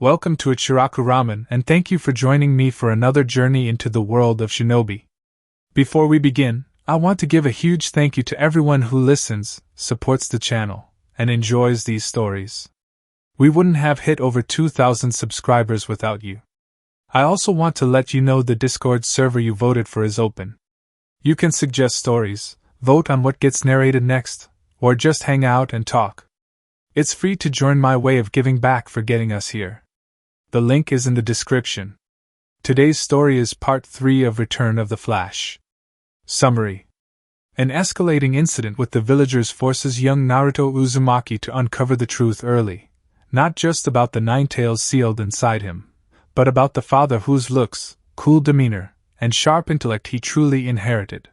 Welcome to Ichiraku Ramen and thank you for joining me for another journey into the world of shinobi. Before we begin, I want to give a huge thank you to everyone who listens, supports the channel, and enjoys these stories. We wouldn't have hit over 2,000 subscribers without you. I also want to let you know the Discord server you voted for is open. You can suggest stories, vote on what gets narrated next, or just hang out and talk. It's free to join. My way of giving back for getting us here. The link is in the description. Today's story is part 3 of Return of the Flash. Summary. An escalating incident with the villagers forces young Naruto Uzumaki to uncover the truth early, not just about the 9 tails sealed inside him, but about the father whose looks, cool demeanor, and sharp intellect he truly inherited.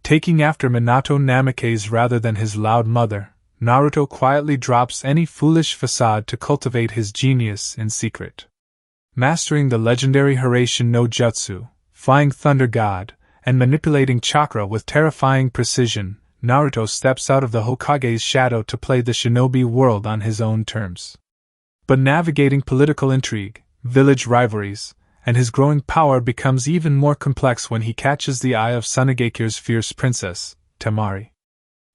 Taking after Minato Namikaze rather than his loud mother, Naruto quietly drops any foolish facade to cultivate his genius in secret. Mastering the legendary Hiraishin no jutsu, Flying Thunder God, and manipulating chakra with terrifying precision, Naruto steps out of the Hokage's shadow to play the shinobi world on his own terms. But navigating political intrigue, village rivalries, and his growing power becomes even more complex when he catches the eye of Tsunagekyou's fierce princess, Temari.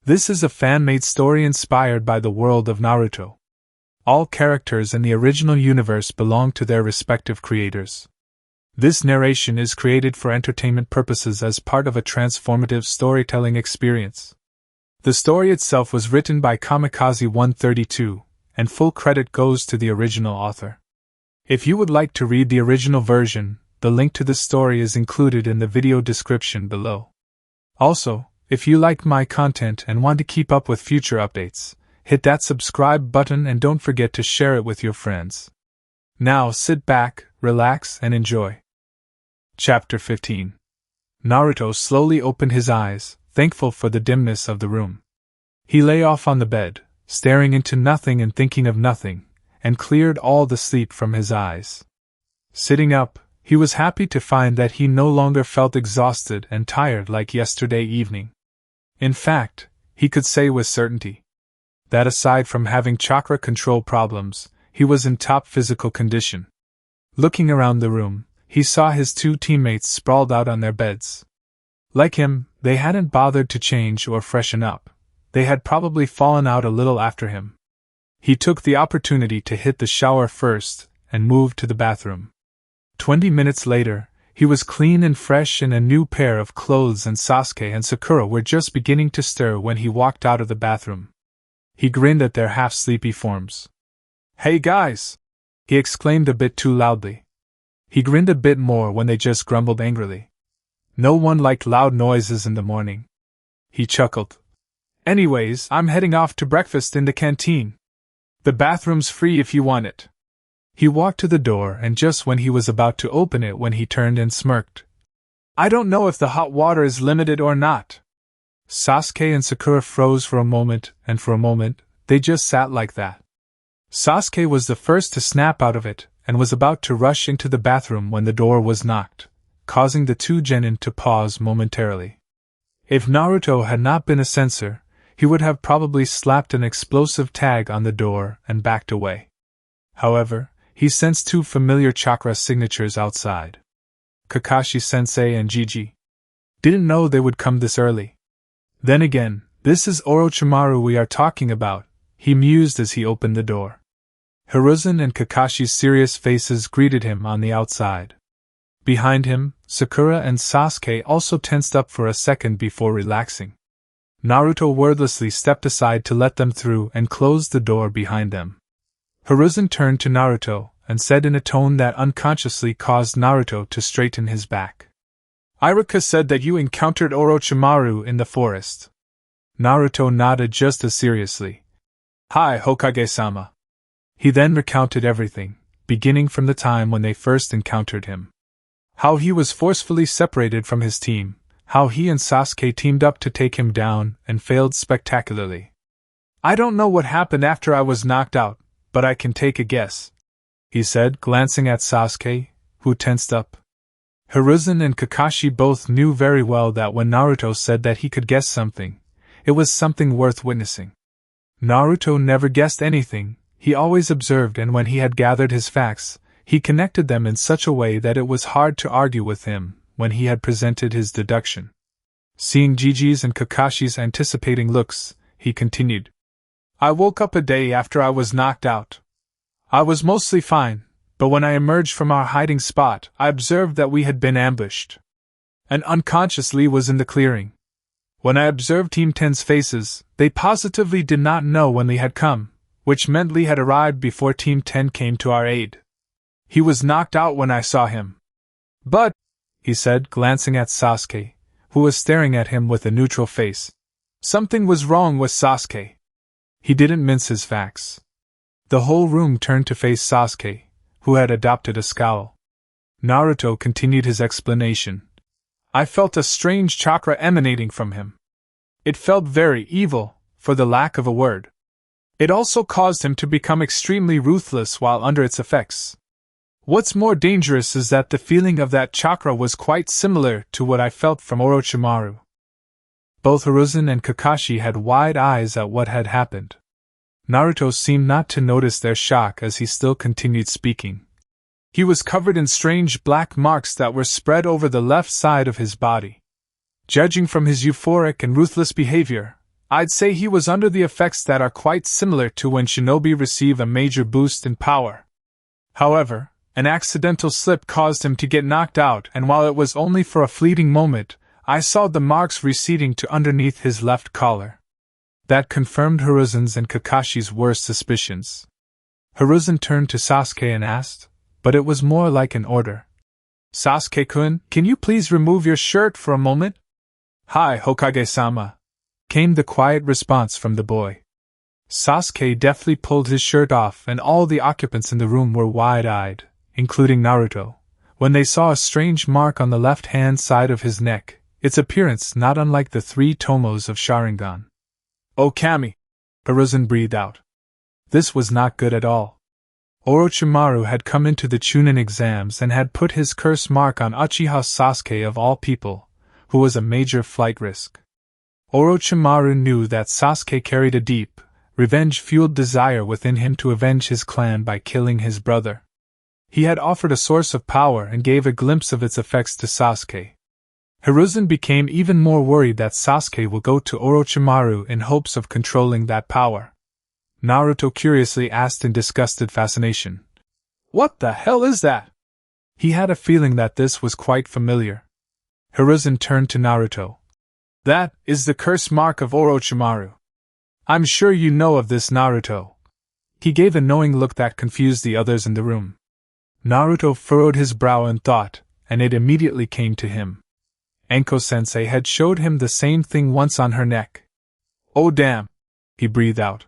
This is a fan-made story inspired by the world of Naruto. All characters in the original universe belong to their respective creators. This narration is created for entertainment purposes as part of a transformative storytelling experience. The story itself was written by Kamikaze 132, and full credit goes to the original author. If you would like to read the original version, the link to the story is included in the video description below. Also, if you like my content and want to keep up with future updates, hit that subscribe button and don't forget to share it with your friends. Now sit back, relax, and enjoy. Chapter 15. Naruto slowly opened his eyes, thankful for the dimness of the room. He lay off on the bed, staring into nothing and thinking of nothing, and cleared all the sleep from his eyes. Sitting up, he was happy to find that he no longer felt exhausted and tired like yesterday evening. In fact, he could say with certainty that aside from having chakra control problems, he was in top physical condition. Looking around the room, he saw his 2 teammates sprawled out on their beds. Like him, they hadn't bothered to change or freshen up. They had probably fallen out a little after him. He took the opportunity to hit the shower first and moved to the bathroom. 20 minutes later, he was clean and fresh in a new pair of clothes, and Sasuke and Sakura were just beginning to stir when he walked out of the bathroom. He grinned at their half-sleepy forms. "Hey guys!" he exclaimed a bit too loudly. He grinned a bit more when they just grumbled angrily. No one liked loud noises in the morning. He chuckled. "Anyways, I'm heading off to breakfast in the canteen. The bathroom's free if you want it." He walked to the door, and just when he was about to open it when he turned and smirked. "I don't know if the hot water is limited or not." Sasuke and Sakura froze for a moment, and for a moment, they just sat like that. Sasuke was the first to snap out of it, and was about to rush into the bathroom when the door was knocked, causing the 2 genin to pause momentarily. If Naruto had not been a censor, he would have probably slapped an explosive tag on the door and backed away. However, he sensed 2 familiar chakra signatures outside. Kakashi-sensei and Gigi. Didn't know they would come this early. Then again, this is Orochimaru we are talking about, he mused as he opened the door. Hiruzen and Kakashi's serious faces greeted him on the outside. Behind him, Sakura and Sasuke also tensed up for a second before relaxing. Naruto wordlessly stepped aside to let them through and closed the door behind them. Hiruzen turned to Naruto and said in a tone that unconsciously caused Naruto to straighten his back. "Iruka said that you encountered Orochimaru in the forest." Naruto nodded just as seriously. "Hi, Hokage-sama." He then recounted everything, beginning from the time when they first encountered him. How he was forcefully separated from his team, how he and Sasuke teamed up to take him down and failed spectacularly. "I don't know what happened after I was knocked out, but I can take a guess," he said, glancing at Sasuke, who tensed up. Hiruzen and Kakashi both knew very well that when Naruto said that he could guess something, it was something worth witnessing. Naruto never guessed anything, he always observed, and when he had gathered his facts, he connected them in such a way that it was hard to argue with him when he had presented his deduction. Seeing Gigi's and Kakashi's anticipating looks, he continued. I woke up a day after I was knocked out. I was mostly fine, but when I emerged from our hiding spot, I observed that we had been ambushed. And unconsciously was in the clearing. When I observed Team 10's faces, they positively did not know when Lee had come, which meant Lee had arrived before Team 10 came to our aid. He was knocked out when I saw him. But, he said, glancing at Sasuke, who was staring at him with a neutral face, something was wrong with Sasuke. He didn't mince his facts. The whole room turned to face Sasuke, who had adopted a scowl. Naruto continued his explanation. I felt a strange chakra emanating from him. It felt very evil, for the lack of a word. It also caused him to become extremely ruthless while under its effects. What's more dangerous is that the feeling of that chakra was quite similar to what I felt from Orochimaru. Both Hiruzen and Kakashi had wide eyes at what had happened. Naruto seemed not to notice their shock as he still continued speaking. He was covered in strange black marks that were spread over the left side of his body. Judging from his euphoric and ruthless behavior, I'd say he was under the effects that are quite similar to when shinobi receive a major boost in power. However, an accidental slip caused him to get knocked out, and while it was only for a fleeting moment, I saw the marks receding to underneath his left collar. That confirmed Hiruzen's and Kakashi's worst suspicions. Hiruzen turned to Sasuke and asked, but it was more like an order. Sasuke-kun, can you please remove your shirt for a moment? Hi, Hokage-sama, came the quiet response from the boy. Sasuke deftly pulled his shirt off, and all the occupants in the room were wide-eyed, including Naruto, when they saw a strange mark on the left-hand side of his neck, its appearance not unlike the 3 tomos of Sharingan. Oh Kami! Hiruzen breathed out. This was not good at all. Orochimaru had come into the Chunin exams and had put his curse mark on Uchiha Sasuke of all people, who was a major flight risk. Orochimaru knew that Sasuke carried a deep, revenge-fueled desire within him to avenge his clan by killing his brother. He had offered a source of power and gave a glimpse of its effects to Sasuke. Hiruzen became even more worried that Sasuke will go to Orochimaru in hopes of controlling that power. Naruto curiously asked in disgusted fascination. What the hell is that? He had a feeling that this was quite familiar. Hiruzen turned to Naruto. That is the curse mark of Orochimaru. I'm sure you know of this, Naruto. He gave a knowing look that confused the others in the room. Naruto furrowed his brow in thought, and it immediately came to him. Enko-sensei had showed him the same thing once on her neck. Oh damn! He breathed out.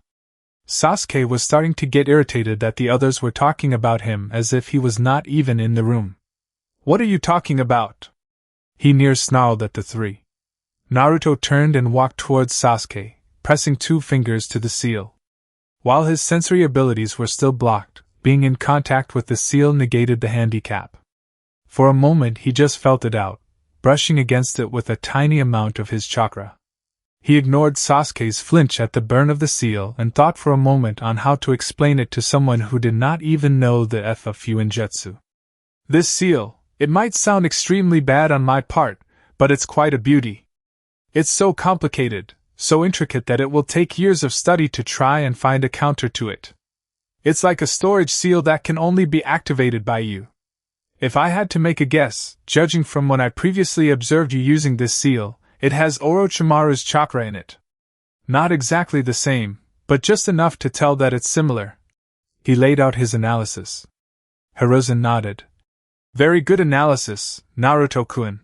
Sasuke was starting to get irritated that the others were talking about him as if he was not even in the room. What are you talking about? He near snarled at the 3. Naruto turned and walked towards Sasuke, pressing 2 fingers to the seal. While his sensory abilities were still blocked, being in contact with the seal negated the handicap. For a moment he just felt it out, brushing against it with a tiny amount of his chakra. He ignored Sasuke's flinch at the burn of the seal and thought for a moment on how to explain it to someone who did not even know the F of Fuinjutsu. This seal, it might sound extremely bad on my part, but it's quite a beauty. It's so complicated, so intricate that it will take years of study to try and find a counter to it. It's like a storage seal that can only be activated by you. If I had to make a guess, judging from when I previously observed you using this seal, it has Orochimaru's chakra in it. Not exactly the same, but just enough to tell that it's similar. He laid out his analysis. Hiruzen nodded. Very good analysis, Naruto-kun.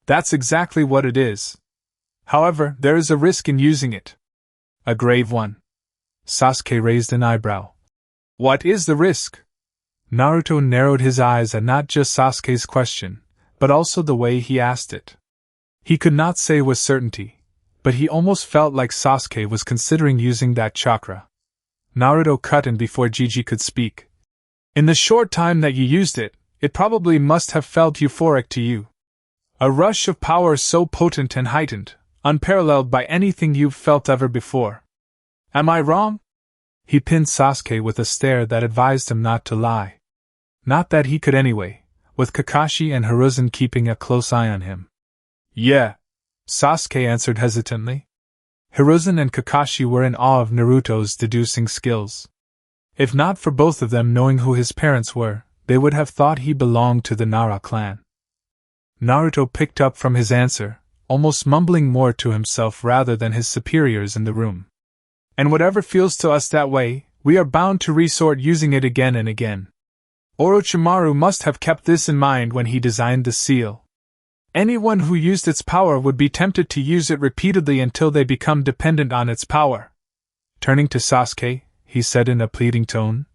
That's exactly what it is. However, there is a risk in using it. A grave one. Sasuke raised an eyebrow. What is the risk? Naruto narrowed his eyes at not just Sasuke's question, but also the way he asked it. He could not say with certainty, but he almost felt like Sasuke was considering using that chakra. Naruto cut in before Gigi could speak. In the short time that you used it, it probably must have felt euphoric to you. A rush of power so potent and heightened, unparalleled by anything you've felt ever before. Am I wrong? He pinned Sasuke with a stare that advised him not to lie. Not that he could anyway, with Kakashi and Hiruzen keeping a close eye on him. Yeah, Sasuke answered hesitantly. Hiruzen and Kakashi were in awe of Naruto's deducing skills. If not for both of them knowing who his parents were, they would have thought he belonged to the Nara clan. Naruto picked up from his answer, almost mumbling more to himself rather than his superiors in the room. And whatever feels to us that way, we are bound to resort using it again and again. Orochimaru must have kept this in mind when he designed the seal. Anyone who used its power would be tempted to use it repeatedly until they become dependent on its power. Turning to Sasuke, he said in a pleading tone.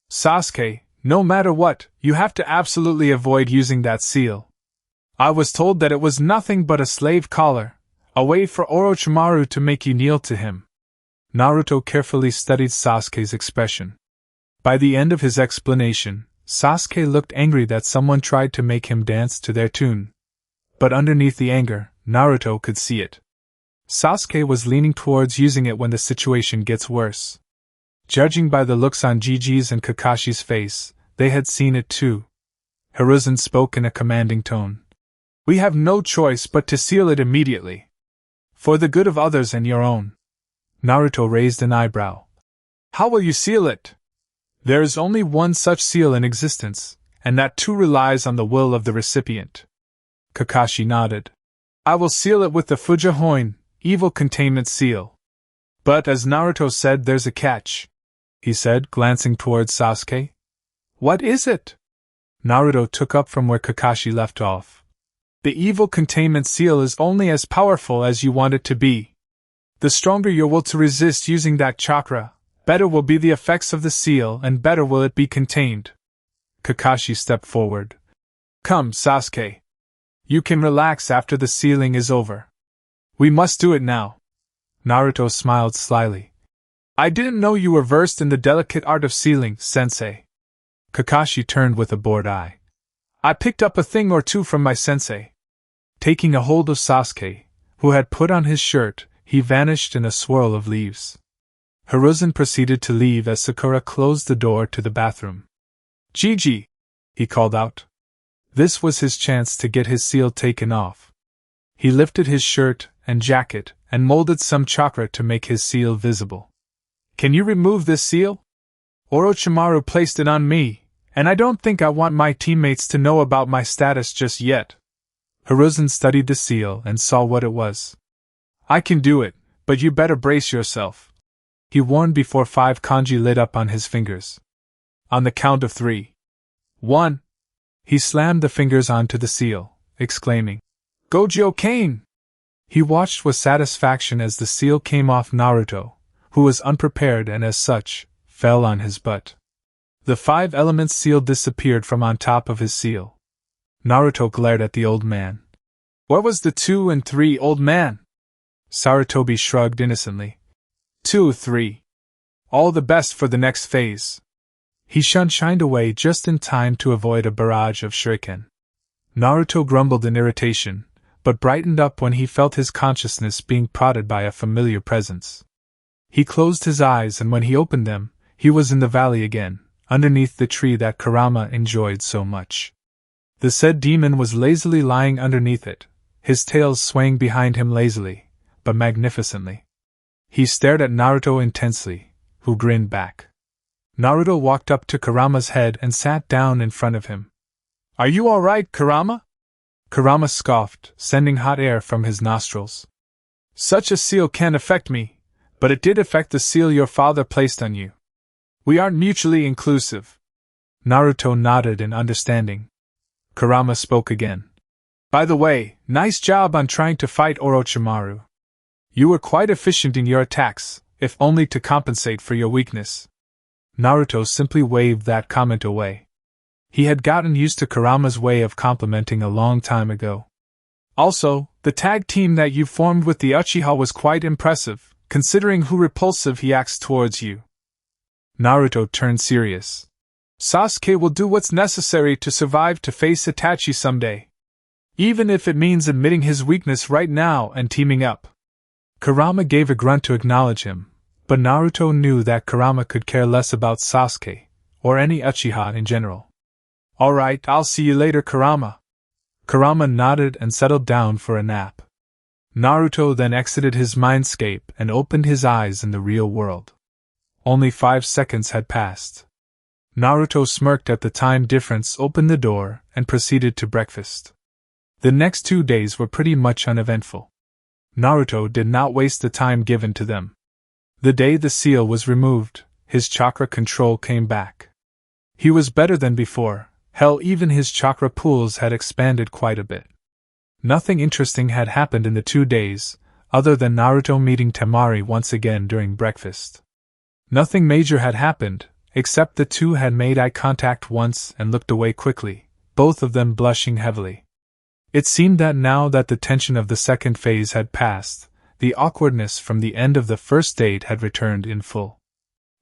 Sasuke, no matter what, you have to absolutely avoid using that seal. I was told that it was nothing but a slave collar, a way for Orochimaru to make you kneel to him. Naruto carefully studied Sasuke's expression. By the end of his explanation, Sasuke looked angry that someone tried to make him dance to their tune. But underneath the anger, Naruto could see it. Sasuke was leaning towards using it when the situation gets worse. Judging by the looks on Gigi's and Kakashi's face, they had seen it too. Hiruzen spoke in a commanding tone. We have no choice but to seal it immediately. For the good of others and your own. Naruto raised an eyebrow. How will you seal it? There is only one such seal in existence, and that too relies on the will of the recipient. Kakashi nodded. I will seal it with the Fujihoin, evil containment seal. But as Naruto said, there's a catch, he said, glancing towards Sasuke. What is it? Naruto took up from where Kakashi left off. The evil containment seal is only as powerful as you want it to be. The stronger your will to resist using that chakra, better will be the effects of the seal and better will it be contained. Kakashi stepped forward. Come, Sasuke. You can relax after the sealing is over. We must do it now. Naruto smiled slyly. I didn't know you were versed in the delicate art of sealing, sensei. Kakashi turned with a bored eye. I picked up a thing or two from my sensei. Taking a hold of Sasuke, who had put on his shirt, he vanished in a swirl of leaves. Hiruzen proceeded to leave as Sakura closed the door to the bathroom. Gigi! He called out. This was his chance to get his seal taken off. He lifted his shirt and jacket and molded some chakra to make his seal visible. Can you remove this seal? Orochimaru placed it on me, and I don't think I want my teammates to know about my status just yet. Hiruzen studied the seal and saw what it was. I can do it, but you better brace yourself. He warned before 5 kanji lit up on his fingers. On the count of 3. 1. He slammed the fingers onto the seal, exclaiming, Gojo Kane! He watched with satisfaction as the seal came off Naruto, who was unprepared and as such, fell on his butt. The 5 elements seal disappeared from on top of his seal. Naruto glared at the old man. Where was the 2 and 3, old man? Sarutobi shrugged innocently. 2, 3. All the best for the next phase. He shined away just in time to avoid a barrage of shuriken. Naruto grumbled in irritation, but brightened up when he felt his consciousness being prodded by a familiar presence. He closed his eyes and when he opened them, he was in the valley again, underneath the tree that Kurama enjoyed so much. The said demon was lazily lying underneath it, his tail swaying behind him lazily, but magnificently. He stared at Naruto intensely, who grinned back. Naruto walked up to Kurama's head and sat down in front of him. Are you all right, Kurama? Kurama scoffed, sending hot air from his nostrils. Such a seal can't affect me, but it did affect the seal your father placed on you. We aren't mutually inclusive. Naruto nodded in understanding. Kurama spoke again. By the way, nice job on trying to fight Orochimaru. You were quite efficient in your attacks, if only to compensate for your weakness. Naruto simply waved that comment away. He had gotten used to Kurama's way of complimenting a long time ago. Also, the tag team that you formed with the Uchiha was quite impressive, considering how repulsive he acts towards you. Naruto turned serious. Sasuke will do what's necessary to survive to face Itachi someday. Even if it means admitting his weakness right now and teaming up. Kurama gave a grunt to acknowledge him, But Naruto knew that Kurama could care less about Sasuke, or any Uchiha in general. "Alright, I'll see you later, Kurama." Kurama nodded and settled down for a nap. Naruto then exited his mindscape and opened his eyes in the real world. Only 5 seconds had passed. Naruto smirked at the time difference, opened the door, and proceeded to breakfast. The next 2 days were pretty much uneventful. Naruto did not waste the time given to them. The day the seal was removed, his chakra control came back. He was better than before, hell, even his chakra pools had expanded quite a bit. Nothing interesting had happened in the 2 days, other than Naruto meeting Temari once again during breakfast. Nothing major had happened, except the two had made eye contact once and looked away quickly, both of them blushing heavily. It seemed that now that the tension of the second phase had passed, the awkwardness from the end of the first date had returned in full.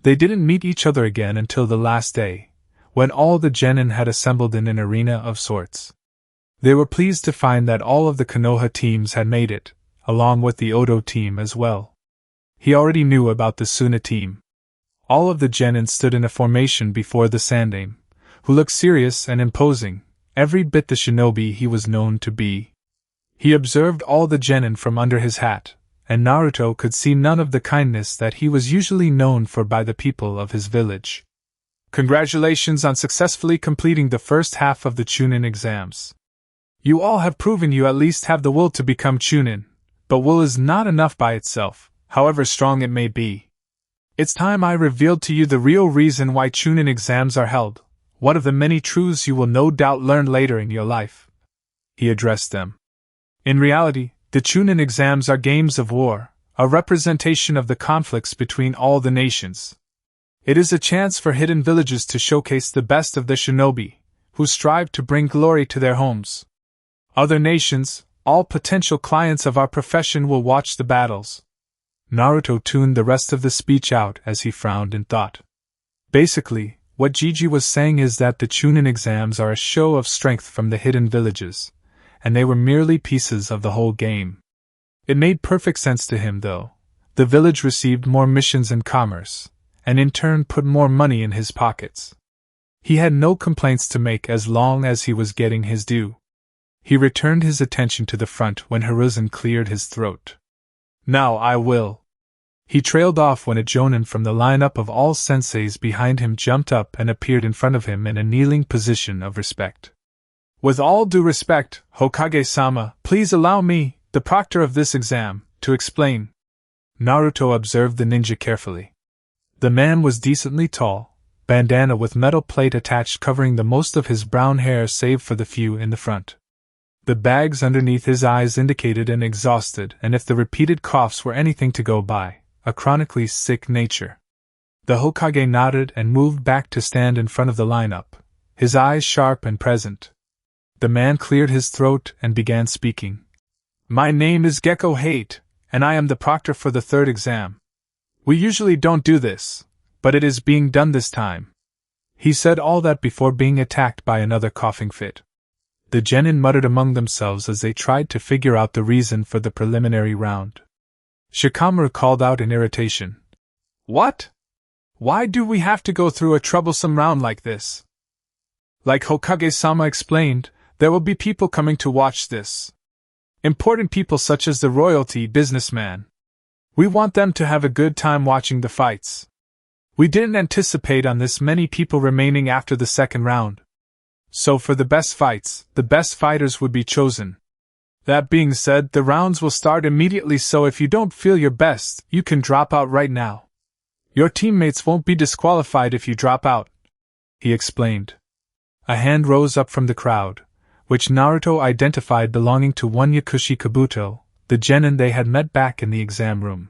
They didn't meet each other again until the last day, when all the genin had assembled in an arena of sorts. They were pleased to find that all of the Konoha teams had made it, along with the Odo team as well. He already knew about the Suna team. All of the genin stood in a formation before the Sandaime, who looked serious and imposing, every bit the shinobi he was known to be. He observed all the genin from under his hat, and Naruto could see none of the kindness that he was usually known for by the people of his village. "Congratulations on successfully completing the first half of the Chunin exams. You all have proven you at least have the will to become Chunin, but will is not enough by itself, however strong it may be. It's time I revealed to you the real reason why Chunin exams are held, one of the many truths you will no doubt learn later in your life." He addressed them. In reality, the Chunin exams are games of war, a representation of the conflicts between all the nations. It is a chance for hidden villages to showcase the best of the shinobi, who strive to bring glory to their homes. Other nations, all potential clients of our profession, will watch the battles. Naruto tuned the rest of the speech out as he frowned in thought. Basically, what Gigi was saying is that the Chunin exams are a show of strength from the hidden villages, and they were merely pieces of the whole game. It made perfect sense to him, though. The village received more missions and commerce, and in turn put more money in his pockets. He had no complaints to make as long as he was getting his due. He returned his attention to the front when Hiruzen cleared his throat. "Now I will." He trailed off when a jonin from the lineup of all senseis behind him jumped up and appeared in front of him in a kneeling position of respect. "With all due respect, Hokage-sama, please allow me, the proctor of this exam, to explain." Naruto observed the ninja carefully. The man was decently tall, bandana with metal plate attached covering the most of his brown hair save for the few in the front. The bags underneath his eyes indicated an exhausted, and if the repeated coughs were anything to go by, a chronically sick nature. The Hokage nodded and moved back to stand in front of the lineup, his eyes sharp and present. The man cleared his throat and began speaking. "My name is Gecko Hate, and I am the proctor for the third exam. We usually don't do this, but it is being done this time." He said all that before being attacked by another coughing fit. The genin muttered among themselves as they tried to figure out the reason for the preliminary round. Shikamaru called out in irritation. "What? Why do we have to go through a troublesome round like this?" "Like Hokage-sama explained, there will be people coming to watch this. Important people such as the royalty businessman. We want them to have a good time watching the fights. We didn't anticipate on this many people remaining after the second round. So for the best fights, the best fighters would be chosen. That being said, the rounds will start immediately, so if you don't feel your best, you can drop out right now. Your teammates won't be disqualified if you drop out," he explained. A hand rose up from the crowd, which Naruto identified belonging to one Yakushi Kabuto, the genin they had met back in the exam room.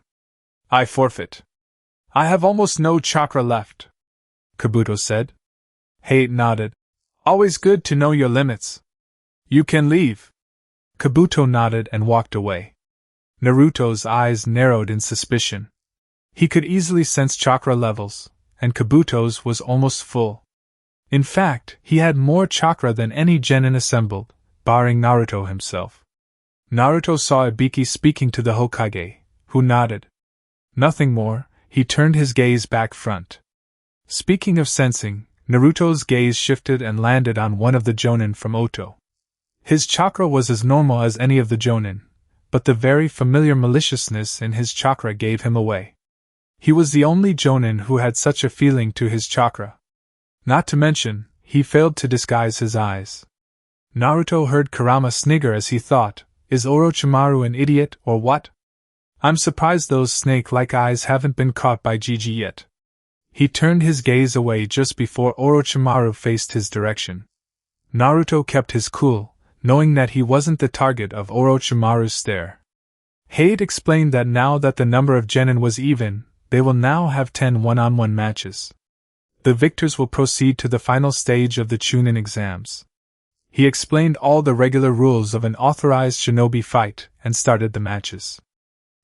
"I forfeit. I have almost no chakra left," Kabuto said. Hate nodded. "Always good to know your limits. You can leave." Kabuto nodded and walked away. Naruto's eyes narrowed in suspicion. He could easily sense chakra levels, and Kabuto's was almost full. In fact, he had more chakra than any genin assembled, barring Naruto himself. Naruto saw Ibiki speaking to the Hokage, who nodded. Nothing more, he turned his gaze back front. Speaking of sensing, Naruto's gaze shifted and landed on one of the jonin from Oto. His chakra was as normal as any of the jonin, but the very familiar maliciousness in his chakra gave him away. He was the only jonin who had such a feeling to his chakra. Not to mention, he failed to disguise his eyes. Naruto heard Kurama snigger as he thought, is Orochimaru an idiot or what? I'm surprised those snake-like eyes haven't been caught by Gigi yet. He turned his gaze away just before Orochimaru faced his direction. Naruto kept his cool, knowing that he wasn't the target of Orochimaru's stare. Hade explained that now that the number of genin was even, they will now have 10 one-on-one matches. The victors will proceed to the final stage of the Chunin exams. He explained all the regular rules of an authorized shinobi fight and started the matches.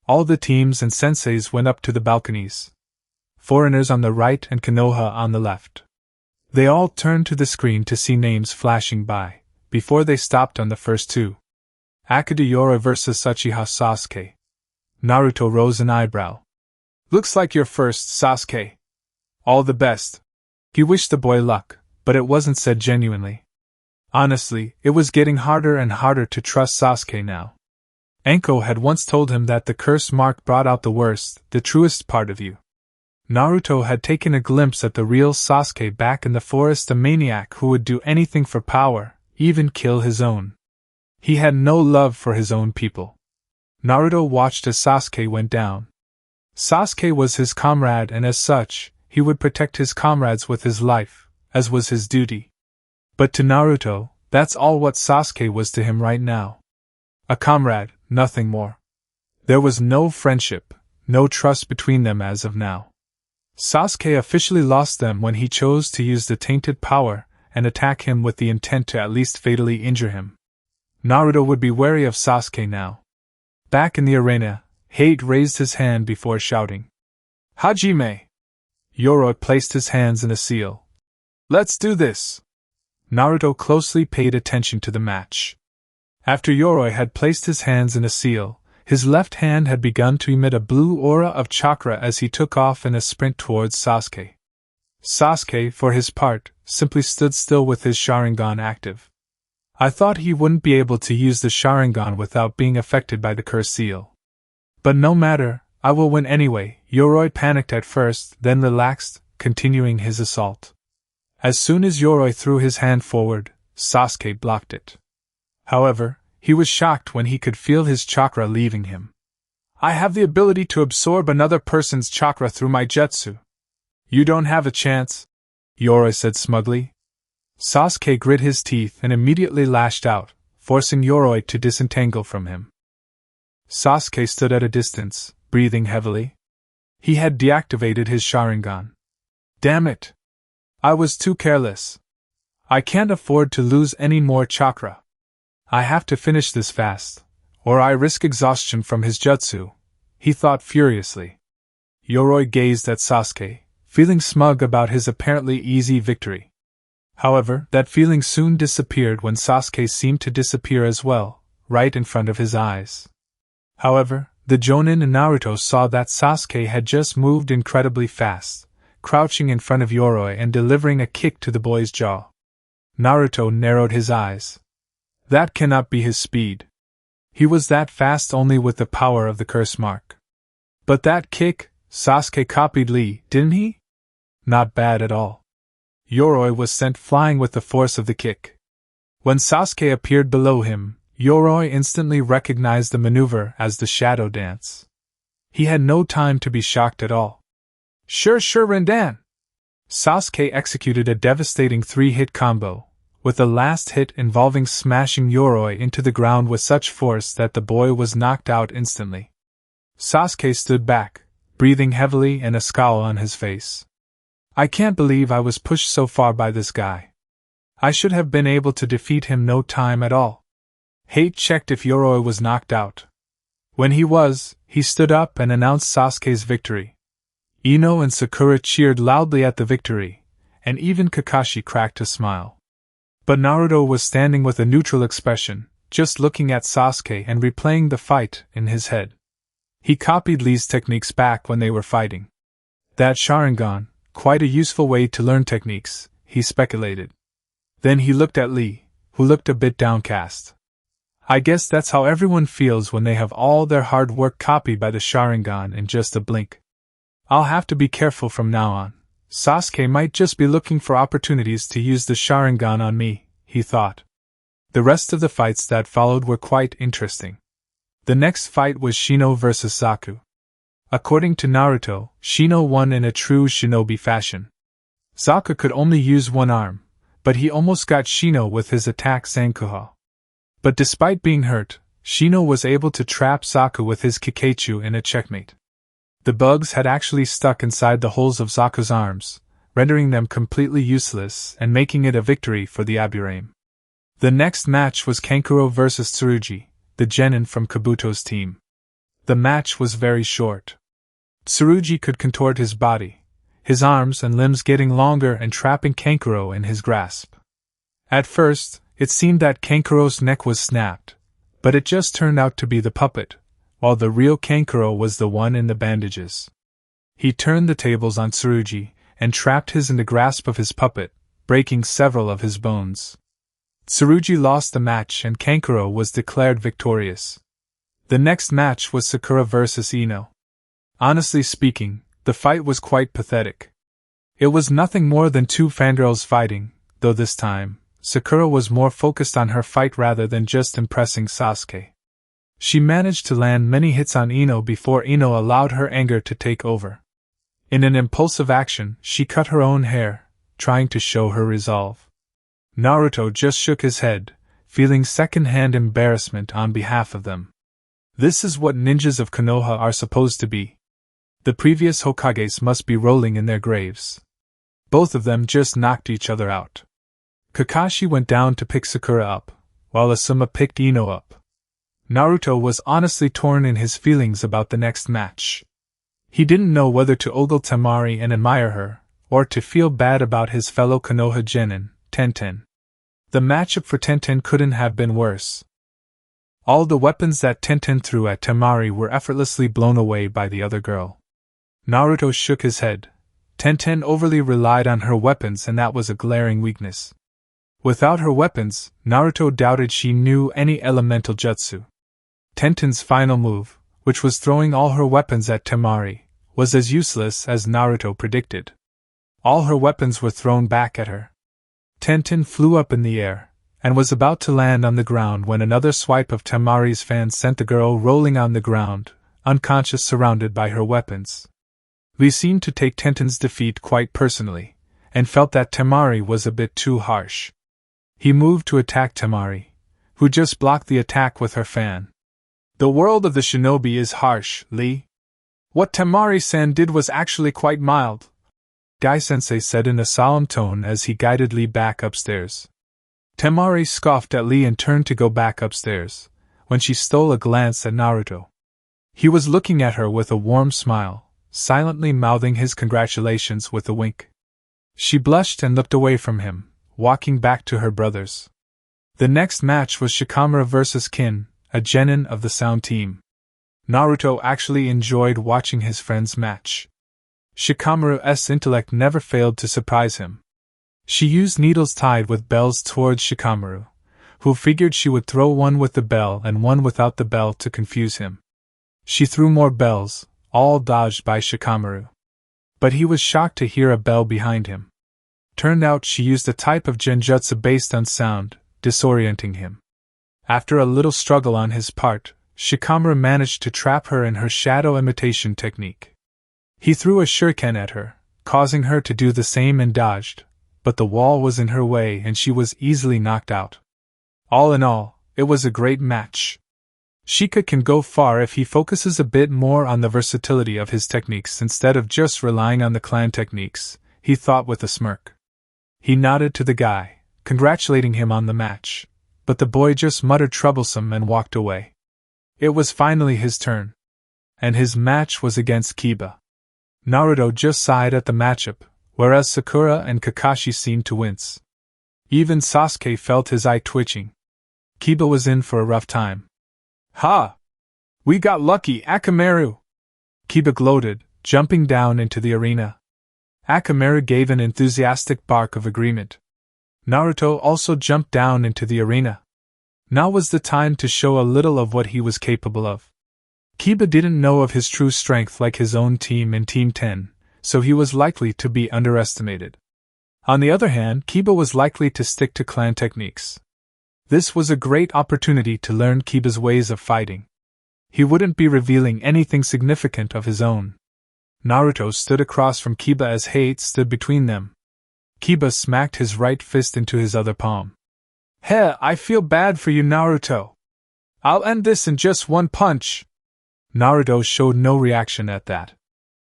All the teams and senseis went up to the balconies. Foreigners on the right and Konoha on the left. They all turned to the screen to see names flashing by, before they stopped on the first two. Akada Yora vs Uchiha Sasuke. Naruto rose an eyebrow. Looks like you're first, Sasuke. All the best. He wished the boy luck, but it wasn't said genuinely. Honestly, it was getting harder and harder to trust Sasuke now. Anko had once told him that the curse mark brought out the worst, the truest part of you. Naruto had taken a glimpse at the real Sasuke back in the forest, a maniac who would do anything for power, even kill his own. He had no love for his own people. Naruto watched as Sasuke went down. Sasuke was his comrade, and as such, he would protect his comrades with his life, as was his duty. But to Naruto, that's all what Sasuke was to him right now. A comrade, nothing more. There was no friendship, no trust between them as of now. Sasuke officially lost them when he chose to use the tainted power and attack him with the intent to at least fatally injure him. Naruto would be wary of Sasuke now. Back in the arena, Hate raised his hand before shouting, Hajime! Yoroi placed his hands in a seal. Let's do this! Naruto closely paid attention to the match. After Yoroi had placed his hands in a seal, his left hand had begun to emit a blue aura of chakra as he took off in a sprint towards Sasuke. Sasuke, for his part, simply stood still with his Sharingan active. I thought he wouldn't be able to use the Sharingan without being affected by the curse seal. But no matter, I will win anyway. Yoroi panicked at first, then relaxed, continuing his assault. As soon as Yoroi threw his hand forward, Sasuke blocked it. However, he was shocked when he could feel his chakra leaving him. I have the ability to absorb another person's chakra through my jutsu. You don't have a chance, Yoroi said smugly. Sasuke grit his teeth and immediately lashed out, forcing Yoroi to disentangle from him. Sasuke stood at a distance, breathing heavily. He had deactivated his Sharingan. Damn it! I was too careless. I can't afford to lose any more chakra. I have to finish this fast, or I risk exhaustion from his jutsu, he thought furiously. Yoroi gazed at Sasuke, feeling smug about his apparently easy victory. However, that feeling soon disappeared when Sasuke seemed to disappear as well, right in front of his eyes. However, the Jonin and Naruto saw that Sasuke had just moved incredibly fast, crouching in front of Yoroi and delivering a kick to the boy's jaw. Naruto narrowed his eyes. That cannot be his speed. He was that fast only with the power of the curse mark. But that kick, Sasuke copied Lee, didn't he? Not bad at all. Yoroi was sent flying with the force of the kick. When Sasuke appeared below him, Yoroi instantly recognized the maneuver as the shadow dance. He had no time to be shocked at all. Sure, Rindan! Sasuke executed a devastating 3-hit combo, with the last hit involving smashing Yoroi into the ground with such force that the boy was knocked out instantly. Sasuke stood back, breathing heavily and a scowl on his face. I can't believe I was pushed so far by this guy. I should have been able to defeat him no time at all. Hate checked if Yoroi was knocked out. When he was, he stood up and announced Sasuke's victory. Ino and Sakura cheered loudly at the victory, and even Kakashi cracked a smile. But Naruto was standing with a neutral expression, just looking at Sasuke and replaying the fight in his head. He copied Lee's techniques back when they were fighting. That Sharingan, quite a useful way to learn techniques, he speculated. Then he looked at Lee, who looked a bit downcast. I guess that's how everyone feels when they have all their hard work copied by the Sharingan in just a blink. I'll have to be careful from now on. Sasuke might just be looking for opportunities to use the Sharingan on me, he thought. The rest of the fights that followed were quite interesting. The next fight was Shino vs Zaku. According to Naruto, Shino won in a true shinobi fashion. Zaku could only use one arm, but he almost got Shino with his attack Zankuha. But despite being hurt, Shino was able to trap Zaku with his Kikaichu in a checkmate. The bugs had actually stuck inside the holes of Zaku's arms, rendering them completely useless and making it a victory for the Aburame. The next match was Kankuro vs Tsurugi, the genin from Kabuto's team. The match was very short. Tsurugi could contort his body, his arms and limbs getting longer and trapping Kankuro in his grasp. At first, it seemed that Kankuro's neck was snapped, but it just turned out to be the puppet, while the real Kankuro was the one in the bandages. He turned the tables on Tsurugi and trapped his in the grasp of his puppet, breaking several of his bones. Tsurugi lost the match and Kankuro was declared victorious. The next match was Sakura vs Ino. Honestly speaking, the fight was quite pathetic. It was nothing more than two fangirls fighting, though this time, Sakura was more focused on her fight rather than just impressing Sasuke. She managed to land many hits on Ino before Ino allowed her anger to take over. In an impulsive action, she cut her own hair, trying to show her resolve. Naruto just shook his head, feeling second-hand embarrassment on behalf of them. This is what ninjas of Konoha are supposed to be. The previous Hokages must be rolling in their graves. Both of them just knocked each other out. Kakashi went down to pick Sakura up, while Asuma picked Ino up. Naruto was honestly torn in his feelings about the next match. He didn't know whether to ogle Temari and admire her, or to feel bad about his fellow Konoha genin, Tenten. The matchup for Tenten couldn't have been worse. All the weapons that Tenten threw at Temari were effortlessly blown away by the other girl. Naruto shook his head. Tenten overly relied on her weapons and that was a glaring weakness. Without her weapons, Naruto doubted she knew any elemental jutsu. Tenten's final move, which was throwing all her weapons at Temari, was as useless as Naruto predicted. All her weapons were thrown back at her. Tenten flew up in the air, and was about to land on the ground when another swipe of Temari's fan sent the girl rolling on the ground, unconscious surrounded by her weapons. Lee seemed to take Tenten's defeat quite personally, and felt that Temari was a bit too harsh. He moved to attack Temari, who just blocked the attack with her fan. The world of the shinobi is harsh, Lee. What Temari-san did was actually quite mild, Gai-sensei said in a solemn tone as he guided Lee back upstairs. Temari scoffed at Lee and turned to go back upstairs, when she stole a glance at Naruto. He was looking at her with a warm smile, silently mouthing his congratulations with a wink. She blushed and looked away from him, walking back to her brothers. The next match was Shikamaru vs Kin, a genin of the Sound team. Naruto actually enjoyed watching his friends match. Shikamaru's intellect never failed to surprise him. She used needles tied with bells towards Shikamaru, who figured she would throw one with the bell and one without the bell to confuse him. She threw more bells, all dodged by Shikamaru. But he was shocked to hear a bell behind him. Turned out she used a type of genjutsu based on sound, disorienting him. After a little struggle on his part, Shikamaru managed to trap her in her shadow imitation technique. He threw a shuriken at her, causing her to do the same and dodged, but the wall was in her way and she was easily knocked out. All in all, it was a great match. Shika can go far if he focuses a bit more on the versatility of his techniques instead of just relying on the clan techniques, he thought with a smirk. He nodded to the guy, congratulating him on the match, but the boy just muttered troublesome and walked away. It was finally his turn. And his match was against Kiba. Naruto just sighed at the matchup, whereas Sakura and Kakashi seemed to wince. Even Sasuke felt his eye twitching. Kiba was in for a rough time. Ha! We got lucky, Akamaru! Kiba gloated, jumping down into the arena. Akamaru gave an enthusiastic bark of agreement. Naruto also jumped down into the arena. Now was the time to show a little of what he was capable of. Kiba didn't know of his true strength like his own team in Team 10, so he was likely to be underestimated. On the other hand, Kiba was likely to stick to clan techniques. This was a great opportunity to learn Kiba's ways of fighting. He wouldn't be revealing anything significant of his own. Naruto stood across from Kiba as hate stood between them. Kiba smacked his right fist into his other palm. "Heh, I feel bad for you, Naruto. I'll end this in just one punch." Naruto showed no reaction at that.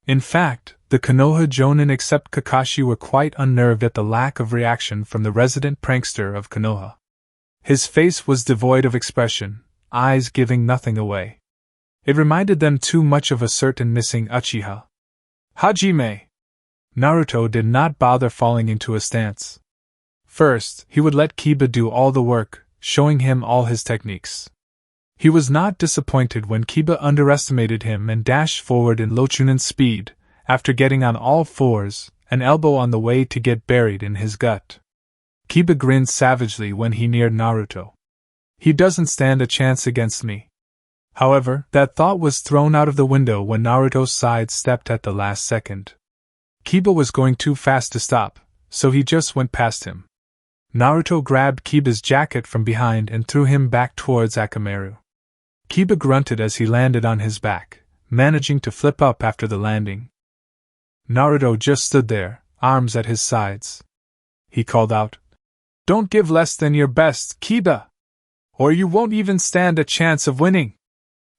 In fact, the Konoha Jonin except Kakashi were quite unnerved at the lack of reaction from the resident prankster of Konoha. His face was devoid of expression, eyes giving nothing away. It reminded them too much of a certain missing Uchiha. Hajime! Naruto did not bother falling into a stance. First, he would let Kiba do all the work, showing him all his techniques. He was not disappointed when Kiba underestimated him and dashed forward in Lochunin speed, after getting on all fours, an elbow on the way to get buried in his gut. Kiba grinned savagely when he neared Naruto. He doesn't stand a chance against me. However, that thought was thrown out of the window when Naruto sidestepped at the last second. Kiba was going too fast to stop, so he just went past him. Naruto grabbed Kiba's jacket from behind and threw him back towards Akamaru. Kiba grunted as he landed on his back, managing to flip up after the landing. Naruto just stood there, arms at his sides. He called out, "Don't give less than your best, Kiba! Or you won't even stand a chance of winning!"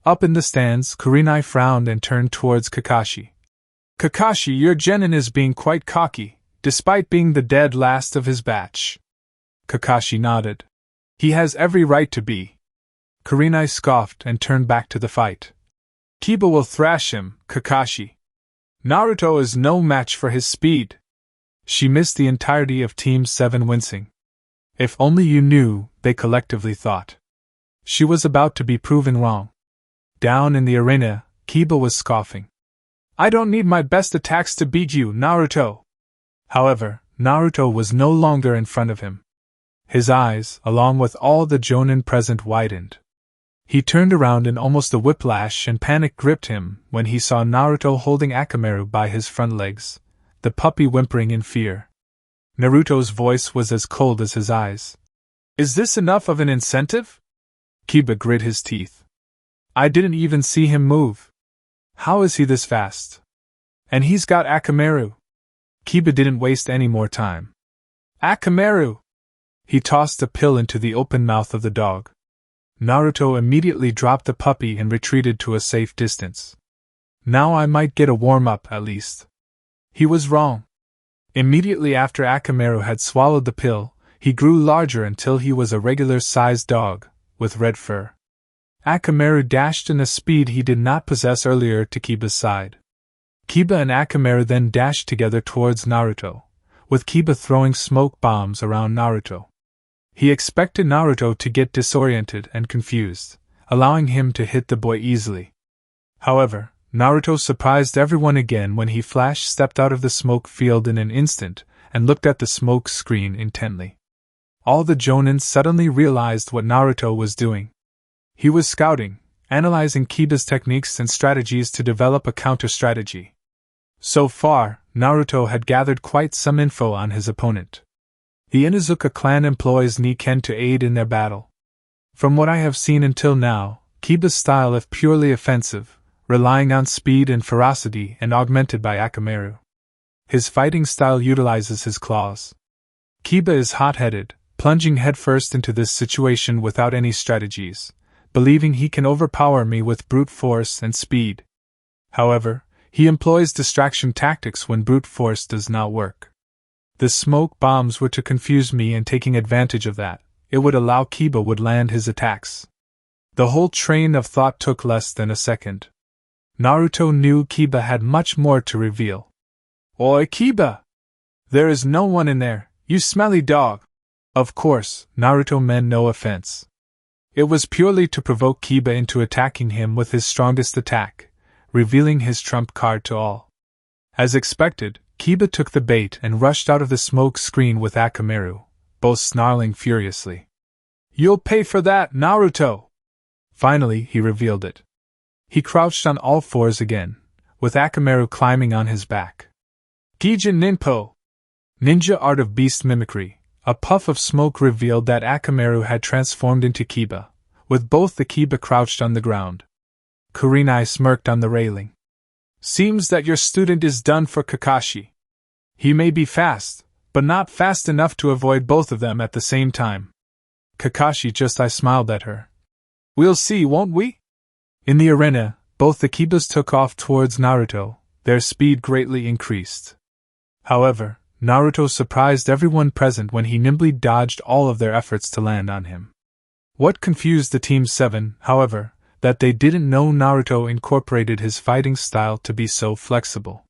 Up in the stands, Kurenai frowned and turned towards Kakashi. "Kakashi, your genin is being quite cocky, despite being the dead last of his batch." Kakashi nodded. "He has every right to be." Kurenai scoffed and turned back to the fight. "Kiba will thrash him, Kakashi. Naruto is no match for his speed." She missed the entirety of Team 7 wincing. If only you knew, they collectively thought. She was about to be proven wrong. Down in the arena, Kiba was scoffing. "I don't need my best attacks to beat you, Naruto." However, Naruto was no longer in front of him. His eyes, along with all the Jonin present, widened. He turned around in almost a whiplash and panic gripped him when he saw Naruto holding Akamaru by his front legs, the puppy whimpering in fear. Naruto's voice was as cold as his eyes. "Is this enough of an incentive?" Kiba grit his teeth. "I didn't even see him move. How is he this fast? And he's got Akamaru." Kiba didn't waste any more time. "Akamaru!" He tossed a pill into the open mouth of the dog. Naruto immediately dropped the puppy and retreated to a safe distance. Now I might get a warm-up at least. He was wrong. Immediately after Akamaru had swallowed the pill, he grew larger until he was a regular-sized dog, with red fur. Akamaru dashed in a speed he did not possess earlier to Kiba's side. Kiba and Akamaru then dashed together towards Naruto, with Kiba throwing smoke bombs around Naruto. He expected Naruto to get disoriented and confused, allowing him to hit the boy easily. However, Naruto surprised everyone again when he stepped out of the smoke field in an instant and looked at the smoke screen intently. All the Jonin suddenly realized what Naruto was doing. He was scouting, analyzing Kiba's techniques and strategies to develop a counter-strategy. So far, Naruto had gathered quite some info on his opponent. The Inuzuka clan employs Niken to aid in their battle. From what I have seen until now, Kiba's style is purely offensive, relying on speed and ferocity and augmented by Akamaru. His fighting style utilizes his claws. Kiba is hot-headed, plunging headfirst into this situation without any strategies, believing he can overpower me with brute force and speed. However, he employs distraction tactics when brute force does not work. The smoke bombs were to confuse me, and taking advantage of that, it would allow Kiba would land his attacks. The whole train of thought took less than a second. Naruto knew Kiba had much more to reveal. "Oi, Kiba! There is no one in there, you smelly dog!" Of course, Naruto meant no offense. It was purely to provoke Kiba into attacking him with his strongest attack, revealing his trump card to all. As expected, Kiba took the bait and rushed out of the smoke screen with Akamaru, both snarling furiously. "You'll pay for that, Naruto!" Finally, he revealed it. He crouched on all fours again, with Akamaru climbing on his back. Gijin Ninpo! Ninja art of beast mimicry. A puff of smoke revealed that Akamaru had transformed into Kiba, with both the Kiba crouched on the ground. Kurenai smirked on the railing. "Seems that your student is done for, Kakashi. He may be fast, but not fast enough to avoid both of them at the same time." Kakashi just smiled at her. "We'll see, won't we?" In the arena, both the Kibas took off towards Naruto, their speed greatly increased. However, Naruto surprised everyone present when he nimbly dodged all of their efforts to land on him. What confused the Team 7, however, that they didn't know Naruto incorporated his fighting style to be so flexible.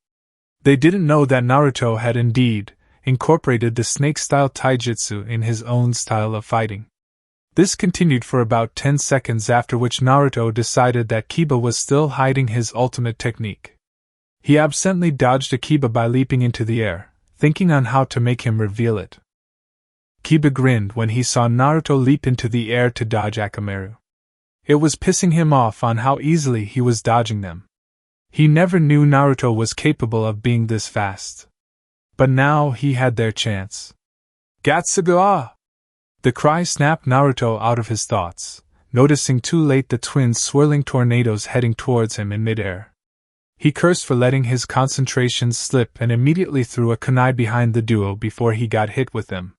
They didn't know that Naruto had indeed incorporated the snake-style taijutsu in his own style of fighting. This continued for about 10 seconds, after which Naruto decided that Kiba was still hiding his ultimate technique. He absently dodged a Kiba by leaping into the air, thinking on how to make him reveal it. Kiba grinned when he saw Naruto leap into the air to dodge Akamaru. It was pissing him off on how easily he was dodging them. He never knew Naruto was capable of being this fast. But now he had their chance. "Gatsuga!" The cry snapped Naruto out of his thoughts, noticing too late the twins swirling tornadoes heading towards him in midair. He cursed for letting his concentration slip and immediately threw a kunai behind the duo before he got hit with them.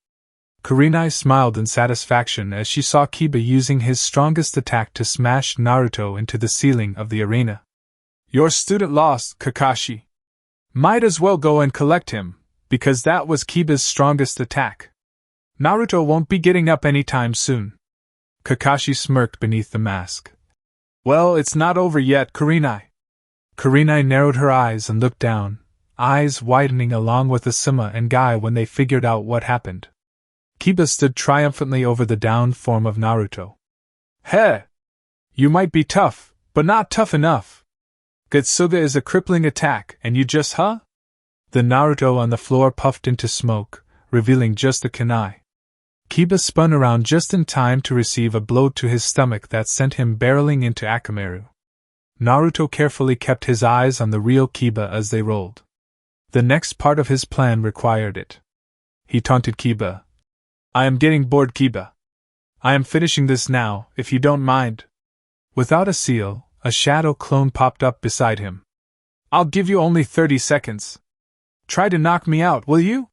Kurenai smiled in satisfaction as she saw Kiba using his strongest attack to smash Naruto into the ceiling of the arena. "Your student lost, Kakashi. Might as well go and collect him, because that was Kiba's strongest attack. Naruto won't be getting up anytime soon." Kakashi smirked beneath the mask. "Well, it's not over yet, Kurenai." Kurenai narrowed her eyes and looked down, eyes widening along with Asuma and Guy when they figured out what happened. Kiba stood triumphantly over the downed form of Naruto. "Heh! You might be tough, but not tough enough. Getsuga is a crippling attack, and you just huh?" The Naruto on the floor puffed into smoke, revealing just a kunai. Kiba spun around just in time to receive a blow to his stomach that sent him barreling into Akamaru. Naruto carefully kept his eyes on the real Kiba as they rolled. The next part of his plan required it. He taunted Kiba. "I am getting bored, Kiba. I am finishing this now, if you don't mind." Without a seal, a shadow clone popped up beside him. "I'll give you only 30 seconds. Try to knock me out, will you?"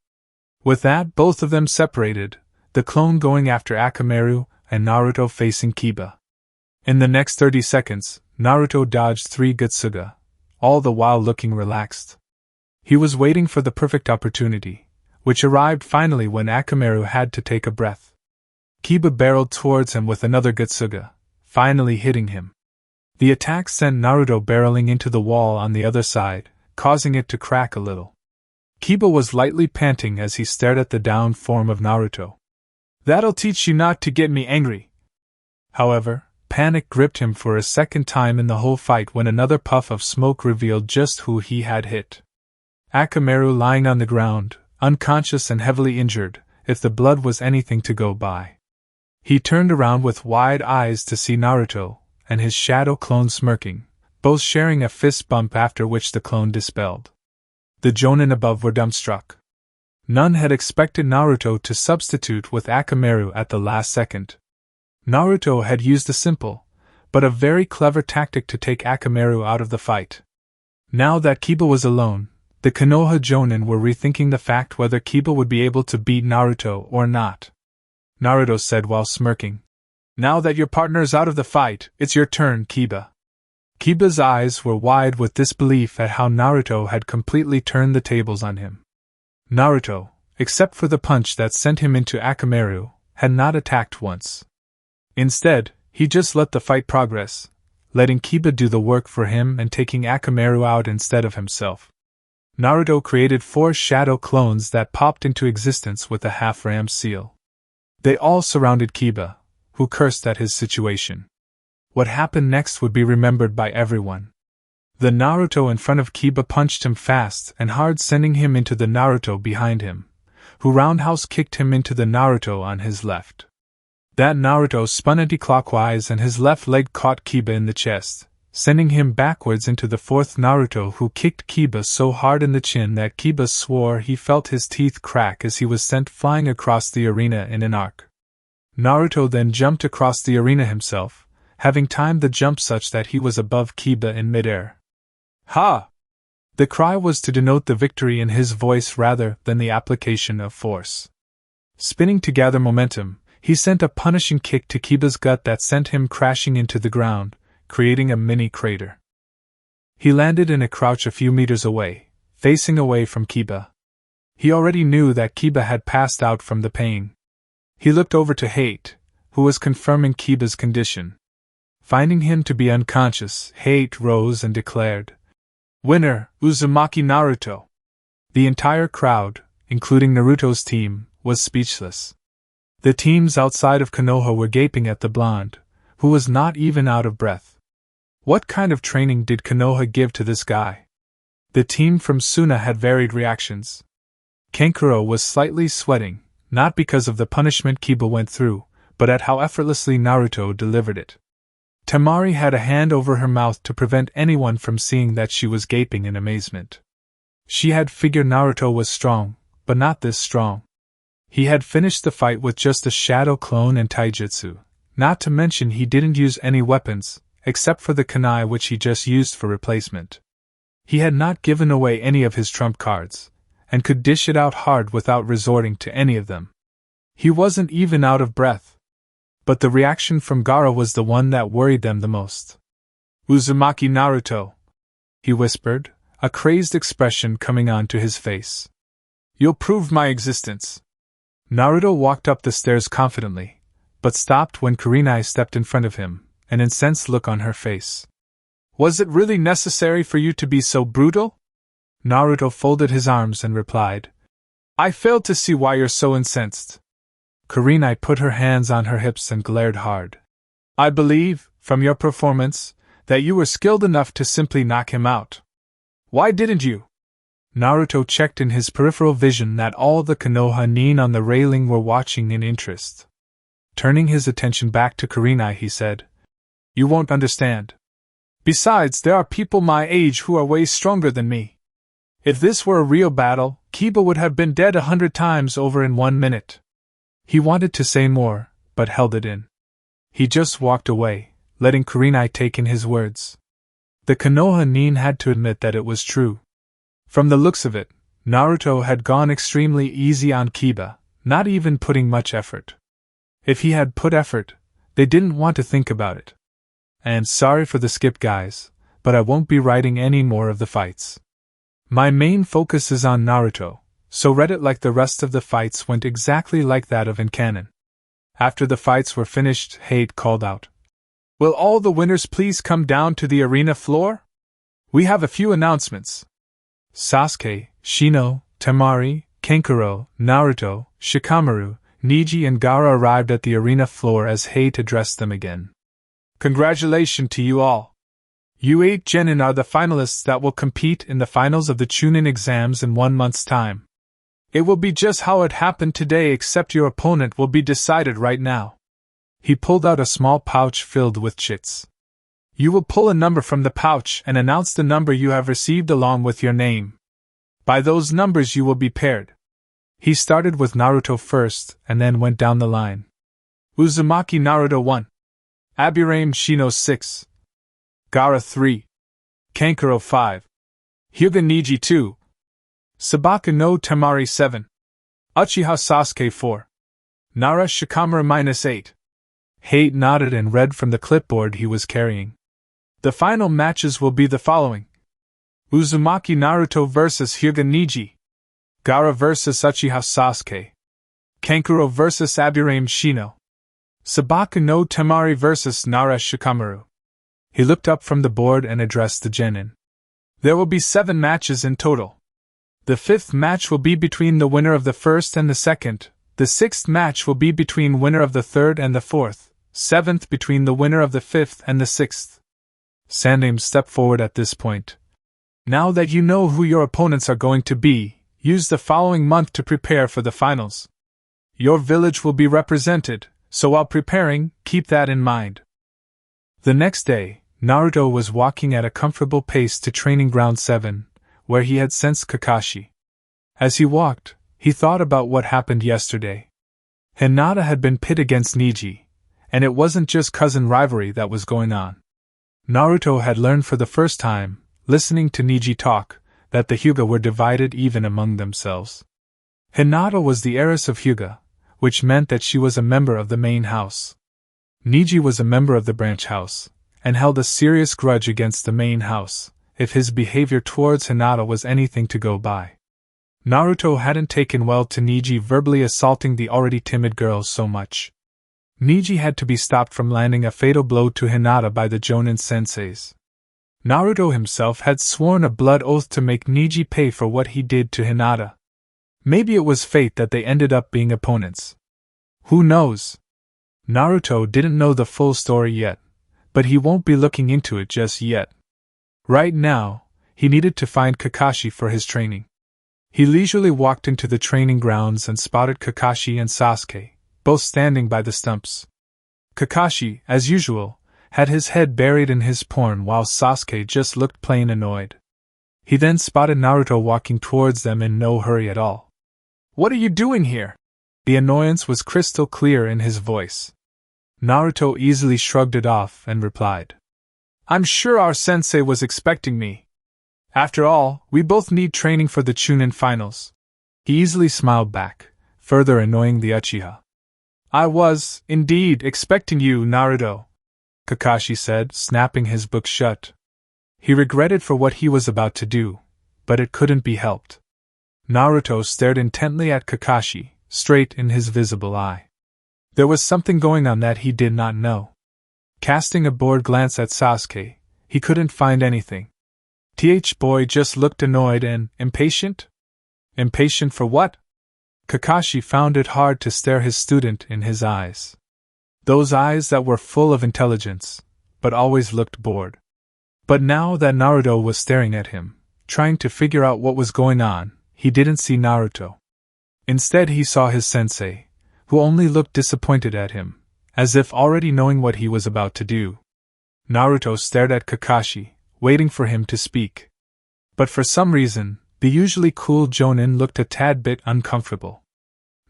With that, both of them separated, the clone going after Akamaru and Naruto facing Kiba. In the next 30 seconds, Naruto dodged 3 Getsuga, all the while looking relaxed. He was waiting for the perfect opportunity, which arrived finally when Akamaru had to take a breath. Kiba barreled towards him with another Getsuga, finally hitting him. The attack sent Naruto barreling into the wall on the other side, causing it to crack a little. Kiba was lightly panting as he stared at the downed form of Naruto. "That'll teach you not to get me angry." However, panic gripped him for a second time in the whole fight when another puff of smoke revealed just who he had hit. Akamaru lying on the ground, unconscious and heavily injured, if the blood was anything to go by. He turned around with wide eyes to see Naruto and his shadow clone smirking, both sharing a fist bump, after which the clone dispelled. The jonin above were dumbstruck. None had expected Naruto to substitute with Akamaru at the last second. Naruto had used a simple, but a very clever tactic to take Akamaru out of the fight. Now that Kiba was alone, the Konoha Jonin were rethinking the fact whether Kiba would be able to beat Naruto or not. Naruto said while smirking, "Now that your partner's out of the fight, it's your turn, Kiba." Kiba's eyes were wide with disbelief at how Naruto had completely turned the tables on him. Naruto, except for the punch that sent him into Akamaru, had not attacked once. Instead, he just let the fight progress, letting Kiba do the work for him and taking Akamaru out instead of himself. Naruto created 4 shadow clones that popped into existence with a half-ram seal. They all surrounded Kiba, who cursed at his situation. What happened next would be remembered by everyone. The Naruto in front of Kiba punched him fast and hard, sending him into the Naruto behind him, who roundhouse kicked him into the Naruto on his left. That Naruto spun anti-clockwise and his left leg caught Kiba in the chest, sending him backwards into the fourth Naruto, who kicked Kiba so hard in the chin that Kiba swore he felt his teeth crack as he was sent flying across the arena in an arc. Naruto then jumped across the arena himself, having timed the jump such that he was above Kiba in midair. Ha! The cry was to denote the victory in his voice rather than the application of force. Spinning to gather momentum, he sent a punishing kick to Kiba's gut that sent him crashing into the ground, creating a mini crater. He landed in a crouch a few meters away, facing away from Kiba. He already knew that Kiba had passed out from the pain. He looked over to Hate, who was confirming Kiba's condition. Finding him to be unconscious, Hate rose and declared, "Winner, Uzumaki Naruto." The entire crowd, including Naruto's team, was speechless. The teams outside of Konoha were gaping at the blonde, who was not even out of breath. What kind of training did Konoha give to this guy? The team from Suna had varied reactions. Kankuro was slightly sweating, not because of the punishment Kiba went through, but at how effortlessly Naruto delivered it. Temari had a hand over her mouth to prevent anyone from seeing that she was gaping in amazement. She had figured Naruto was strong, but not this strong. He had finished the fight with just a shadow clone and taijutsu, not to mention he didn't use any weapons, except for the kunai which he just used for replacement. He had not given away any of his trump cards, and could dish it out hard without resorting to any of them. He wasn't even out of breath. But the reaction from Gaara was the one that worried them the most. "Uzumaki Naruto," he whispered, a crazed expression coming onto his face. "You'll prove my existence." Naruto walked up the stairs confidently, but stopped when Kurenai stepped in front of him, an incensed look on her face. "Was it really necessary for you to be so brutal?" Naruto folded his arms and replied, "I failed to see why you're so incensed." Kurenai put her hands on her hips and glared hard. "I believe, from your performance, that you were skilled enough to simply knock him out. Why didn't you?" Naruto checked in his peripheral vision that all the Konoha nin on the railing were watching in interest. Turning his attention back to Kurenai, he said, "You won't understand. Besides, there are people my age who are way stronger than me. If this were a real battle, Kiba would have been dead 100 times over in 1 minute." He wanted to say more, but held it in. He just walked away, letting Kurenai take in his words. The Konoha nin had to admit that it was true. From the looks of it, Naruto had gone extremely easy on Kiba, not even putting much effort. If he had put effort, they didn't want to think about it. And sorry for the skip guys, but I won't be writing any more of the fights. My main focus is on Naruto, so read it like the rest of the fights went exactly like that of in canon. After the fights were finished, Hate called out, "Will all the winners please come down to the arena floor? We have a few announcements." Sasuke, Shino, Temari, Kankuro, Naruto, Shikamaru, Neji and Gaara arrived at the arena floor as Hate addressed them again. "Congratulations to you all. You 8 genin are the finalists that will compete in the finals of the Chunin exams in 1 month's time. It will be just how it happened today, except your opponent will be decided right now." He pulled out a small pouch filled with chits. "You will pull a number from the pouch and announce the number you have received along with your name. By those numbers you will be paired." He started with Naruto first and then went down the line. "Uzumaki Naruto 1. Aburame Shino 6. Gaara 3. Kankuro 5. Hyuga Neji 2. Sabaka no Temari 7. Uchiha Sasuke 4. Nara Shikamaru -8. Hate nodded and read from the clipboard he was carrying. "The final matches will be the following: Uzumaki Naruto vs Hyuga Neji. Gaara vs Uchiha Sasuke. Kankuro vs Aburame Shino. Sabaka no Temari vs Nara Shikamaru." He looked up from the board and addressed the genin. "There will be 7 matches in total. The 5th match will be between the winner of the 1st and the 2nd, the 6th match will be between winner of the 3rd and the 4th, 7th between the winner of the 5th and the 6th. Sandaime stepped forward at this point. Now that you know who your opponents are going to be, use the following month to prepare for the finals. Your village will be represented, so while preparing, keep that in mind. The next day, Naruto was walking at a comfortable pace to Training Ground 7, where he had sensed Kakashi. As he walked, he thought about what happened yesterday. Hinata had been pit against Neji, and it wasn't just cousin rivalry that was going on. Naruto had learned for the first time, listening to Neji talk, that the Hyuga were divided even among themselves. Hinata was the heiress of Hyuga, which meant that she was a member of the main house. Neji was a member of the branch house, and held a serious grudge against the main house, if his behavior towards Hinata was anything to go by. Naruto hadn't taken well to Neji verbally assaulting the already timid girl so much. Neji had to be stopped from landing a fatal blow to Hinata by the Jonin senseis. Naruto himself had sworn a blood oath to make Neji pay for what he did to Hinata. Maybe it was fate that they ended up being opponents. Who knows? Naruto didn't know the full story yet, but he won't be looking into it just yet. Right now, he needed to find Kakashi for his training. He leisurely walked into the training grounds and spotted Kakashi and Sasuke, both standing by the stumps. Kakashi, as usual, had his head buried in his porn while Sasuke just looked plain annoyed. He then spotted Naruto walking towards them in no hurry at all. "What are you doing here?" The annoyance was crystal clear in his voice. Naruto easily shrugged it off and replied, "I'm sure our sensei was expecting me. After all, we both need training for the Chunin finals." He easily smiled back, further annoying the Uchiha. "I was, indeed, expecting you, Naruto," Kakashi said, snapping his book shut. He regretted for what he was about to do, but it couldn't be helped. Naruto stared intently at Kakashi, straight in his visible eye. There was something going on that he did not know. Casting a bored glance at Sasuke, he couldn't find anything. Boy just looked annoyed and impatient? Impatient for what? Kakashi found it hard to stare his student in his eyes. Those eyes that were full of intelligence, but always looked bored. But now that Naruto was staring at him, trying to figure out what was going on, he didn't see Naruto. Instead he saw his sensei, who only looked disappointed at him, as if already knowing what he was about to do. Naruto stared at Kakashi, waiting for him to speak. But for some reason, the usually cool Jonin looked a tad bit uncomfortable.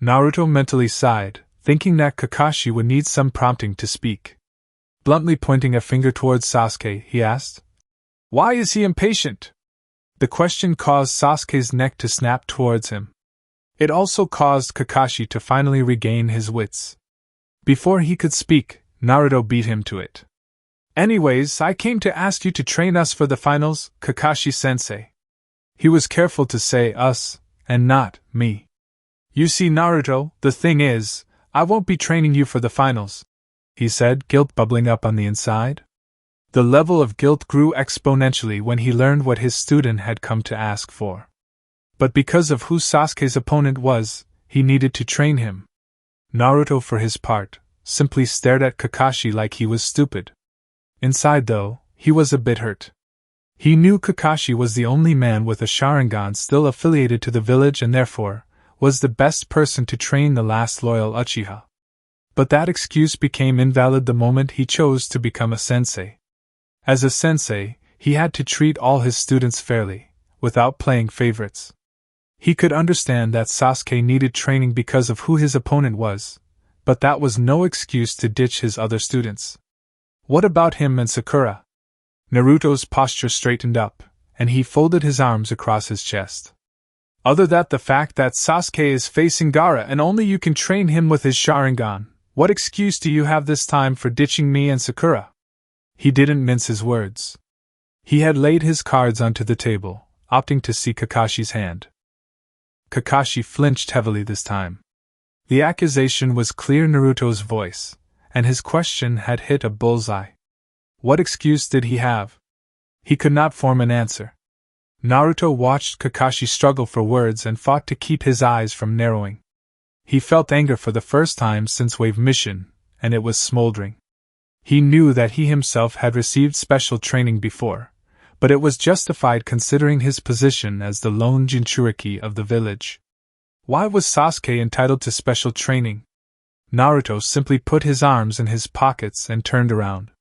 Naruto mentally sighed, thinking that Kakashi would need some prompting to speak. Bluntly pointing a finger towards Sasuke, he asked, "Why is he impatient?" The question caused Sasuke's neck to snap towards him. It also caused Kakashi to finally regain his wits. Before he could speak, Naruto beat him to it. "Anyways, I came to ask you to train us for the finals, Kakashi-sensei." He was careful to say us, and not me. "You see, Naruto, the thing is, I won't be training you for the finals," he said, guilt bubbling up on the inside. The level of guilt grew exponentially when he learned what his student had come to ask for. But because of who Sasuke's opponent was, he needed to train him. Naruto, for his part, simply stared at Kakashi like he was stupid. Inside, though, he was a bit hurt. He knew Kakashi was the only man with a Sharingan still affiliated to the village and therefore, was the best person to train the last loyal Uchiha. But that excuse became invalid the moment he chose to become a sensei. As a sensei, he had to treat all his students fairly, without playing favorites. He could understand that Sasuke needed training because of who his opponent was, but that was no excuse to ditch his other students. What about him and Sakura? Naruto's posture straightened up, and he folded his arms across his chest. Other than the fact that Sasuke is facing Gaara and only you can train him with his Sharingan, what excuse do you have this time for ditching me and Sakura? He didn't mince his words. He had laid his cards onto the table, opting to see Kakashi's hand. Kakashi flinched heavily this time. The accusation was clear Naruto's voice, and his question had hit a bullseye. What excuse did he have? He could not form an answer. Naruto watched Kakashi struggle for words and fought to keep his eyes from narrowing. He felt anger for the first time since Wave Mission, and it was smoldering. He knew that he himself had received special training before, but it was justified considering his position as the lone Jinchuriki of the village. Why was Sasuke entitled to special training? Naruto simply put his arms in his pockets and turned around.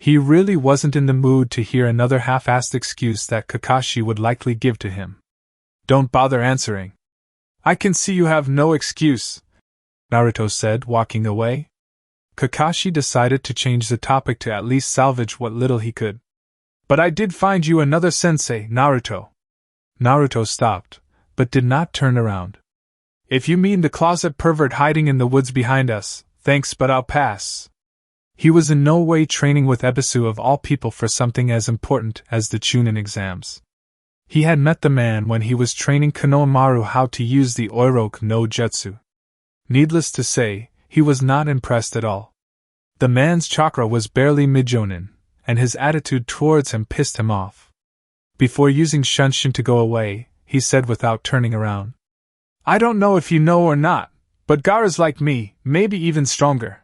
He really wasn't in the mood to hear another half-assed excuse that Kakashi would likely give to him. Don't bother answering. I can see you have no excuse, Naruto said, walking away. Kakashi decided to change the topic to at least salvage what little he could. But I did find you another sensei, Naruto. Naruto stopped, but did not turn around. If you mean the closet pervert hiding in the woods behind us, thanks, but I'll pass. He was in no way training with Ebisu of all people for something as important as the Chunin exams. He had met the man when he was training Konohamaru how to use the Oiroku no Jutsu. Needless to say, he was not impressed at all. The man's chakra was barely mid-jonin, and his attitude towards him pissed him off. Before using Shunshin to go away, he said without turning around. I don't know if you know or not, but Gaara's like me, maybe even stronger,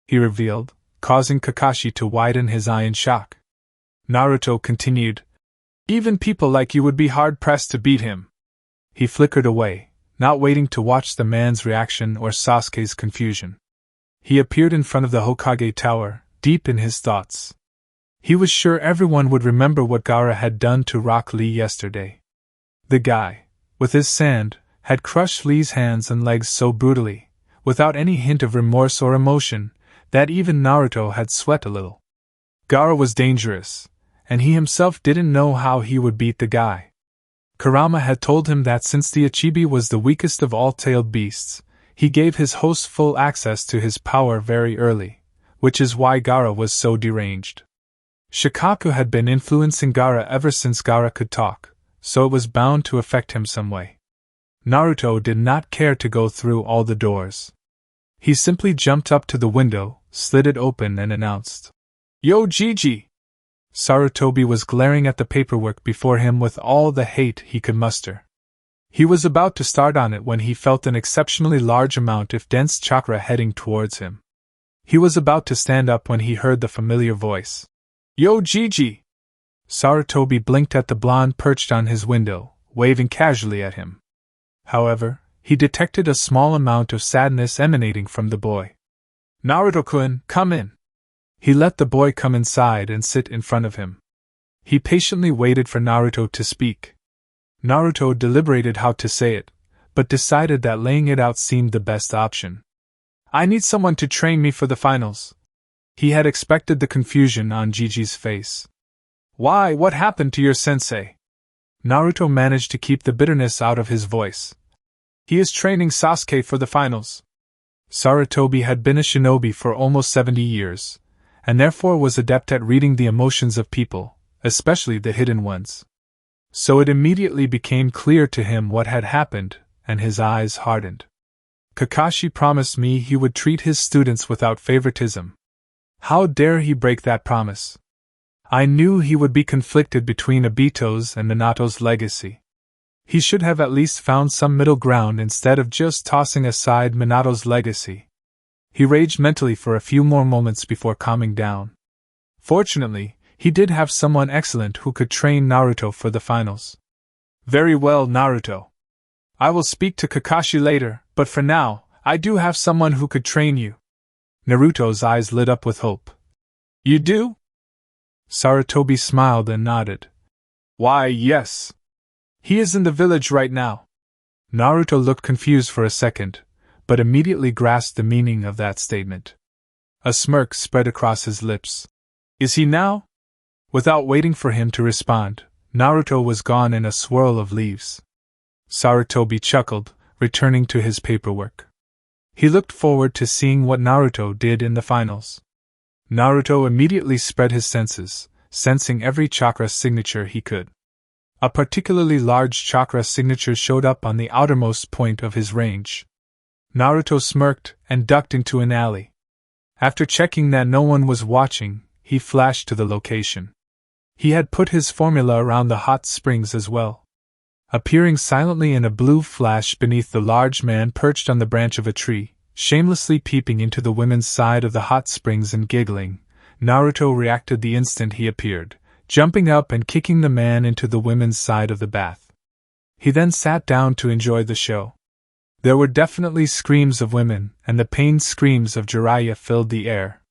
he revealed, causing Kakashi to widen his eye in shock. Naruto continued. Even people like you would be hard-pressed to beat him. He flickered away, not waiting to watch the man's reaction or Sasuke's confusion. He appeared in front of the Hokage tower, deep in his thoughts. He was sure everyone would remember what Gaara had done to Rock Lee yesterday. The guy, with his sand, had crushed Lee's hands and legs so brutally, without any hint of remorse or emotion, that even Naruto had sweat a little. Gaara was dangerous, and he himself didn't know how he would beat the guy. Kurama had told him that since the Ichibi was the weakest of all tailed beasts, he gave his host full access to his power very early, which is why Gaara was so deranged. Shikaku had been influencing Gaara ever since Gaara could talk, so it was bound to affect him some way. Naruto did not care to go through all the doors. He simply jumped up to the window, slid it open and announced, Yo Gigi! Sarutobi was glaring at the paperwork before him with all the hate he could muster. He was about to start on it when he felt an exceptionally large amount of dense chakra heading towards him. He was about to stand up when he heard the familiar voice. Yo Gigi! Sarutobi blinked at the blonde perched on his window, waving casually at him. However, he detected a small amount of sadness emanating from the boy. Naruto-kun, come in. He let the boy come inside and sit in front of him. He patiently waited for Naruto to speak. Naruto deliberated how to say it, but decided that laying it out seemed the best option. I need someone to train me for the finals. He had expected the confusion on Gigi's face. Why, what happened to your sensei? Naruto managed to keep the bitterness out of his voice. He is training Sasuke for the finals. Sarutobi had been a shinobi for almost 70 years, and therefore was adept at reading the emotions of people, especially the hidden ones. So it immediately became clear to him what had happened, and his eyes hardened. Kakashi promised me he would treat his students without favoritism. How dare he break that promise? I knew he would be conflicted between Obito's and Minato's legacy. He should have at least found some middle ground instead of just tossing aside Minato's legacy. He raged mentally for a few more moments before calming down. Fortunately, he did have someone excellent who could train Naruto for the finals. Very well, Naruto. I will speak to Kakashi later, but for now, I do have someone who could train you. Naruto's eyes lit up with hope. You do? Sarutobi smiled and nodded. Why, yes. He is in the village right now. Naruto looked confused for a second, but immediately grasped the meaning of that statement. A smirk spread across his lips. Is he now? Without waiting for him to respond, Naruto was gone in a swirl of leaves. Sarutobi chuckled, returning to his paperwork. He looked forward to seeing what Naruto did in the finals. Naruto immediately spread his senses, sensing every chakra signature he could. A particularly large chakra signature showed up on the outermost point of his range. Naruto smirked and ducked into an alley. After checking that no one was watching, he flashed to the location. He had put his formula around the hot springs as well. Appearing silently in a blue flash beneath the large man perched on the branch of a tree, shamelessly peeping into the women's side of the hot springs and giggling, Naruto reacted the instant he appeared, jumping up and kicking the man into the women's side of the bath. He then sat down to enjoy the show. There were definitely screams of women, and the pained screams of Jiraiya filled the air.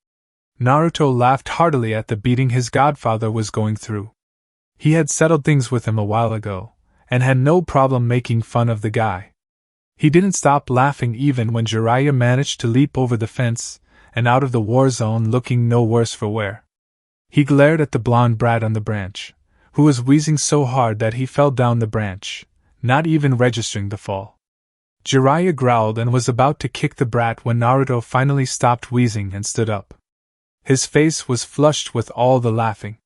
Naruto laughed heartily at the beating his godfather was going through. He had settled things with him a while ago, and had no problem making fun of the guy. He didn't stop laughing even when Jiraiya managed to leap over the fence and out of the war zone looking no worse for wear. He glared at the blonde brat on the branch, who was wheezing so hard that he fell down the branch, not even registering the fall. Jiraiya growled and was about to kick the brat when Naruto finally stopped wheezing and stood up. His face was flushed with all the laughing.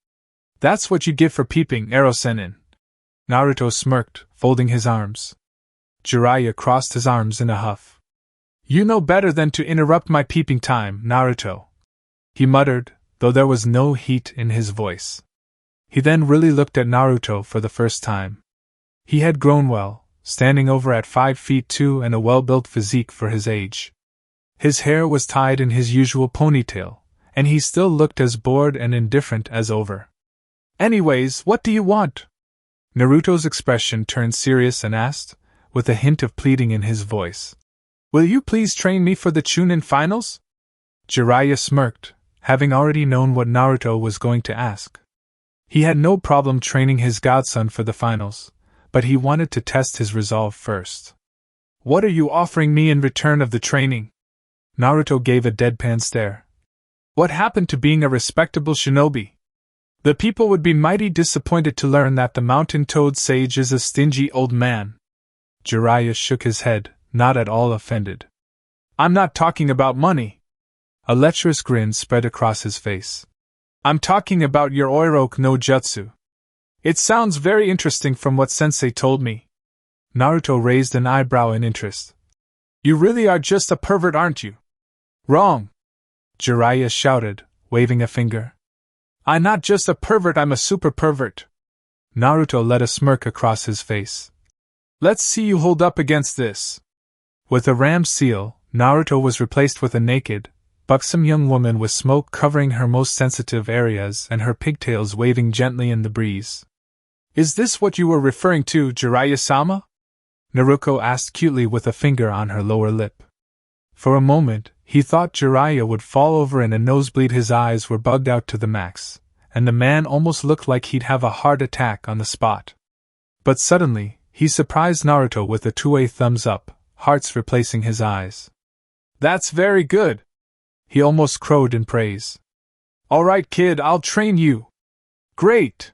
"That's what you get for peeping, Ero-sennin." Naruto smirked, folding his arms. Jiraiya crossed his arms in a huff. "You know better than to interrupt my peeping time, Naruto," he muttered, though there was no heat in his voice. He then really looked at Naruto for the first time. He had grown well, standing over at 5 feet 2 and a well-built physique for his age. His hair was tied in his usual ponytail, and he still looked as bored and indifferent as ever. "Anyways, what do you want?" Naruto's expression turned serious and asked, with a hint of pleading in his voice. "Will you please train me for the Chunin finals?" Jiraiya smirked, having already known what Naruto was going to ask. He had no problem training his godson for the finals, but he wanted to test his resolve first. "What are you offering me in return of the training?" Naruto gave a deadpan stare. "What happened to being a respectable shinobi? The people would be mighty disappointed to learn that the mountain toad sage is a stingy old man." Jiraiya shook his head, not at all offended. "I'm not talking about money." A lecherous grin spread across his face. "I'm talking about your Oiroku no Jutsu. It sounds very interesting from what Sensei told me." Naruto raised an eyebrow in interest. "You really are just a pervert, aren't you?" "Wrong!" Jiraiya shouted, waving a finger. "I'm not just a pervert, I'm a super pervert." Naruto let a smirk across his face. "Let's see you hold up against this." With a ram seal, Naruto was replaced with a naked, buxom young woman with smoke covering her most sensitive areas and her pigtails waving gently in the breeze. "Is this what you were referring to, Jiraiya-sama?" Naruto asked cutely with a finger on her lower lip. For a moment, he thought Jiraiya would fall over in a nosebleed. His eyes were bugged out to the max, and the man almost looked like he'd have a heart attack on the spot. But suddenly, he surprised Naruto with a two-way thumbs up, hearts replacing his eyes. "That's very good!" He almost crowed in praise. "All right, kid, I'll train you." "Great!"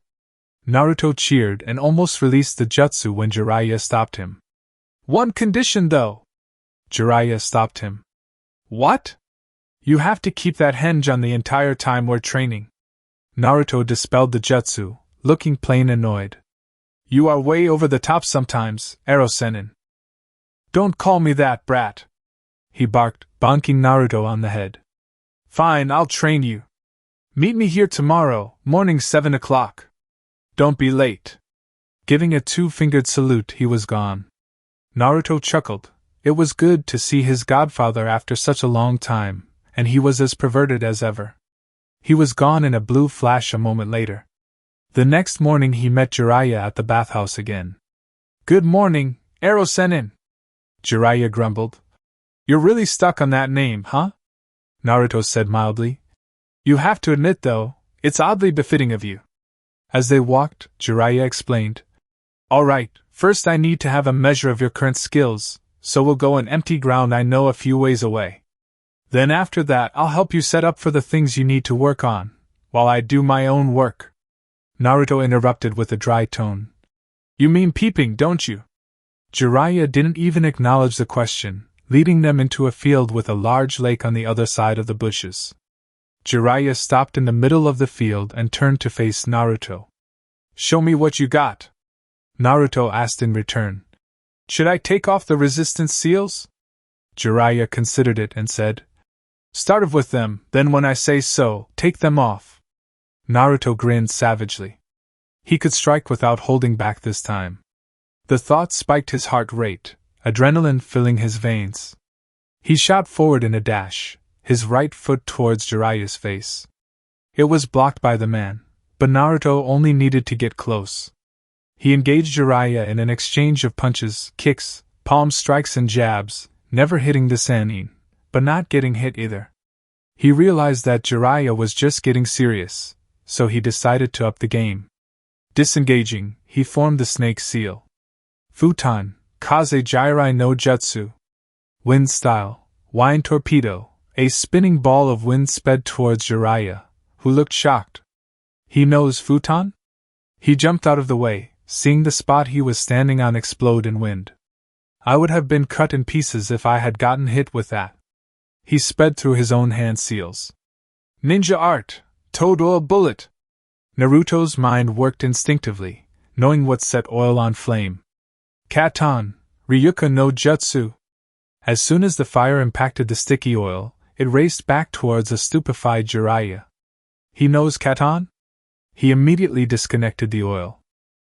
Naruto cheered and almost released the jutsu when Jiraiya stopped him. "One condition, though." Jiraiya stopped him. "What?" "You have to keep that henge on the entire time we're training." Naruto dispelled the jutsu, looking plain annoyed. "You are way over the top sometimes, Ero-sennin." "Don't call me that, brat," he barked, bonking Naruto on the head. "Fine, I'll train you. Meet me here tomorrow, morning 7 o'clock. Don't be late." Giving a two-fingered salute, he was gone. Naruto chuckled. It was good to see his godfather after such a long time, and he was as perverted as ever. He was gone in a blue flash a moment later. The next morning he met Jiraiya at the bathhouse again. "Good morning, Ero-sennin," Jiraiya grumbled. "You're really stuck on that name, huh?" Naruto said mildly. "You have to admit, though, it's oddly befitting of you." As they walked, Jiraiya explained. "All right, first I need to have a measure of your current skills, so we'll go an empty ground I know a few ways away. Then after that I'll help you set up for the things you need to work on, while I do my own work." Naruto interrupted with a dry tone. "You mean peeping, don't you?" Jiraiya didn't even acknowledge the question, leading them into a field with a large lake on the other side of the bushes. Jiraiya stopped in the middle of the field and turned to face Naruto. "Show me what you got," Naruto asked in return. "Should I take off the resistance seals?" Jiraiya considered it and said, "Start with them, then when I say so, take them off." Naruto grinned savagely. He could strike without holding back this time. The thought spiked his heart rate, adrenaline filling his veins. He shot forward in a dash, his right foot towards Jiraiya's face. It was blocked by the man, but Naruto only needed to get close. He engaged Jiraiya in an exchange of punches, kicks, palm strikes and jabs, never hitting the Sannin, but not getting hit either. He realized that Jiraiya was just getting serious, so he decided to up the game. Disengaging, he formed the snake seal. Futon, Kaze Jirai no Jutsu. Wind style, Wine torpedo, a spinning ball of wind sped towards Jiraiya, who looked shocked. He knows Futon? He jumped out of the way, seeing the spot he was standing on explode in wind. I would have been cut in pieces if I had gotten hit with that. He sped through his own hand seals. Ninja art, toad oil bullet. Naruto's mind worked instinctively, knowing what set oil on flame. Katon, Ryuka no Jutsu. As soon as the fire impacted the sticky oil, it raced back towards a stupefied Jiraiya. He knows Katon? He immediately disconnected the oil.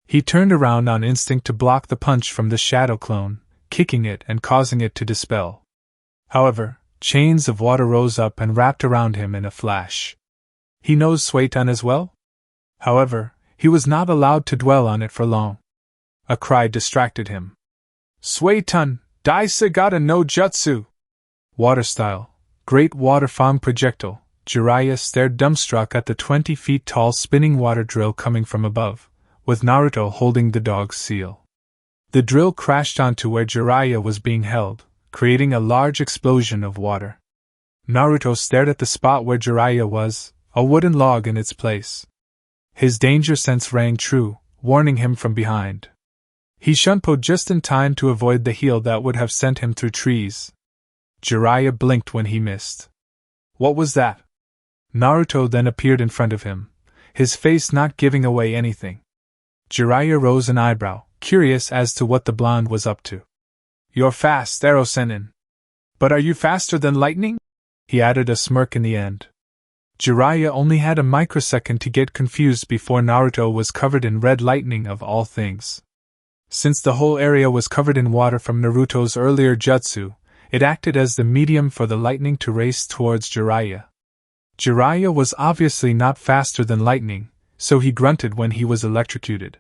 He turned around on instinct to block the punch from the shadow clone, kicking it and causing it to dispel. However, chains of water rose up and wrapped around him in a flash. He knows Suiton as well? However, he was not allowed to dwell on it for long. A cry distracted him. Suiton, Dai Sagata no Jutsu! Water style, great water farm projectile. Jiraiya stared dumbstruck at the 20 feet tall spinning water drill coming from above, with Naruto holding the dog's seal. The drill crashed onto where Jiraiya was being held, creating a large explosion of water. Naruto stared at the spot where Jiraiya was, a wooden log in its place. His danger sense rang true, warning him from behind. He shunpoed just in time to avoid the heel that would have sent him through trees. Jiraiya blinked when he missed. What was that? Naruto then appeared in front of him, his face not giving away anything. Jiraiya rose an eyebrow, curious as to what the blonde was up to. You're fast, Arrow Sennin. But are you faster than lightning? He added a smirk in the end. Jiraiya only had a microsecond to get confused before Naruto was covered in red lightning of all things. Since the whole area was covered in water from Naruto's earlier jutsu, it acted as the medium for the lightning to race towards Jiraiya. Jiraiya was obviously not faster than lightning, so he grunted when he was electrocuted.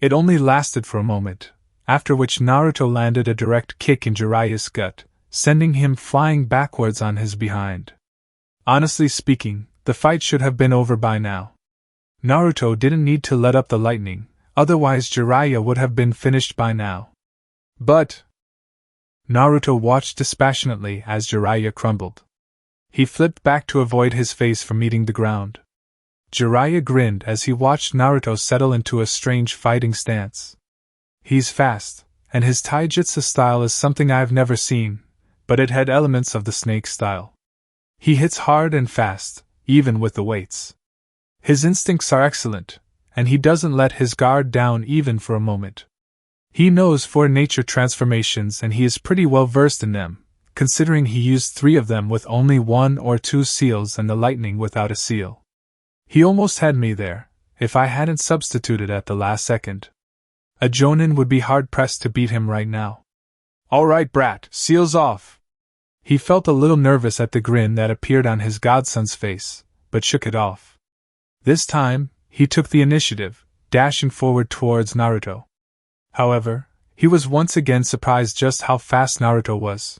It only lasted for a moment, after which Naruto landed a direct kick in Jiraiya's gut, sending him flying backwards on his behind. Honestly speaking, the fight should have been over by now. Naruto didn't need to let up the lightning, otherwise Jiraiya would have been finished by now. But Naruto watched dispassionately as Jiraiya crumbled. He flipped back to avoid his face from meeting the ground. Jiraiya grinned as he watched Naruto settle into a strange fighting stance. He's fast, and his taijutsu style is something I've never seen, but it had elements of the snake style. He hits hard and fast, even with the weights. His instincts are excellent, and he doesn't let his guard down even for a moment. He knows 4 nature transformations and he is pretty well versed in them, considering he used 3 of them with only 1 or 2 seals and the lightning without a seal. He almost had me there, if I hadn't substituted at the last second. A Jonin would be hard-pressed to beat him right now. All right, brat, seals off. He felt a little nervous at the grin that appeared on his godson's face, but shook it off. This time, he took the initiative, dashing forward towards Naruto. However, he was once again surprised just how fast Naruto was.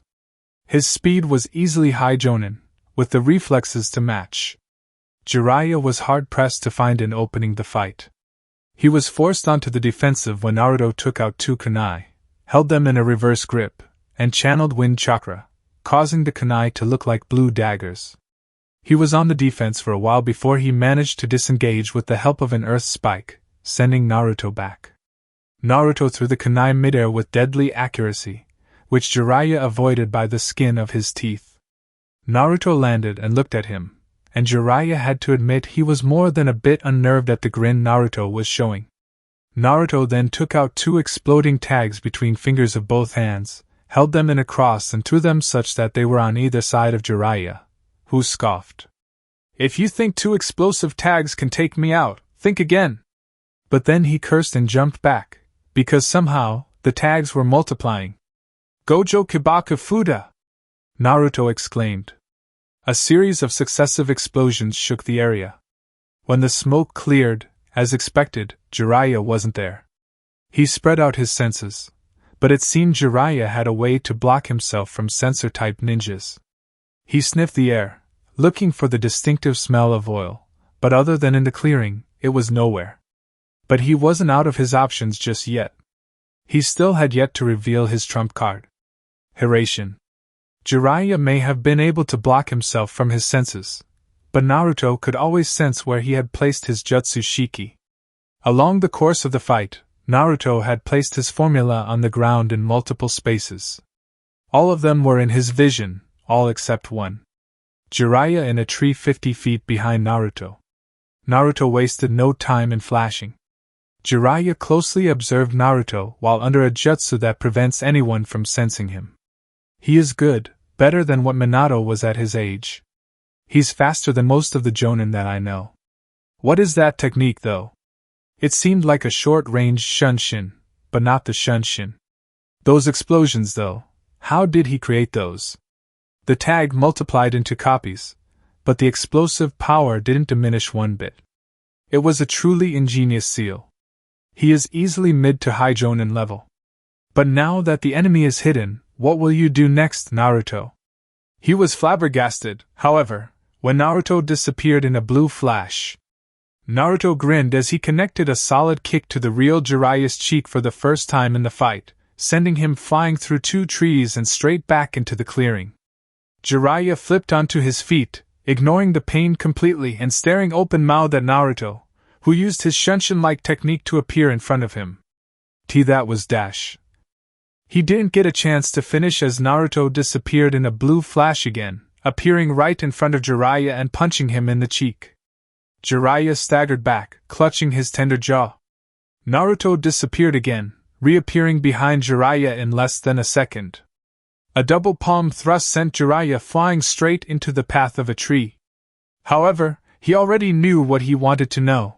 His speed was easily high Jonin, with the reflexes to match. Jiraiya was hard-pressed to find an opening the fight. He was forced onto the defensive when Naruto took out 2 kunai, held them in a reverse grip, and channeled wind chakra, causing the kunai to look like blue daggers. He was on the defense for a while before he managed to disengage with the help of an earth spike, sending Naruto back. Naruto threw the kunai midair with deadly accuracy, which Jiraiya avoided by the skin of his teeth. Naruto landed and looked at him, and Jiraiya had to admit he was more than a bit unnerved at the grin Naruto was showing. Naruto then took out 2 exploding tags between fingers of both hands, held them in a cross and threw them such that they were on either side of Jiraiya, who scoffed. If you think 2 explosive tags can take me out, think again. But then he cursed and jumped back, because somehow, the tags were multiplying. Gojo Kibaka Fuda! Naruto exclaimed. A series of successive explosions shook the area, When the smoke cleared, as expected, Jiraiya wasn't there. He spread out his senses, but it seemed Jiraiya had a way to block himself from sensor-type ninjas. He sniffed the air, looking for the distinctive smell of oil, but other than in the clearing, it was nowhere. But he wasn't out of his options just yet. He still had yet to reveal his trump card. Hiraishin. Jiraiya may have been able to block himself from his senses, but Naruto could always sense where he had placed his Jutsu Shiki. Along the course of the fight, Naruto had placed his formula on the ground in multiple spaces. All of them were in his vision, all except one. Jiraiya in a tree 50 feet behind Naruto. Naruto wasted no time in flashing. Jiraiya closely observed Naruto while under a jutsu that prevents anyone from sensing him. He is good, better than what Minato was at his age. He's faster than most of the Jonin that I know. What is that technique, though? It seemed like a short-range shunshin, but not the shunshin. Those explosions, though, how did he create those? The tag multiplied into copies, but the explosive power didn't diminish one bit. It was a truly ingenious seal. He is easily mid to high Jonin level. But now that the enemy is hidden, what will you do next, Naruto? He was flabbergasted, however, when Naruto disappeared in a blue flash. Naruto grinned as he connected a solid kick to the real Jiraiya's cheek for the first time in the fight, sending him flying through 2 trees and straight back into the clearing. Jiraiya flipped onto his feet, ignoring the pain completely and staring open-mouthed at Naruto, who used his shunshin-like technique to appear in front of him. That was dash. He didn't get a chance to finish as Naruto disappeared in a blue flash again, appearing right in front of Jiraiya and punching him in the cheek. Jiraiya staggered back, clutching his tender jaw. Naruto disappeared again, reappearing behind Jiraiya in less than a second. A double palm thrust sent Jiraiya flying straight into the path of a tree. However, he already knew what he wanted to know.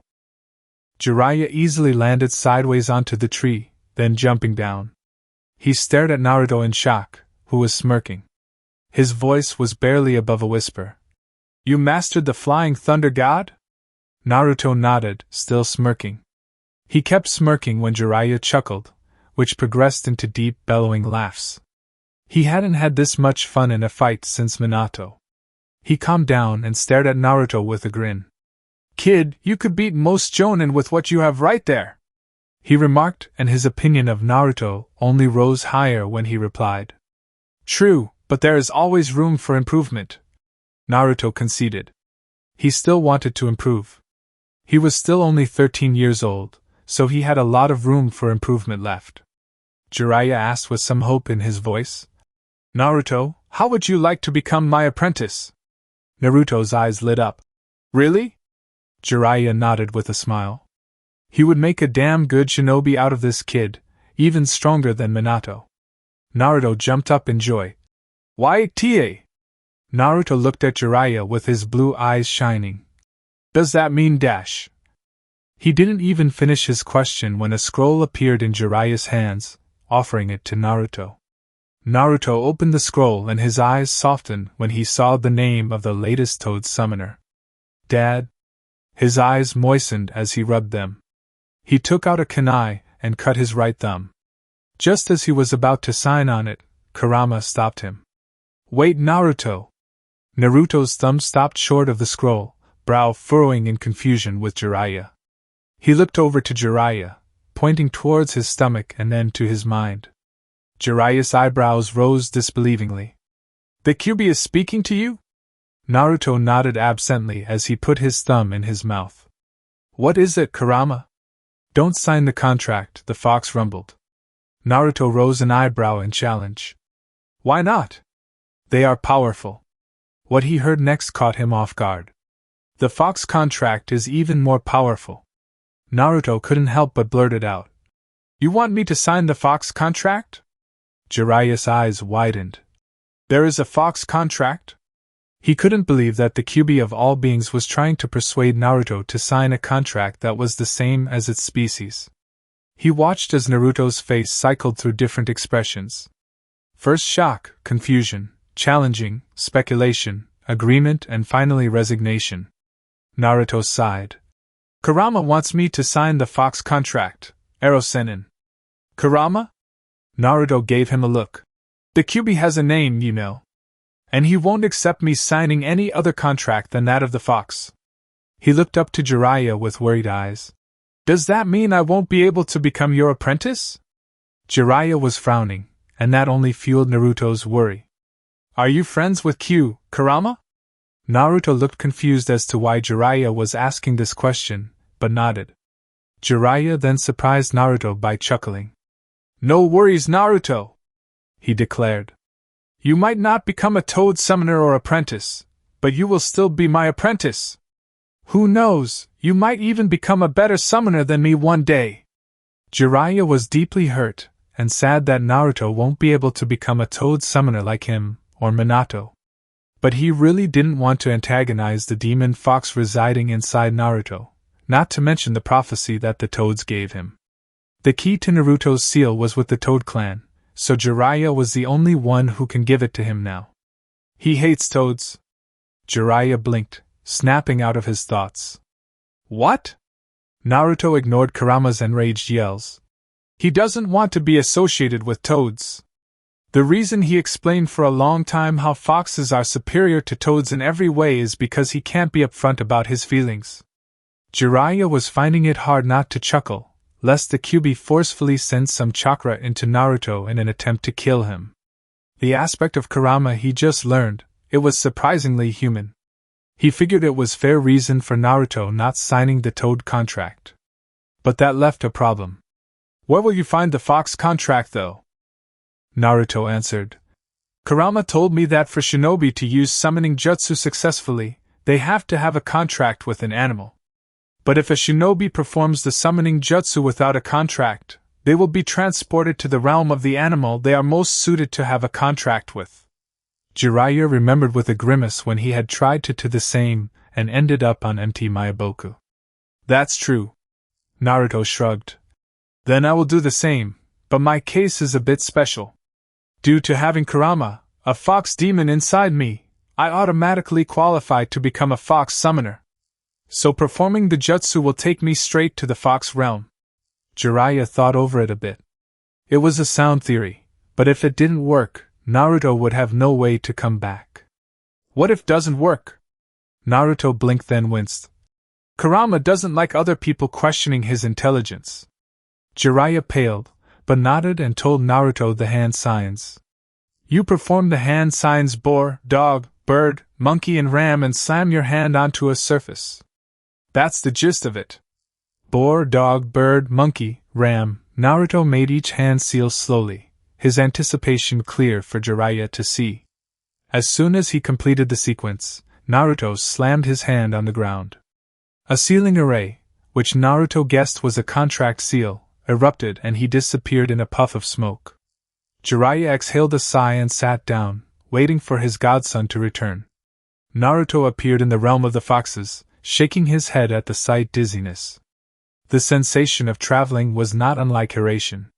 Jiraiya easily landed sideways onto the tree, then jumping down. He stared at Naruto in shock, who was smirking. His voice was barely above a whisper. "You mastered the Flying Thunder God?" Naruto nodded, still smirking. He kept smirking when Jiraiya chuckled, which progressed into deep, bellowing laughs. He hadn't had this much fun in a fight since Minato. He calmed down and stared at Naruto with a grin. "Kid, you could beat most Jonin with what you have right there," he remarked, and his opinion of Naruto only rose higher when he replied. "True, but there is always room for improvement," Naruto conceded. He still wanted to improve. He was still only 13 years old, so he had a lot of room for improvement left. Jiraiya asked with some hope in his voice. "Naruto, how would you like to become my apprentice?" Naruto's eyes lit up. "Really?" Jiraiya nodded with a smile. He would make a damn good shinobi out of this kid, even stronger than Minato. Naruto jumped up in joy. "Why, tie?" Naruto looked at Jiraiya with his blue eyes shining. "Does that mean dash?" He didn't even finish his question when a scroll appeared in Jiraiya's hands, offering it to Naruto. Naruto opened the scroll and his eyes softened when he saw the name of the latest Toad summoner. "Dad?" His eyes moistened as he rubbed them. He took out a kunai and cut his right thumb. Just as he was about to sign on it, Kurama stopped him. "Wait, Naruto!" Naruto's thumb stopped short of the scroll, brow furrowing in confusion with Jiraiya. He looked over to Jiraiya, pointing towards his stomach and then to his mind. Jiraiya's eyebrows rose disbelievingly. "The Kyuubi is speaking to you?" Naruto nodded absently as he put his thumb in his mouth. "What is it, Kurama?" "Don't sign the contract," the fox rumbled. Naruto rose an eyebrow in challenge. "Why not?" "They are powerful." What he heard next caught him off guard. "The fox contract is even more powerful." Naruto couldn't help but blurt it out. "You want me to sign the fox contract?" Jiraiya's eyes widened. "There is a fox contract?" He couldn't believe that the Kyuubi of all beings was trying to persuade Naruto to sign a contract that was the same as its species. He watched as Naruto's face cycled through different expressions. First shock, confusion, challenging, speculation, agreement, and finally resignation. Naruto sighed. Kurama wants me to sign the fox contract, Erosenin. Kurama? Naruto gave him a look. The Kyuubi has a name, you know. And he won't accept me signing any other contract than that of the fox. He looked up to Jiraiya with worried eyes. Does that mean I won't be able to become your apprentice? Jiraiya was frowning, and that only fueled Naruto's worry. Are you friends with Kurama? Naruto looked confused as to why Jiraiya was asking this question, but nodded. Jiraiya then surprised Naruto by chuckling. No worries, Naruto, he declared. You might not become a toad summoner or apprentice, but you will still be my apprentice. Who knows, you might even become a better summoner than me one day. Jiraiya was deeply hurt, and sad that Naruto won't be able to become a toad summoner like him, or Minato. But he really didn't want to antagonize the demon fox residing inside Naruto, not to mention the prophecy that the toads gave him. The key to Naruto's seal was with the Toad clan, so Jiraiya was the only one who can give it to him now. He hates toads. Jiraiya blinked, snapping out of his thoughts. What? Naruto ignored Kurama's enraged yells. He doesn't want to be associated with toads. The reason he explained for a long time how foxes are superior to toads in every way is because he can't be upfront about his feelings. Jiraiya was finding it hard not to chuckle, lest the Kyuubi forcefully send some chakra into Naruto in an attempt to kill him. The aspect of Kurama he just learned, it was surprisingly human. He figured it was fair reason for Naruto not signing the Toad contract. But that left a problem. Where will you find the fox contract, though? Naruto answered. Kurama told me that for shinobi to use summoning jutsu successfully, they have to have a contract with an animal. But if a shinobi performs the summoning jutsu without a contract, they will be transported to the realm of the animal they are most suited to have a contract with. Jiraiya remembered with a grimace when he had tried to do the same and ended up on empty Mayaboku. That's true. Naruto shrugged. Then I will do the same, but my case is a bit special. Due to having Kurama, a fox demon inside me, I automatically qualify to become a fox summoner. So performing the jutsu will take me straight to the fox realm. Jiraiya thought over it a bit. It was a sound theory, but if it didn't work, Naruto would have no way to come back. What if it doesn't work? Naruto blinked then winced. Kurama doesn't like other people questioning his intelligence. Jiraiya paled, but nodded and told Naruto the hand signs. You perform the hand signs boar, dog, bird, monkey and ram and slam your hand onto a surface. That's the gist of it. Boar, dog, bird, monkey, ram. Naruto made each hand seal slowly, his anticipation clear for Jiraiya to see. As soon as he completed the sequence, Naruto slammed his hand on the ground. A sealing array, which Naruto guessed was a contract seal, erupted and he disappeared in a puff of smoke. Jiraiya exhaled a sigh and sat down, waiting for his godson to return. Naruto appeared in the realm of the foxes, shaking his head at the sight dizziness. The sensation of traveling was not unlike Hiraishin.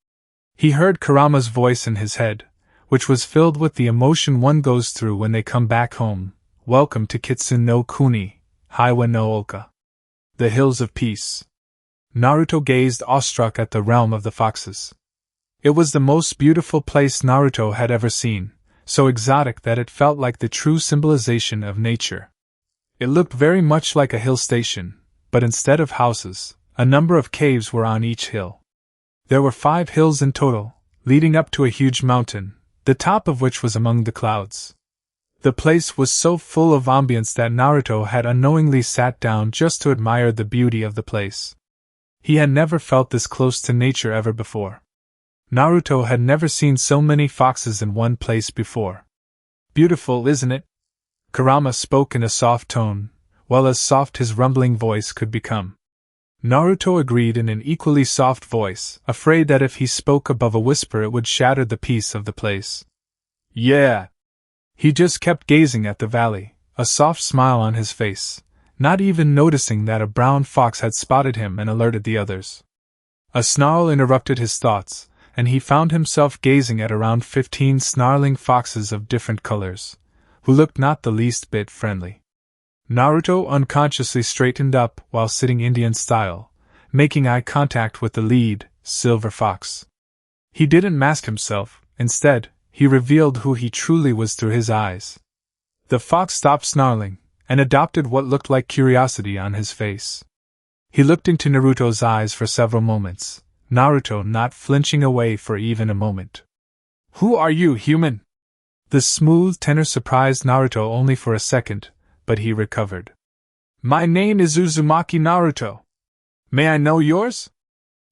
He heard Kurama's voice in his head, which was filled with the emotion one goes through when they come back home. Welcome to Kitsune no Kuni, Hiwa no Oka. The Hills of Peace. Naruto gazed awestruck at the realm of the foxes. It was the most beautiful place Naruto had ever seen, so exotic that it felt like the true symbolization of nature. It looked very much like a hill station, but instead of houses, a number of caves were on each hill. There were 5 hills in total, leading up to a huge mountain, the top of which was among the clouds. The place was so full of ambience that Naruto had unknowingly sat down just to admire the beauty of the place. He had never felt this close to nature ever before. Naruto had never seen so many foxes in one place before. Beautiful, isn't it? Kurama spoke in a soft tone, well as soft his rumbling voice could become. Naruto agreed in an equally soft voice, afraid that if he spoke above a whisper it would shatter the peace of the place. Yeah. He just kept gazing at the valley, a soft smile on his face, not even noticing that a brown fox had spotted him and alerted the others. A snarl interrupted his thoughts, and he found himself gazing at around 15 snarling foxes of different colors, who looked not the least bit friendly. Naruto unconsciously straightened up while sitting Indian style, making eye contact with the lead, Silver Fox. He didn't mask himself, instead, he revealed who he truly was through his eyes. The fox stopped snarling, and adopted what looked like curiosity on his face. He looked into Naruto's eyes for several moments, Naruto not flinching away for even a moment. "Who are you, human?" The smooth tenor surprised Naruto only for a second, but he recovered. "My name is Uzumaki Naruto. May I know yours?"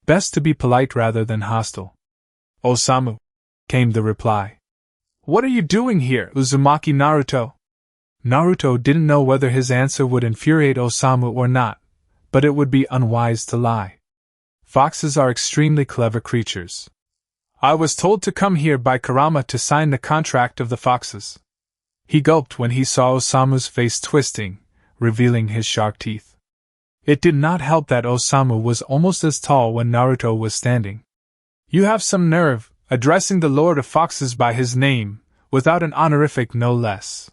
Best to be polite rather than hostile. "Osamu," came the reply. "What are you doing here, Uzumaki Naruto?" Naruto didn't know whether his answer would infuriate Osamu or not, but it would be unwise to lie. Foxes are extremely clever creatures. "I was told to come here by Kurama to sign the contract of the foxes." He gulped when he saw Osamu's face twisting, revealing his sharp teeth. It did not help that Osamu was almost as tall when Naruto was standing. "You have some nerve, addressing the Lord of Foxes by his name, without an honorific no less."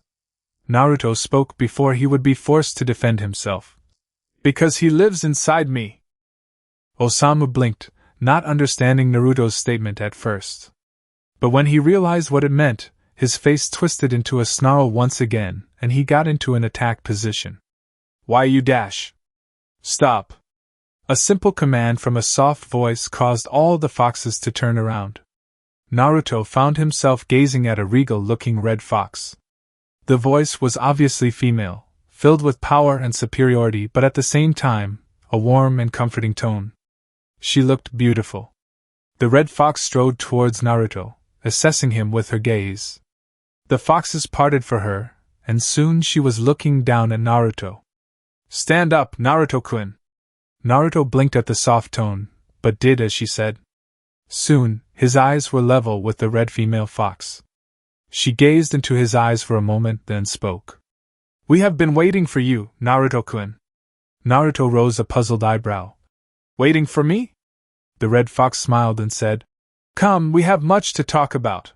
Naruto spoke before he would be forced to defend himself. "Because he lives inside me." Osamu blinked, not understanding Naruto's statement at first. But when he realized what it meant, his face twisted into a snarl once again, and he got into an attack position. "Why you dash? Stop!" A simple command from a soft voice caused all the foxes to turn around. Naruto found himself gazing at a regal-looking red fox. The voice was obviously female, filled with power and superiority, but at the same time, a warm and comforting tone. She looked beautiful. The red fox strode towards Naruto, assessing him with her gaze. The foxes parted for her, and soon she was looking down at Naruto. "Stand up, Naruto-kun!" Naruto blinked at the soft tone, but did as she said. Soon, his eyes were level with the red female fox. She gazed into his eyes for a moment, then spoke. "We have been waiting for you, Naruto-kun." Naruto rose a puzzled eyebrow. "Waiting for me?" The red fox smiled and said, "Come, we have much to talk about."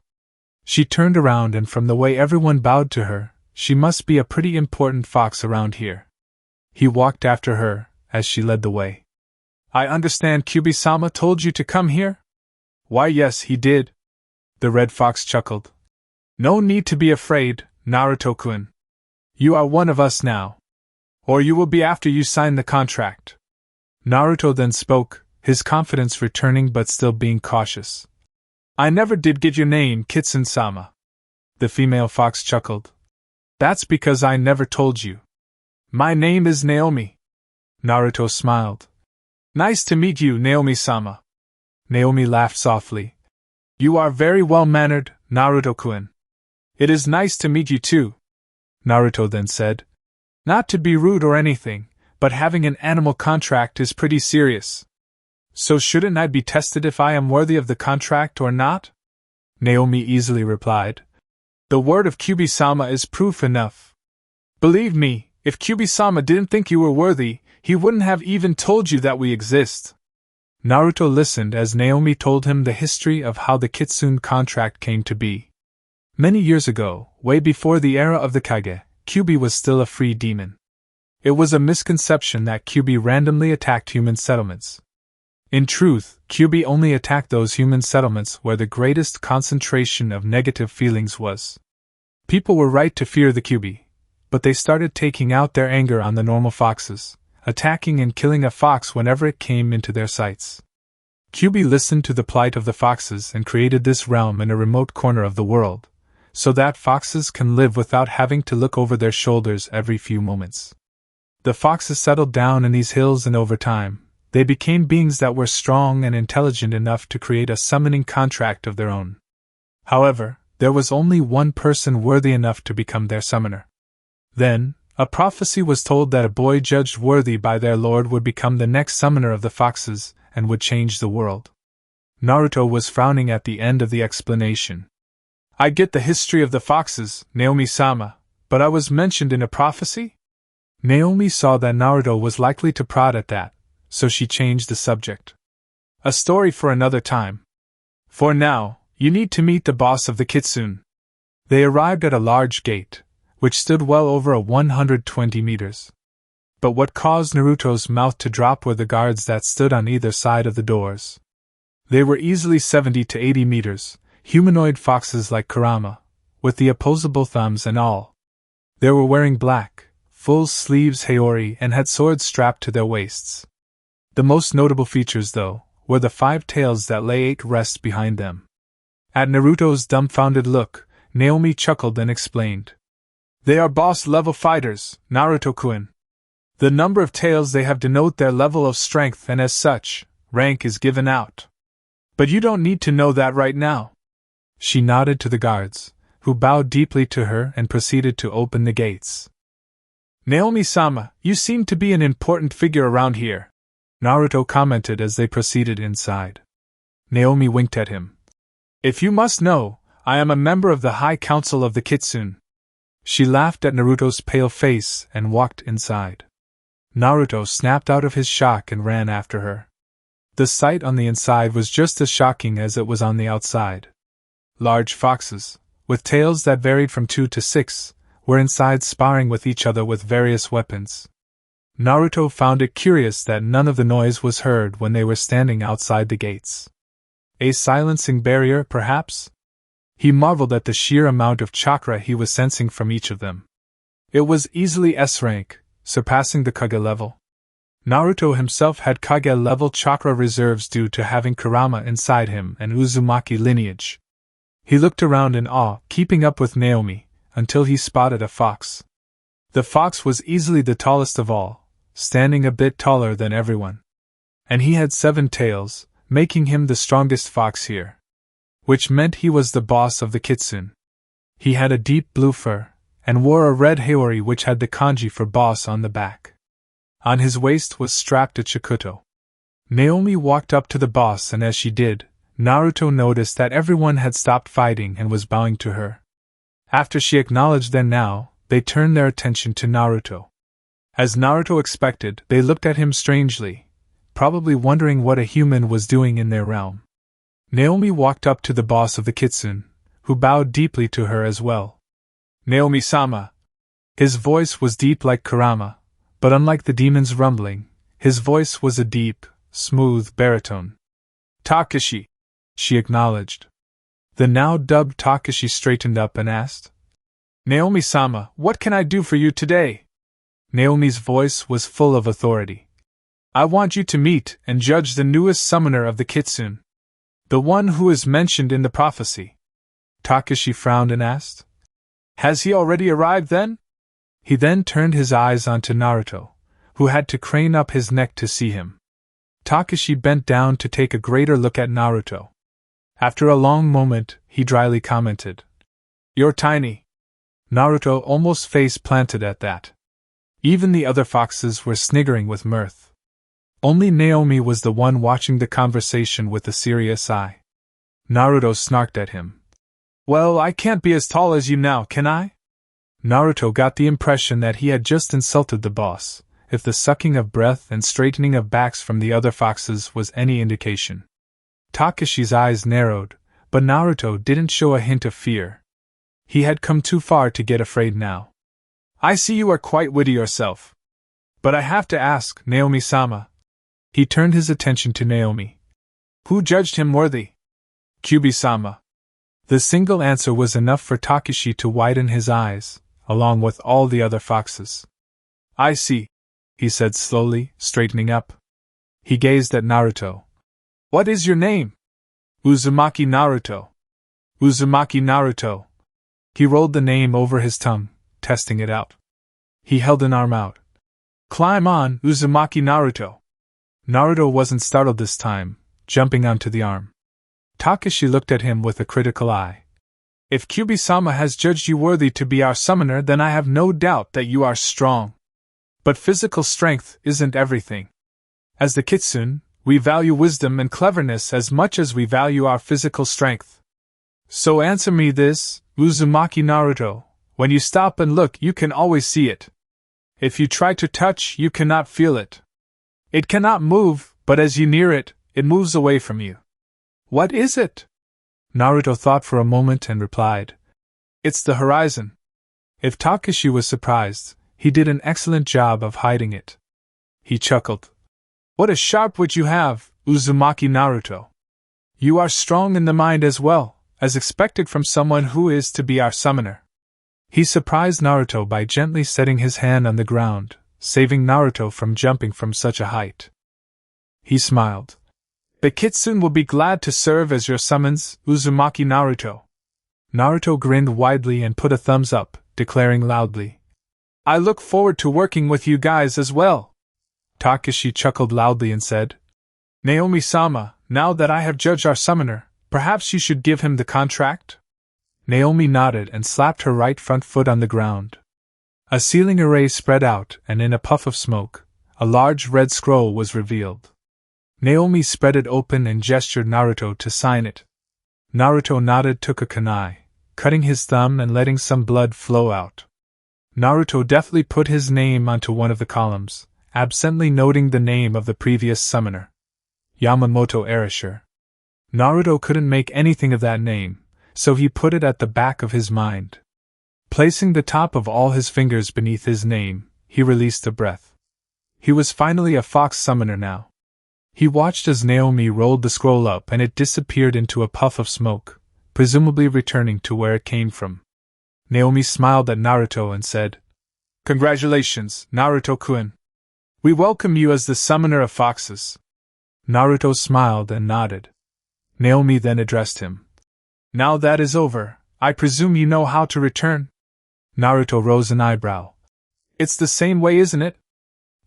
She turned around, and from the way everyone bowed to her, she must be a pretty important fox around here. He walked after her, as she led the way. "I understand Kyubi-sama told you to come here?" "Why, yes, he did." The red fox chuckled. "No need to be afraid, Naruto-kun. You are one of us now. Or you will be after you sign the contract." Naruto then spoke, his confidence returning but still being cautious. "I never did get your name, Kitsune-sama." The female fox chuckled. "That's because I never told you. My name is Naomi." Naruto smiled. "Nice to meet you, Naomi-sama." Naomi laughed softly. "You are very well-mannered, Naruto-kun." "It is nice to meet you too," Naruto then said. "Not to be rude or anything, but having an animal contract is pretty serious. So shouldn't I be tested if I am worthy of the contract or not?" Naomi easily replied. "The word of Kyubi-sama is proof enough. Believe me, if Kyubi-sama didn't think you were worthy, he wouldn't have even told you that we exist." Naruto listened as Naomi told him the history of how the Kitsune contract came to be. Many years ago, way before the era of the Kage, Kyubi was still a free demon. It was a misconception that Kyubi randomly attacked human settlements. In truth, Kyubi only attacked those human settlements where the greatest concentration of negative feelings was. People were right to fear the Kyubi, but they started taking out their anger on the normal foxes, attacking and killing a fox whenever it came into their sights. Kyubi listened to the plight of the foxes and created this realm in a remote corner of the world, so that foxes can live without having to look over their shoulders every few moments. The foxes settled down in these hills, and over time, they became beings that were strong and intelligent enough to create a summoning contract of their own. However, there was only one person worthy enough to become their summoner. Then, a prophecy was told that a boy judged worthy by their lord would become the next summoner of the foxes and would change the world. Naruto was frowning at the end of the explanation. "I get the history of the foxes, Naomi-sama, but I was mentioned in a prophecy?" Naomi saw that Naruto was likely to prod at that, so she changed the subject. "A story for another time. For now, you need to meet the boss of the Kitsune." They arrived at a large gate, which stood well over 120 meters. But what caused Naruto's mouth to drop were the guards that stood on either side of the doors. They were easily 70 to 80 meters, humanoid foxes like Kurama, with the opposable thumbs and all. They were wearing black, full sleeves haori and had swords strapped to their waists. The most notable features, though, were the 5 tails that lay 8 rest behind them. At Naruto's dumbfounded look, Naomi chuckled and explained. They are boss-level fighters, Naruto-kun. The number of tails they have denote their level of strength, and as such, rank is given out. But you don't need to know that right now. She nodded to the guards, who bowed deeply to her and proceeded to open the gates. Naomi-sama, you seem to be an important figure around here, Naruto commented as they proceeded inside. Naomi winked at him. If you must know, I am a member of the High Council of the Kitsune. She laughed at Naruto's pale face and walked inside. Naruto snapped out of his shock and ran after her. The sight on the inside was just as shocking as it was on the outside. Large foxes, with tails that varied from 2 to 6, were inside sparring with each other with various weapons. Naruto found it curious that none of the noise was heard when they were standing outside the gates. A silencing barrier, perhaps? He marveled at the sheer amount of chakra he was sensing from each of them. It was easily S rank, surpassing the Kage level. Naruto himself had Kage level chakra reserves due to having Kurama inside him and Uzumaki lineage. He looked around in awe, keeping up with Naomi, until he spotted a fox. The fox was easily the tallest of all, standing a bit taller than everyone. And he had 7 tails, making him the strongest fox here. Which meant he was the boss of the Kitsune. He had a deep blue fur, and wore a red haori which had the kanji for boss on the back. On his waist was strapped a chikuto. Naomi walked up to the boss, and as she did, Naruto noticed that everyone had stopped fighting and was bowing to her. After she acknowledged them now, they turned their attention to Naruto. As Naruto expected, they looked at him strangely, probably wondering what a human was doing in their realm. Naomi walked up to the boss of the Kitsune, who bowed deeply to her as well. Naomi-sama. His voice was deep like Kurama, but unlike the demon's rumbling, his voice was a deep, smooth baritone. Takashi, she acknowledged. The now dubbed Takashi straightened up and asked, Naomi-sama, what can I do for you today? Naomi's voice was full of authority. I want you to meet and judge the newest summoner of the Kitsune. The one who is mentioned in the prophecy. Takashi frowned and asked, Has he already arrived then? He then turned his eyes onto Naruto, who had to crane up his neck to see him. Takashi bent down to take a greater look at Naruto. After a long moment, he dryly commented, You're tiny. Naruto almost face-planted at that. Even the other foxes were sniggering with mirth. Only Naomi was the one watching the conversation with a serious eye. Naruto snarked at him. Well, I can't be as tall as you now, can I? Naruto got the impression that he had just insulted the boss, if the sucking of breath and straightening of backs from the other foxes was any indication. Takashi's eyes narrowed, but Naruto didn't show a hint of fear. He had come too far to get afraid now. I see you are quite witty yourself. But I have to ask, Naomi-sama. He turned his attention to Naomi. Who judged him worthy? Kyubi-sama. The single answer was enough for Takashi to widen his eyes, along with all the other foxes. I see, he said slowly, straightening up. He gazed at Naruto. What is your name? Uzumaki Naruto. Uzumaki Naruto. He rolled the name over his tongue, testing it out. He held an arm out. Climb on, Uzumaki Naruto. Naruto wasn't startled this time, jumping onto the arm. Takashi looked at him with a critical eye. If Kyubi-sama has judged you worthy to be our summoner, then I have no doubt that you are strong. But physical strength isn't everything. As the Kitsune, we value wisdom and cleverness as much as we value our physical strength. So answer me this, Uzumaki Naruto, when you stop and look, you can always see it. If you try to touch, you cannot feel it. It cannot move, but as you near it, it moves away from you. What is it? Naruto thought for a moment and replied, It's the horizon. If Takashi was surprised, he did an excellent job of hiding it. He chuckled. What a sharp wit you have, Uzumaki Naruto. You are strong in the mind as well, as expected from someone who is to be our summoner. He surprised Naruto by gently setting his hand on the ground, saving Naruto from jumping from such a height. He smiled. The Kitsune will be glad to serve as your summons, Uzumaki Naruto. Naruto grinned widely and put a thumbs up, declaring loudly, I look forward to working with you guys as well. Takashi chuckled loudly and said, Naomi-sama, now that I have judged our summoner, perhaps you should give him the contract? Naomi nodded and slapped her right front foot on the ground. A sealing array spread out, and in a puff of smoke, a large red scroll was revealed. Naomi spread it open and gestured Naruto to sign it. Naruto nodded, took a kunai, cutting his thumb and letting some blood flow out. Naruto deftly put his name onto one of the columns, absently noting the name of the previous summoner, Yamamoto Erasure. Naruto couldn't make anything of that name, so he put it at the back of his mind. Placing the top of all his fingers beneath his name, he released a breath. He was finally a fox summoner now. He watched as Naomi rolled the scroll up and it disappeared into a puff of smoke, presumably returning to where it came from. Naomi smiled at Naruto and said, Congratulations, Naruto-kun. We welcome you as the summoner of foxes. Naruto smiled and nodded. Naomi then addressed him. Now that is over, I presume you know how to return? Naruto rose an eyebrow. It's the same way, isn't it?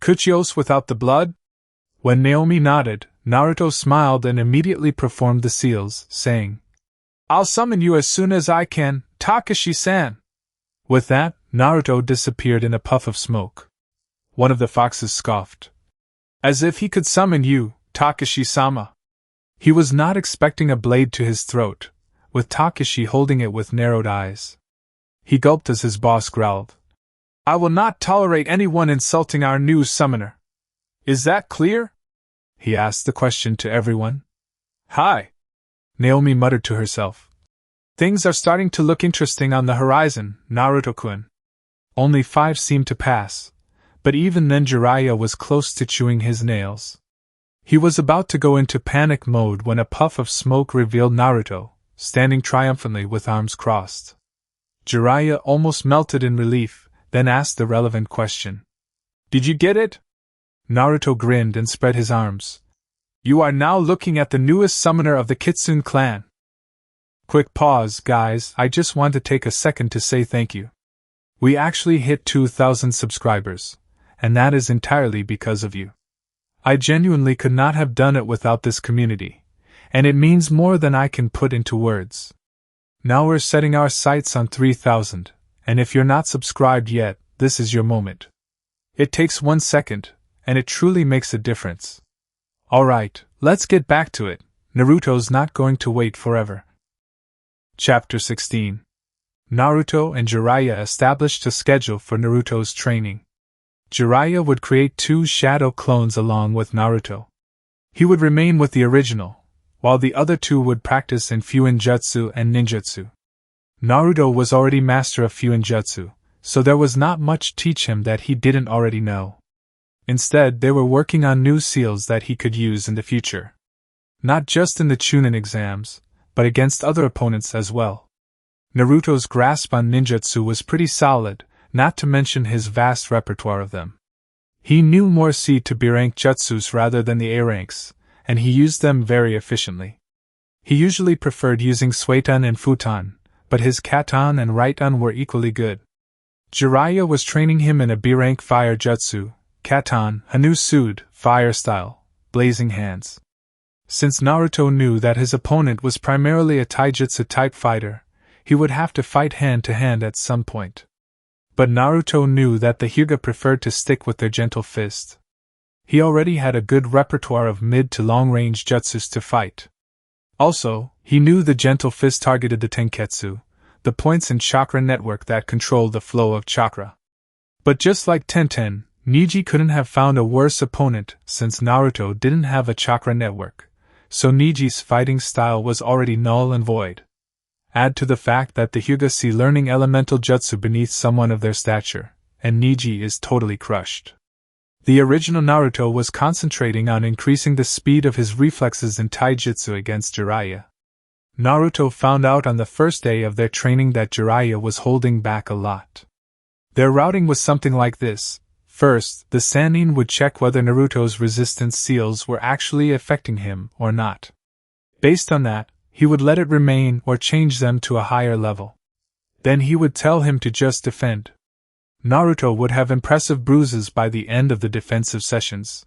Kuchios without the blood? When Naomi nodded, Naruto smiled and immediately performed the seals, saying, I'll summon you as soon as I can, Takashi-san. With that, Naruto disappeared in a puff of smoke. One of the foxes scoffed. As if he could summon you, Takashi-sama. He was not expecting a blade to his throat, with Takashi holding it with narrowed eyes. He gulped as his boss growled. I will not tolerate anyone insulting our new summoner. Is that clear? He asked the question to everyone. Hi. Naomi muttered to herself. Things are starting to look interesting on the horizon, Naruto-kun. Only 5 seemed to pass, but even then Jiraiya was close to chewing his nails. He was about to go into panic mode when a puff of smoke revealed Naruto, standing triumphantly with arms crossed. Jiraiya almost melted in relief, then asked the relevant question. Did you get it? Naruto grinned and spread his arms. You are now looking at the newest summoner of the Kitsune clan. Quick pause, guys, I just want to take a second to say thank you. We actually hit 2,000 subscribers, and that is entirely because of you. I genuinely could not have done it without this community, and it means more than I can put into words. Now we're setting our sights on 3,000, and if you're not subscribed yet, this is your moment. It takes 1 second, and it truly makes a difference. Alright, let's get back to it. Naruto's not going to wait forever. Chapter 16. Naruto and Jiraiya established a schedule for Naruto's training. Jiraiya would create 2 shadow clones along with Naruto. He would remain with the original, while the other 2 would practice in Fuinjutsu and Ninjutsu. Naruto was already master of Fuinjutsu, so there was not much to teach him that he didn't already know. Instead, they were working on new seals that he could use in the future. Not just in the Chunin exams, but against other opponents as well. Naruto's grasp on ninjutsu was pretty solid, not to mention his vast repertoire of them. He knew more C to B rank jutsus rather than the A ranks, and he used them very efficiently. He usually preferred using Suiton and Futon, but his Katon and Raiton were equally good. Jiraiya was training him in a B rank fire jutsu, Katon, Hanu Sud, fire style, blazing hands. Since Naruto knew that his opponent was primarily a taijutsu type fighter, he would have to fight hand to hand at some point. But Naruto knew that the Hyuga preferred to stick with their gentle fist. He already had a good repertoire of mid to long range jutsus to fight. Also, he knew the gentle fist targeted the Tenketsu, the points in chakra network that controlled the flow of chakra. But just like Tenten, Niji couldn't have found a worse opponent since Naruto didn't have a chakra network, so Niji's fighting style was already null and void. Add to the fact that the Hyuga see learning elemental jutsu beneath someone of their stature, and Niji is totally crushed. The original Naruto was concentrating on increasing the speed of his reflexes in taijutsu against Jiraiya. Naruto found out on the first day of their training that Jiraiya was holding back a lot. Their routing was something like this. First, the Sannin would check whether Naruto's resistance seals were actually affecting him or not. Based on that, he would let it remain or change them to a higher level. Then he would tell him to just defend. Naruto would have impressive bruises by the end of the defensive sessions.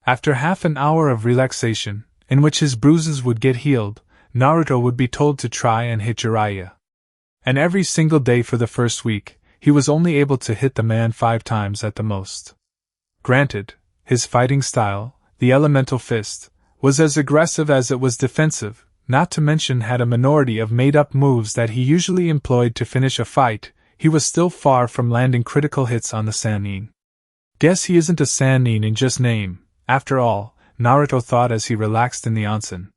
After half an hour of relaxation, in which his bruises would get healed, Naruto would be told to try and hit Jiraiya. And every single day for the first week, he was only able to hit the man 5 times at the most. Granted, his fighting style, the elemental fist, was as aggressive as it was defensive, not to mention had a minority of made-up moves that he usually employed to finish a fight. He was still far from landing critical hits on the Sannin. Guess he isn't a Sannin in just name, after all, Naruto thought as he relaxed in the onsen.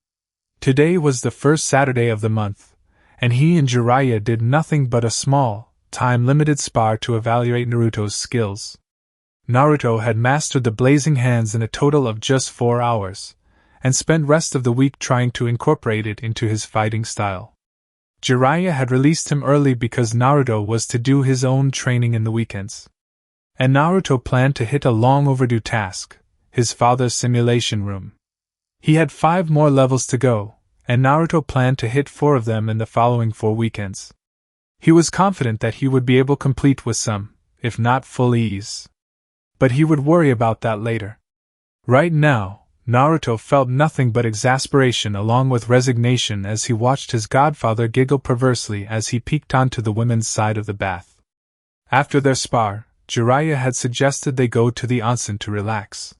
Today was the first Saturday of the month, and he and Jiraiya did nothing but a small, time-limited spar to evaluate Naruto's skills. Naruto had mastered the blazing hands in a total of just 4 hours, and spent rest of the week trying to incorporate it into his fighting style. Jiraiya had released him early because Naruto was to do his own training in the weekends. And Naruto planned to hit a long overdue task, his father's simulation room. He had 5 more levels to go, and Naruto planned to hit 4 of them in the following 4 weekends. He was confident that he would be able to complete with some, if not full ease. But he would worry about that later. Right now, Naruto felt nothing but exasperation along with resignation as he watched his godfather giggle perversely as he peeked onto the women's side of the bath. After their spar, Jiraiya had suggested they go to the onsen to relax.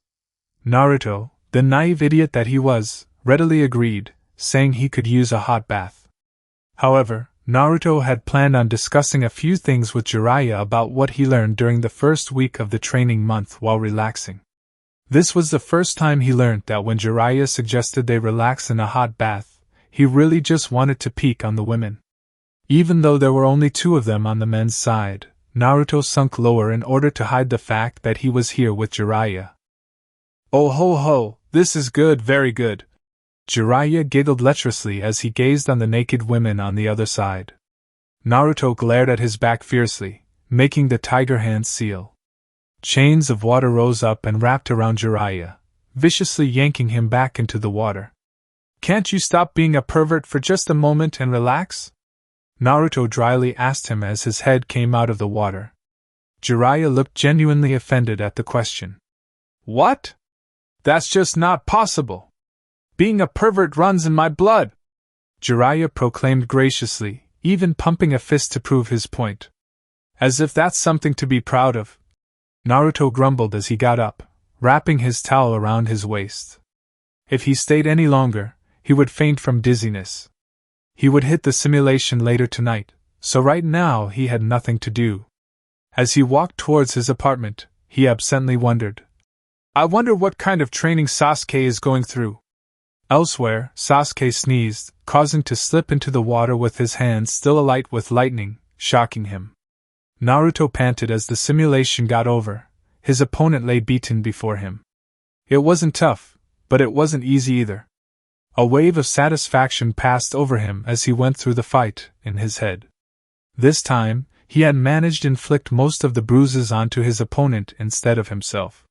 Naruto, the naive idiot that he was, readily agreed, saying he could use a hot bath. However, Naruto had planned on discussing a few things with Jiraiya about what he learned during the first week of the training month while relaxing. This was the first time he learned that when Jiraiya suggested they relax in a hot bath, he really just wanted to peek on the women. Even though there were only 2 of them on the men's side, Naruto sunk lower in order to hide the fact that he was here with Jiraiya. Oh ho ho, this is good, very good. Jiraiya giggled lecherously as he gazed on the naked women on the other side. Naruto glared at his back fiercely, making the tiger hand seal. Chains of water rose up and wrapped around Jiraiya, viciously yanking him back into the water. Can't you stop being a pervert for just a moment and relax? Naruto dryly asked him as his head came out of the water. Jiraiya looked genuinely offended at the question. What? That's just not possible. Being a pervert runs in my blood, Jiraiya proclaimed graciously, even pumping a fist to prove his point. As if that's something to be proud of. Naruto grumbled as he got up, wrapping his towel around his waist. If he stayed any longer, he would faint from dizziness. He would hit the simulation later tonight, so right now he had nothing to do. As he walked towards his apartment, he absently wondered, I wonder what kind of training Sasuke is going through. Elsewhere, Sasuke sneezed, causing to slip into the water with his hands still alight with lightning, shocking him. Naruto panted as the simulation got over. His opponent lay beaten before him. It wasn't tough, but it wasn't easy either. A wave of satisfaction passed over him as he went through the fight, in his head. This time, he had managed to inflict most of the bruises onto his opponent instead of himself.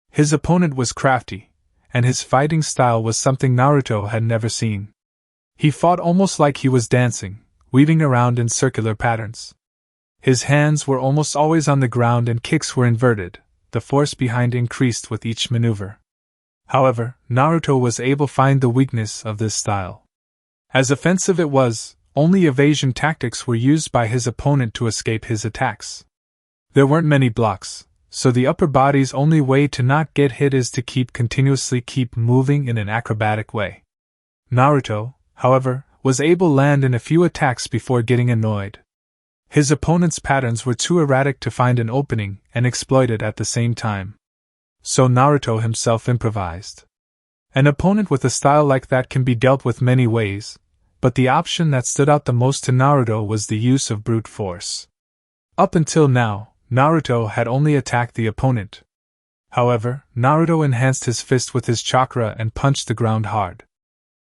His opponent was crafty, and his fighting style was something Naruto had never seen. He fought almost like he was dancing, weaving around in circular patterns. His hands were almost always on the ground and kicks were inverted, the force behind increased with each maneuver. However, Naruto was able to find the weakness of this style. As offensive it was, only evasion tactics were used by his opponent to escape his attacks. There weren't many blocks, so the upper body's only way to not get hit is to continuously keep moving in an acrobatic way. Naruto, however, was able to land in a few attacks before getting annoyed. His opponent's patterns were too erratic to find an opening and exploit it at the same time. So Naruto himself improvised. An opponent with a style like that can be dealt with many ways, but the option that stood out the most to Naruto was the use of brute force. Up until now, Naruto had only attacked the opponent. However, Naruto enhanced his fist with his chakra and punched the ground hard.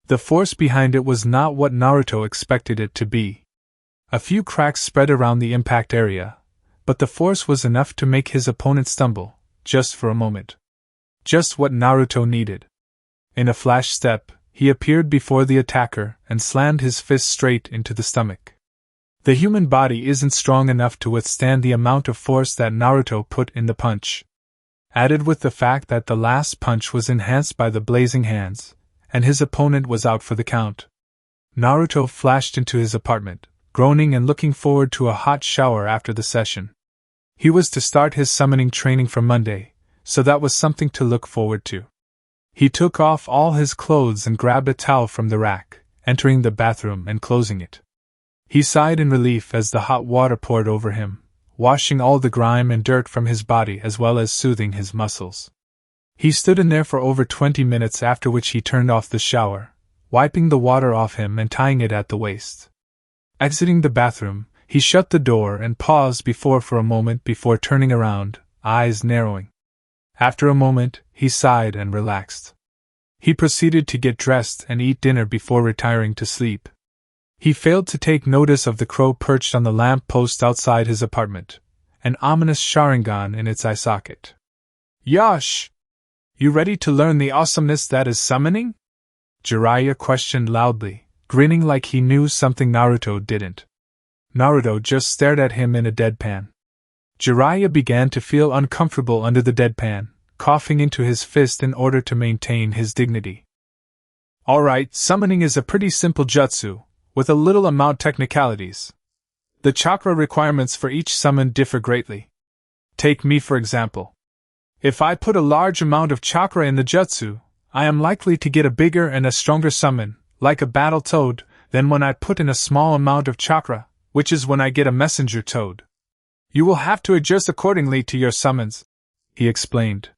The force behind it was not what Naruto expected it to be. A few cracks spread around the impact area, but the force was enough to make his opponent stumble, just for a moment. Just what Naruto needed. In a flash step, he appeared before the attacker and slammed his fist straight into the stomach. The human body isn't strong enough to withstand the amount of force that Naruto put in the punch. Added with the fact that the last punch was enhanced by the blazing hands, and his opponent was out for the count. Naruto flashed into his apartment, groaning and looking forward to a hot shower after the session. He was to start his summoning training for Monday, so that was something to look forward to. He took off all his clothes and grabbed a towel from the rack, entering the bathroom and closing it. He sighed in relief as the hot water poured over him, washing all the grime and dirt from his body as well as soothing his muscles. He stood in there for over 20 minutes, after which he turned off the shower, wiping the water off him and tying it at the waist. Exiting the bathroom, he shut the door and paused for a moment before turning around, eyes narrowing. After a moment, he sighed and relaxed. He proceeded to get dressed and eat dinner before retiring to sleep. He failed to take notice of the crow perched on the lamp post outside his apartment, an ominous Sharingan in its eye socket. "Yosh! You ready to learn the awesomeness that is summoning?" Jiraiya questioned loudly, grinning like he knew something Naruto didn't. Naruto just stared at him in a deadpan. Jiraiya began to feel uncomfortable under the deadpan, coughing into his fist in order to maintain his dignity. "Alright, summoning is a pretty simple jutsu, with a little amount technicalities. The chakra requirements for each summon differ greatly. Take me for example. If I put a large amount of chakra in the jutsu, I am likely to get a bigger and a stronger summon, like a battle toad, than when I put in a small amount of chakra, which is when I get a messenger toad. You will have to adjust accordingly to your summons," he explained.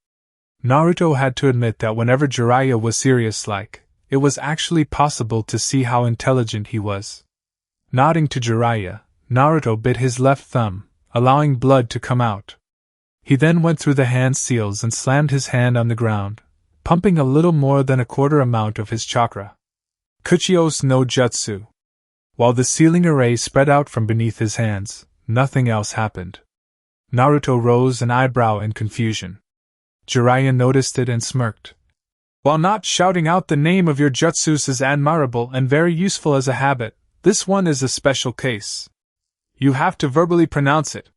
Naruto had to admit that whenever Jiraiya was serious-like, it was actually possible to see how intelligent he was. Nodding to Jiraiya, Naruto bit his left thumb, allowing blood to come out. He then went through the hand seals and slammed his hand on the ground, pumping a little more than a quarter amount of his chakra. Kuchios no Jutsu. While the sealing array spread out from beneath his hands, nothing else happened. Naruto rose an eyebrow in confusion. Jiraiya noticed it and smirked. "While not shouting out the name of your jutsus is admirable and very useful as a habit, this one is a special case. You have to verbally pronounce it."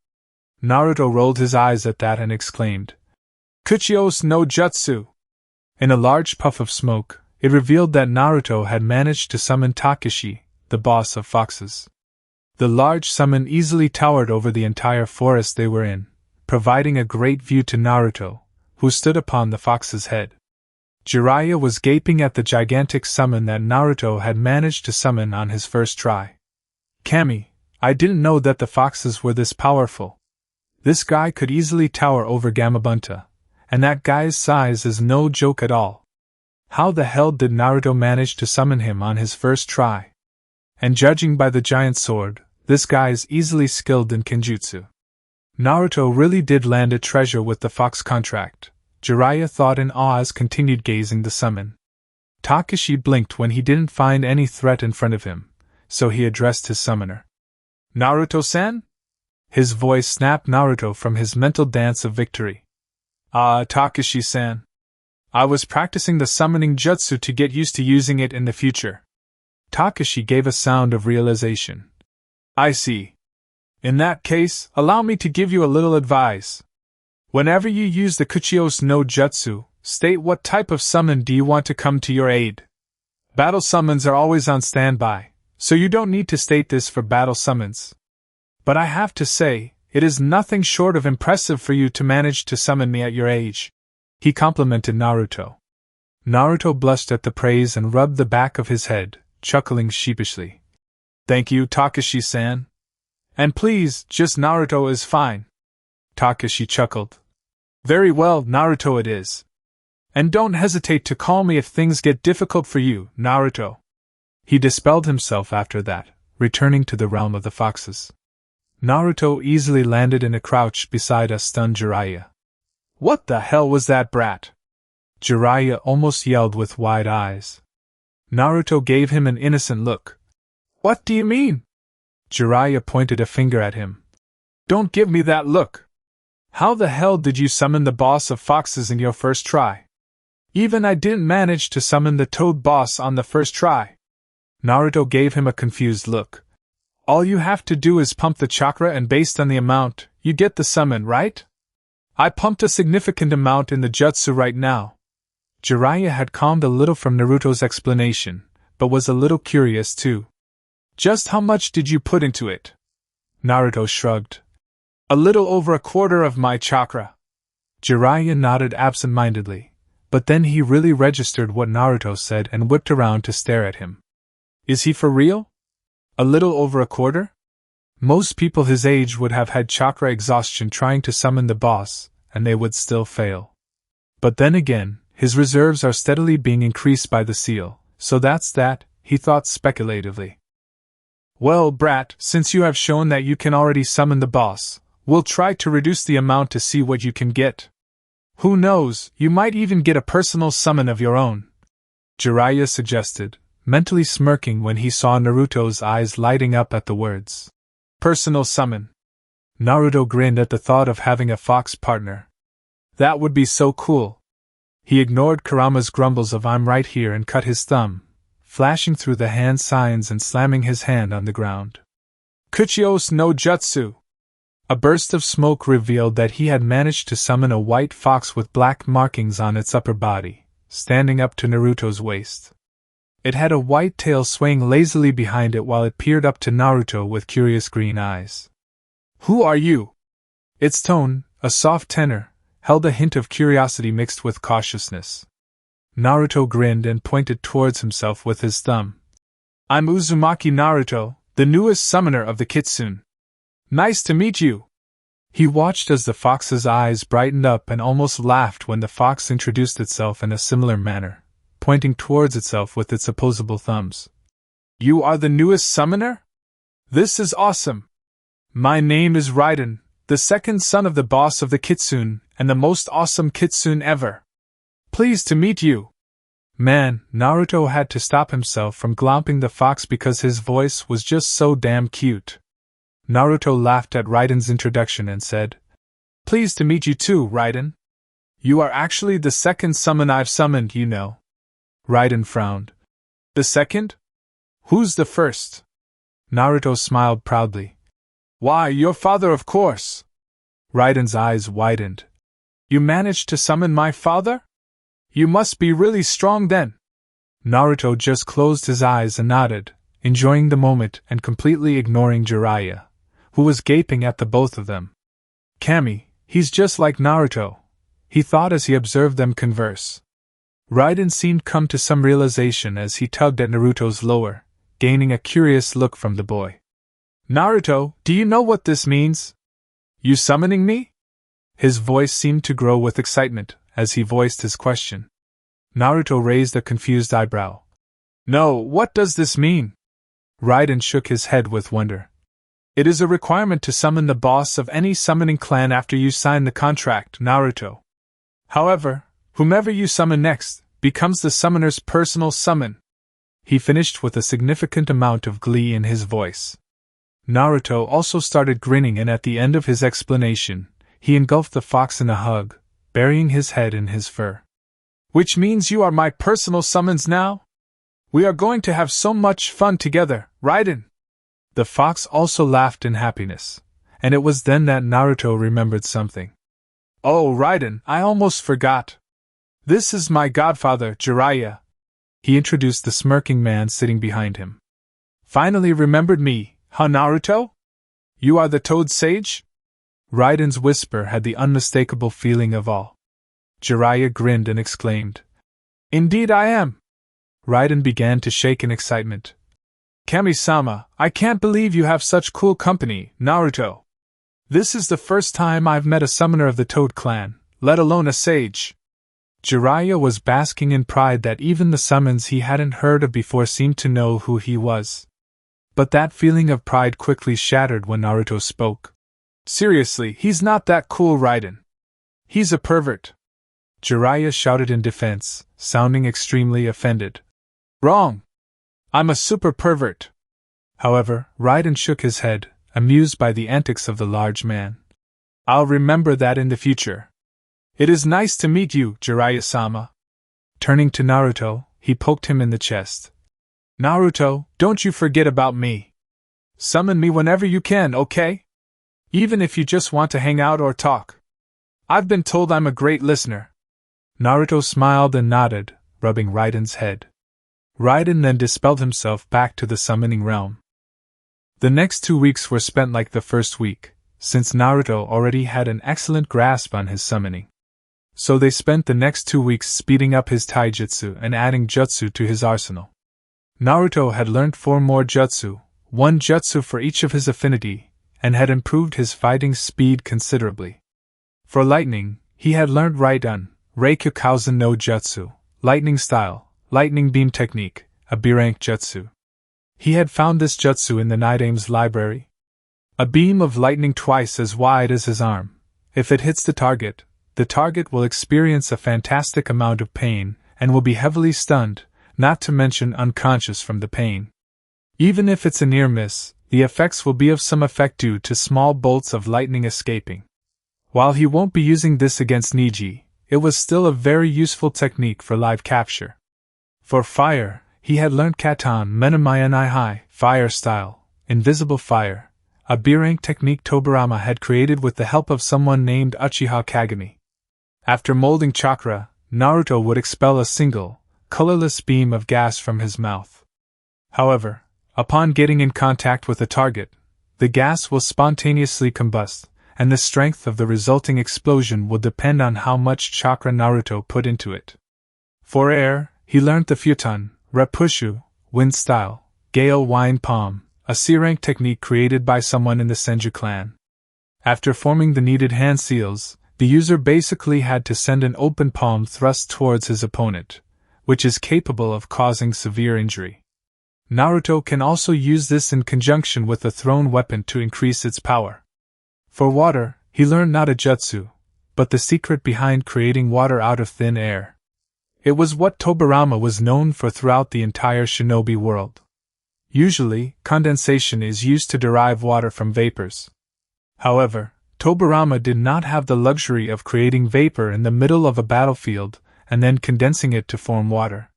Naruto rolled his eyes at that and exclaimed, "Kuchios no Jutsu!" In a large puff of smoke, it revealed that Naruto had managed to summon Takeshi, the boss of foxes. The large summon easily towered over the entire forest they were in, providing a great view to Naruto, who stood upon the fox's head. Jiraiya was gaping at the gigantic summon that Naruto had managed to summon on his first try. "Kami, I didn't know that the foxes were this powerful. This guy could easily tower over Gamabunta, and that guy's size is no joke at all. How the hell did Naruto manage to summon him on his first try? And judging by the giant sword, this guy is easily skilled in Kenjutsu. Naruto really did land a treasure with the fox contract," Jiraiya thought in awe as continued gazing the summon. Takeshi blinked when he didn't find any threat in front of him, so he addressed his summoner. "Naruto-san?" His voice snapped Naruto from his mental dance of victory. "Ah, Takeshi-san. I was practicing the summoning jutsu to get used to using it in the future." Takeshi gave a sound of realization. "I see. In that case, allow me to give you a little advice. Whenever you use the Kuchios no Jutsu, state what type of summon do you want to come to your aid. Battle summons are always on standby, so you don't need to state this for battle summons. But I have to say, it is nothing short of impressive for you to manage to summon me at your age," he complimented Naruto. Naruto blushed at the praise and rubbed the back of his head, chuckling sheepishly. "Thank you, Takeshi-san. And please, just Naruto is fine." Takeshi chuckled. "Very well, Naruto it is. And don't hesitate to call me if things get difficult for you, Naruto." He dispelled himself after that, returning to the realm of the foxes. Naruto easily landed in a crouch beside a stunned Jiraiya. What the hell was that brat? Jiraiya almost yelled with wide eyes. Naruto gave him an innocent look. What do you mean? Jiraiya pointed a finger at him. Don't give me that look. How the hell did you summon the boss of foxes in your first try? Even I didn't manage to summon the toad boss on the first try. Naruto gave him a confused look. All you have to do is pump the chakra and based on the amount, you get the summon, right? I pumped a significant amount in the jutsu right now. Jiraiya had calmed a little from Naruto's explanation, but was a little curious too. Just how much did you put into it? Naruto shrugged. A little over a quarter of my chakra. Jiraiya nodded absent-mindedly, but then he really registered what Naruto said and whipped around to stare at him. Is he for real? A little over a quarter? Most people his age would have had chakra exhaustion trying to summon the boss, and they would still fail. But then again, his reserves are steadily being increased by the seal, so that's that, he thought speculatively. Well, brat, since you have shown that you can already summon the boss, we'll try to reduce the amount to see what you can get. Who knows, you might even get a personal summon of your own. Jiraiya suggested, mentally smirking when he saw Naruto's eyes lighting up at the words. Personal summon. Naruto grinned at the thought of having a fox partner. That would be so cool. He ignored Kurama's grumbles of I'm right here and cut his thumb, flashing through the hand signs and slamming his hand on the ground. Kuchios no Jutsu! A burst of smoke revealed that he had managed to summon a white fox with black markings on its upper body, standing up to Naruto's waist. It had a white tail swaying lazily behind it while it peered up to Naruto with curious green eyes. Who are you? Its tone, a soft tenor, held a hint of curiosity mixed with cautiousness. Naruto grinned and pointed towards himself with his thumb. I'm Uzumaki Naruto, the newest summoner of the Kitsune. Nice to meet you. He watched as the fox's eyes brightened up and almost laughed when the fox introduced itself in a similar manner, pointing towards itself with its opposable thumbs. You are the newest summoner? This is awesome. My name is Raiden, the second son of the boss of the Kitsune, and the most awesome Kitsune ever. Pleased to meet you. Man, Naruto had to stop himself from glomping the fox because his voice was just so damn cute. Naruto laughed at Raiden's introduction and said, Pleased to meet you too, Raiden. You are actually the second summon I've summoned, you know. Raiden frowned. The second? Who's the first? Naruto smiled proudly. Why, your father, of course. Raiden's eyes widened. You managed to summon my father? You must be really strong then. Naruto just closed his eyes and nodded, enjoying the moment and completely ignoring Jiraiya, who was gaping at the both of them. Kami, he's just like Naruto, he thought as he observed them converse. Raiden seemed come to some realization as he tugged at Naruto's lower, gaining a curious look from the boy. Naruto, do you know what this means? You summoning me? His voice seemed to grow with excitement as he voiced his question. Naruto raised a confused eyebrow. No, what does this mean? Raiden shook his head with wonder. It is a requirement to summon the boss of any summoning clan after you sign the contract, Naruto. However, whomever you summon next becomes the summoner's personal summon. He finished with a significant amount of glee in his voice. Naruto also started grinning, and at the end of his explanation, he engulfed the fox in a hug, burying his head in his fur. Which means you are my personal summons now? We are going to have so much fun together, Raiden! The fox also laughed in happiness, and it was then that Naruto remembered something. Oh, Raiden, I almost forgot. This is my godfather, Jiraiya. He introduced the smirking man sitting behind him. Finally remembered me, huh, Naruto? You are the Toad Sage? Raiden's whisper had the unmistakable feeling of awe. Jiraiya grinned and exclaimed, Indeed I am! Raiden began to shake in excitement. Kami-sama, I can't believe you have such cool company, Naruto. This is the first time I've met a summoner of the Toad clan, let alone a sage. Jiraiya was basking in pride that even the summons he hadn't heard of before seemed to know who he was. But that feeling of pride quickly shattered when Naruto spoke. "Seriously, he's not that cool, Raiden. He's a pervert," Jiraiya shouted in defense, sounding extremely offended. "Wrong! I'm a super pervert." However, Raiden shook his head, amused by the antics of the large man. "I'll remember that in the future. It is nice to meet you, Jiraiya-sama." Turning to Naruto, he poked him in the chest. "Naruto, don't you forget about me. Summon me whenever you can, okay? Even if you just want to hang out or talk. I've been told I'm a great listener." Naruto smiled and nodded, rubbing Raiden's head. Raiden then dispelled himself back to the summoning realm. The next 2 weeks were spent like the first week, since Naruto already had an excellent grasp on his summoning. So they spent the next 2 weeks speeding up his taijutsu and adding jutsu to his arsenal. Naruto had learned 4 more jutsu, 1 jutsu for each of his affinity, and had improved his fighting speed considerably. For lightning, he had learned Raiden, Reikyu no Jutsu, lightning style, lightning beam technique, a B-rank jutsu. He had found this jutsu in the Nidame's library. A beam of lightning twice as wide as his arm. If it hits the target will experience a fantastic amount of pain, and will be heavily stunned, not to mention unconscious from the pain. Even if it's a near miss, the effects will be of some effect due to small bolts of lightning escaping. While he won't be using this against Neji, it was still a very useful technique for live capture. For fire, he had learned Katan Menamayanai fire style, invisible fire, a B-rank technique Tobirama had created with the help of someone named Uchiha Kagami. After molding chakra, Naruto would expel a single, colorless beam of gas from his mouth. However, upon getting in contact with a target, the gas will spontaneously combust, and the strength of the resulting explosion will depend on how much chakra Naruto put into it. For air, he learned the futon, Repushu, wind style, gale wine palm, a C-rank technique created by someone in the Senju clan. After forming the needed hand seals, the user basically had to send an open palm thrust towards his opponent, which is capable of causing severe injury. Naruto can also use this in conjunction with a thrown weapon to increase its power. For water, he learned not a jutsu, but the secret behind creating water out of thin air. It was what Tobirama was known for throughout the entire shinobi world. Usually, condensation is used to derive water from vapors. However, Tobirama did not have the luxury of creating vapor in the middle of a battlefield and then condensing it to form water.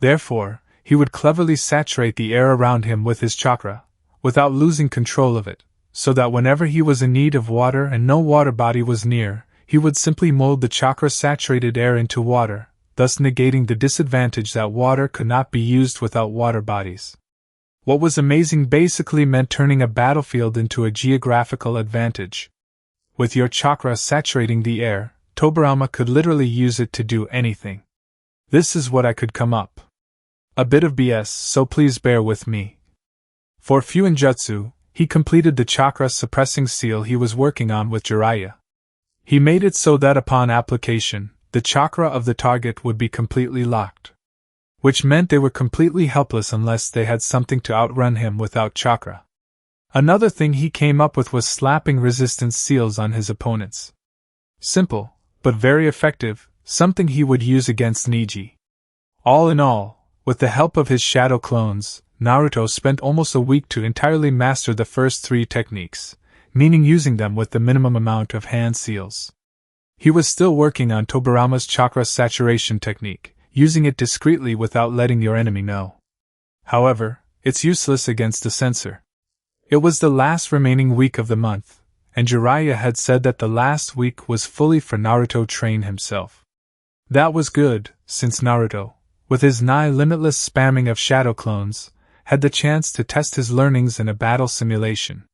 Therefore, he would cleverly saturate the air around him with his chakra, without losing control of it, so that whenever he was in need of water and no water body was near, he would simply mold the chakra-saturated air into water, thus negating the disadvantage that water could not be used without water bodies. What was amazing basically meant turning a battlefield into a geographical advantage. With your chakra saturating the air, Tobirama could literally use it to do anything. This is what I could come up. A bit of BS, so please bear with me. For Fuinjutsu, he completed the chakra-suppressing seal he was working on with Jiraiya. He made it so that upon application, the chakra of the target would be completely locked. Which meant they were completely helpless unless they had something to outrun him without chakra. Another thing he came up with was slapping resistance seals on his opponents. Simple, but very effective, something he would use against Neji. All in all, with the help of his shadow clones, Naruto spent almost a week to entirely master the first 3 techniques, meaning using them with the minimum amount of hand seals. He was still working on Tobirama's chakra saturation technique, using it discreetly without letting your enemy know. However, it's useless against a censor. It was the last remaining week of the month, and Jiraiya had said that the last week was fully for Naruto train himself. That was good, since Naruto, with his nigh-limitless spamming of shadow clones, had the chance to test his learnings in a battle simulation.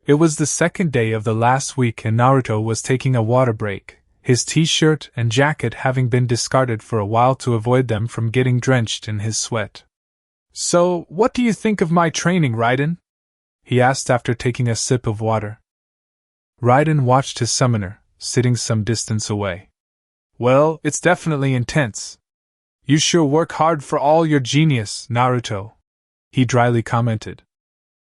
It was the second day of the last week and Naruto was taking a water break, his t-shirt and jacket having been discarded for a while to avoid them from getting drenched in his sweat. "So, what do you think of my training, Raiden?" he asked after taking a sip of water. Raiden watched his summoner, sitting some distance away. Well, it's definitely intense. You sure work hard for all your genius, Naruto, he dryly commented.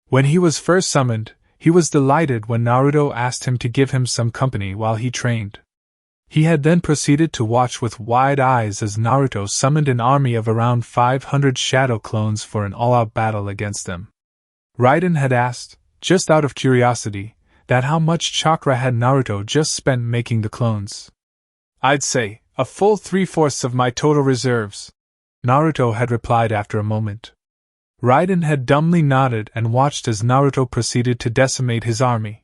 When he was first summoned, he was delighted when Naruto asked him to give him some company while he trained. He had then proceeded to watch with wide eyes as Naruto summoned an army of around 500 shadow clones for an all-out battle against them. Raiden had asked, just out of curiosity, that how much chakra had Naruto just spent making the clones. I'd say, a full 3/4 of my total reserves, Naruto had replied after a moment. Raiden had dumbly nodded and watched as Naruto proceeded to decimate his army.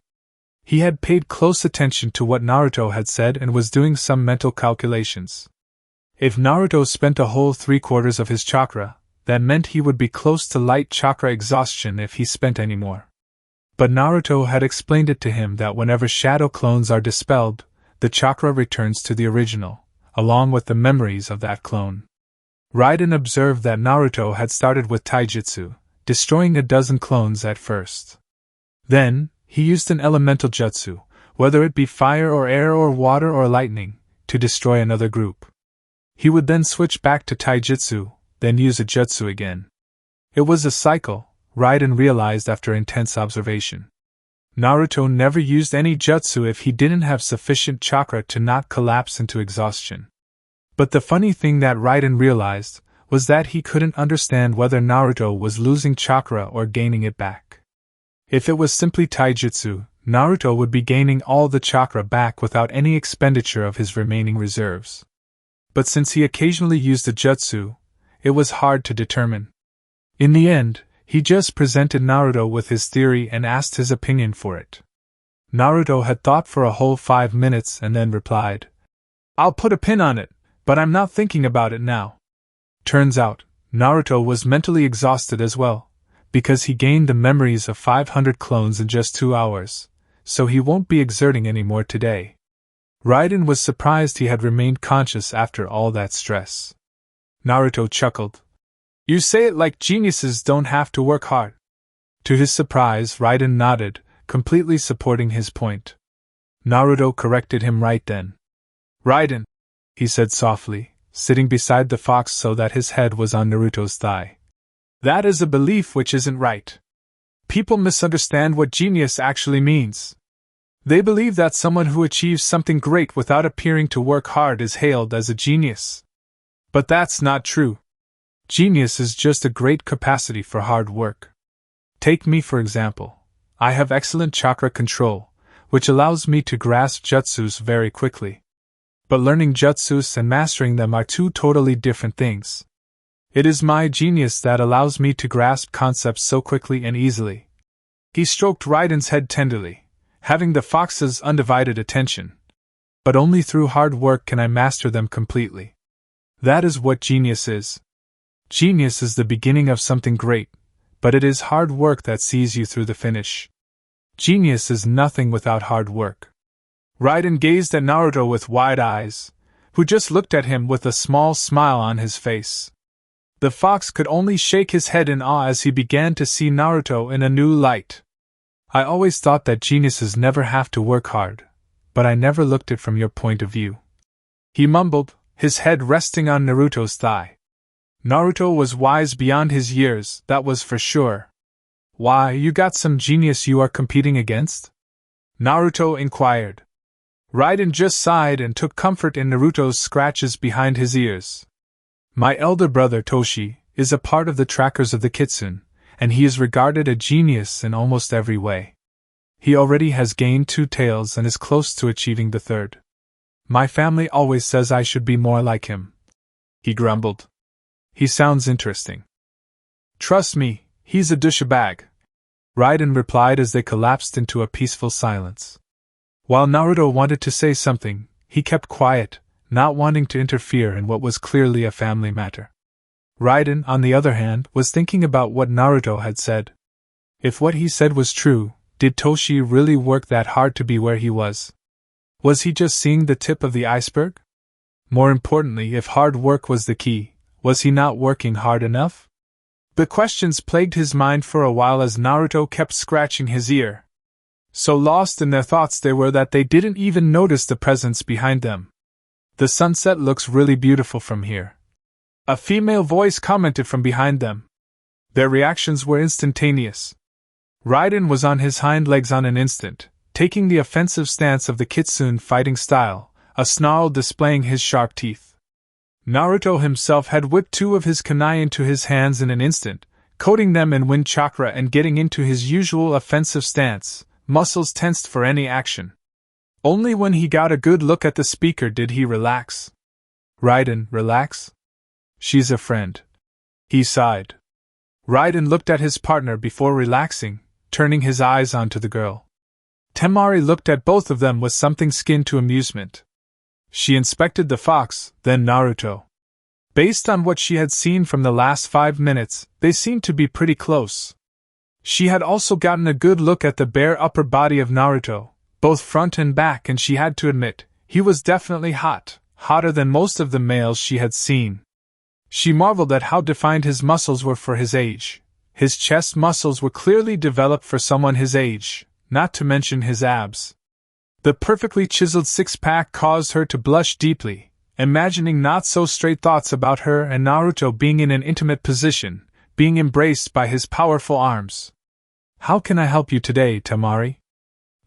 He had paid close attention to what Naruto had said and was doing some mental calculations. If Naruto spent a whole 3/4 of his chakra, that meant he would be close to light chakra exhaustion if he spent any more. But Naruto had explained it to him that whenever shadow clones are dispelled, the chakra returns to the original, along with the memories of that clone. Raiden observed that Naruto had started with taijutsu, destroying a dozen clones at first. Then, he used an elemental jutsu, whether it be fire or air or water or lightning, to destroy another group. He would then switch back to taijutsu, then use a jutsu again. It was a cycle, Raiden realized after intense observation. Naruto never used any jutsu if he didn't have sufficient chakra to not collapse into exhaustion. But the funny thing that Raiden realized was that he couldn't understand whether Naruto was losing chakra or gaining it back. If it was simply taijutsu, Naruto would be gaining all the chakra back without any expenditure of his remaining reserves. But since he occasionally used a jutsu, it was hard to determine. In the end, he just presented Naruto with his theory and asked his opinion for it. Naruto had thought for a whole 5 minutes and then replied, "I'll put a pin on it, but I'm not thinking about it now." Turns out, Naruto was mentally exhausted as well, because he gained the memories of 500 clones in just 2 hours, so he won't be exerting any more today. Raiden was surprised he had remained conscious after all that stress. Naruto chuckled. "You say it like geniuses don't have to work hard." To his surprise, Raiden nodded, completely supporting his point. Naruto corrected him right then. "Raiden," he said softly, sitting beside the fox so that his head was on Naruto's thigh. "That is a belief which isn't right. People misunderstand what genius actually means. They believe that someone who achieves something great without appearing to work hard is hailed as a genius. But that's not true. Genius is just a great capacity for hard work. Take me for example. I have excellent chakra control, which allows me to grasp jutsus very quickly. But learning jutsus and mastering them are two totally different things. It is my genius that allows me to grasp concepts so quickly and easily." He stroked Raiden's head tenderly, having the fox's undivided attention. "But only through hard work can I master them completely. That is what genius is. Genius is the beginning of something great, but it is hard work that sees you through the finish. Genius is nothing without hard work." Raiden gazed at Naruto with wide eyes, who just looked at him with a small smile on his face. The fox could only shake his head in awe as he began to see Naruto in a new light. "I always thought that geniuses never have to work hard, but I never looked it from your point of view," he mumbled, his head resting on Naruto's thigh. Naruto was wise beyond his years, that was for sure. "Why, you got some genius you are competing against?" Naruto inquired. Raiden just sighed and took comfort in Naruto's scratches behind his ears. "My elder brother Toshi is a part of the trackers of the Kitsune, and he is regarded a genius in almost every way. He already has gained 2 tails and is close to achieving the 3rd. My family always says I should be more like him," he grumbled. "He sounds interesting." "Trust me, he's a douchebag," Raiden replied as they collapsed into a peaceful silence. While Naruto wanted to say something, he kept quiet, not wanting to interfere in what was clearly a family matter. Raiden, on the other hand, was thinking about what Naruto had said. If what he said was true, did Toshi really work that hard to be where he was? Was he just seeing the tip of the iceberg? More importantly, if hard work was the key, was he not working hard enough? The questions plagued his mind for a while as Naruto kept scratching his ear. So lost in their thoughts they were that they didn't even notice the presence behind them. The sunset looks really beautiful from here. A female voice commented from behind them. Their reactions were instantaneous. Raiden was on his hind legs on an instant, taking the offensive stance of the kitsune fighting style, a snarl displaying his sharp teeth. Naruto himself had whipped two of his kunai into his hands in an instant, coating them in wind chakra and getting into his usual offensive stance, muscles tensed for any action. Only when he got a good look at the speaker did he relax. Raiden, relax? She's a friend. He sighed. Raiden looked at his partner before relaxing, turning his eyes onto the girl. Temari looked at both of them with something skin to amusement. She inspected the fox, then Naruto. Based on what she had seen from the last 5 minutes, they seemed to be pretty close. She had also gotten a good look at the bare upper body of Naruto, both front and back, and she had to admit, he was definitely hot, hotter than most of the males she had seen. She marveled at how defined his muscles were for his age. His chest muscles were clearly developed for someone his age, not to mention his abs. The perfectly chiseled six-pack caused her to blush deeply, imagining not-so-straight thoughts about her and Naruto being in an intimate position, being embraced by his powerful arms. "How can I help you today, Temari?"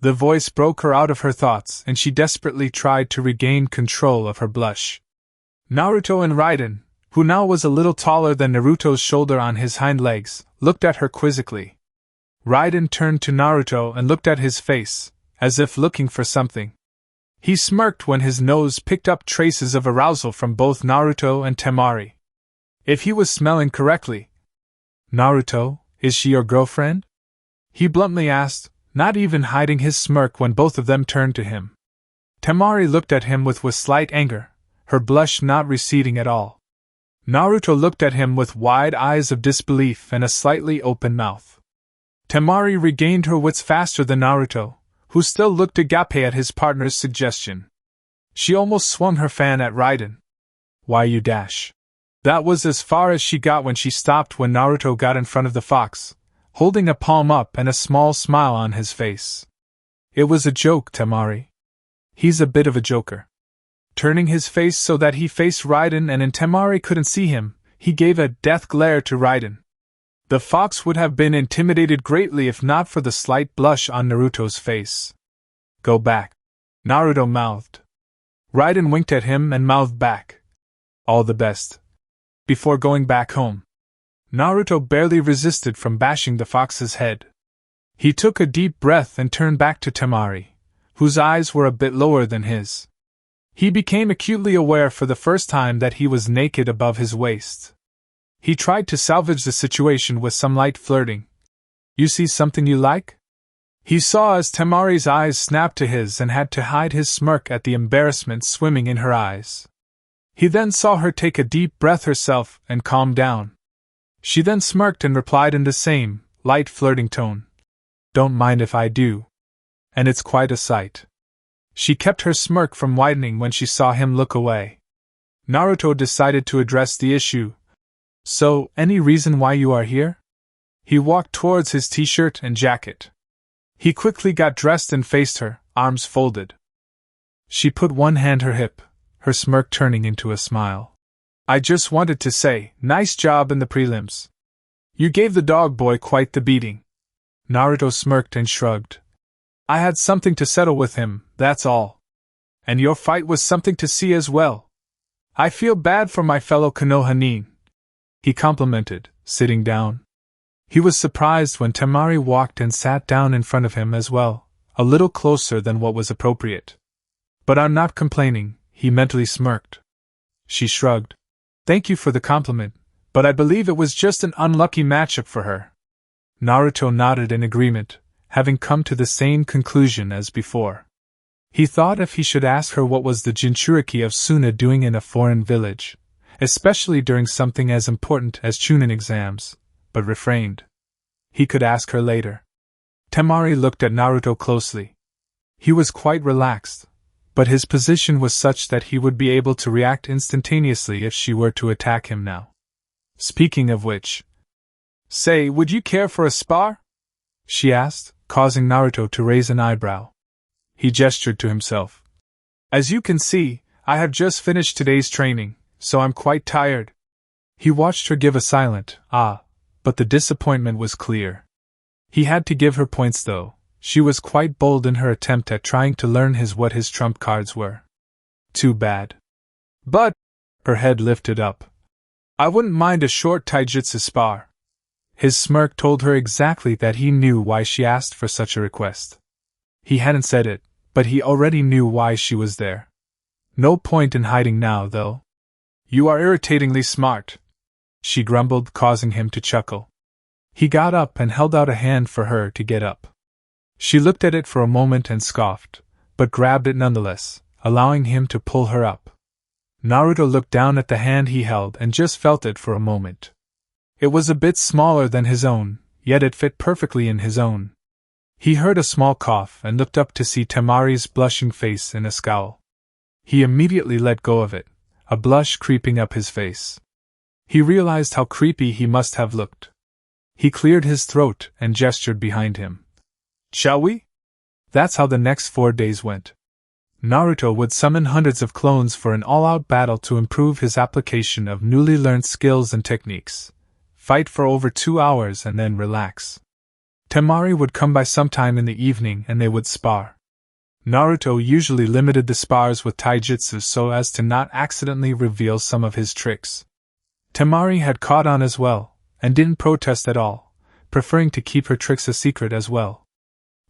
The voice broke her out of her thoughts, and she desperately tried to regain control of her blush. Naruto and Raiden, who now was a little taller than Naruto's shoulder on his hind legs, looked at her quizzically. Raiden turned to Naruto and looked at his face, as if looking for something. He smirked when his nose picked up traces of arousal from both Naruto and Temari. If he was smelling correctly. "Naruto, is she your girlfriend?" he bluntly asked, not even hiding his smirk when both of them turned to him. Temari looked at him with slight anger, her blush not receding at all. Naruto looked at him with wide eyes of disbelief and a slightly open mouth. Temari regained her wits faster than Naruto, who still looked agape at his partner's suggestion. She almost swung her fan at Raiden. "Why you dash?" That was as far as she got when she stopped when Naruto got in front of the fox, holding a palm up and a small smile on his face. "It was a joke, Temari. He's a bit of a joker." Turning his face so that he faced Raiden and Temari couldn't see him, he gave a death glare to Raiden. The fox would have been intimidated greatly if not for the slight blush on Naruto's face. "Go back," Naruto mouthed. Raiden winked at him and mouthed back, "All the best," before going back home. Naruto barely resisted from bashing the fox's head. He took a deep breath and turned back to Temari, whose eyes were a bit lower than his. He became acutely aware for the first time that he was naked above his waist. He tried to salvage the situation with some light flirting. "You see something you like?" He saw as Temari's eyes snapped to his and had to hide his smirk at the embarrassment swimming in her eyes. He then saw her take a deep breath herself and calm down. She then smirked and replied in the same, light flirting tone, "Don't mind if I do. And it's quite a sight." She kept her smirk from widening when she saw him look away. Naruto decided to address the issue. "So, any reason why you are here?" He walked towards his t-shirt and jacket. He quickly got dressed and faced her, arms folded. She put one hand her hip, her smirk turning into a smile. "I just wanted to say, nice job in the prelims. You gave the dog boy quite the beating." Naruto smirked and shrugged. "I had something to settle with him, that's all. And your fight was something to see as well. I feel bad for my fellow Konoha-nin," he complimented, sitting down. He was surprised when Temari walked and sat down in front of him as well, a little closer than what was appropriate. "But I'm not complaining," he mentally smirked. She shrugged. "Thank you for the compliment, but I believe it was just an unlucky matchup for her." Naruto nodded in agreement, having come to the same conclusion as before. He thought if he should ask her what was the Jinchuriki of Suna doing in a foreign village, especially during something as important as Chunin exams, but refrained. He could ask her later. Temari looked at Naruto closely. He was quite relaxed, but his position was such that he would be able to react instantaneously if she were to attack him now. "Speaking of which, say, would you care for a spar?" she asked, causing Naruto to raise an eyebrow. He gestured to himself. "As you can see, I have just finished today's training, so I'm quite tired. He watched her give a silent, ah, but the disappointment was clear. He had to give her points though. She was quite bold in her attempt at trying to learn what his trump cards were. Too bad. But, her head lifted up. I wouldn't mind a short taijutsu spar. His smirk told her exactly that he knew why she asked for such a request. He hadn't said it, but he already knew why she was there. No point in hiding now, though. You are irritatingly smart, she grumbled, causing him to chuckle. He got up and held out a hand for her to get up. She looked at it for a moment and scoffed, but grabbed it nonetheless, allowing him to pull her up. Naruto looked down at the hand he held and just felt it for a moment. It was a bit smaller than his own, yet it fit perfectly in his own. He heard a small cough and looked up to see Temari's blushing face in a scowl. He immediately let go of it, a blush creeping up his face. He realized how creepy he must have looked. He cleared his throat and gestured behind him. Shall we? That's how the next 4 days went. Naruto would summon hundreds of clones for an all-out battle to improve his application of newly learned skills and techniques, fight for over 2 hours and then relax. Temari would come by sometime in the evening and they would spar. Naruto usually limited the spars with taijutsu so as to not accidentally reveal some of his tricks. Temari had caught on as well, and didn't protest at all, preferring to keep her tricks a secret as well.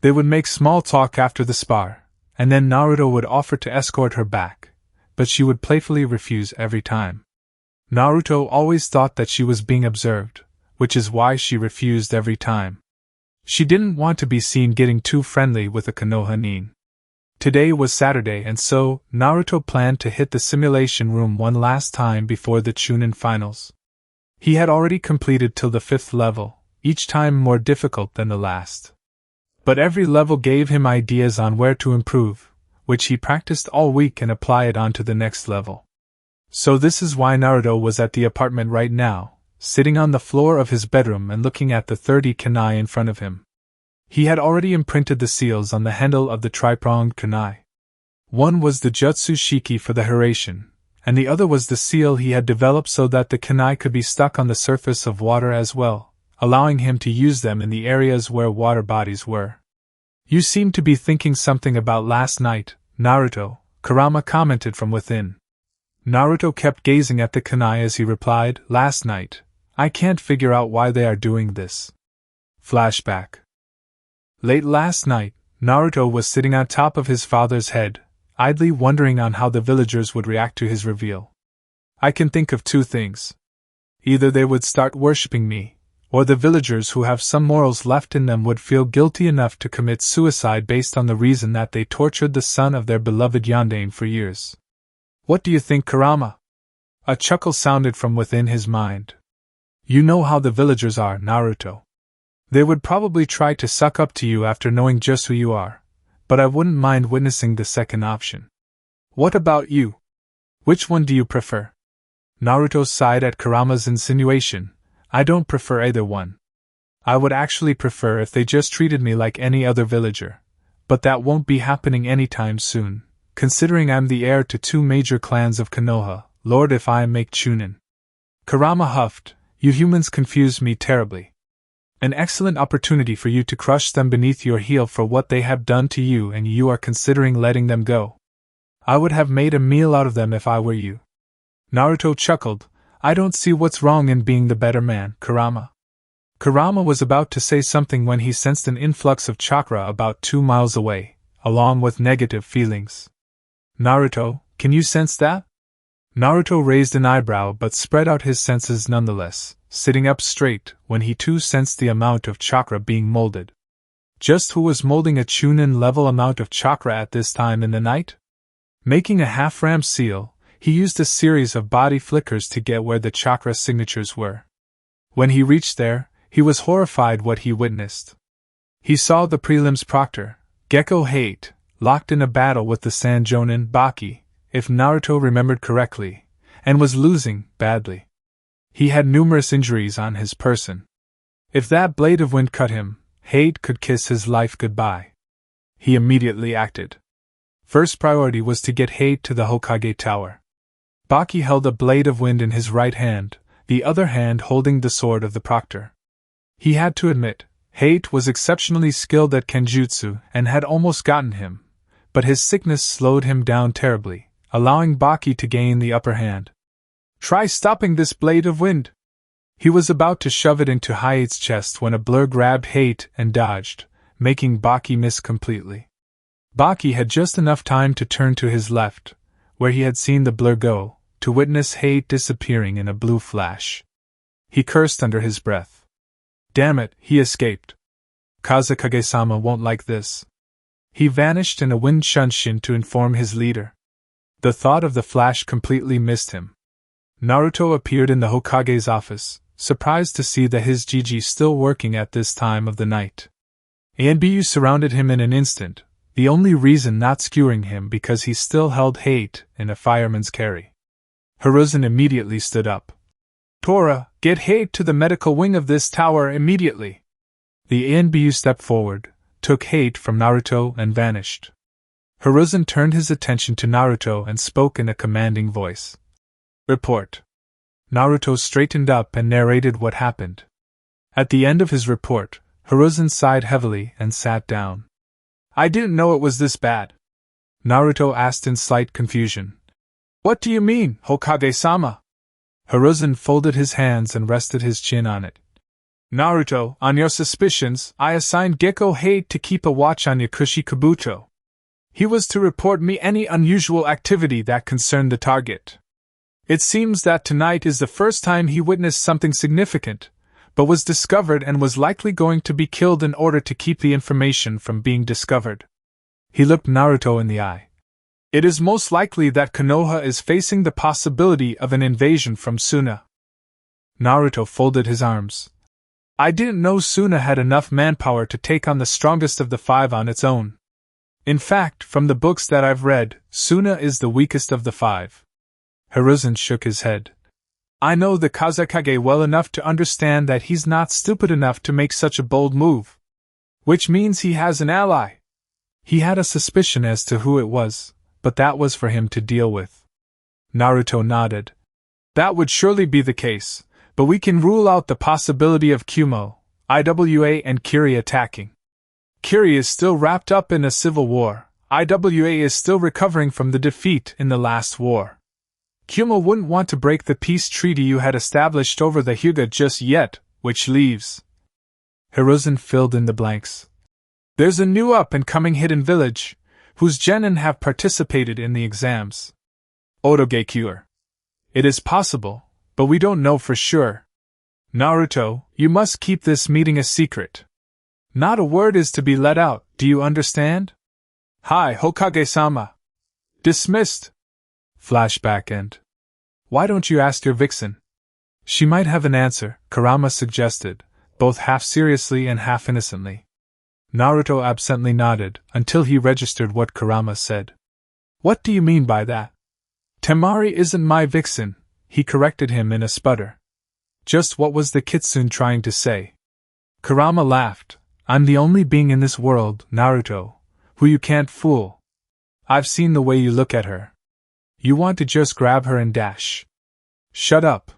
They would make small talk after the spar, and then Naruto would offer to escort her back, but she would playfully refuse every time. Naruto always thought that she was being observed, which is why she refused every time. She didn't want to be seen getting too friendly with a Konoha nin. Today was Saturday and so, Naruto planned to hit the simulation room one last time before the Chunin finals. He had already completed till the 5th level, each time more difficult than the last. But every level gave him ideas on where to improve, which he practiced all week and apply it onto the next level. So this is why Naruto was at the apartment right now, sitting on the floor of his bedroom and looking at the 30 kunai in front of him. He had already imprinted the seals on the handle of the tri-pronged kunai. One was the Jutsu Shiki for the Hiraishin, and the other was the seal he had developed so that the kunai could be stuck on the surface of water as well, allowing him to use them in the areas where water bodies were. You seem to be thinking something about last night, Naruto, Kurama commented from within. Naruto kept gazing at the kunai as he replied, last night. I can't figure out why they are doing this. Flashback. Late last night, Naruto was sitting on top of his father's head, idly wondering on how the villagers would react to his reveal. I can think of 2 things. Either they would start worshipping me, or the villagers who have some morals left in them would feel guilty enough to commit suicide based on the reason that they tortured the son of their beloved Yondaime for years. What do you think, Kurama? A chuckle sounded from within his mind. You know how the villagers are, Naruto. They would probably try to suck up to you after knowing just who you are, but I wouldn't mind witnessing the second option. What about you? Which one do you prefer? Naruto sighed at Kurama's insinuation. I don't prefer either one. I would actually prefer if they just treated me like any other villager, but that won't be happening anytime soon, considering I'm the heir to 2 major clans of Konoha, Lord if I make Chunin. Kurama huffed, you humans confuse me terribly. An excellent opportunity for you to crush them beneath your heel for what they have done to you and you are considering letting them go. I would have made a meal out of them if I were you. Naruto chuckled, I don't see what's wrong in being the better man, Kurama. Kurama was about to say something when he sensed an influx of chakra about 2 miles away, along with negative feelings. Naruto, can you sense that? Naruto raised an eyebrow but spread out his senses nonetheless, sitting up straight when he too sensed the amount of chakra being molded. Just who was molding a Chunin level amount of chakra at this time in the night? Making a half-ram seal, he used a series of body flickers to get where the chakra signatures were. When he reached there, he was horrified what he witnessed. He saw the prelims proctor, Gekko Hate, locked in a battle with the Sanjonin Baki, if Naruto remembered correctly, and was losing badly. He had numerous injuries on his person. If that blade of wind cut him, Hate could kiss his life goodbye. He immediately acted. First priority was to get Hate to the Hokage Tower. Baki held a blade of wind in his right hand, the other hand holding the sword of the proctor. He had to admit, Hate was exceptionally skilled at kenjutsu and had almost gotten him, but his sickness slowed him down terribly, allowing Baki to gain the upper hand. Try stopping this blade of wind! He was about to shove it into Hate's chest when a blur grabbed Hate and dodged, making Baki miss completely. Baki had just enough time to turn to his left, where he had seen the blur go, to witness Hate disappearing in a blue flash. He cursed under his breath. Damn it, he escaped. Kazekage-sama won't like this. He vanished in a wind shunshin to inform his leader. The thought of the flash completely missed him. Naruto appeared in the Hokage's office, surprised to see that his Gigi still working at this time of the night. Anbu surrounded him in an instant, the only reason not skewering him because he still held Hate in a fireman's carry. Hiruzen immediately stood up. Tora, get Hate to the medical wing of this tower immediately. The Anbu stepped forward, took Hate from Naruto and vanished. Hiruzen turned his attention to Naruto and spoke in a commanding voice. Report. Naruto straightened up and narrated what happened. At the end of his report, Hiruzen sighed heavily and sat down. I didn't know it was this bad. Naruto asked in slight confusion. What do you mean, Hokage-sama? Hiruzen folded his hands and rested his chin on it. Naruto, on your suspicions, I assigned Gekko Hate to keep a watch on Yakushi Kabuto. He was to report me any unusual activity that concerned the target. It seems that tonight is the first time he witnessed something significant, but was discovered and was likely going to be killed in order to keep the information from being discovered. He looked Naruto in the eye. It is most likely that Konoha is facing the possibility of an invasion from Suna. Naruto folded his arms. I didn't know Suna had enough manpower to take on the strongest of the five on its own. In fact, from the books that I've read, Suna is the weakest of the five. Hiruzen shook his head. I know the Kazekage well enough to understand that he's not stupid enough to make such a bold move. Which means he has an ally. He had a suspicion as to who it was, but that was for him to deal with. Naruto nodded. That would surely be the case, but we can rule out the possibility of Kumo, IWA and Kiri attacking. Kiri is still wrapped up in a civil war, IWA is still recovering from the defeat in the last war. Kumo wouldn't want to break the peace treaty you had established over the Hyuga just yet, which leaves. Hiruzen filled in the blanks. There's a new up-and-coming hidden village, whose genin have participated in the exams. Otogekure. It is possible, but we don't know for sure. Naruto, you must keep this meeting a secret. Not a word is to be let out, do you understand? Hi, Hokage-sama. Dismissed. Flashback end. Why don't you ask your vixen? She might have an answer, Kurama suggested, both half seriously and half innocently. Naruto absently nodded, until he registered what Kurama said. What do you mean by that? Temari isn't my vixen, he corrected him in a sputter. Just what was the kitsune trying to say? Kurama laughed. I'm the only being in this world, Naruto, who you can't fool. I've seen the way you look at her. You want to just grab her and dash. Shut up!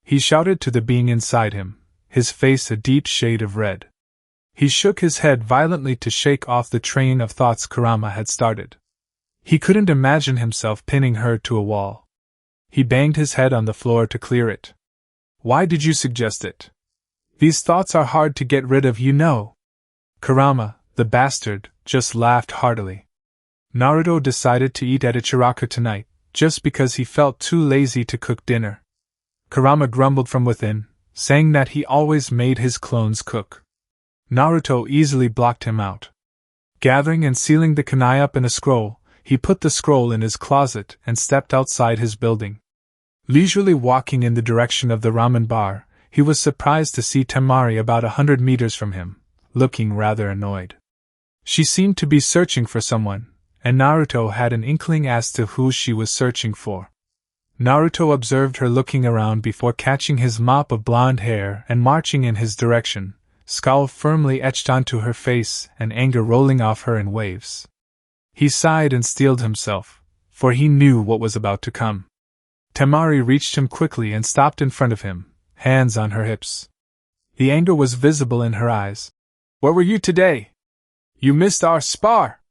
He shouted to the being inside him, his face a deep shade of red. He shook his head violently to shake off the train of thoughts Kurama had started. He couldn't imagine himself pinning her to a wall. He banged his head on the floor to clear it. Why did you suggest it? These thoughts are hard to get rid of, you know. Kurama, the bastard, just laughed heartily. Naruto decided to eat at Ichiraku tonight, just because he felt too lazy to cook dinner. Kurama grumbled from within, saying that he always made his clones cook. Naruto easily blocked him out. Gathering and sealing the kunai up in a scroll, he put the scroll in his closet and stepped outside his building. Leisurely walking in the direction of the ramen bar, he was surprised to see Temari about 100 meters from him, looking rather annoyed. She seemed to be searching for someone, and Naruto had an inkling as to who she was searching for. Naruto observed her looking around before catching his mop of blonde hair and marching in his direction, scowl firmly etched onto her face and anger rolling off her in waves. He sighed and steeled himself, for he knew what was about to come. Temari reached him quickly and stopped in front of him, hands on her hips. The anger was visible in her eyes. "Where were you today? You missed our spar!"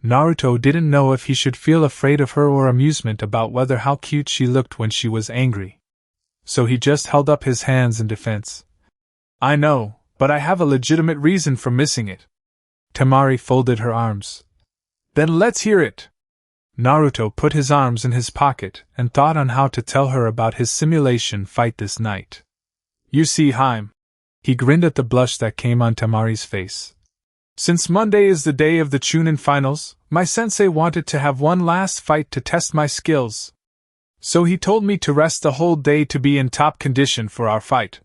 Naruto didn't know if he should feel afraid of her or amusement about whether how cute she looked when she was angry. So he just held up his hands in defense. "I know, but I have a legitimate reason for missing it." Temari folded her arms. "Then let's hear it." Naruto put his arms in his pocket and thought on how to tell her about his simulation fight this night. "You see, Haim." He grinned at the blush that came on Temari's face. "Since Monday is the day of the Chunin finals, my sensei wanted to have one last fight to test my skills. So he told me to rest the whole day to be in top condition for our fight."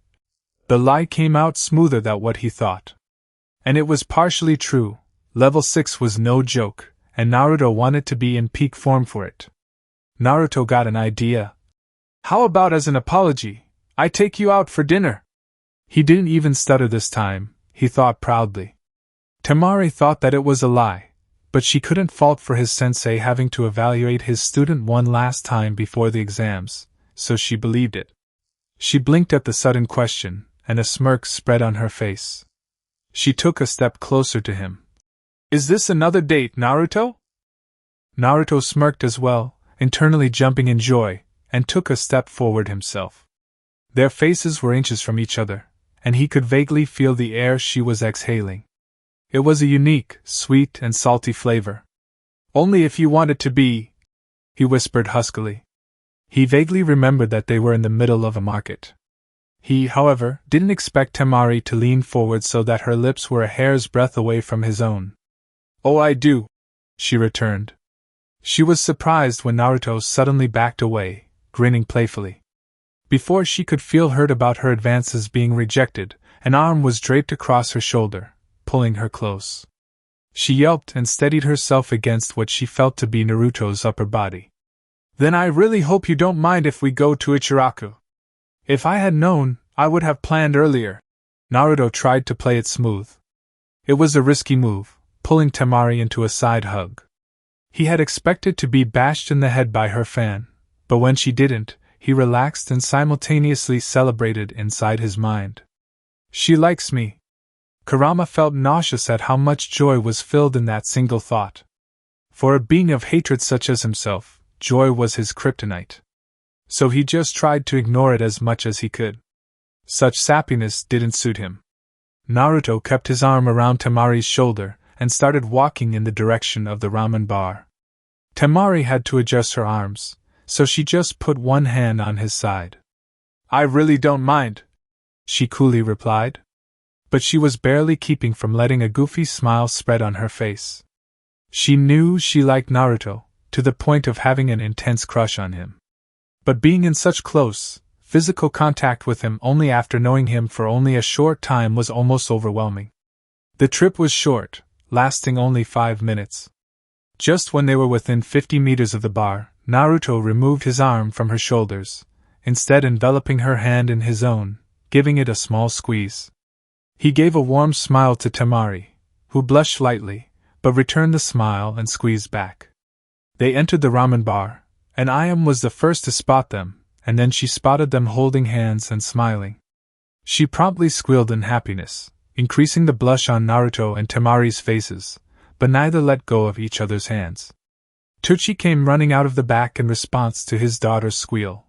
The lie came out smoother than what he thought. And it was partially true. Level 6 was no joke, and Naruto wanted to be in peak form for it. Naruto got an idea. "How about as an apology, I take you out for dinner?" He didn't even stutter this time, he thought proudly. Temari thought that it was a lie, but she couldn't fault for his sensei having to evaluate his student one last time before the exams, so she believed it. She blinked at the sudden question, and a smirk spread on her face. She took a step closer to him. "Is this another date, Naruto?" Naruto smirked as well, internally jumping in joy, and took a step forward himself. Their faces were inches from each other, and he could vaguely feel the air she was exhaling. It was a unique, sweet and salty flavor. "Only if you want it to be," he whispered huskily. He vaguely remembered that they were in the middle of a market. He, however, didn't expect Temari to lean forward so that her lips were a hair's breadth away from his own. "Oh, I do," she returned. She was surprised when Naruto suddenly backed away, grinning playfully. Before she could feel hurt about her advances being rejected, an arm was draped across her shoulder, pulling her close. She yelped and steadied herself against what she felt to be Naruto's upper body. "Then I really hope you don't mind if we go to Ichiraku. If I had known, I would have planned earlier." Naruto tried to play it smooth. It was a risky move, pulling Temari into a side hug. He had expected to be bashed in the head by her fan, but when she didn't, he relaxed and simultaneously celebrated inside his mind. "She likes me." Kurama felt nauseous at how much joy was filled in that single thought. For a being of hatred such as himself, joy was his kryptonite. So he just tried to ignore it as much as he could. Such sappiness didn't suit him. Naruto kept his arm around Temari's shoulder and started walking in the direction of the ramen bar. Temari had to adjust her arms, so she just put one hand on his side. "I really don't mind," she coolly replied. But she was barely keeping from letting a goofy smile spread on her face. She knew she liked Naruto, to the point of having an intense crush on him. But being in such close, physical contact with him only after knowing him for only a short time was almost overwhelming. The trip was short, lasting only 5 minutes. Just when they were within 50 meters of the bar, Naruto removed his arm from her shoulders, instead enveloping her hand in his own, giving it a small squeeze. He gave a warm smile to Temari, who blushed slightly, but returned the smile and squeezed back. They entered the ramen bar, and Ayam was the first to spot them, and then she spotted them holding hands and smiling. She promptly squealed in happiness, increasing the blush on Naruto and Temari's faces, but neither let go of each other's hands. Tucci came running out of the back in response to his daughter's squeal.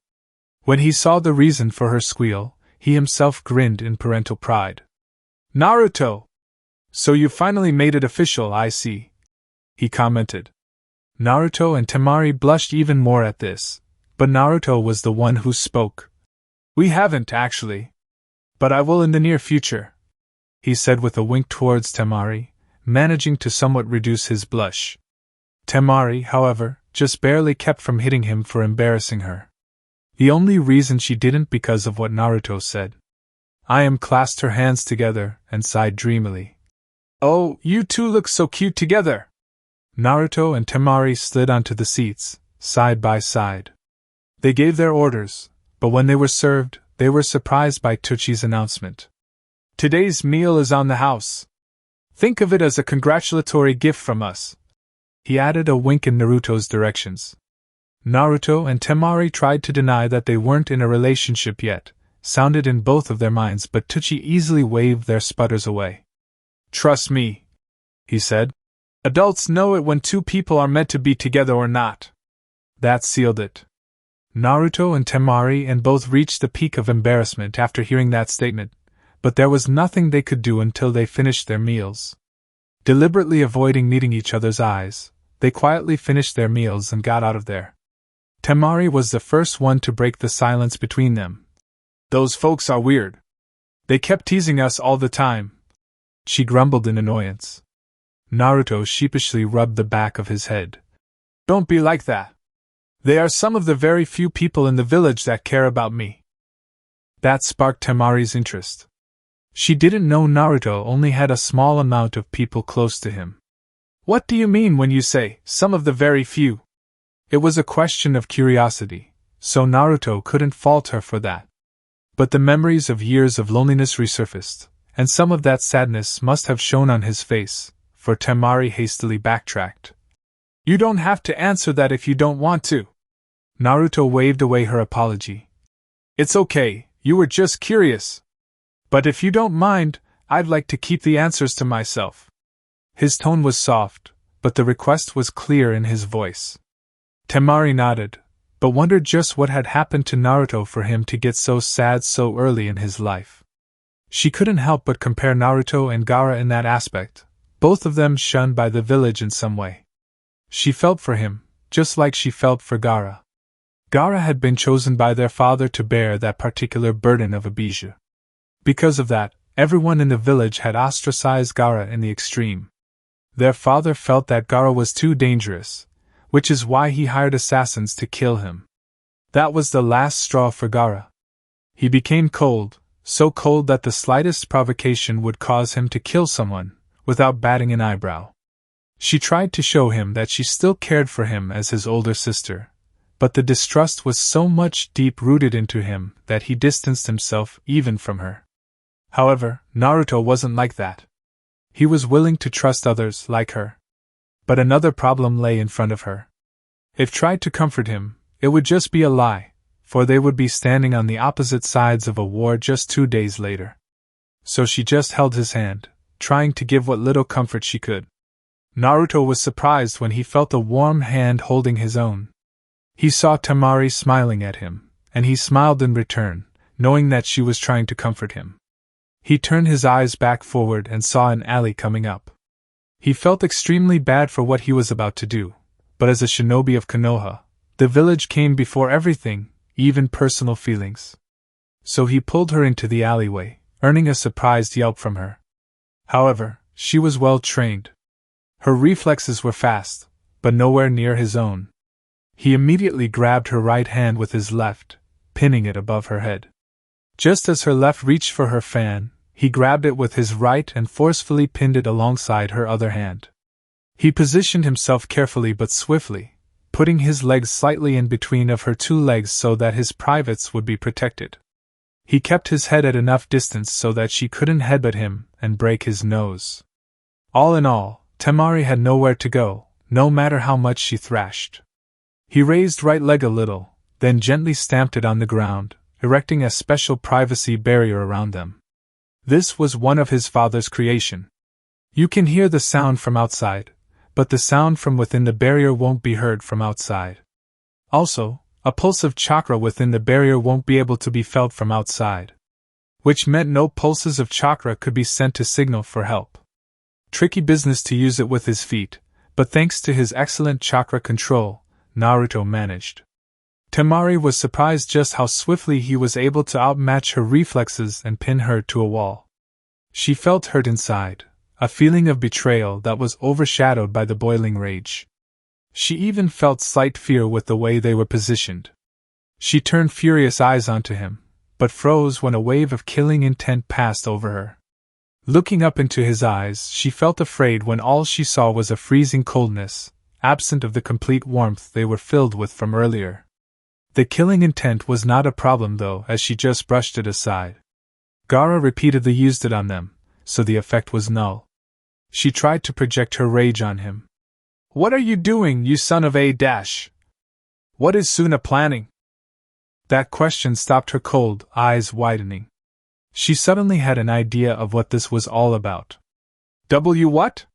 When he saw the reason for her squeal, he himself grinned in parental pride. "Naruto! So you finally made it official, I see," he commented. Naruto and Temari blushed even more at this, but Naruto was the one who spoke. "We haven't, actually. But I will in the near future," he said with a wink towards Temari, managing to somewhat reduce his blush. Temari, however, just barely kept from hitting him for embarrassing her. The only reason she didn't because of what Naruto said. Ayam clasped her hands together and sighed dreamily. "Oh, you two look so cute together!" Naruto and Temari slid onto the seats, side by side. They gave their orders, but when they were served, they were surprised by Tucci's announcement. "Today's meal is on the house. Think of it as a congratulatory gift from us." He added a wink in Naruto's directions. Naruto and Temari tried to deny that they weren't in a relationship yet, sounded in both of their minds, but Teuchi easily waved their sputters away. "Trust me," he said. "Adults know it when two people are meant to be together or not." That sealed it. Naruto and Temari and both reached the peak of embarrassment after hearing that statement, but there was nothing they could do until they finished their meals. Deliberately avoiding meeting each other's eyes, they quietly finished their meals and got out of there. Temari was the first one to break the silence between them. "Those folks are weird. They kept teasing us all the time," she grumbled in annoyance. Naruto sheepishly rubbed the back of his head. "Don't be like that. They are some of the very few people in the village that care about me." That sparked Temari's interest. She didn't know Naruto only had a small amount of people close to him. "What do you mean when you say, some of the very few?" It was a question of curiosity, so Naruto couldn't fault her for that. But the memories of years of loneliness resurfaced, and some of that sadness must have shown on his face, for Temari hastily backtracked. "You don't have to answer that if you don't want to." Naruto waved away her apology. "It's okay, you were just curious. But if you don't mind, I'd like to keep the answers to myself." His tone was soft, but the request was clear in his voice. Temari nodded, but wondered just what had happened to Naruto for him to get so sad so early in his life. She couldn't help but compare Naruto and Gaara in that aspect, both of them shunned by the village in some way. She felt for him, just like she felt for Gaara. Gaara had been chosen by their father to bear that particular burden of Abijah. Because of that, everyone in the village had ostracized Gaara in the extreme. Their father felt that Gaara was too dangerous, which is why he hired assassins to kill him. That was the last straw for Gaara. He became cold, so cold that the slightest provocation would cause him to kill someone, without batting an eyebrow. She tried to show him that she still cared for him as his older sister, but the distrust was so much deep-rooted into him that he distanced himself even from her. However, Naruto wasn't like that. He was willing to trust others like her. But another problem lay in front of her. If tried to comfort him, it would just be a lie, for they would be standing on the opposite sides of a war just 2 days later. So she just held his hand, trying to give what little comfort she could. Naruto was surprised when he felt a warm hand holding his own. He saw Temari smiling at him, and he smiled in return, knowing that she was trying to comfort him. He turned his eyes back forward and saw an alley coming up. He felt extremely bad for what he was about to do, but as a shinobi of Konoha, the village came before everything, even personal feelings. So he pulled her into the alleyway, earning a surprised yelp from her. However, she was well trained. Her reflexes were fast, but nowhere near his own. He immediately grabbed her right hand with his left, pinning it above her head. Just as her left reached for her fan, he grabbed it with his right and forcefully pinned it alongside her other hand. He positioned himself carefully but swiftly, putting his legs slightly in between of her two legs so that his privates would be protected. He kept his head at enough distance so that she couldn't headbutt him and break his nose. All in all, Temari had nowhere to go, no matter how much she thrashed. He raised right leg a little, then gently stamped it on the ground, erecting a special privacy barrier around them. This was one of his father's creation. You can hear the sound from outside, but the sound from within the barrier won't be heard from outside. Also, a pulse of chakra within the barrier won't be able to be felt from outside. Which meant no pulses of chakra could be sent to signal for help. Tricky business to use it with his feet, but thanks to his excellent chakra control, Naruto managed. Temari was surprised just how swiftly he was able to outmatch her reflexes and pin her to a wall. She felt hurt inside, a feeling of betrayal that was overshadowed by the boiling rage. She even felt slight fear with the way they were positioned. She turned furious eyes onto him, but froze when a wave of killing intent passed over her. Looking up into his eyes, she felt afraid when all she saw was a freezing coldness, absent of the complete warmth they were filled with from earlier. The killing intent was not a problem though, as she just brushed it aside. Gaara repeatedly used it on them, so the effect was null. She tried to project her rage on him. What are you doing, you son of a dash? What is Suna planning? That question stopped her cold eyes widening. She suddenly had an idea of what this was all about. What?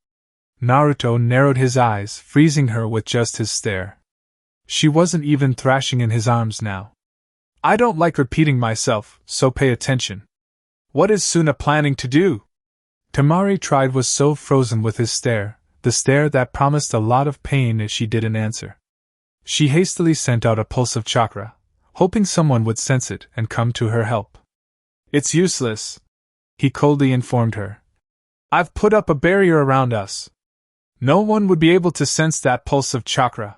Naruto narrowed his eyes, freezing her with just his stare. She wasn't even thrashing in his arms now. I don't like repeating myself, so pay attention. What is Suna planning to do? Temari tried was so frozen with his stare, the stare that promised a lot of pain if she didn't answer. She hastily sent out a pulse of chakra, hoping someone would sense it and come to her help. It's useless, he coldly informed her. I've put up a barrier around us. No one would be able to sense that pulse of chakra.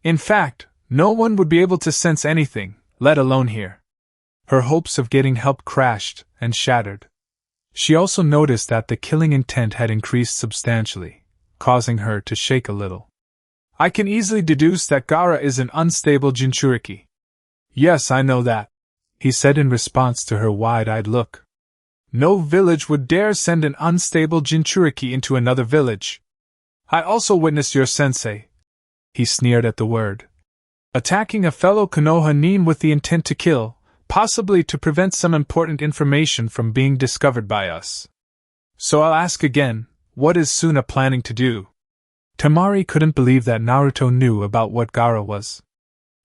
In fact, no one would be able to sense anything, let alone hear. Her hopes of getting help crashed and shattered. She also noticed that the killing intent had increased substantially, causing her to shake a little. I can easily deduce that Gaara is an unstable Jinchuriki. Yes, I know that, he said in response to her wide-eyed look. No village would dare send an unstable Jinchuriki into another village. I also witnessed your sensei. He sneered at the word. Attacking a fellow Konoha nin with the intent to kill, possibly to prevent some important information from being discovered by us. So I'll ask again, what is Suna planning to do? Temari couldn't believe that Naruto knew about what Gaara was.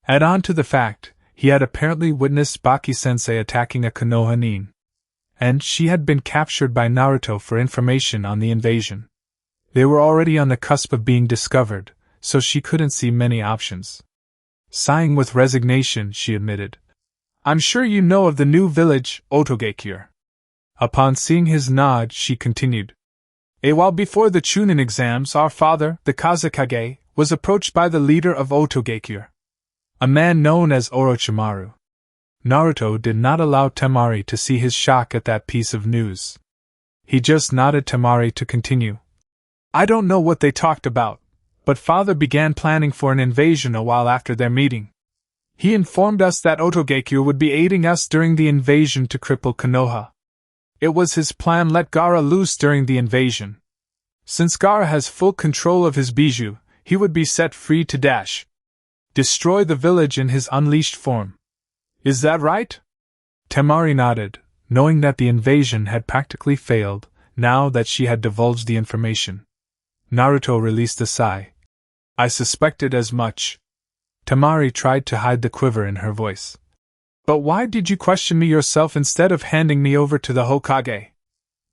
Add on to the fact, he had apparently witnessed Baki-sensei attacking a Konoha nin. And she had been captured by Naruto for information on the invasion. They were already on the cusp of being discovered, so she couldn't see many options. Sighing with resignation, she admitted, I'm sure you know of the new village, Otogekure. Upon seeing his nod, she continued. A while before the Chunin exams, our father, the Kazekage, was approached by the leader of Otogekure, a man known as Orochimaru. Naruto did not allow Temari to see his shock at that piece of news. He just nodded Temari to continue. I don't know what they talked about, but father began planning for an invasion a while after their meeting. He informed us that Otogekure would be aiding us during the invasion to cripple Konoha. It was his plan let Gaara loose during the invasion. Since Gaara has full control of his bijou, he would be set free to destroy the village in his unleashed form. Is that right? Temari nodded, knowing that the invasion had practically failed, now that she had divulged the information. Naruto released a sigh. I suspected as much. Temari tried to hide the quiver in her voice. But why did you question me yourself instead of handing me over to the Hokage?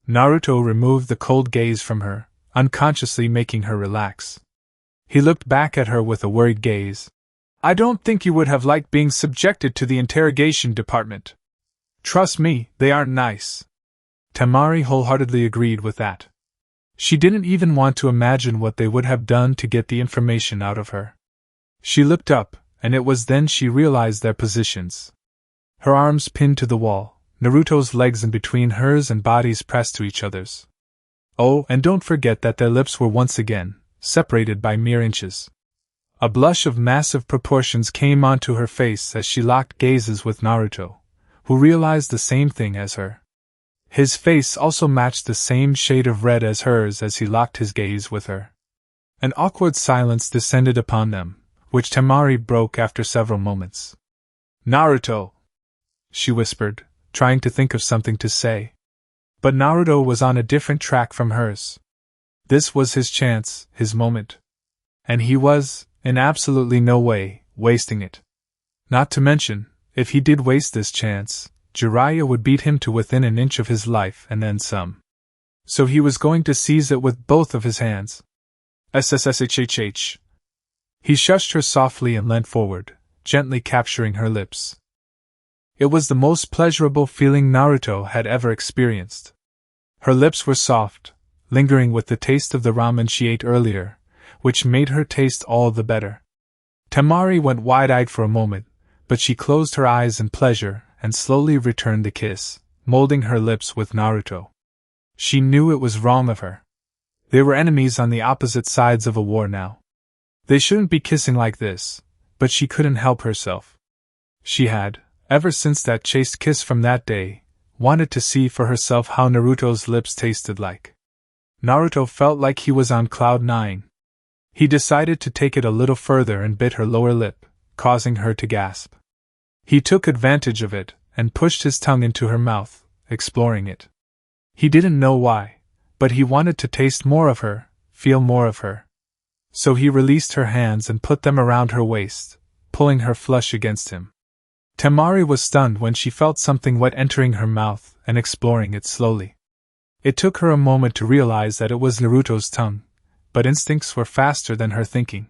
Naruto removed the cold gaze from her, unconsciously making her relax. He looked back at her with a worried gaze. I don't think you would have liked being subjected to the interrogation department. Trust me, they aren't nice. Temari wholeheartedly agreed with that. She didn't even want to imagine what they would have done to get the information out of her. She looked up, and it was then she realized their positions. Her arms pinned to the wall, Naruto's legs in between hers and bodies pressed to each other's. Oh, and don't forget that their lips were once again separated by mere inches. A blush of massive proportions came onto her face as she locked gazes with Naruto, who realized the same thing as her. His face also matched the same shade of red as hers as he locked his gaze with her. An awkward silence descended upon them, which Temari broke after several moments. Naruto! She whispered, trying to think of something to say. But Naruto was on a different track from hers. This was his chance, his moment. And he was, in absolutely no way, wasting it. Not to mention, if he did waste this chance, Jiraiya would beat him to within an inch of his life and then some. So he was going to seize it with both of his hands. SSSHHH. He shushed her softly and leant forward, gently capturing her lips. It was the most pleasurable feeling Naruto had ever experienced. Her lips were soft, lingering with the taste of the ramen she ate earlier, which made her taste all the better. Temari went wide-eyed for a moment, but she closed her eyes in pleasure and slowly returned the kiss, molding her lips with Naruto. She knew it was wrong of her. They were enemies on the opposite sides of a war now. They shouldn't be kissing like this, but she couldn't help herself. She had, ever since that chaste kiss from that day, wanted to see for herself how Naruto's lips tasted like. Naruto felt like he was on cloud 9. He decided to take it a little further and bit her lower lip, causing her to gasp. He took advantage of it and pushed his tongue into her mouth, exploring it. He didn't know why, but he wanted to taste more of her, feel more of her. So he released her hands and put them around her waist, pulling her flush against him. Temari was stunned when she felt something wet entering her mouth and exploring it slowly. It took her a moment to realize that it was Naruto's tongue, but instincts were faster than her thinking.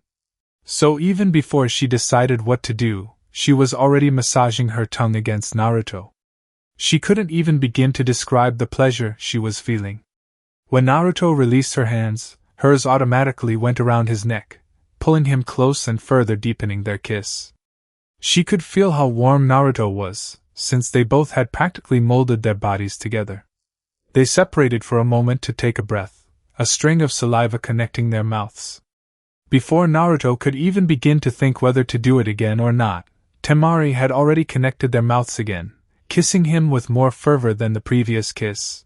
So even before she decided what to do, she was already massaging her tongue against Naruto. She couldn't even begin to describe the pleasure she was feeling. When Naruto released her hands, hers automatically went around his neck, pulling him close and further deepening their kiss. She could feel how warm Naruto was, since they both had practically molded their bodies together. They separated for a moment to take a breath, a string of saliva connecting their mouths. Before Naruto could even begin to think whether to do it again or not, Temari had already connected their mouths again, kissing him with more fervor than the previous kiss.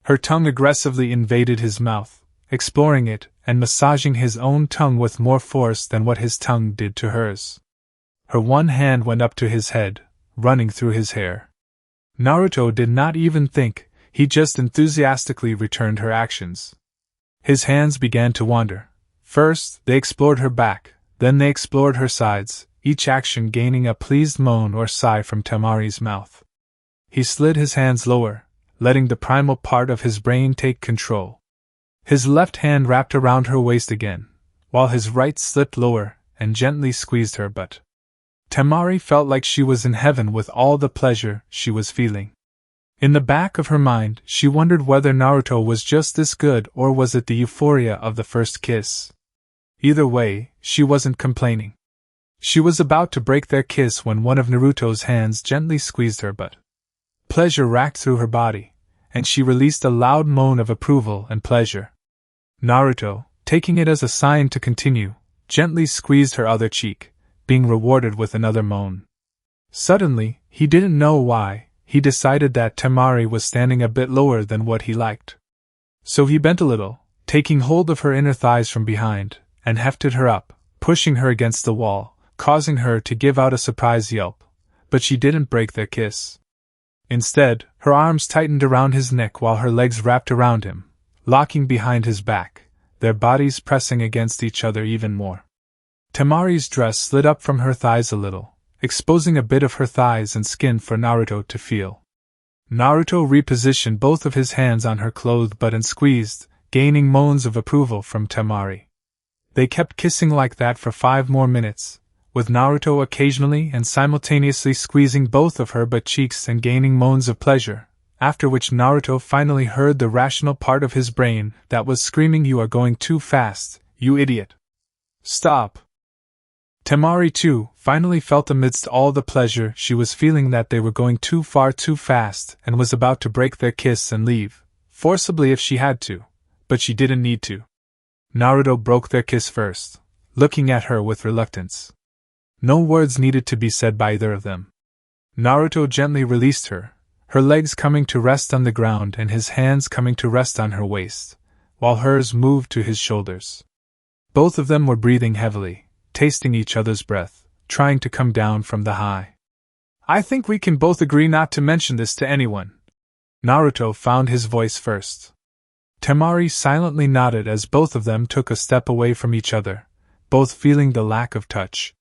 Her tongue aggressively invaded his mouth, exploring it and massaging his own tongue with more force than what his tongue did to hers. Her one hand went up to his head, running through his hair. Naruto did not even think, he just enthusiastically returned her actions. His hands began to wander. First, they explored her back, then they explored her sides, each action gaining a pleased moan or sigh from Temari's mouth. He slid his hands lower, letting the primal part of his brain take control. His left hand wrapped around her waist again, while his right slipped lower and gently squeezed her butt. Temari felt like she was in heaven with all the pleasure she was feeling. In the back of her mind, she wondered whether Naruto was just this good or was it the euphoria of the first kiss. Either way, she wasn't complaining. She was about to break their kiss when one of Naruto's hands gently squeezed her butt. Pleasure racked through her body, and she released a loud moan of approval and pleasure. Naruto, taking it as a sign to continue, gently squeezed her other cheek, being rewarded with another moan. Suddenly, he didn't know why, he decided that Temari was standing a bit lower than what he liked. So he bent a little, taking hold of her inner thighs from behind, and hefted her up, pushing her against the wall, causing her to give out a surprised yelp, but she didn't break their kiss. Instead, her arms tightened around his neck while her legs wrapped around him, locking behind his back, their bodies pressing against each other even more. Temari's dress slid up from her thighs a little, exposing a bit of her thighs and skin for Naruto to feel. Naruto repositioned both of his hands on her clothed butt and squeezed, gaining moans of approval from Temari. They kept kissing like that for 5 more minutes, with Naruto occasionally and simultaneously squeezing both of her butt cheeks and gaining moans of pleasure, after which Naruto finally heard the rational part of his brain that was screaming, "You are going too fast, you idiot. Stop." Temari, too, finally felt amidst all the pleasure she was feeling that they were going too far too fast and was about to break their kiss and leave, forcibly if she had to, but she didn't need to. Naruto broke their kiss first, looking at her with reluctance. No words needed to be said by either of them. Naruto gently released her, her legs coming to rest on the ground and his hands coming to rest on her waist, while hers moved to his shoulders. Both of them were breathing heavily, tasting each other's breath, trying to come down from the high. "I think we can both agree not to mention this to anyone." Naruto found his voice first. Temari silently nodded as both of them took a step away from each other, both feeling the lack of touch.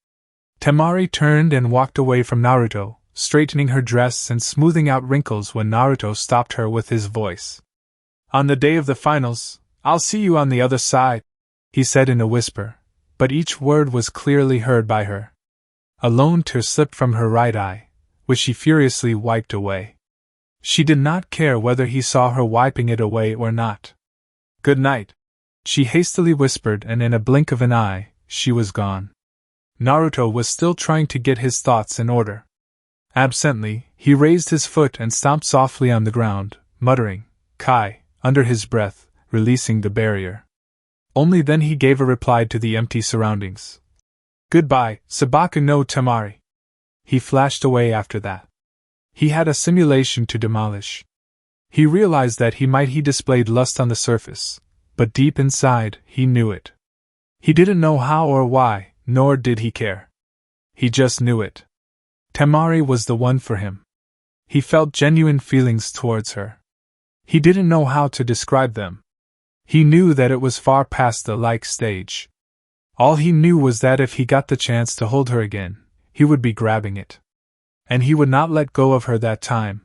Temari turned and walked away from Naruto, straightening her dress and smoothing out wrinkles when Naruto stopped her with his voice. "On the day of the finals, I'll see you on the other side," he said in a whisper, but each word was clearly heard by her. A lone tear slipped from her right eye, which she furiously wiped away. She did not care whether he saw her wiping it away or not. "Good night," she hastily whispered, and in a blink of an eye, she was gone. Naruto was still trying to get his thoughts in order. Absently, he raised his foot and stomped softly on the ground, muttering, "Kai," under his breath, releasing the barrier. Only then he gave a reply to the empty surroundings. "Goodbye, Sabaku no Temari." He flashed away after that. He had a simulation to demolish. He realized that he displayed lust on the surface, but deep inside, he knew it. He didn't know how or why, nor did he care. He just knew it. Temari was the one for him. He felt genuine feelings towards her. He didn't know how to describe them. He knew that it was far past the like stage. All he knew was that if he got the chance to hold her again, he would be grabbing it. And he would not let go of her that time.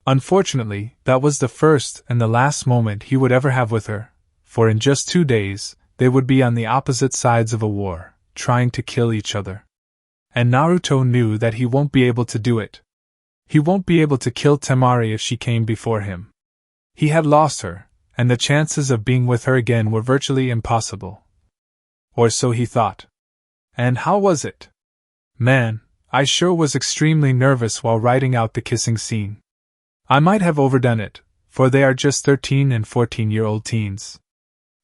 Unfortunately, that was the first and the last moment he would ever have with her, for in just 2 days, they would be on the opposite sides of a war, trying to kill each other. And Naruto knew that he won't be able to do it. He won't be able to kill Temari if she came before him. He had lost her, and the chances of being with her again were virtually impossible. Or so he thought. And how was it? Man, I sure was extremely nervous while writing out the kissing scene. I might have overdone it, for they are just 13 and 14-year-old teens.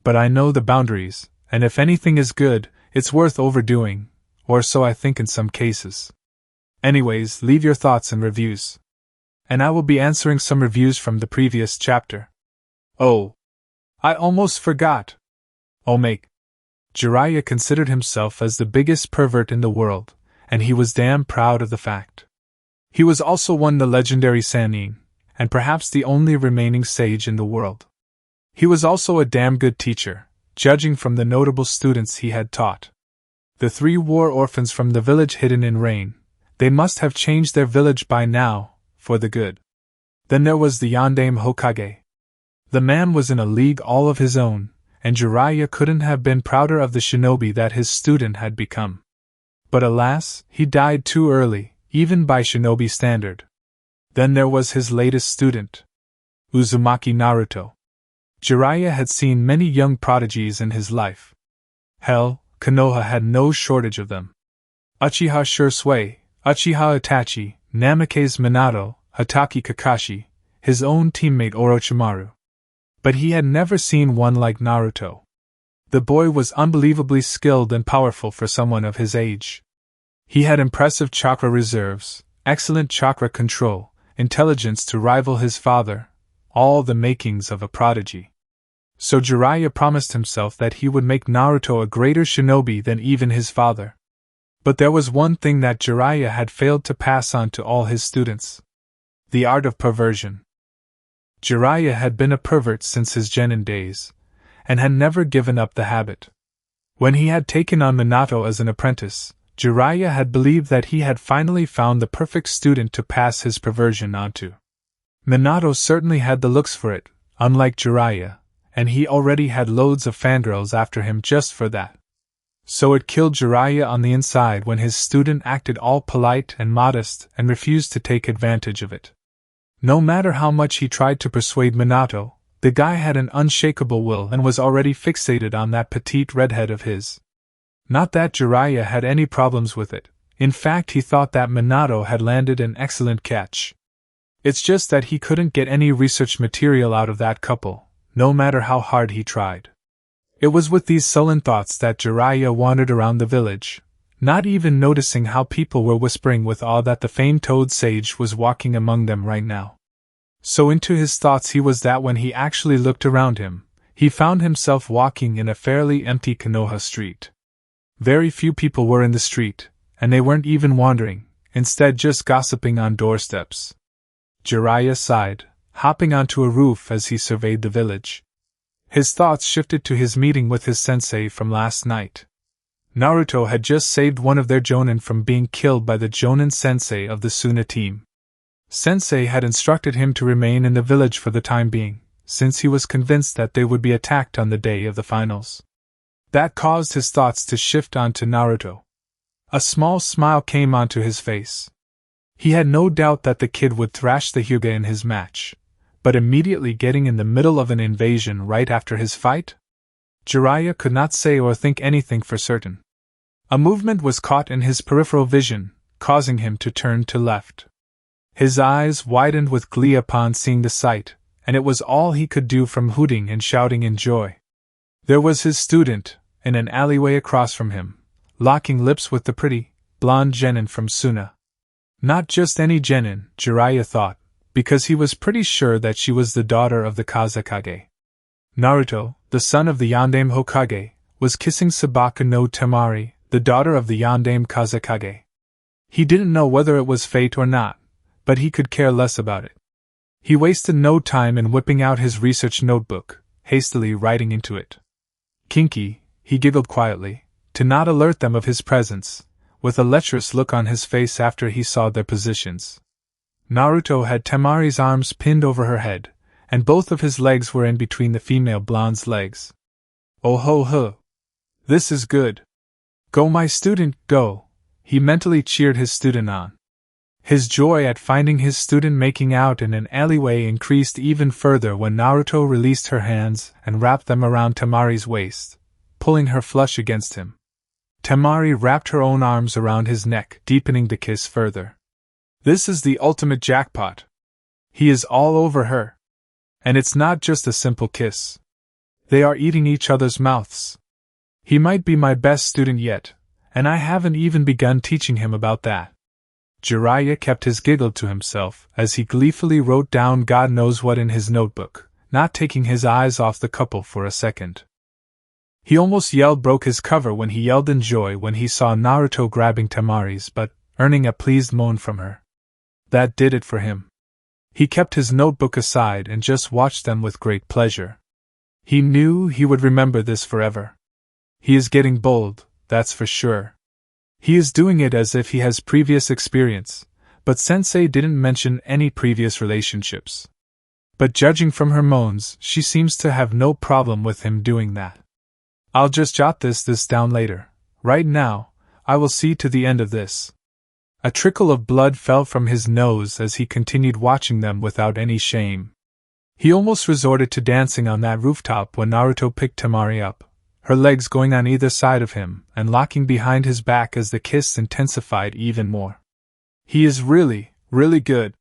But I know the boundaries, and if anything is good, it's worth overdoing, or so I think in some cases. Anyways, leave your thoughts and reviews. And I will be answering some reviews from the previous chapter. Oh, I almost forgot. Jiraiya considered himself as the biggest pervert in the world, and he was damn proud of the fact. He was also the legendary Sannin, and perhaps the only remaining sage in the world. He was also a damn good teacher, judging from the notable students he had taught. The 3 war orphans from the village hidden in rain, they must have changed their village by now, for the good. Then there was the Yondaime Hokage. The man was in a league all of his own, and Jiraiya couldn't have been prouder of the shinobi that his student had become. But alas, he died too early, even by shinobi standard. Then there was his latest student, Uzumaki Naruto. Jiraiya had seen many young prodigies in his life. Hell, Konoha had no shortage of them. Uchiha Shursui, Uchiha Itachi, Namikaze Minato, Hatake Kakashi, his own teammate Orochimaru. But he had never seen one like Naruto. The boy was unbelievably skilled and powerful for someone of his age. He had impressive chakra reserves, excellent chakra control, intelligence to rival his father, all the makings of a prodigy. So Jiraiya promised himself that he would make Naruto a greater shinobi than even his father. But there was one thing that Jiraiya had failed to pass on to all his students: the art of perversion. Jiraiya had been a pervert since his genin days, and had never given up the habit. When he had taken on Minato as an apprentice, Jiraiya had believed that he had finally found the perfect student to pass his perversion onto. Minato certainly had the looks for it, unlike Jiraiya, and he already had loads of fangirls after him just for that. So it killed Jiraiya on the inside when his student acted all polite and modest and refused to take advantage of it. No matter how much he tried to persuade Minato, the guy had an unshakable will and was already fixated on that petite redhead of his. Not that Jiraiya had any problems with it, in fact he thought that Minato had landed an excellent catch. It's just that he couldn't get any research material out of that couple, no matter how hard he tried. It was with these sullen thoughts that Jiraiya wandered around the village, not even noticing how people were whispering with awe that the famed Toad Sage was walking among them right now. So into his thoughts he was that when he actually looked around him, he found himself walking in a fairly empty Konoha street. Very few people were in the street, and they weren't even wandering, instead just gossiping on doorsteps. Jiraiya sighed, hopping onto a roof as he surveyed the village. His thoughts shifted to his meeting with his sensei from last night. Naruto had just saved one of their jonin from being killed by the jonin sensei of the Suna team. Sensei had instructed him to remain in the village for the time being, since he was convinced that they would be attacked on the day of the finals. That caused his thoughts to shift onto Naruto. A small smile came onto his face. He had no doubt that the kid would thrash the Hyuga in his match, but immediately getting in the middle of an invasion right after his fight? Jiraiya could not say or think anything for certain. A movement was caught in his peripheral vision, causing him to turn to left. His eyes widened with glee upon seeing the sight, and it was all he could do from hooting and shouting in joy. There was his student, in an alleyway across from him, locking lips with the pretty, blonde genin from Suna. Not just any genin, Jiraiya thought, because he was pretty sure that she was the daughter of the Kazekage. Naruto, the son of the Yondaime Hokage, was kissing Sabaka no Temari, the daughter of the Yondaime Kazekage. He didn't know whether it was fate or not, but he could care less about it. He wasted no time in whipping out his research notebook, hastily writing into it. Kinky, he giggled quietly, to not alert them of his presence, with a lecherous look on his face after he saw their positions. Naruto had Temari's arms pinned over her head, and both of his legs were in between the female blonde's legs. Oh ho ho! This is good! Go my student, go! He mentally cheered his student on. His joy at finding his student making out in an alleyway increased even further when Naruto released her hands and wrapped them around Temari's waist, pulling her flush against him. Temari wrapped her own arms around his neck, deepening the kiss further. This is the ultimate jackpot. He is all over her. And it's not just a simple kiss. They are eating each other's mouths. He might be my best student yet, and I haven't even begun teaching him about that. Jiraiya kept his giggle to himself as he gleefully wrote down God knows what in his notebook, not taking his eyes off the couple for a second. He almost broke his cover when he yelled in joy when he saw Naruto grabbing Temari's butt, earning a pleased moan from her. That did it for him. He kept his notebook aside and just watched them with great pleasure. He knew he would remember this forever. He is getting bold, that's for sure. He is doing it as if he has previous experience, but Sensei didn't mention any previous relationships. But judging from her moans, she seems to have no problem with him doing that. I'll just jot this down later. Right now, I will see to the end of this. A trickle of blood fell from his nose as he continued watching them without any shame. He almost resorted to dancing on that rooftop when Naruto picked Temari up, her legs going on either side of him and locking behind his back as the kiss intensified even more. He is really, really good.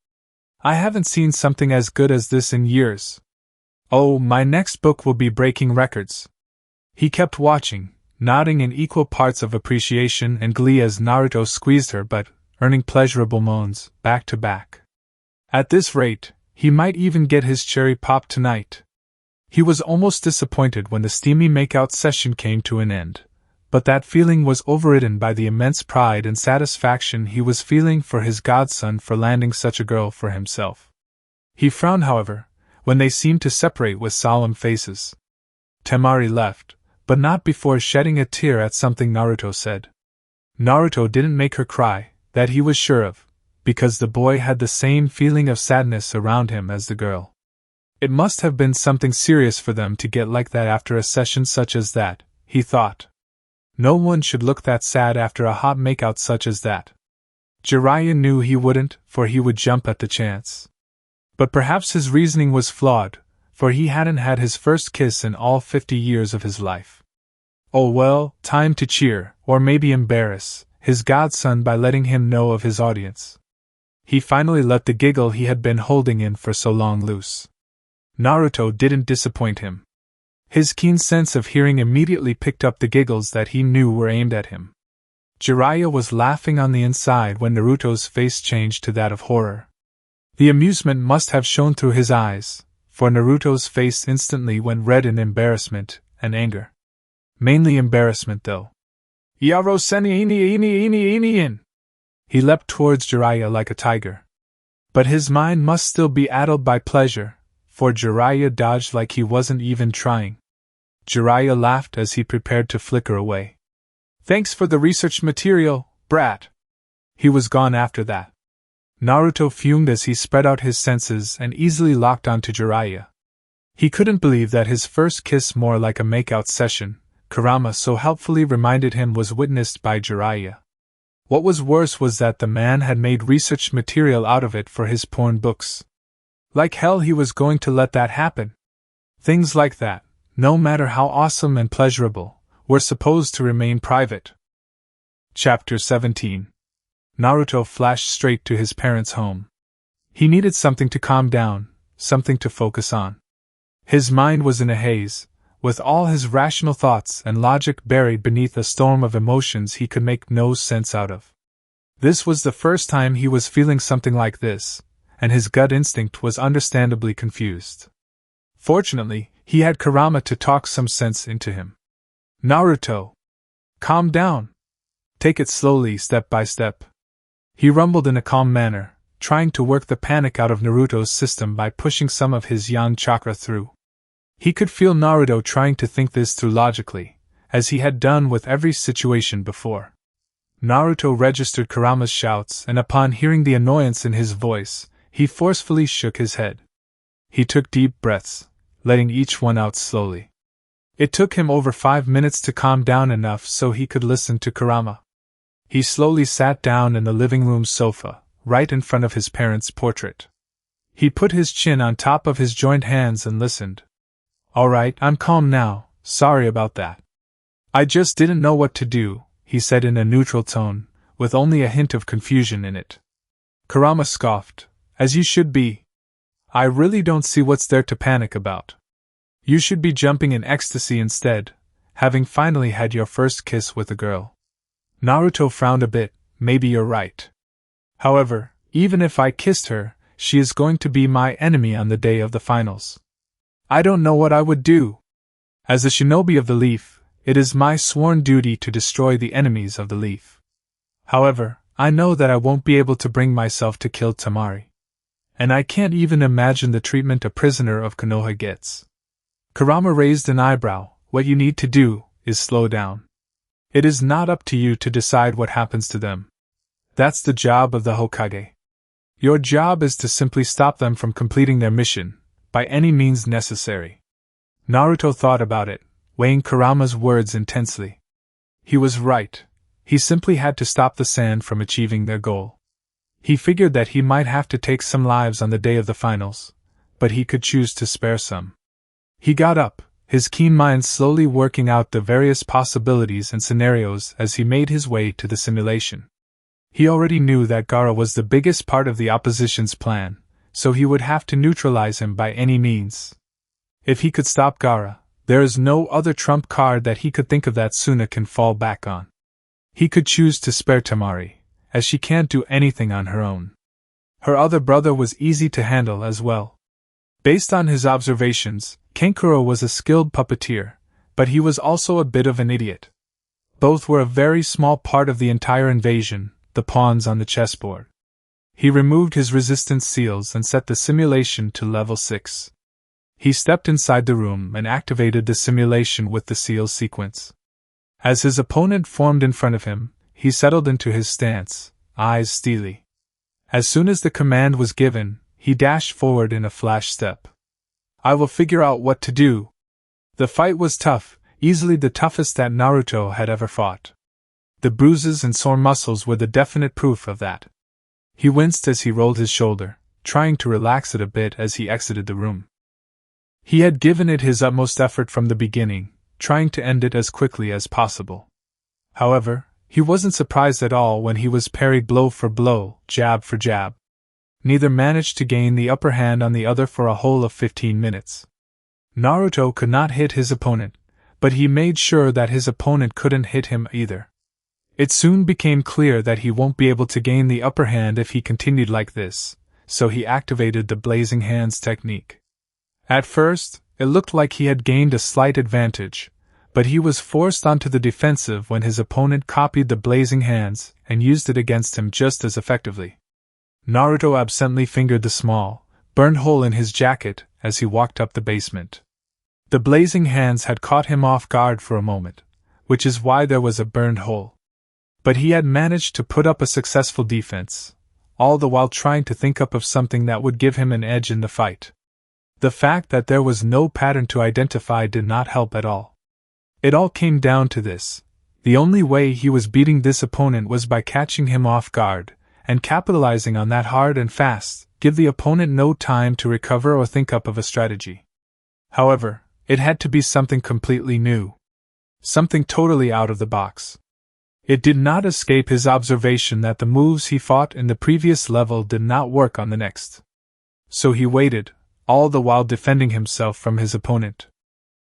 I haven't seen something as good as this in years. Oh, my next book will be breaking records. He kept watching, nodding in equal parts of appreciation and glee as Naruto squeezed her butt, earning pleasurable moans, back to back. At this rate, he might even get his cherry popped tonight. He was almost disappointed when the steamy make-out session came to an end, but that feeling was overridden by the immense pride and satisfaction he was feeling for his godson for landing such a girl for himself. He frowned, however, when they seemed to separate with solemn faces. Temari left, but not before shedding a tear at something Naruto said. Naruto didn't make her cry, that he was sure of, because the boy had the same feeling of sadness around him as the girl. It must have been something serious for them to get like that after a session such as that, he thought. No one should look that sad after a hot makeout such as that. Jiraiya knew he wouldn't, for he would jump at the chance. But perhaps his reasoning was flawed, for he hadn't had his first kiss in all 50 years of his life. Oh well, time to cheer, or maybe embarrass, his godson by letting him know of his audience. He finally let the giggle he had been holding in for so long loose. Naruto didn't disappoint him. His keen sense of hearing immediately picked up the giggles that he knew were aimed at him. Jiraiya was laughing on the inside when Naruto's face changed to that of horror. The amusement must have shone through his eyes, for Naruto's face instantly went red in embarrassment and anger. Mainly embarrassment, though. Yaro seni. He leapt towards Jiraiya like a tiger. But his mind must still be addled by pleasure, for Jiraiya dodged like he wasn't even trying. Jiraiya laughed as he prepared to flicker away. Thanks for the research material, brat. He was gone after that. Naruto fumed as he spread out his senses and easily locked onto Jiraiya. He couldn't believe that his first kiss, more like a makeout session, Kurama so helpfully reminded him, was witnessed by Jiraiya. What was worse was that the man had made research material out of it for his porn books. Like hell he was going to let that happen. Things like that, no matter how awesome and pleasurable, were supposed to remain private. Chapter 17. Naruto flashed straight to his parents' home. He needed something to calm down, something to focus on. His mind was in a haze, with all his rational thoughts and logic buried beneath a storm of emotions he could make no sense out of. This was the first time he was feeling something like this, and his gut instinct was understandably confused. Fortunately, he had Kurama to talk some sense into him. Naruto! Calm down! Take it slowly, step by step. He rumbled in a calm manner, trying to work the panic out of Naruto's system by pushing some of his yang chakra through. He could feel Naruto trying to think this through logically, as he had done with every situation before. Naruto registered Kurama's shouts, and upon hearing the annoyance in his voice, he forcefully shook his head. He took deep breaths, letting each one out slowly. It took him over 5 minutes to calm down enough so he could listen to Kurama. He slowly sat down in the living room sofa, right in front of his parents' portrait. He put his chin on top of his joined hands and listened. "All right, I'm calm now, sorry about that. I just didn't know what to do," he said in a neutral tone, with only a hint of confusion in it. Kurama scoffed, "As you should be. I really don't see what's there to panic about. You should be jumping in ecstasy instead, having finally had your first kiss with a girl." Naruto frowned a bit. "Maybe you're right. However, even if I kissed her, she is going to be my enemy on the day of the finals. I don't know what I would do. As a shinobi of the leaf, it is my sworn duty to destroy the enemies of the leaf. However, I know that I won't be able to bring myself to kill Temari. And I can't even imagine the treatment a prisoner of Konoha gets." Kurama raised an eyebrow. "What you need to do is slow down. It is not up to you to decide what happens to them. That's the job of the Hokage. Your job is to simply stop them from completing their mission, by any means necessary." Naruto thought about it, weighing Kurama's words intensely. He was right. He simply had to stop the sand from achieving their goal. He figured that he might have to take some lives on the day of the finals, but he could choose to spare some. He got up, his keen mind slowly working out the various possibilities and scenarios as he made his way to the simulation. He already knew that Gaara was the biggest part of the opposition's plan, so he would have to neutralize him by any means. If he could stop Gaara, there is no other trump card that he could think of that Suna can fall back on. He could choose to spare Temari, as she can't do anything on her own. Her other brother was easy to handle as well. Based on his observations, Kenkuro was a skilled puppeteer, but he was also a bit of an idiot. Both were a very small part of the entire invasion, the pawns on the chessboard. He removed his resistance seals and set the simulation to level 6. He stepped inside the room and activated the simulation with the seals sequence. As his opponent formed in front of him, he settled into his stance, eyes steely. As soon as the command was given, he dashed forward in a flash step. "I will figure out what to do." The fight was tough, easily the toughest that Naruto had ever fought. The bruises and sore muscles were the definite proof of that. He winced as he rolled his shoulder, trying to relax it a bit as he exited the room. He had given it his utmost effort from the beginning, trying to end it as quickly as possible. However, he wasn't surprised at all when he was parried blow for blow, jab for jab. Neither managed to gain the upper hand on the other for a whole of 15 minutes. Naruto could not hit his opponent, but he made sure that his opponent couldn't hit him either. It soon became clear that he won't be able to gain the upper hand if he continued like this, so he activated the blazing hands technique. At first, it looked like he had gained a slight advantage, but he was forced onto the defensive when his opponent copied the blazing hands and used it against him just as effectively. Naruto absently fingered the small, burned hole in his jacket as he walked up the basement. The blazing hands had caught him off guard for a moment, which is why there was a burned hole. But he had managed to put up a successful defense, all the while trying to think up of something that would give him an edge in the fight. The fact that there was no pattern to identify did not help at all. It all came down to this: the only way he was beating this opponent was by catching him off guard, and capitalizing on that hard and fast, give the opponent no time to recover or think up of a strategy. However, it had to be something completely new. Something totally out of the box. It did not escape his observation that the moves he fought in the previous level did not work on the next. So he waited, all the while defending himself from his opponent.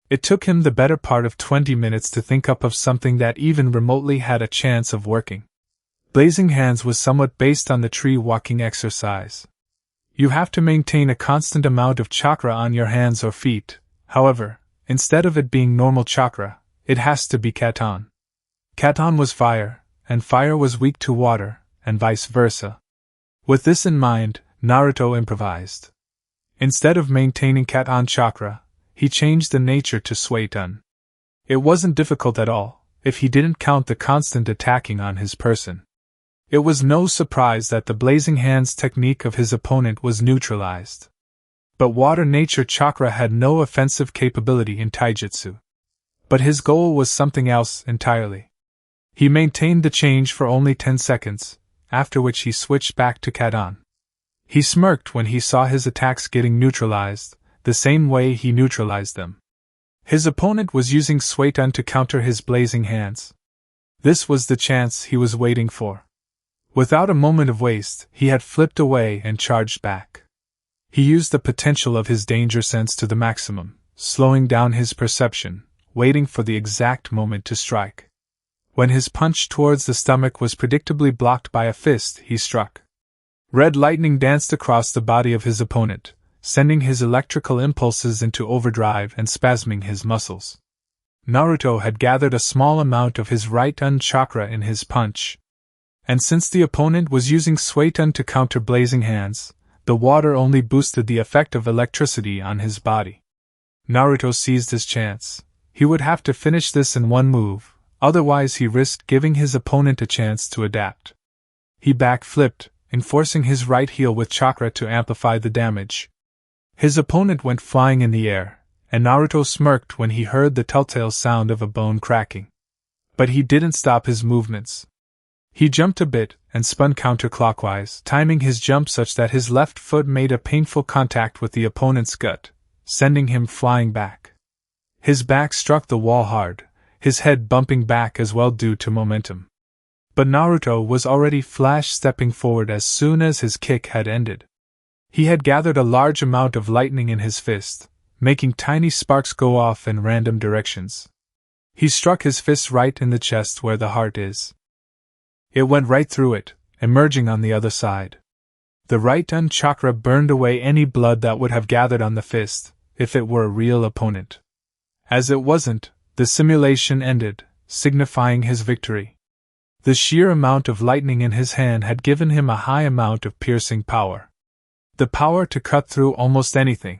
It took him the better part of 20 minutes to think up of something that even remotely had a chance of working. Blazing Hands was somewhat based on the tree walking exercise. You have to maintain a constant amount of chakra on your hands or feet. However, instead of it being normal chakra, it has to be Katon. Katon was fire, and fire was weak to water, and vice versa. With this in mind, Naruto improvised. Instead of maintaining Katon chakra, he changed the nature to Suiton. It wasn't difficult at all, if he didn't count the constant attacking on his person. It was no surprise that the blazing hands technique of his opponent was neutralized. But water nature chakra had no offensive capability in taijutsu. But his goal was something else entirely. He maintained the change for only 10 seconds, after which he switched back to Katon. He smirked when he saw his attacks getting neutralized, the same way he neutralized them. His opponent was using Suiton to counter his blazing hands. This was the chance he was waiting for. Without a moment of waste, he had flipped away and charged back. He used the potential of his danger sense to the maximum, slowing down his perception, waiting for the exact moment to strike. When his punch towards the stomach was predictably blocked by a fist, he struck. Red lightning danced across the body of his opponent, sending his electrical impulses into overdrive and spasming his muscles. Naruto had gathered a small amount of his right-un chakra in his punch. And since the opponent was using Suiton to counter blazing hands, the water only boosted the effect of electricity on his body. Naruto seized his chance. He would have to finish this in one move, otherwise he risked giving his opponent a chance to adapt. He backflipped, enforcing his right heel with chakra to amplify the damage. His opponent went flying in the air, and Naruto smirked when he heard the telltale sound of a bone cracking. But he didn't stop his movements. He jumped a bit and spun counterclockwise, timing his jump such that his left foot made a painful contact with the opponent's gut, sending him flying back. His back struck the wall hard, his head bumping back as well due to momentum. But Naruto was already flash-stepping forward as soon as his kick had ended. He had gathered a large amount of lightning in his fist, making tiny sparks go off in random directions. He struck his fist right in the chest where the heart is. It went right through it, emerging on the other side. The right-un chakra burned away any blood that would have gathered on the fist, if it were a real opponent. As it wasn't, the simulation ended, signifying his victory. The sheer amount of lightning in his hand had given him a high amount of piercing power. The power to cut through almost anything.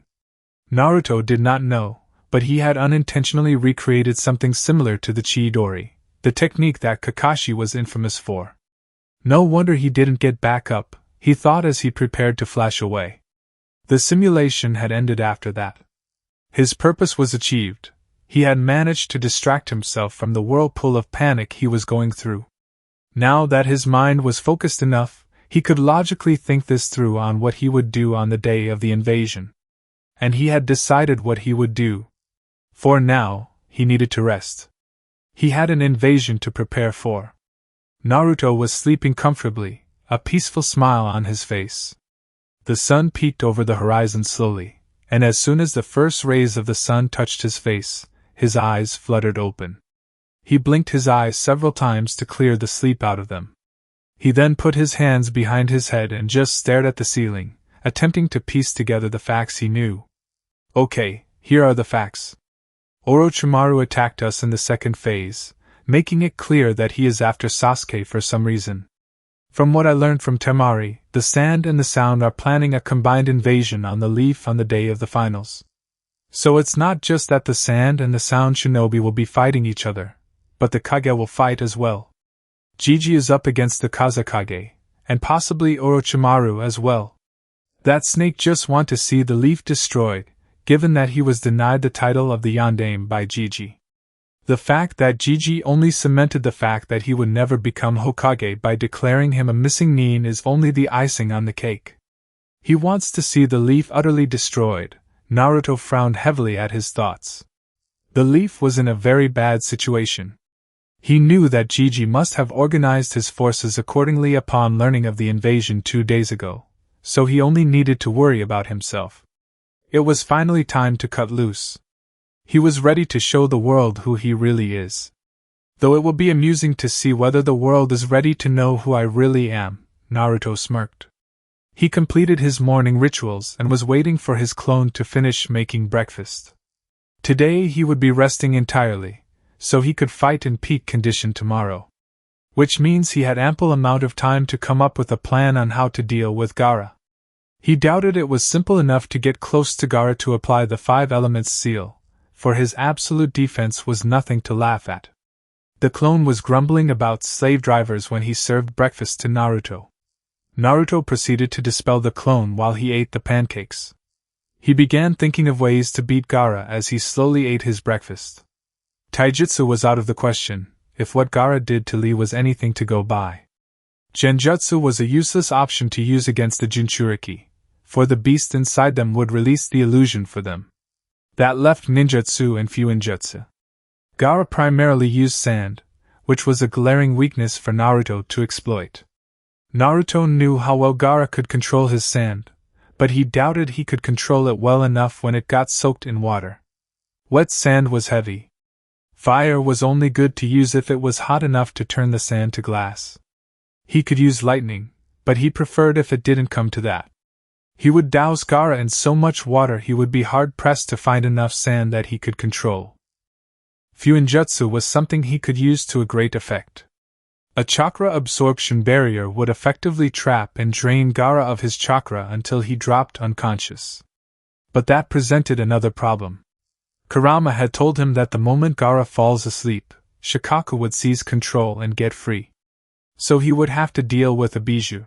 Naruto did not know, but he had unintentionally recreated something similar to the Chidori, the technique that Kakashi was infamous for. No wonder he didn't get back up, he thought as he prepared to flash away. The simulation had ended after that. His purpose was achieved. He had managed to distract himself from the whirlpool of panic he was going through. Now that his mind was focused enough, he could logically think this through on what he would do on the day of the invasion. And he had decided what he would do. For now, he needed to rest. He had an invasion to prepare for. Naruto was sleeping comfortably, a peaceful smile on his face. The sun peeked over the horizon slowly, and as soon as the first rays of the sun touched his face, his eyes fluttered open. He blinked his eyes several times to clear the sleep out of them. He then put his hands behind his head and just stared at the ceiling, attempting to piece together the facts he knew. Okay, here are the facts. Orochimaru attacked us in the second phase, making it clear that he is after Sasuke for some reason. From what I learned from Temari, the Sand and the Sound are planning a combined invasion on the Leaf on the day of the finals. So it's not just that the Sand and the Sound shinobi will be fighting each other, but the Kage will fight as well. Jiji is up against the Kazekage, and possibly Orochimaru as well. That snake just want to see the Leaf destroyed, given that he was denied the title of the Yondaime by Jiji. The fact that Jiji only cemented the fact that he would never become Hokage by declaring him a missing nin is only the icing on the cake. He wants to see the Leaf utterly destroyed. Naruto frowned heavily at his thoughts. The Leaf was in a very bad situation. He knew that Jiji must have organized his forces accordingly upon learning of the invasion 2 days ago, so he only needed to worry about himself. It was finally time to cut loose. He was ready to show the world who he really is. Though it will be amusing to see whether the world is ready to know who I really am, Naruto smirked. He completed his morning rituals and was waiting for his clone to finish making breakfast. Today he would be resting entirely, so he could fight in peak condition tomorrow. Which means he had ample amount of time to come up with a plan on how to deal with Gaara. He doubted it was simple enough to get close to Gaara to apply the 5 elements seal, for his absolute defense was nothing to laugh at. The clone was grumbling about slave drivers when he served breakfast to Naruto. Naruto proceeded to dispel the clone while he ate the pancakes. He began thinking of ways to beat Gaara as he slowly ate his breakfast. Taijutsu was out of the question, if what Gaara did to Lee was anything to go by. Genjutsu was a useless option to use against the Jinchuriki, for the beast inside them would release the illusion for them. That left ninjutsu and fuinjutsu. Gaara primarily used sand, which was a glaring weakness for Naruto to exploit. Naruto knew how well Gaara could control his sand, but he doubted he could control it well enough when it got soaked in water. Wet sand was heavy. Fire was only good to use if it was hot enough to turn the sand to glass. He could use lightning, but he preferred if it didn't come to that. He would douse Gaara in so much water he would be hard-pressed to find enough sand that he could control. Fuinjutsu was something he could use to a great effect. A chakra absorption barrier would effectively trap and drain Gaara of his chakra until he dropped unconscious. But that presented another problem. Kurama had told him that the moment Gaara falls asleep, Shikaku would seize control and get free. So he would have to deal with a bijou.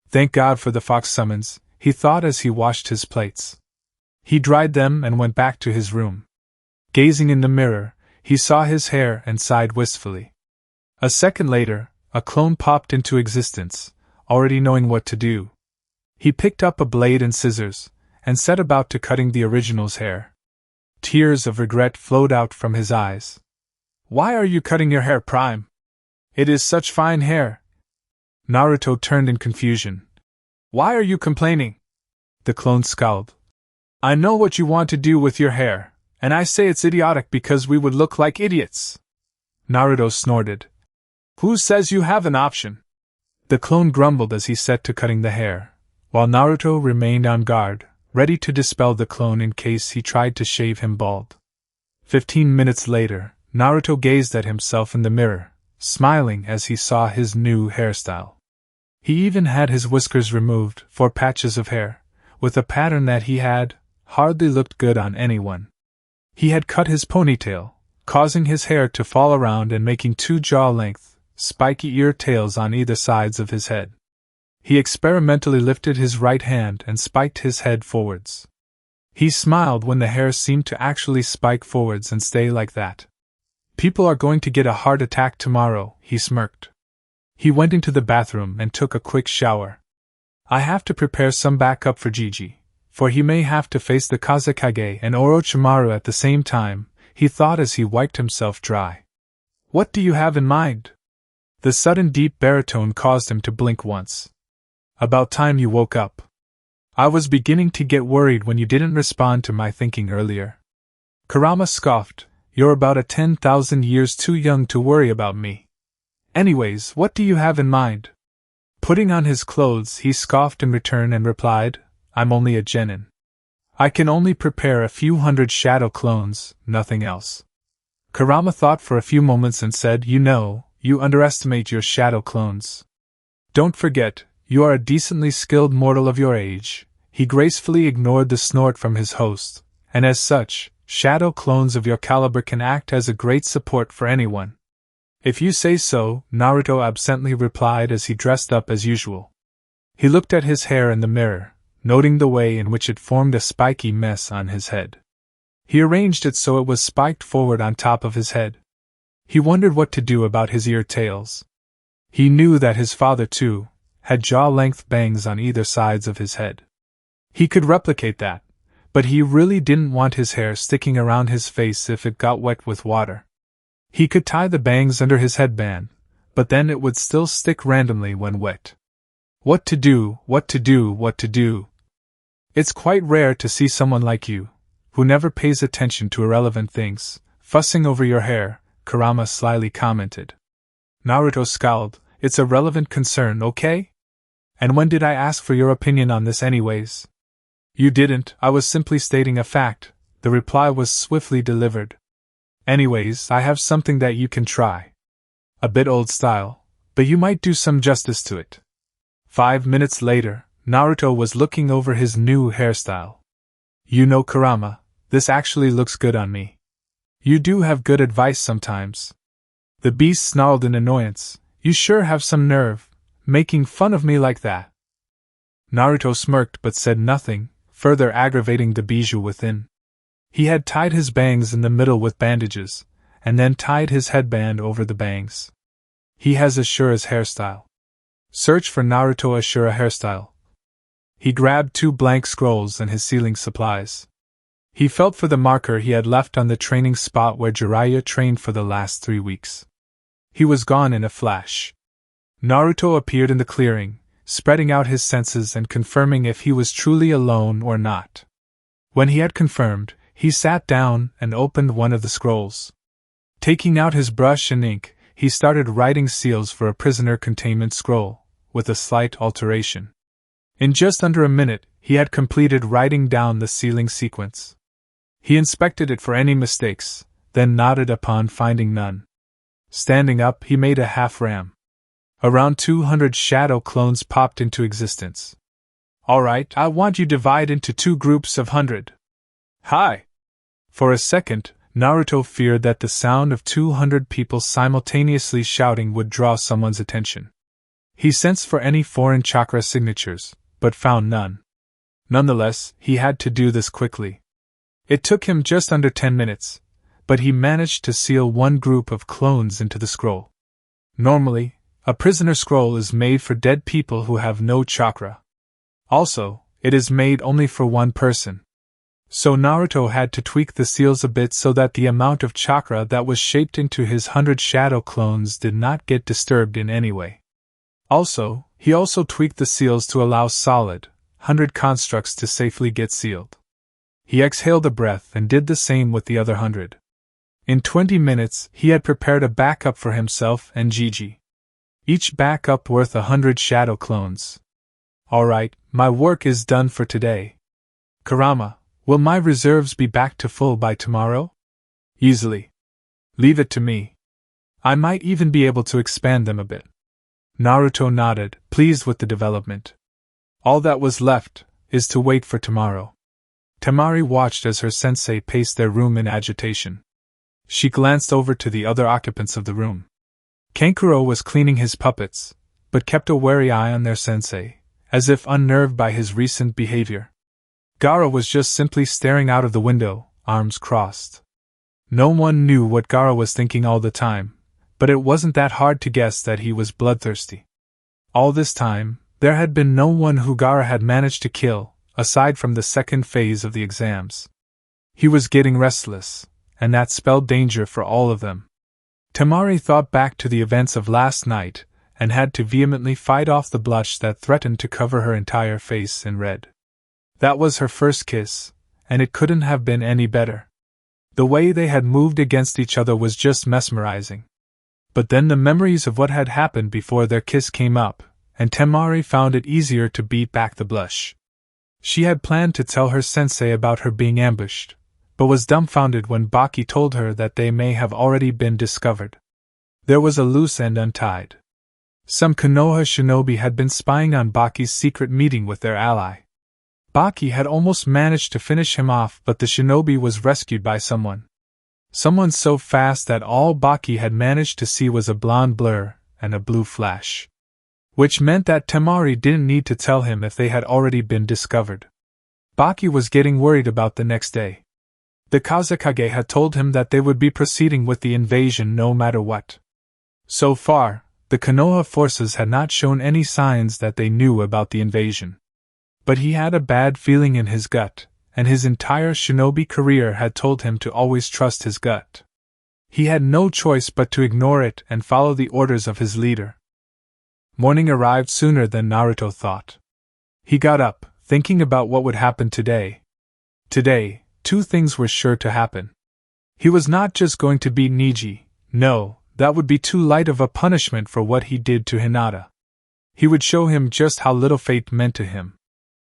Thank God for the fox summons, he thought as he washed his plates. He dried them and went back to his room. Gazing in the mirror, he saw his hair and sighed wistfully. A second later, a clone popped into existence, already knowing what to do. He picked up a blade and scissors, and set about to cutting the original's hair. Tears of regret flowed out from his eyes. "Why are you cutting your hair, Prime? It is such fine hair." Naruto turned in confusion. "Why are you complaining?" The clone scowled. "I know what you want to do with your hair, and I say it's idiotic because we would look like idiots." Naruto snorted. "Who says you have an option?" The clone grumbled as he set to cutting the hair, while Naruto remained on guard, ready to dispel the clone in case he tried to shave him bald. 15 minutes later, Naruto gazed at himself in the mirror, smiling as he saw his new hairstyle. He even had his whiskers removed, 4 patches of hair, with a pattern that he had hardly looked good on anyone. He had cut his ponytail, causing his hair to fall around and making 2 jaw-length, spiky ear tails on either sides of his head. He experimentally lifted his right hand and spiked his head forwards. He smiled when the hair seemed to actually spike forwards and stay like that. "People are going to get a heart attack tomorrow," he smirked. He went into the bathroom and took a quick shower. "I have to prepare some backup for Gigi, for he may have to face the Kazekage and Orochimaru at the same time," he thought as he wiped himself dry. "What do you have in mind?" The sudden deep baritone caused him to blink once. "About time you woke up. I was beginning to get worried when you didn't respond to my thinking earlier." Kurama scoffed. "You're about 10,000 years too young to worry about me. Anyways, what do you have in mind?" Putting on his clothes, he scoffed in return and replied, "I'm only a genin. I can only prepare a few hundred shadow clones, nothing else." Kurama thought for a few moments and said, "You underestimate your shadow clones. Don't forget, you are a decently skilled mortal of your age." He gracefully ignored the snort from his host, "and as such, shadow clones of your caliber can act as a great support for anyone." "If you say so," Naruto absently replied as he dressed up as usual. He looked at his hair in the mirror, noting the way in which it formed a spiky mess on his head. He arranged it so it was spiked forward on top of his head. He wondered what to do about his ear tails. He knew that his father, too, had jaw-length bangs on either sides of his head. He could replicate that, but he really didn't want his hair sticking around his face if it got wet with water. He could tie the bangs under his headband, but then it would still stick randomly when wet. What to do? It's quite rare to see someone like you, who never pays attention to irrelevant things, fussing over your hair, Kurama slyly commented. Naruto scowled. "It's a relevant concern, okay? And when did I ask for your opinion on this anyways?" "You didn't, I was simply stating a fact," the reply was swiftly delivered. Anyways, I have something that you can try. A bit old style, but you might do some justice to it. 5 minutes later, Naruto was looking over his new hairstyle. You know, Kurama, this actually looks good on me. You do have good advice sometimes. The beast snarled in annoyance. You sure have some nerve, making fun of me like that. Naruto smirked but said nothing, further aggravating the bijou within. He had tied his bangs in the middle with bandages, and then tied his headband over the bangs. He has Ashura's hairstyle. Search for Naruto Ashura hairstyle. He grabbed 2 blank scrolls and his sealing supplies. He felt for the marker he had left on the training spot where Jiraiya trained for the last 3 weeks. He was gone in a flash. Naruto appeared in the clearing, spreading out his senses and confirming if he was truly alone or not. When he had confirmed, he sat down and opened one of the scrolls. Taking out his brush and ink, he started writing seals for a prisoner containment scroll, with a slight alteration. In just under a minute, he had completed writing down the sealing sequence. He inspected it for any mistakes, then nodded upon finding none. Standing up, he made a half-ram. Around 200 shadow clones popped into existence. Alright, I want you divide into 2 groups of 100. Hi! For a second, Naruto feared that the sound of 200 people simultaneously shouting would draw someone's attention. He sensed for any foreign chakra signatures, but found none. Nonetheless, he had to do this quickly. It took him just under 10 minutes, but he managed to seal 1 group of clones into the scroll. Normally, a prisoner scroll is made for dead people who have no chakra. Also, it is made only for 1 person. So Naruto had to tweak the seals a bit so that the amount of chakra that was shaped into his 100 shadow clones did not get disturbed in any way. He also tweaked the seals to allow solid, 100 constructs to safely get sealed. He exhaled a breath and did the same with the other 100. In 20 minutes, he had prepared a backup for himself and Gigi. Each backup worth 100 shadow clones. Alright, my work is done for today. Kurama, will my reserves be back to full by tomorrow? Easily. Leave it to me. I might even be able to expand them a bit. Naruto nodded, pleased with the development. All that was left is to wait for tomorrow. Temari watched as her sensei paced their room in agitation. She glanced over to the other occupants of the room. Kankuro was cleaning his puppets, but kept a wary eye on their sensei, as if unnerved by his recent behavior. Gaara was just simply staring out of the window, arms crossed. No one knew what Gaara was thinking all the time, but it wasn't that hard to guess that he was bloodthirsty. All this time, there had been no one who Gaara had managed to kill, aside from the second phase of the exams. He was getting restless, and that spelled danger for all of them. Temari thought back to the events of last night, and had to vehemently fight off the blush that threatened to cover her entire face in red. That was her first kiss, and it couldn't have been any better. The way they had moved against each other was just mesmerizing. But then the memories of what had happened before their kiss came up, and Temari found it easier to beat back the blush. She had planned to tell her sensei about her being ambushed, but was dumbfounded when Baki told her that they may have already been discovered. There was a loose end untied. Some Konoha shinobi had been spying on Baki's secret meeting with their ally. Baki had almost managed to finish him off, but the shinobi was rescued by someone. Someone so fast that all Baki had managed to see was a blonde blur and a blue flash. Which meant that Temari didn't need to tell him if they had already been discovered. Baki was getting worried about the next day. The Kazekage had told him that they would be proceeding with the invasion no matter what. So far, the Konoha forces had not shown any signs that they knew about the invasion. But he had a bad feeling in his gut, and his entire shinobi career had told him to always trust his gut. He had no choice but to ignore it and follow the orders of his leader. Morning arrived sooner than Naruto thought. He got up, thinking about what would happen today. Today, 2 things were sure to happen. He was not just going to beat Niji, no, that would be too light of a punishment for what he did to Hinata. He would show him just how little fate meant to him.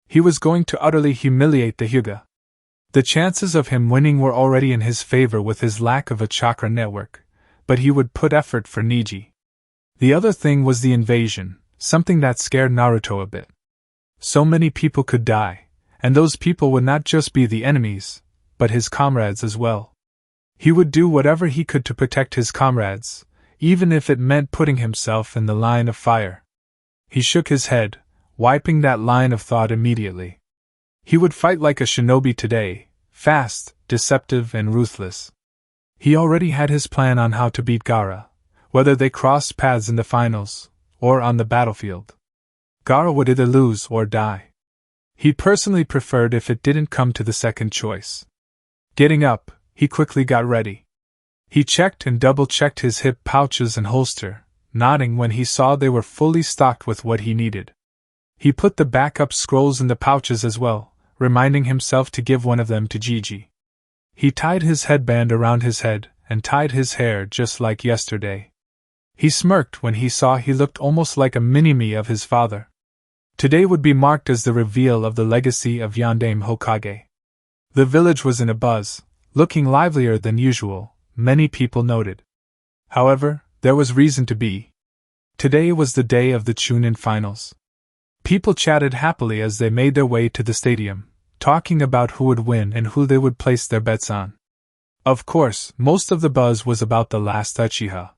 He was going to utterly humiliate the Hyuga. The chances of him winning were already in his favor with his lack of a chakra network, but he would put effort for Neji. The other thing was the invasion, something that scared Naruto a bit. So many people could die, and those people would not just be the enemies, but his comrades as well. He would do whatever he could to protect his comrades, even if it meant putting himself in the line of fire. He shook his head, wiping that line of thought immediately. He would fight like a shinobi today, fast, deceptive, and ruthless. He already had his plan on how to beat Gaara, whether they crossed paths in the finals, or on the battlefield. Gaara would either lose or die. He personally preferred if it didn't come to the second choice. Getting up, he quickly got ready. He checked and double-checked his hip pouches and holster, nodding when he saw they were fully stocked with what he needed. He put the backup scrolls in the pouches as well, reminding himself to give one of them to Gigi. He tied his headband around his head and tied his hair just like yesterday. He smirked when he saw he looked almost like a mini-me of his father. Today would be marked as the reveal of the legacy of Yondaime Hokage. The village was in a buzz, looking livelier than usual, many people noted. However, there was reason to be. Today was the day of the Chunin finals. People chatted happily as they made their way to the stadium, talking about who would win and who they would place their bets on. Of course, most of the buzz was about the last Uchiha.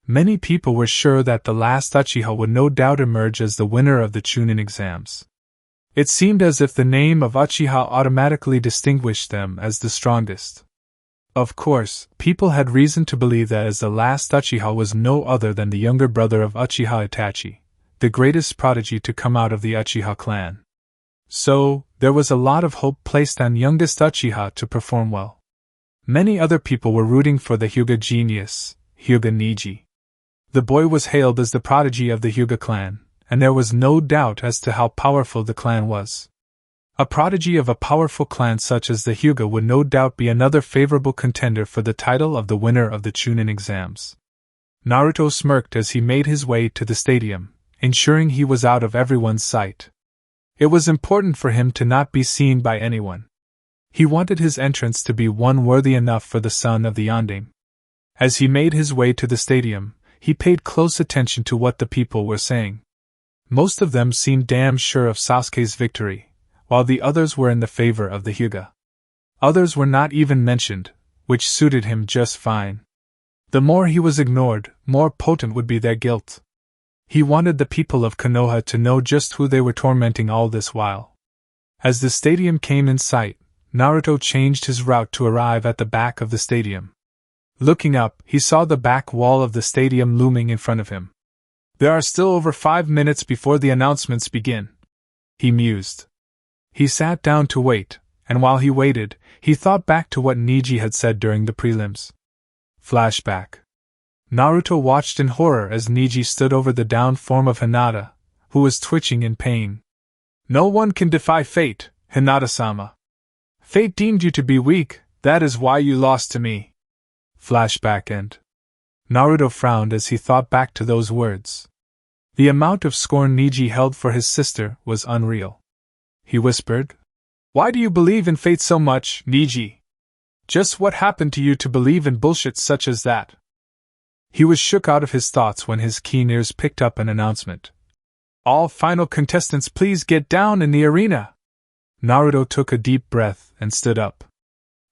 Many people were sure that the last Uchiha would no doubt emerge as the winner of the Chunin exams. It seemed as if the name of Uchiha automatically distinguished them as the strongest. Of course, people had reason to believe that as the last Uchiha was no other than the younger brother of Uchiha Itachi, the greatest prodigy to come out of the Uchiha clan. So, there was a lot of hope placed on youngest Uchiha to perform well. Many other people were rooting for the Hyuga genius, Hyuga Neji. The boy was hailed as the prodigy of the Hyuga clan, and there was no doubt as to how powerful the clan was. A prodigy of a powerful clan such as the Hyuga would no doubt be another favorable contender for the title of the winner of the Chunin exams. Naruto smirked as he made his way to the stadium, ensuring he was out of everyone's sight. It was important for him to not be seen by anyone. He wanted his entrance to be one worthy enough for the son of the Yondaime. As he made his way to the stadium, he paid close attention to what the people were saying. Most of them seemed damn sure of Sasuke's victory, while the others were in the favor of the Hyuga. Others were not even mentioned, which suited him just fine. The more he was ignored, more potent would be their guilt. He wanted the people of Konoha to know just who they were tormenting all this while. As the stadium came in sight, Naruto changed his route to arrive at the back of the stadium. Looking up, he saw the back wall of the stadium looming in front of him. There are still over 5 minutes before the announcements begin, he mused. He sat down to wait, and while he waited, he thought back to what Neji had said during the prelims. Flashback. Naruto watched in horror as Neji stood over the downed form of Hinata, who was twitching in pain. No one can defy fate, Hinata-sama. Fate deemed you to be weak, that is why you lost to me. Flashback end. Naruto frowned as he thought back to those words. The amount of scorn Neji held for his sister was unreal. He whispered, "Why do you believe in fate so much, Neji? Just what happened to you to believe in bullshit such as that?" He was shook out of his thoughts when his keen ears picked up an announcement. "All final contestants please get down in the arena." Naruto took a deep breath and stood up.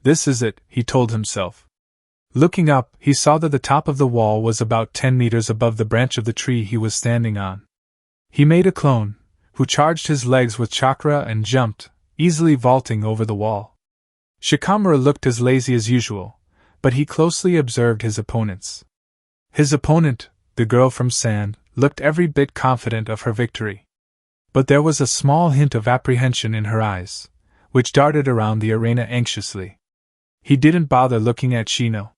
This is it, he told himself. Looking up, he saw that the top of the wall was about 10 meters above the branch of the tree he was standing on. He made a clone, who charged his legs with chakra and jumped, easily vaulting over the wall. Shikamaru looked as lazy as usual, but he closely observed his opponents. His opponent, the girl from Sand, looked every bit confident of her victory. But there was a small hint of apprehension in her eyes, which darted around the arena anxiously. He didn't bother looking at Shino.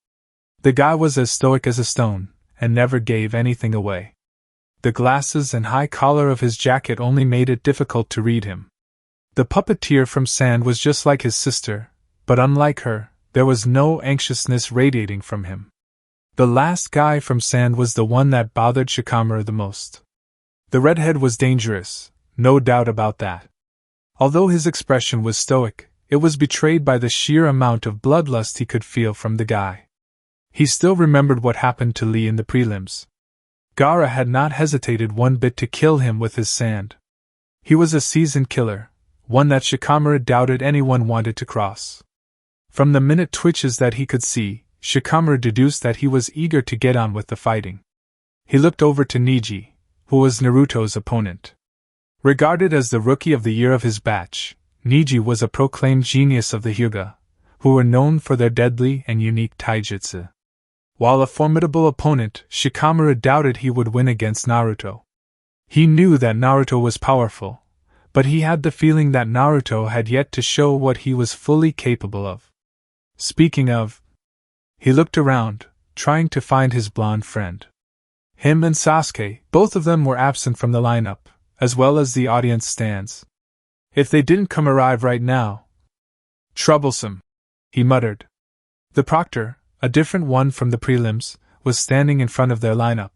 The guy was as stoic as a stone, and never gave anything away. The glasses and high collar of his jacket only made it difficult to read him. The puppeteer from Sand was just like his sister, but unlike her, there was no anxiousness radiating from him. The last guy from Sand was the one that bothered Shikamaru the most. The redhead was dangerous, no doubt about that. Although his expression was stoic, it was betrayed by the sheer amount of bloodlust he could feel from the guy. He still remembered what happened to Lee in the prelims. Gaara had not hesitated one bit to kill him with his sand. He was a seasoned killer, one that Shikamaru doubted anyone wanted to cross. From the minute twitches that he could see, Shikamaru deduced that he was eager to get on with the fighting. He looked over to Neji, who was Naruto's opponent. Regarded as the rookie of the year of his batch, Neji was a proclaimed genius of the Hyuga, who were known for their deadly and unique taijutsu. While a formidable opponent, Shikamaru doubted he would win against Naruto. He knew that Naruto was powerful, but he had the feeling that Naruto had yet to show what he was fully capable of. Speaking of, he looked around, trying to find his blonde friend. Him and Sasuke, both of them were absent from the lineup, as well as the audience stands. If they didn't arrive right now. Troublesome, he muttered. The proctor, a different one from the prelims, was standing in front of their lineup.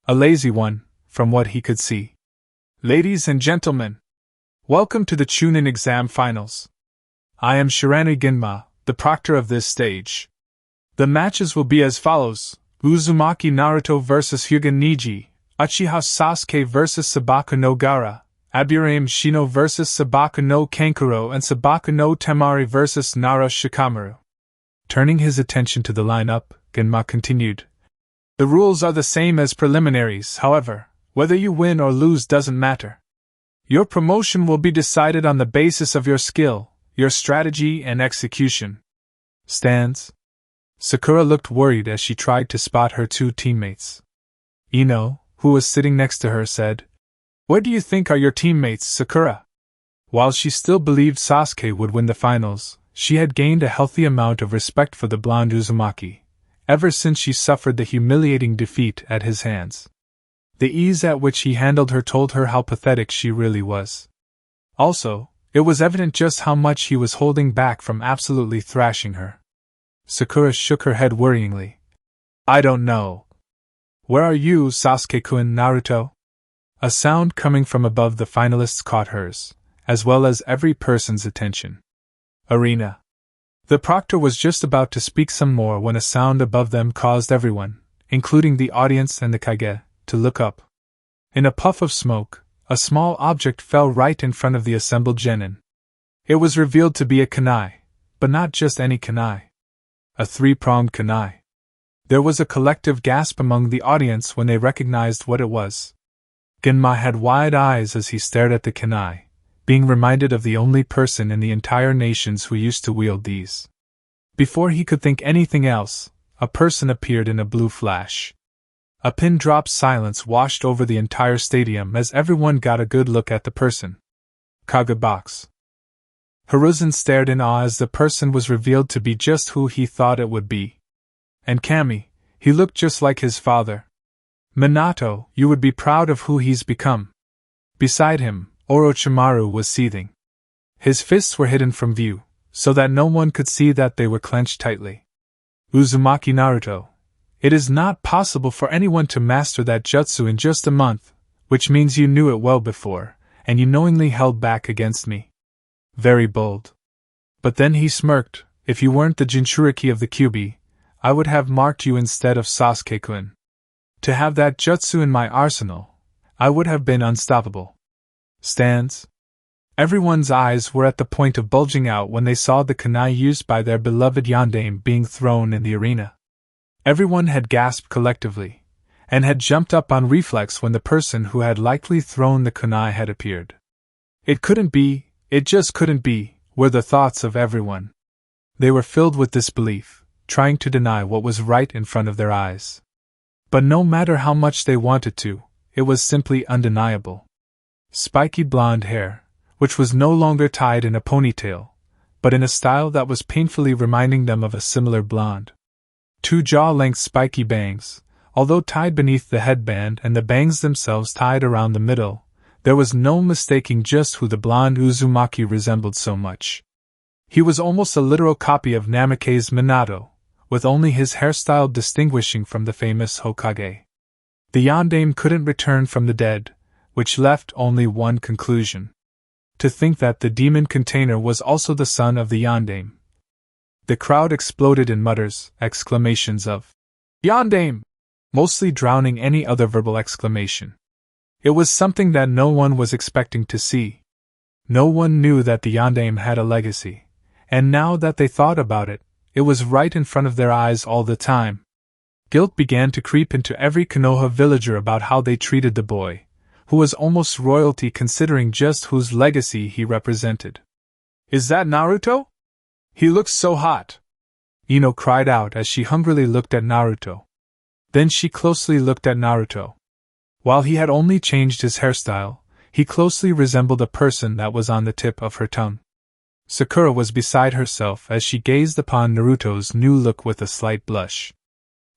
A lazy one, from what he could see. Ladies and gentlemen, welcome to the Chunin exam finals. I am Shirani Ginma, the proctor of this stage. The matches will be as follows: Uzumaki Naruto vs Hyuga Neji, Uchiha Sasuke vs Sabaku no Gaara, Aburame Shino vs Sabaku no Kankuro, and Sabaku no Temari vs Nara Shikamaru. Turning his attention to the lineup, Genma continued. The rules are the same as preliminaries, however, whether you win or lose doesn't matter. Your promotion will be decided on the basis of your skill, your strategy, and execution. Stands. Sakura looked worried as she tried to spot her two teammates. Ino, who was sitting next to her, said, "Where do you think are your teammates, Sakura?" While she still believed Sasuke would win the finals, she had gained a healthy amount of respect for the blonde Uzumaki, ever since she suffered the humiliating defeat at his hands. The ease at which he handled her told her how pathetic she really was. Also, it was evident just how much he was holding back from absolutely thrashing her. Sakura shook her head worryingly. I don't know. Where are you, Sasuke-kun, Naruto? A sound coming from above the finalists caught hers, as well as every person's attention. Arena. The proctor was just about to speak some more when a sound above them caused everyone, including the audience and the Kage, to look up. In a puff of smoke, a small object fell right in front of the assembled genin. It was revealed to be a kunai, but not just any kunai. A three-pronged kunai. There was a collective gasp among the audience when they recognized what it was. Genma had wide eyes as he stared at the kunai, being reminded of the only person in the entire nations who used to wield these. Before he could think anything else, a person appeared in a blue flash. A pin-drop silence washed over the entire stadium as everyone got a good look at the person. Kagebox. Hiruzen stared in awe as the person was revealed to be just who he thought it would be. And Kami, he looked just like his father. Minato, you would be proud of who he's become. Beside him, Orochimaru was seething. His fists were hidden from view, so that no one could see that they were clenched tightly. Uzumaki Naruto. It is not possible for anyone to master that jutsu in just a month, which means you knew it well before, and you knowingly held back against me. Very bold. But then he smirked. If you weren't the Jinchuriki of the Kyuubi, I would have marked you instead of Sasuke-kun. To have that jutsu in my arsenal, I would have been unstoppable. Stands. Everyone's eyes were at the point of bulging out when they saw the kunai used by their beloved yondaime being thrown in the arena. Everyone had gasped collectively, and had jumped up on reflex when the person who had likely thrown the kunai had appeared. It couldn't be, it just couldn't be, were the thoughts of everyone. They were filled with disbelief, trying to deny what was right in front of their eyes. But no matter how much they wanted to, it was simply undeniable. Spiky blonde hair, which was no longer tied in a ponytail, but in a style that was painfully reminding them of a similar blonde. Two jaw-length spiky bangs, although tied beneath the headband and the bangs themselves tied around the middle, there was no mistaking just who the blonde Uzumaki resembled so much. He was almost a literal copy of Namikaze Minato, with only his hairstyle distinguishing from the famous Hokage. The yondaime couldn't return from the dead, which left only one conclusion. To think that the demon container was also the son of the Yondaime. The crowd exploded in mutters, exclamations of Yondaime, mostly drowning any other verbal exclamation. It was something that no one was expecting to see. No one knew that the Yondaime had a legacy, and now that they thought about it, it was right in front of their eyes all the time. Guilt began to creep into every Konoha villager about how they treated the boy, who was almost royalty considering just whose legacy he represented. "Is that Naruto? He looks so hot!" Ino cried out as she hungrily looked at Naruto. Then she closely looked at Naruto. While he had only changed his hairstyle, he closely resembled a person that was on the tip of her tongue. Sakura was beside herself as she gazed upon Naruto's new look with a slight blush.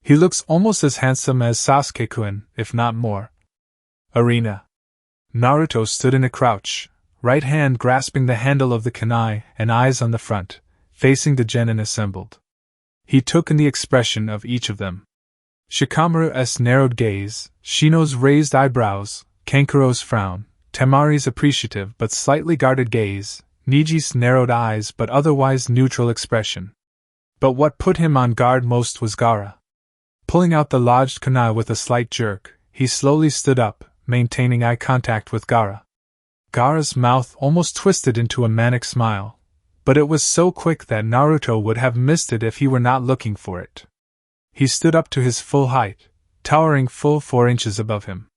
He looks almost as handsome as Sasuke-kun, if not more. Arena. Naruto stood in a crouch, right hand grasping the handle of the kunai and eyes on the front, facing the genin assembled. He took in the expression of each of them. Shikamaru's narrowed gaze, Shino's raised eyebrows, Kankuro's frown, Temari's appreciative but slightly guarded gaze, Niji's narrowed eyes but otherwise neutral expression. But what put him on guard most was Gaara. Pulling out the lodged kunai with a slight jerk, he slowly stood up, maintaining eye contact with Gaara. Gaara's mouth almost twisted into a manic smile, but it was so quick that Naruto would have missed it if he were not looking for it. He stood up to his full height, towering full 4 inches above him.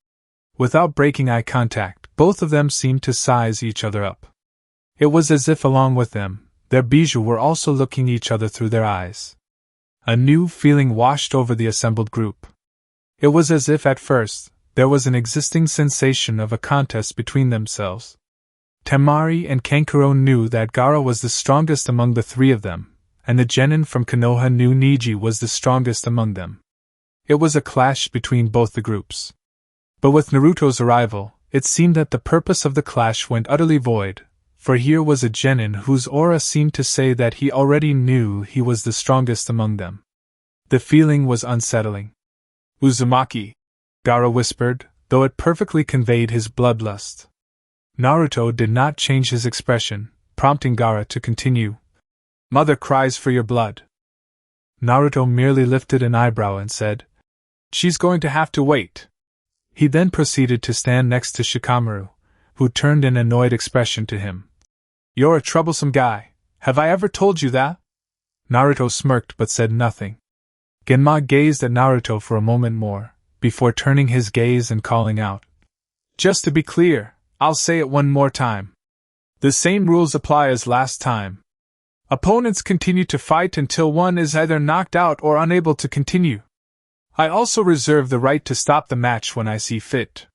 Without breaking eye contact, both of them seemed to size each other up. It was as if along with them, their bijou were also looking each other through their eyes. A new feeling washed over the assembled group. It was as if at first, there was an existing sensation of a contest between themselves. Temari and Kankuro knew that Gaara was the strongest among the three of them, and the genin from Konoha knew Niji was the strongest among them. It was a clash between both the groups. But with Naruto's arrival, it seemed that the purpose of the clash went utterly void, for here was a genin whose aura seemed to say that he already knew he was the strongest among them. The feeling was unsettling. "Uzumaki," Gaara whispered, though it perfectly conveyed his bloodlust. Naruto did not change his expression, prompting Gaara to continue. "Mother cries for your blood." Naruto merely lifted an eyebrow and said, "She's going to have to wait." He then proceeded to stand next to Shikamaru, who turned an annoyed expression to him. "You're a troublesome guy, have I ever told you that?" Naruto smirked but said nothing. Genma gazed at Naruto for a moment more, before turning his gaze and calling out. "Just to be clear, I'll say it one more time. The same rules apply as last time. Opponents continue to fight until one is either knocked out or unable to continue. I also reserve the right to stop the match when I see fit.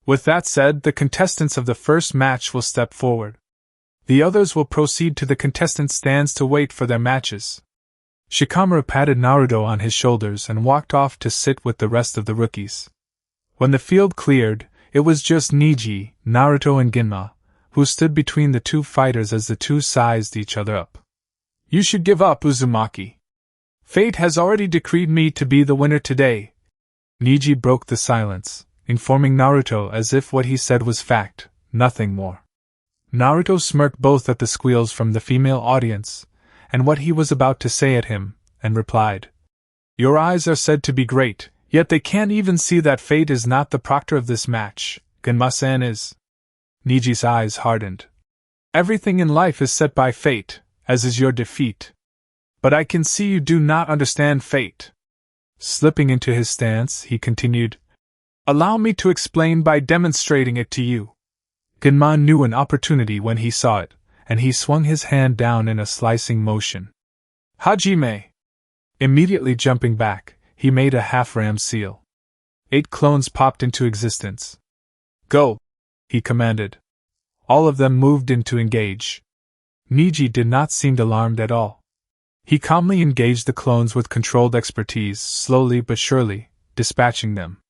With that said, the contestants of the first match will step forward. The others will proceed to the contestant stands to wait for their matches." Shikamaru patted Naruto on his shoulders and walked off to sit with the rest of the rookies. When the field cleared, it was just Niji, Naruto and Genma, who stood between the two fighters as the two sized each other up. "You should give up, Uzumaki. Fate has already decreed me to be the winner today." Niji broke the silence, informing Naruto as if what he said was fact, nothing more. Naruto smirked both at the squeals from the female audience, and what he was about to say at him, and replied, "Your eyes are said to be great, yet they can't even see that fate is not the proctor of this match. Genma-san is." Niji's eyes hardened. "Everything in life is set by fate, as is your defeat. But I can see you do not understand fate." Slipping into his stance, he continued, "Allow me to explain by demonstrating it to you." Genma knew an opportunity when he saw it, and he swung his hand down in a slicing motion. "Hajime!" Immediately jumping back, he made a half-ram seal. 8 clones popped into existence. "Go!" he commanded. All of them moved in to engage. Niji did not seem alarmed at all. He calmly engaged the clones with controlled expertise, slowly but surely, dispatching them.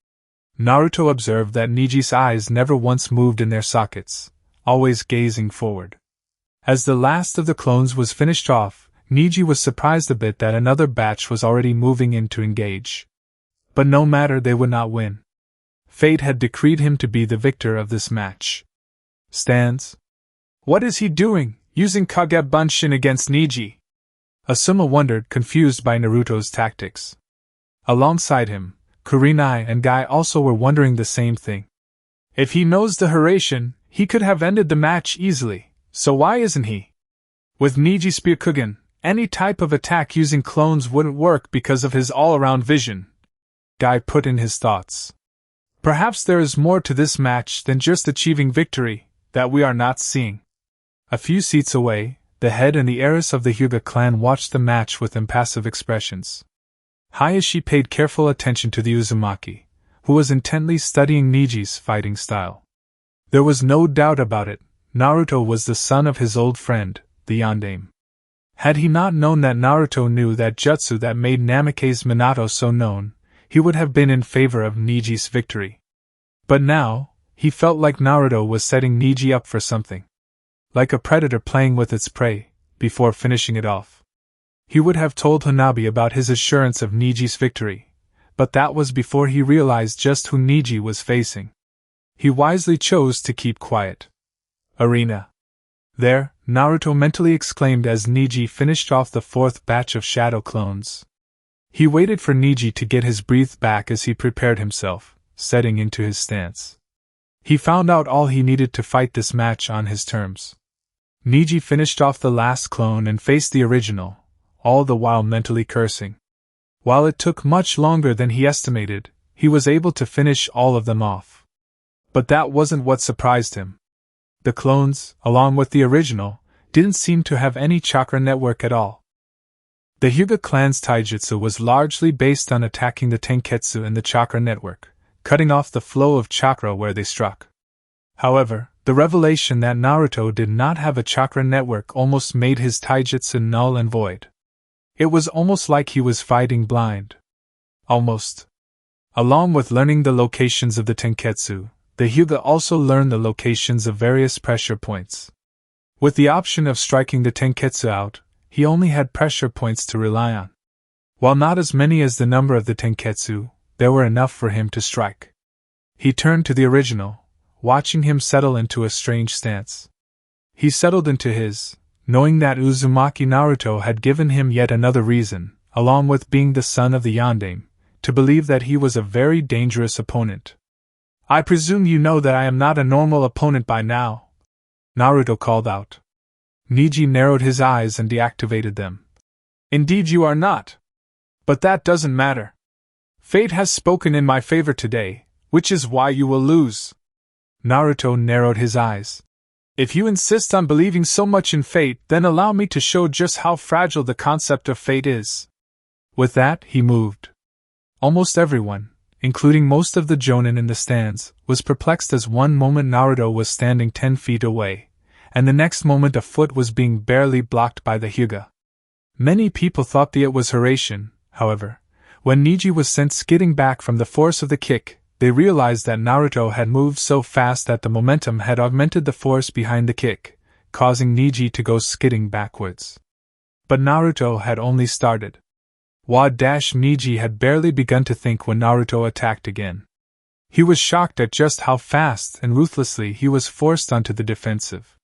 Naruto observed that Niji's eyes never once moved in their sockets, always gazing forward. As the last of the clones was finished off, Niji was surprised a bit that another batch was already moving in to engage. But no matter, they would not win. Fate had decreed him to be the victor of this match. Stands. What is he doing, using Kage Bunshin against Neji? Asuma wondered, confused by Naruto's tactics. Alongside him, Kurenai and Guy also were wondering the same thing. If he knows the Hiraishin, he could have ended the match easily, so why isn't he? With Neji Spearkugen, any type of attack using clones wouldn't work because of his all-around vision. Guy put in his thoughts. Perhaps there is more to this match than just achieving victory that we are not seeing. A few seats away, the head and the heiress of the Hyuga clan watched the match with impassive expressions. Hayashi paid careful attention to the Uzumaki, who was intently studying Neji's fighting style. There was no doubt about it, Naruto was the son of his old friend, the Yondaime. Had he not known that Naruto knew that jutsu that made Namikaze Minato so known, he would have been in favor of Neji's victory. But now, he felt like Naruto was setting Neji up for something. Like a predator playing with its prey, before finishing it off. He would have told Hanabi about his assurance of Neji's victory, but that was before he realized just who Neji was facing. He wisely chose to keep quiet. Arena. There, Naruto mentally exclaimed as Neji finished off the fourth batch of shadow clones. He waited for Neji to get his breath back as he prepared himself, setting into his stance. He found out all he needed to fight this match on his terms. Neji finished off the last clone and faced the original, all the while mentally cursing. While it took much longer than he estimated, he was able to finish all of them off. But that wasn't what surprised him. The clones, along with the original, didn't seem to have any chakra network at all. The Hyuga clan's taijutsu was largely based on attacking the tenketsu and the chakra network, cutting off the flow of chakra where they struck. However, the revelation that Naruto did not have a chakra network almost made his taijutsu null and void. It was almost like he was fighting blind. Almost. Along with learning the locations of the tenketsu, the Hyuga also learned the locations of various pressure points. With the option of striking the tenketsu out, he only had pressure points to rely on. While not as many as the number of the tenketsu, there were enough for him to strike. He turned to the original, watching him settle into a strange stance. He settled into his, knowing that Uzumaki Naruto had given him yet another reason, along with being the son of the Yondaime, to believe that he was a very dangerous opponent. I presume you know that I am not a normal opponent by now, Naruto called out. Neji narrowed his eyes and deactivated them. Indeed you are not. But that doesn't matter. Fate has spoken in my favor today, which is why you will lose. Naruto narrowed his eyes. If you insist on believing so much in fate, then allow me to show just how fragile the concept of fate is. With that, he moved. Almost everyone, including most of the jonin in the stands, was perplexed as one moment Naruto was standing 10 feet away, and the next moment a foot was being barely blocked by the Hyuga. Many people thought that it was Hiraishin, however. When Neji was sent skidding back from the force of the kick, they realized that Naruto had moved so fast that the momentum had augmented the force behind the kick, causing Neji to go skidding backwards. But Naruto had only started. Neji had barely begun to think when Naruto attacked again. He was shocked at just how fast and ruthlessly he was forced onto the defensive.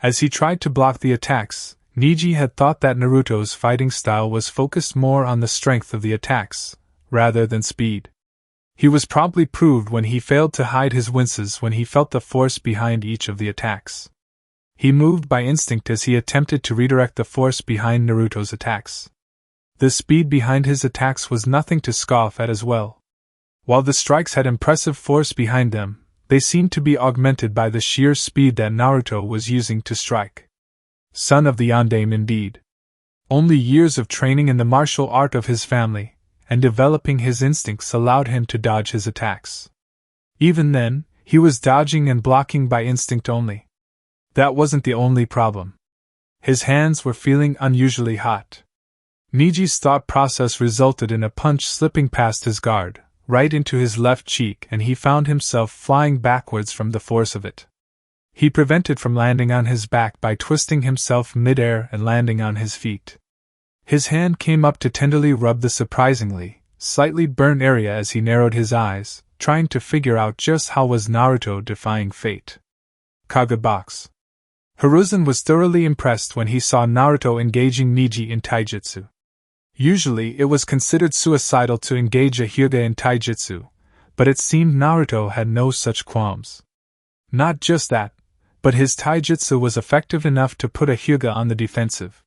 As he tried to block the attacks, Neji had thought that Naruto's fighting style was focused more on the strength of the attacks, rather than speed. He was promptly proved when he failed to hide his winces when he felt the force behind each of the attacks. He moved by instinct as he attempted to redirect the force behind Naruto's attacks. The speed behind his attacks was nothing to scoff at as well. While the strikes had impressive force behind them, they seemed to be augmented by the sheer speed that Naruto was using to strike. Son of the Yondaime indeed. Only years of training in the martial art of his family, and developing his instincts allowed him to dodge his attacks. Even then, he was dodging and blocking by instinct only. That wasn't the only problem. His hands were feeling unusually hot. Neji's thought process resulted in a punch slipping past his guard, right into his left cheek, and he found himself flying backwards from the force of it. He prevented from landing on his back by twisting himself mid-air and landing on his feet. His hand came up to tenderly rub the surprisingly, slightly burned area as he narrowed his eyes, trying to figure out just how was Naruto defying fate. Kage box. Hiruzen was thoroughly impressed when he saw Naruto engaging Neji in taijutsu. Usually it was considered suicidal to engage a Hyuga in taijutsu, but it seemed Naruto had no such qualms. Not just that, but his taijutsu was effective enough to put a Hyuga on the defensive.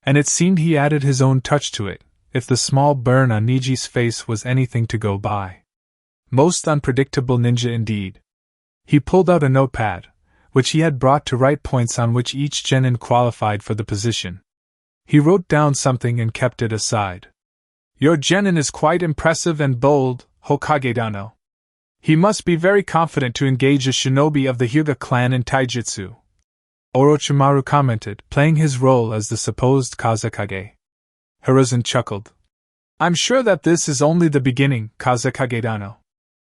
And it seemed he added his own touch to it, if the small burn on Neji's face was anything to go by. Most unpredictable ninja indeed. He pulled out a notepad, which he had brought to write points on which each genin qualified for the position. He wrote down something and kept it aside. Your genin is quite impressive and bold, Hokage Dano. He must be very confident to engage a shinobi of the Hyuga clan in taijutsu, Orochimaru commented, playing his role as the supposed Kazekage. Hiruzen chuckled. I'm sure that this is only the beginning, Kazekage Dano.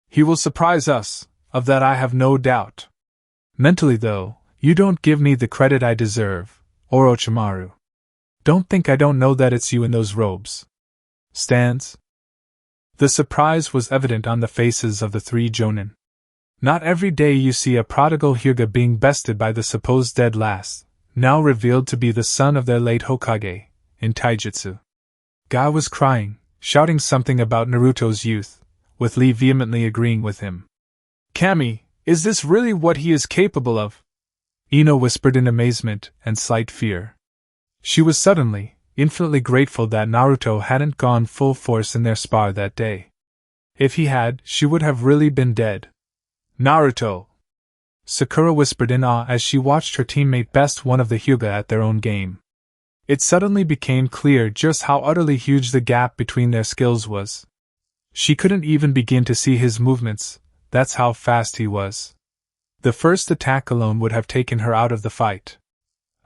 He will surprise us, of that I have no doubt. Mentally though, you don't give me the credit I deserve, Orochimaru. Don't think I don't know that it's you in those robes. Stands? The surprise was evident on the faces of the three jonin. Not every day you see a prodigal Hyuga being bested by the supposed dead last, now revealed to be the son of their late Hokage, in taijutsu. Guy was crying, shouting something about Naruto's youth, with Lee vehemently agreeing with him. Kami, is this really what he is capable of? Ino whispered in amazement and slight fear. She was suddenly, infinitely grateful that Naruto hadn't gone full force in their spar that day. If he had, she would have really been dead. Naruto! Sakura whispered in awe as she watched her teammate best one of the Hyuga at their own game. It suddenly became clear just how utterly huge the gap between their skills was. She couldn't even begin to see his movements, that's how fast he was. The first attack alone would have taken her out of the fight.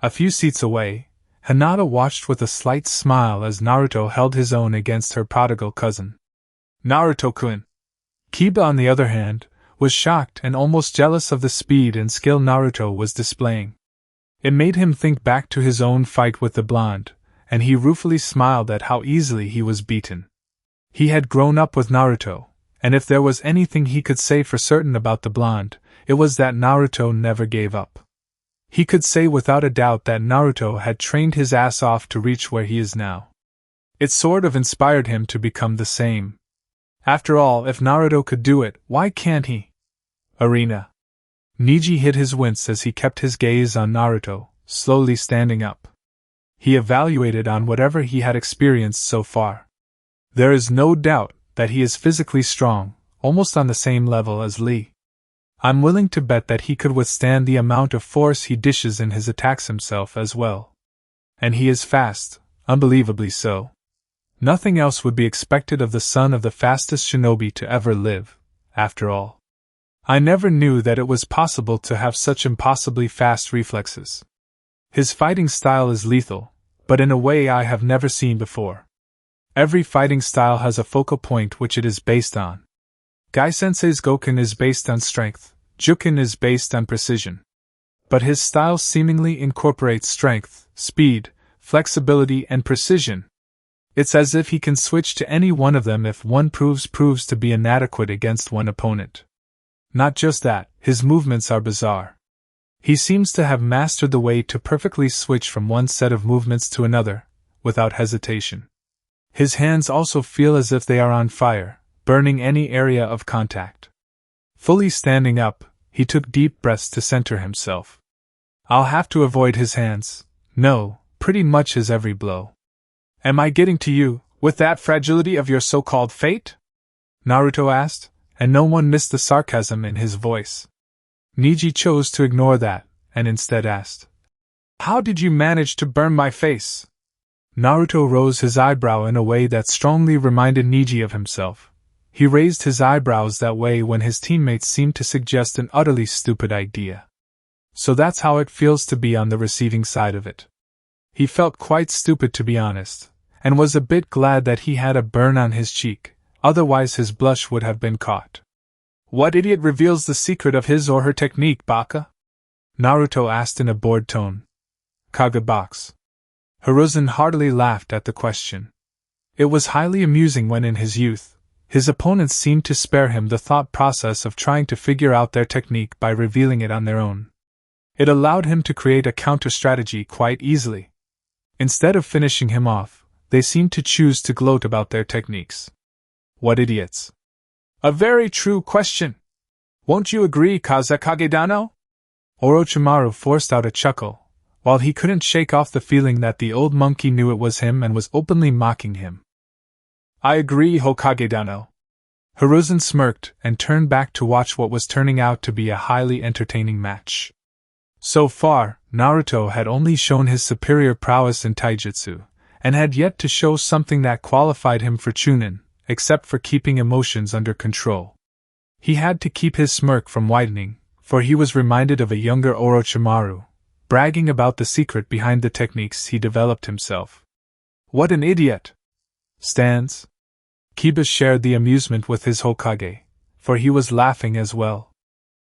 A few seats away, Hinata watched with a slight smile as Naruto held his own against her prodigal cousin. Naruto-kun! Kiba, on the other hand, was shocked and almost jealous of the speed and skill Naruto was displaying. It made him think back to his own fight with the blonde, and he ruefully smiled at how easily he was beaten. He had grown up with Naruto, and if there was anything he could say for certain about the blonde, it was that Naruto never gave up. He could say without a doubt that Naruto had trained his ass off to reach where he is now. It sort of inspired him to become the same. After all, if Naruto could do it, why can't he? Arena. Neji hid his wince as he kept his gaze on Naruto, slowly standing up. He evaluated on whatever he had experienced so far. There is no doubt that he is physically strong, almost on the same level as Lee. I'm willing to bet that he could withstand the amount of force he dishes in his attacks himself as well. And he is fast, unbelievably so. Nothing else would be expected of the son of the fastest shinobi to ever live, after all. I never knew that it was possible to have such impossibly fast reflexes. His fighting style is lethal, but in a way I have never seen before. Every fighting style has a focal point which it is based on. Gai-sensei's Goken is based on strength, Juken is based on precision. But his style seemingly incorporates strength, speed, flexibility, and precision. It's as if he can switch to any one of them if one proves to be inadequate against one opponent. Not just that, his movements are bizarre. He seems to have mastered the way to perfectly switch from one set of movements to another, without hesitation. His hands also feel as if they are on fire, burning any area of contact. Fully standing up, he took deep breaths to center himself. I'll have to avoid his hands, no, pretty much his every blow. Am I getting to you, with that fragility of your so-called fate? Naruto asked, and no one missed the sarcasm in his voice. Neji chose to ignore that, and instead asked, How did you manage to burn my face? Naruto rose his eyebrow in a way that strongly reminded Neji of himself. He raised his eyebrows that way when his teammates seemed to suggest an utterly stupid idea. So that's how it feels to be on the receiving side of it. He felt quite stupid, to be honest, and was a bit glad that he had a burn on his cheek, otherwise his blush would have been caught. What idiot reveals the secret of his or her technique, Baka? Naruto asked in a bored tone. Kagebox. Hiruzen heartily laughed at the question. It was highly amusing when in his youth, his opponents seemed to spare him the thought process of trying to figure out their technique by revealing it on their own. It allowed him to create a counter-strategy quite easily. Instead of finishing him off, they seemed to choose to gloat about their techniques. What idiots! A very true question! Won't you agree, Kazekage-dano? Orochimaru forced out a chuckle, while he couldn't shake off the feeling that the old monkey knew it was him and was openly mocking him. I agree, Hokage-dano. Hiruzen smirked and turned back to watch what was turning out to be a highly entertaining match. So far, Naruto had only shown his superior prowess in taijutsu, and had yet to show something that qualified him for Chunin, except for keeping emotions under control. He had to keep his smirk from widening, for he was reminded of a younger Orochimaru, bragging about the secret behind the techniques he developed himself. What an idiot! Stands. Kiba shared the amusement with his Hokage, for he was laughing as well.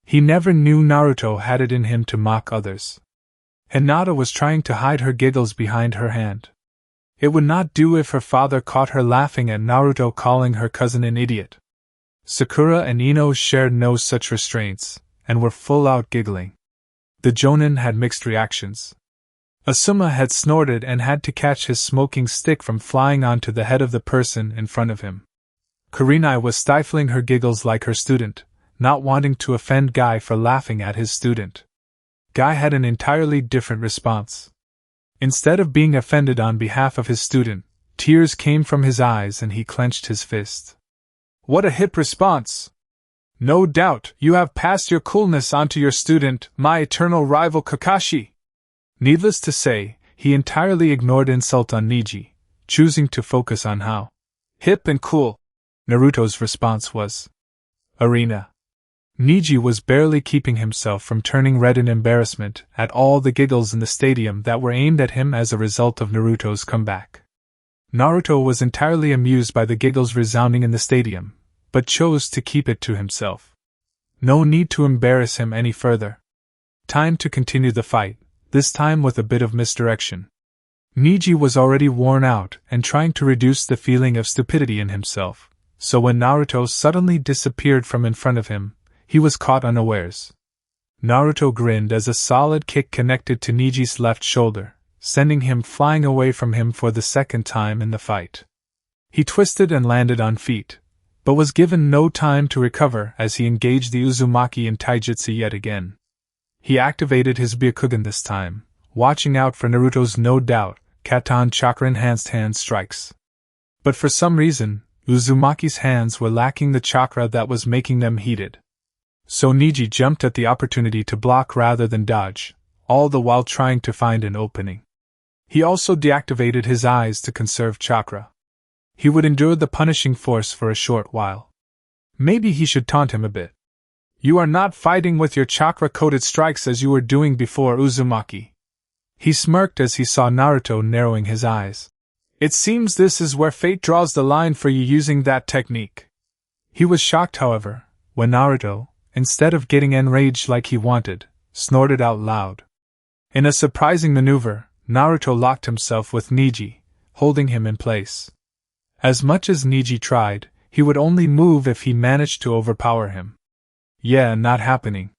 He never knew Naruto had it in him to mock others. Hinata was trying to hide her giggles behind her hand. It would not do if her father caught her laughing at Naruto calling her cousin an idiot. Sakura and Ino shared no such restraints, and were full out giggling. The Jonin had mixed reactions. Asuma had snorted and had to catch his smoking stick from flying onto the head of the person in front of him. Kurenai was stifling her giggles like her student, not wanting to offend Guy for laughing at his student. Guy had an entirely different response. Instead of being offended on behalf of his student, tears came from his eyes and he clenched his fist. What a hip response! No doubt you have passed your coolness onto your student, my eternal rival Kakashi. Needless to say, he entirely ignored insult on Neji, choosing to focus on how hip and cool Naruto's response was. Arena. Neji was barely keeping himself from turning red in embarrassment at all the giggles in the stadium that were aimed at him as a result of Naruto's comeback. Naruto was entirely amused by the giggles resounding in the stadium, but chose to keep it to himself. No need to embarrass him any further. Time to continue the fight, this time with a bit of misdirection. Neji was already worn out and trying to reduce the feeling of stupidity in himself, so when Naruto suddenly disappeared from in front of him, he was caught unawares. Naruto grinned as a solid kick connected to Neji's left shoulder, sending him flying away from him for the second time in the fight. He twisted and landed on feet, but was given no time to recover as he engaged the Uzumaki in taijutsu yet again. He activated his Byakugan this time, watching out for Naruto's no doubt Katon chakra-enhanced hand strikes. But for some reason, Uzumaki's hands were lacking the chakra that was making them heated. So Neji jumped at the opportunity to block rather than dodge, all the while trying to find an opening. He also deactivated his eyes to conserve chakra. He would endure the punishing force for a short while. Maybe he should taunt him a bit. You are not fighting with your chakra-coated strikes as you were doing before, Uzumaki. He smirked as he saw Naruto narrowing his eyes. It seems this is where fate draws the line for you using that technique. He was shocked, however, when Naruto, instead of getting enraged like he wanted, snorted out loud. In a surprising maneuver, Naruto locked himself with Neji, holding him in place. As much as Neji tried, he would only move if he managed to overpower him. Yeah, not happening.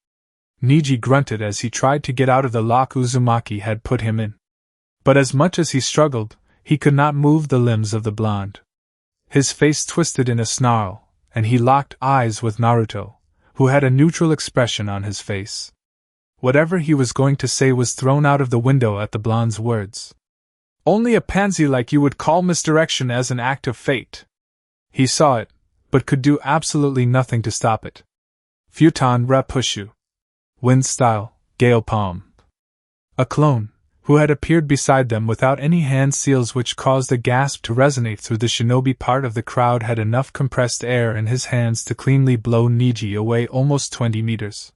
Neji grunted as he tried to get out of the lock Uzumaki had put him in. But as much as he struggled, he could not move the limbs of the blonde. His face twisted in a snarl, and he locked eyes with Naruto, who had a neutral expression on his face. Whatever he was going to say was thrown out of the window at the blonde's words. Only a pansy like you would call misdirection as an act of fate. He saw it, but could do absolutely nothing to stop it. Futon Rapushu. Wind style, Gale Palm. A clone, who had appeared beside them without any hand seals which caused a gasp to resonate through the shinobi part of the crowd, had enough compressed air in his hands to cleanly blow Neji away almost 20 meters.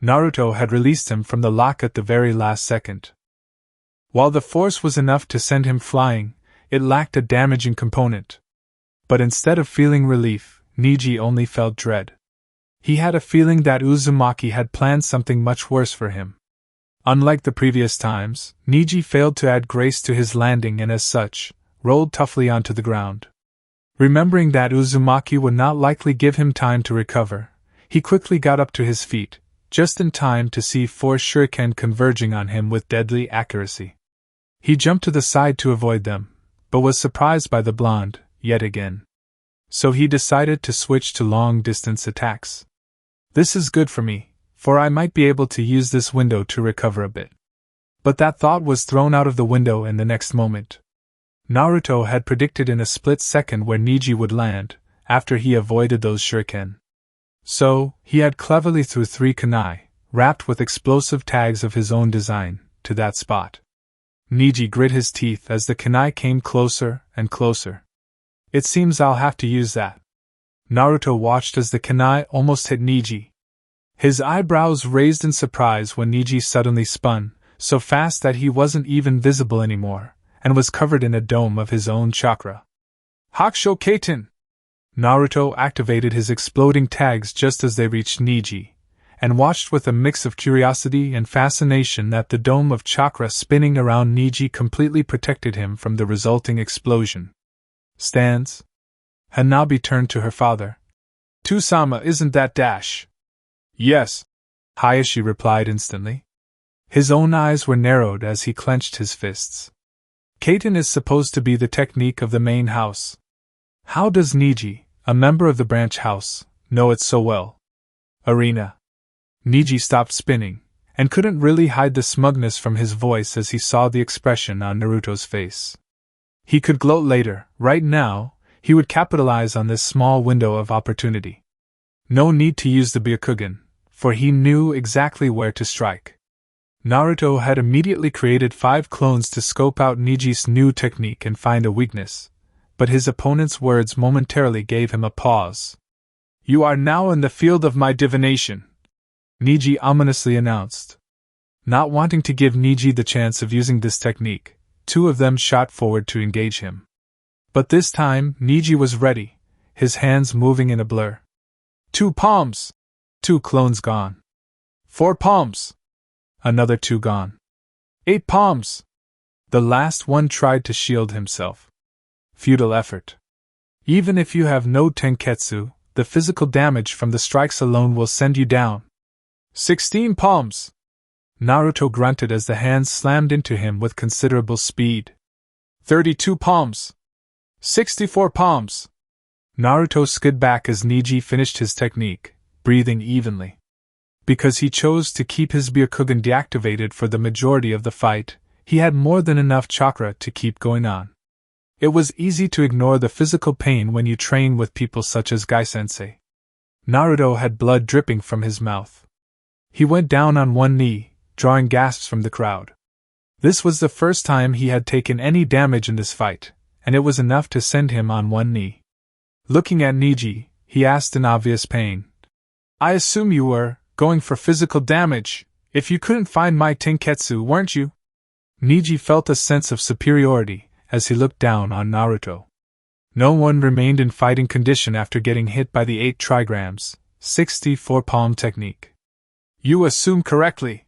Naruto had released him from the lock at the very last second. While the force was enough to send him flying, it lacked a damaging component. But instead of feeling relief, Neji only felt dread. He had a feeling that Uzumaki had planned something much worse for him. Unlike the previous times, Neji failed to add grace to his landing and as such, rolled toughly onto the ground. Remembering that Uzumaki would not likely give him time to recover, he quickly got up to his feet, just in time to see 4 shuriken converging on him with deadly accuracy. He jumped to the side to avoid them, but was surprised by the blonde, yet again. So he decided to switch to long-distance attacks. This is good for me, for I might be able to use this window to recover a bit. But that thought was thrown out of the window in the next moment. Naruto had predicted in a split second where Neji would land, after he avoided those shuriken. So, he had cleverly threw 3 kunai, wrapped with explosive tags of his own design, to that spot. Neji grit his teeth as the kunai came closer and closer. It seems I'll have to use that. Naruto watched as the kunai almost hit Neji. His eyebrows raised in surprise when Neji suddenly spun, so fast that he wasn't even visible anymore, and was covered in a dome of his own chakra. Hakusho Kaiten! Naruto activated his exploding tags just as they reached Neji, and watched with a mix of curiosity and fascination that the dome of chakra spinning around Neji completely protected him from the resulting explosion. Stands? Hanabi turned to her father. "Tusama, isn't that dash?" "Yes," Hayashi replied instantly. His own eyes were narrowed as he clenched his fists. Kaiten is supposed to be the technique of the main house. How does Neji, a member of the branch house, know it so well? Arena. Neji stopped spinning, and couldn't really hide the smugness from his voice as he saw the expression on Naruto's face. He could gloat later; right now, he would capitalize on this small window of opportunity. No need to use the Byakugan, for he knew exactly where to strike. Naruto had immediately created 5 clones to scope out Neji's new technique and find a weakness, but his opponent's words momentarily gave him a pause. "You are now in the field of my divination," Neji ominously announced. Not wanting to give Neji the chance of using this technique, 2 of them shot forward to engage him. But this time, Neji was ready, his hands moving in a blur. 2 palms! 2 clones gone. 4 palms! Another 2 gone. 8 palms! The last one tried to shield himself. Futile effort. Even if you have no tenketsu, the physical damage from the strikes alone will send you down. 16 palms! Naruto grunted as the hands slammed into him with considerable speed. 32 palms! 64 palms! Naruto skid back as Neji finished his technique, breathing evenly. Because he chose to keep his Byakugan deactivated for the majority of the fight, he had more than enough chakra to keep going on. It was easy to ignore the physical pain when you train with people such as Gai-sensei. Naruto had blood dripping from his mouth. He went down on one knee, drawing gasps from the crowd. This was the first time he had taken any damage in this fight, and it was enough to send him on one knee. Looking at Neji, he asked in obvious pain, "I assume you were going for physical damage, if you couldn't find my tenketsu, weren't you?" Neji felt a sense of superiority as he looked down on Naruto. No one remained in fighting condition after getting hit by the 8 trigrams, 64 palm technique. "You assume correctly.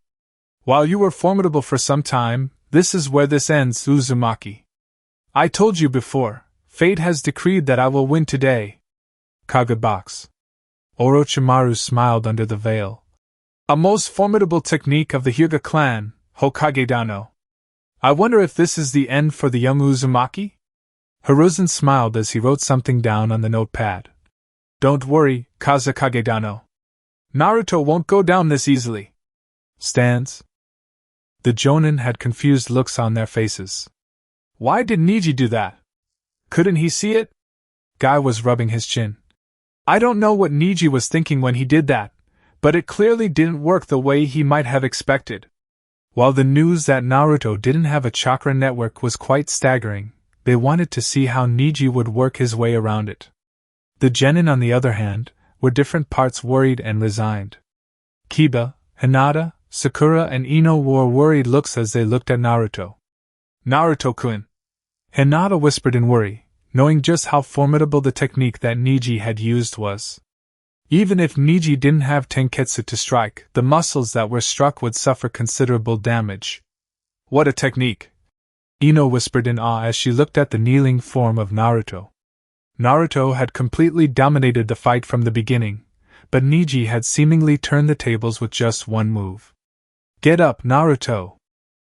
While you were formidable for some time, this is where this ends, Uzumaki. I told you before, fate has decreed that I will win today." Kagebox. Orochimaru smiled under the veil. "A most formidable technique of the Hyuga clan, Hokage Dano. I wonder if this is the end for the young Uzumaki?" Hiruzen smiled as he wrote something down on the notepad. "Don't worry, Kazekage Dano. Naruto won't go down this easily." Stands. The Jonin had confused looks on their faces. Why did Neji do that? Couldn't he see it? Guy was rubbing his chin. I don't know what Neji was thinking when he did that, but it clearly didn't work the way he might have expected. While the news that Naruto didn't have a chakra network was quite staggering, they wanted to see how Neji would work his way around it. The genin, on the other hand, were different parts worried and resigned. Kiba, Hinata, Sakura and Ino wore worried looks as they looked at Naruto. "Naruto-kun!" Hinata whispered in worry, knowing just how formidable the technique that Neji had used was. Even if Neji didn't have tenketsu to strike, the muscles that were struck would suffer considerable damage. "What a technique!" Ino whispered in awe as she looked at the kneeling form of Naruto. Naruto had completely dominated the fight from the beginning, but Niji had seemingly turned the tables with just one move. "Get up, Naruto!"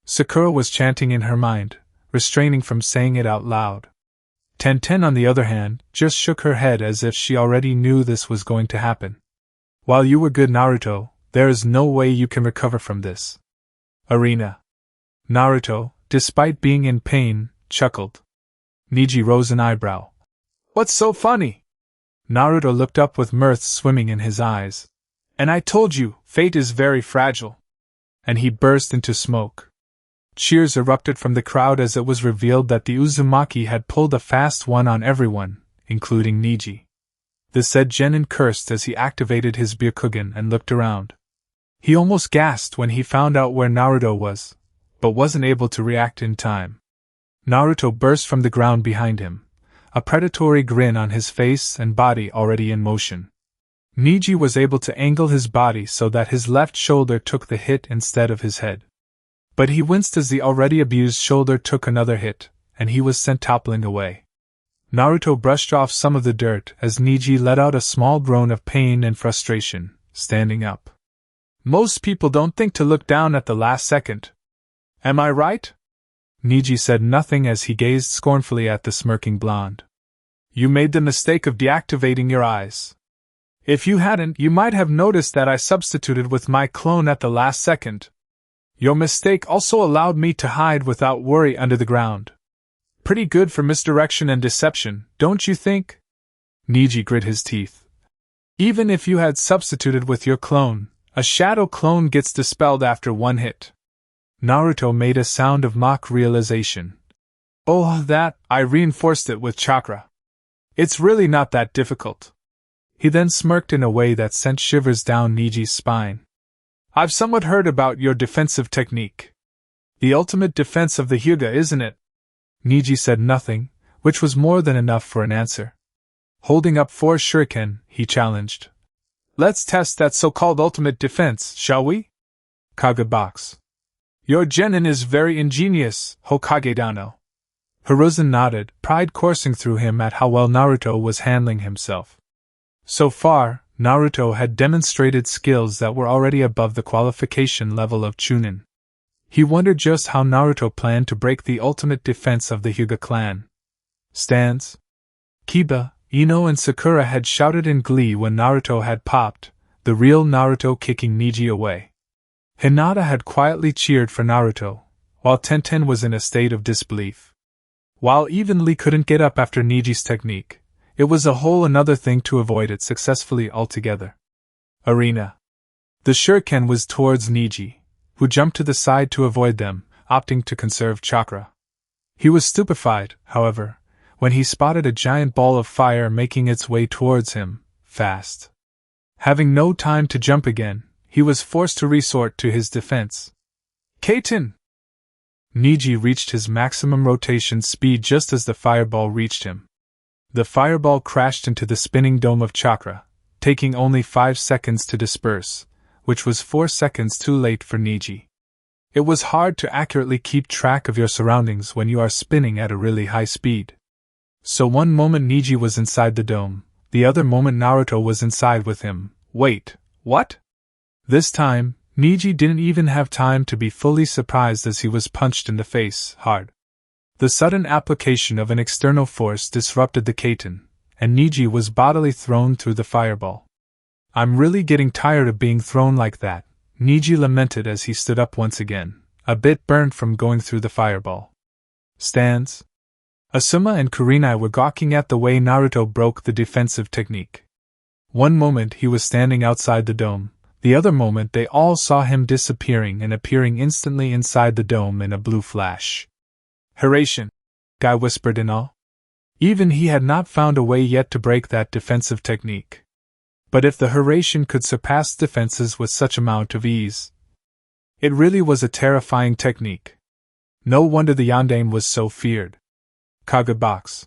Sakura was chanting in her mind, restraining from saying it out loud. Tenten, on the other hand, just shook her head as if she already knew this was going to happen. "While you were good, Naruto, there is no way you can recover from this." Arena. Naruto, despite being in pain, chuckled. Niji rose an eyebrow. "What's so funny?" Naruto looked up with mirth swimming in his eyes. "And I told you, fate is very fragile." And he burst into smoke. Cheers erupted from the crowd as it was revealed that the Uzumaki had pulled a fast one on everyone, including Niji. The said genin cursed as he activated his Byakugan and looked around. He almost gasped when he found out where Naruto was, but wasn't able to react in time. Naruto burst from the ground behind him, a predatory grin on his face and body already in motion. Niji was able to angle his body so that his left shoulder took the hit instead of his head. But he winced as the already abused shoulder took another hit, and he was sent toppling away. Naruto brushed off some of the dirt as Niji let out a small groan of pain and frustration, standing up. "Most people don't think to look down at the last second. Am I right?" Niji said nothing as he gazed scornfully at the smirking blonde. "You made the mistake of deactivating your eyes. If you hadn't, you might have noticed that I substituted with my clone at the last second. Your mistake also allowed me to hide without worry under the ground. Pretty good for misdirection and deception, don't you think?" Niji grit his teeth. "Even if you had substituted with your clone, a shadow clone gets dispelled after one hit." Naruto made a sound of mock realization. "Oh, that, I reinforced it with chakra. It's really not that difficult." He then smirked in a way that sent shivers down Niji's spine. "I've somewhat heard about your defensive technique. The ultimate defense of the Hyuga, isn't it?" Niji said nothing, which was more than enough for an answer. Holding up 4 shuriken, he challenged. "Let's test that so-called ultimate defense, shall we?" Kagebox. "Your genin is very ingenious, Hokage Dano." Hiruzen nodded, pride coursing through him at how well Naruto was handling himself. So far, Naruto had demonstrated skills that were already above the qualification level of Chunin. He wondered just how Naruto planned to break the ultimate defense of the Hyuga clan. Stands. Kiba, Ino and Sakura had shouted in glee when Naruto had popped, the real Naruto kicking Niji away. Hinata had quietly cheered for Naruto, while Tenten was in a state of disbelief. While even Lee couldn't get up after Niji's technique, it was a whole another thing to avoid it successfully altogether. Arena. The shuriken was towards Niji, who jumped to the side to avoid them, opting to conserve chakra. He was stupefied, however, when he spotted a giant ball of fire making its way towards him, fast. Having no time to jump again, he was forced to resort to his defense. "Kaiten!" Niji reached his maximum rotation speed just as the fireball reached him. The fireball crashed into the spinning dome of chakra, taking only 5 seconds to disperse, which was 4 seconds too late for Niji. It was hard to accurately keep track of your surroundings when you are spinning at a really high speed. So one moment Niji was inside the dome, the other moment Naruto was inside with him. Wait, what? This time, Niji didn't even have time to be fully surprised as he was punched in the face, hard. The sudden application of an external force disrupted the Kaiten, and Niji was bodily thrown through the fireball. "I'm really getting tired of being thrown like that," Niji lamented as he stood up once again, a bit burnt from going through the fireball. Stands. Asuma and Kurenai were gawking at the way Naruto broke the defensive technique. One moment he was standing outside the dome, the other moment they all saw him disappearing and appearing instantly inside the dome in a blue flash. "Hiraishin," Guy whispered in awe. Even he had not found a way yet to break that defensive technique. But if the Hiraishin could surpass defenses with such amount of ease, it really was a terrifying technique. No wonder the Yondaime was so feared. Kagebox.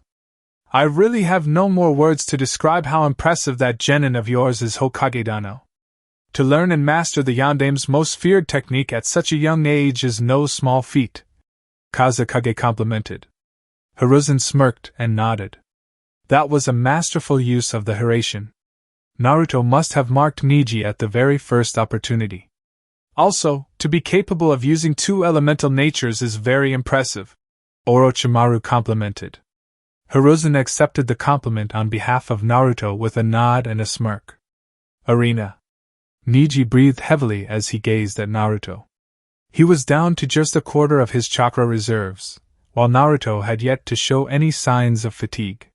"I really have no more words to describe how impressive that genin of yours is, Hokage Dano. To learn and master the Yondaime's most feared technique at such a young age is no small feat," Kazekage complimented. Hiruzen smirked and nodded. That was a masterful use of the Hiraishin. Naruto must have marked Neji at the very first opportunity. Also, to be capable of using two elemental natures is very impressive, Orochimaru complimented. Hiruzen accepted the compliment on behalf of Naruto with a nod and a smirk. Arena. Neji breathed heavily as he gazed at Naruto. He was down to just a quarter of his chakra reserves, while Naruto had yet to show any signs of fatigue.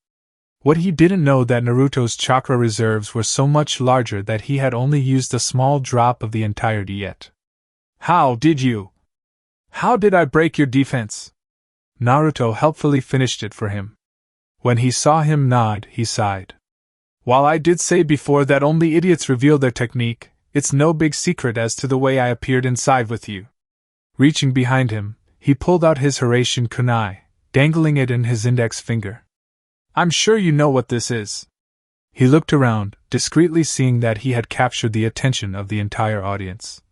What he didn't know that Naruto's chakra reserves were so much larger that he had only used a small drop of the entirety yet. How did I break your defense? Naruto helpfully finished it for him. When he saw him nod, he sighed. While I did say before that only idiots reveal their technique, it's no big secret as to the way I appeared inside with you. Reaching behind him, he pulled out his Hiraishin kunai, dangling it in his index finger. I'm sure you know what this is. He looked around, discreetly seeing that he had captured the attention of the entire audience.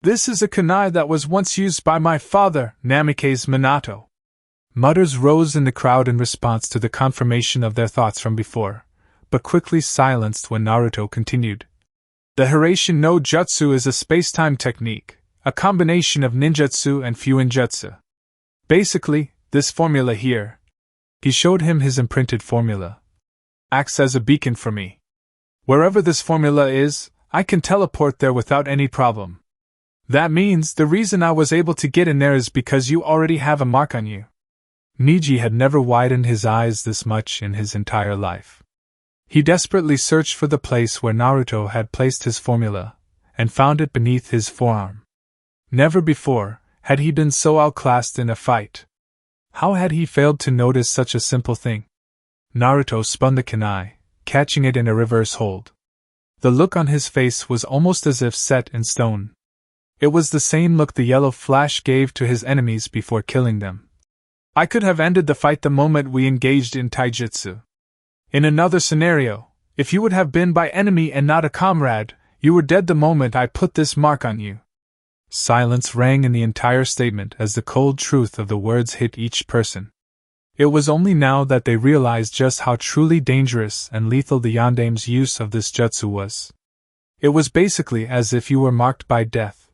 This is a kunai that was once used by my father, Namikaze Minato. Mutters rose in the crowd in response to the confirmation of their thoughts from before, but quickly silenced when Naruto continued. The Hiraishin no Jutsu is a space-time technique, a combination of ninjutsu and fuinjutsu. Basically, this formula here, he showed him his imprinted formula, acts as a beacon for me. Wherever this formula is, I can teleport there without any problem. That means the reason I was able to get in there is because you already have a mark on you. Neji had never widened his eyes this much in his entire life. He desperately searched for the place where Naruto had placed his formula, and found it beneath his forearm. Never before had he been so outclassed in a fight. How had he failed to notice such a simple thing? Naruto spun the kunai, catching it in a reverse hold. The look on his face was almost as if set in stone. It was the same look the yellow flash gave to his enemies before killing them. I could have ended the fight the moment we engaged in taijutsu. In another scenario, if you would have been my enemy and not a comrade, you were dead the moment I put this mark on you. Silence rang in the entire statement as the cold truth of the words hit each person. It was only now that they realized just how truly dangerous and lethal the yandame's use of this jutsu was. It was basically as if you were marked by death.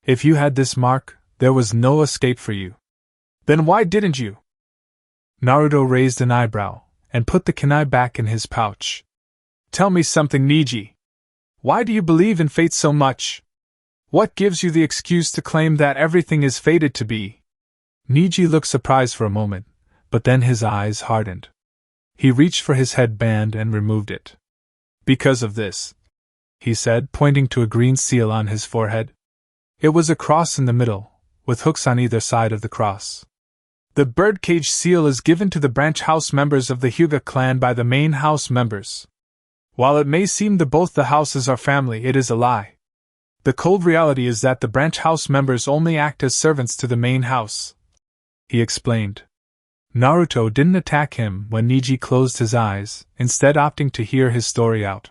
If you had this mark, there was no escape for you. Then why didn't you? Naruto raised an eyebrow, and put the kunai back in his pouch. Tell me something, Neji. Why do you believe in fate so much? What gives you the excuse to claim that everything is fated to be? Neji looked surprised for a moment, but then his eyes hardened. He reached for his headband and removed it. Because of this, he said, pointing to a green seal on his forehead. It was a cross in the middle, with hooks on either side of the cross. The birdcage seal is given to the branch house members of the Hyuga clan by the main house members. While it may seem that both the houses are family, it is a lie. The cold reality is that the branch house members only act as servants to the main house, he explained. Naruto didn't attack him when Neji closed his eyes, instead opting to hear his story out.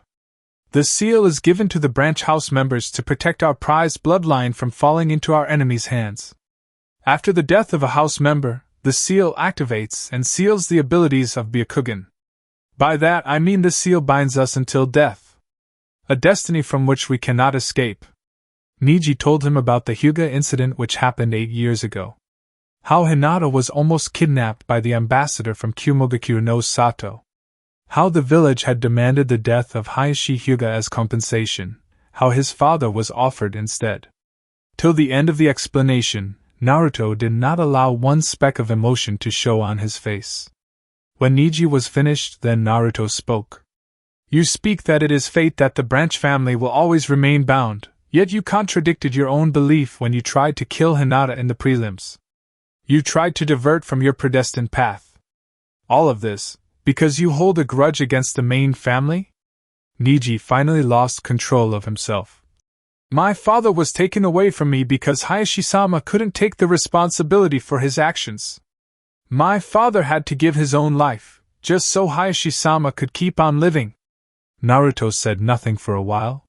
The seal is given to the branch house members to protect our prized bloodline from falling into our enemies' hands. After the death of a house member, the seal activates and seals the abilities of Byakugan. By that I mean the seal binds us until death. A destiny from which we cannot escape. Neji told him about the Hyuga incident which happened 8 years ago. How Hinata was almost kidnapped by the ambassador from Kumogakure no Sato. How the village had demanded the death of Hiraishin Hyuga as compensation. How his father was offered instead. Till the end of the explanation, Naruto did not allow one speck of emotion to show on his face. When Neji was finished, then Naruto spoke. You speak that it is fate that the branch family will always remain bound. Yet you contradicted your own belief when you tried to kill Hinata in the prelims. You tried to divert from your predestined path. All of this, because you hold a grudge against the main family? Neji finally lost control of himself. My father was taken away from me because Hiraishin-sama couldn't take the responsibility for his actions. My father had to give his own life, just so Hiraishin-sama could keep on living. Naruto said nothing for a while.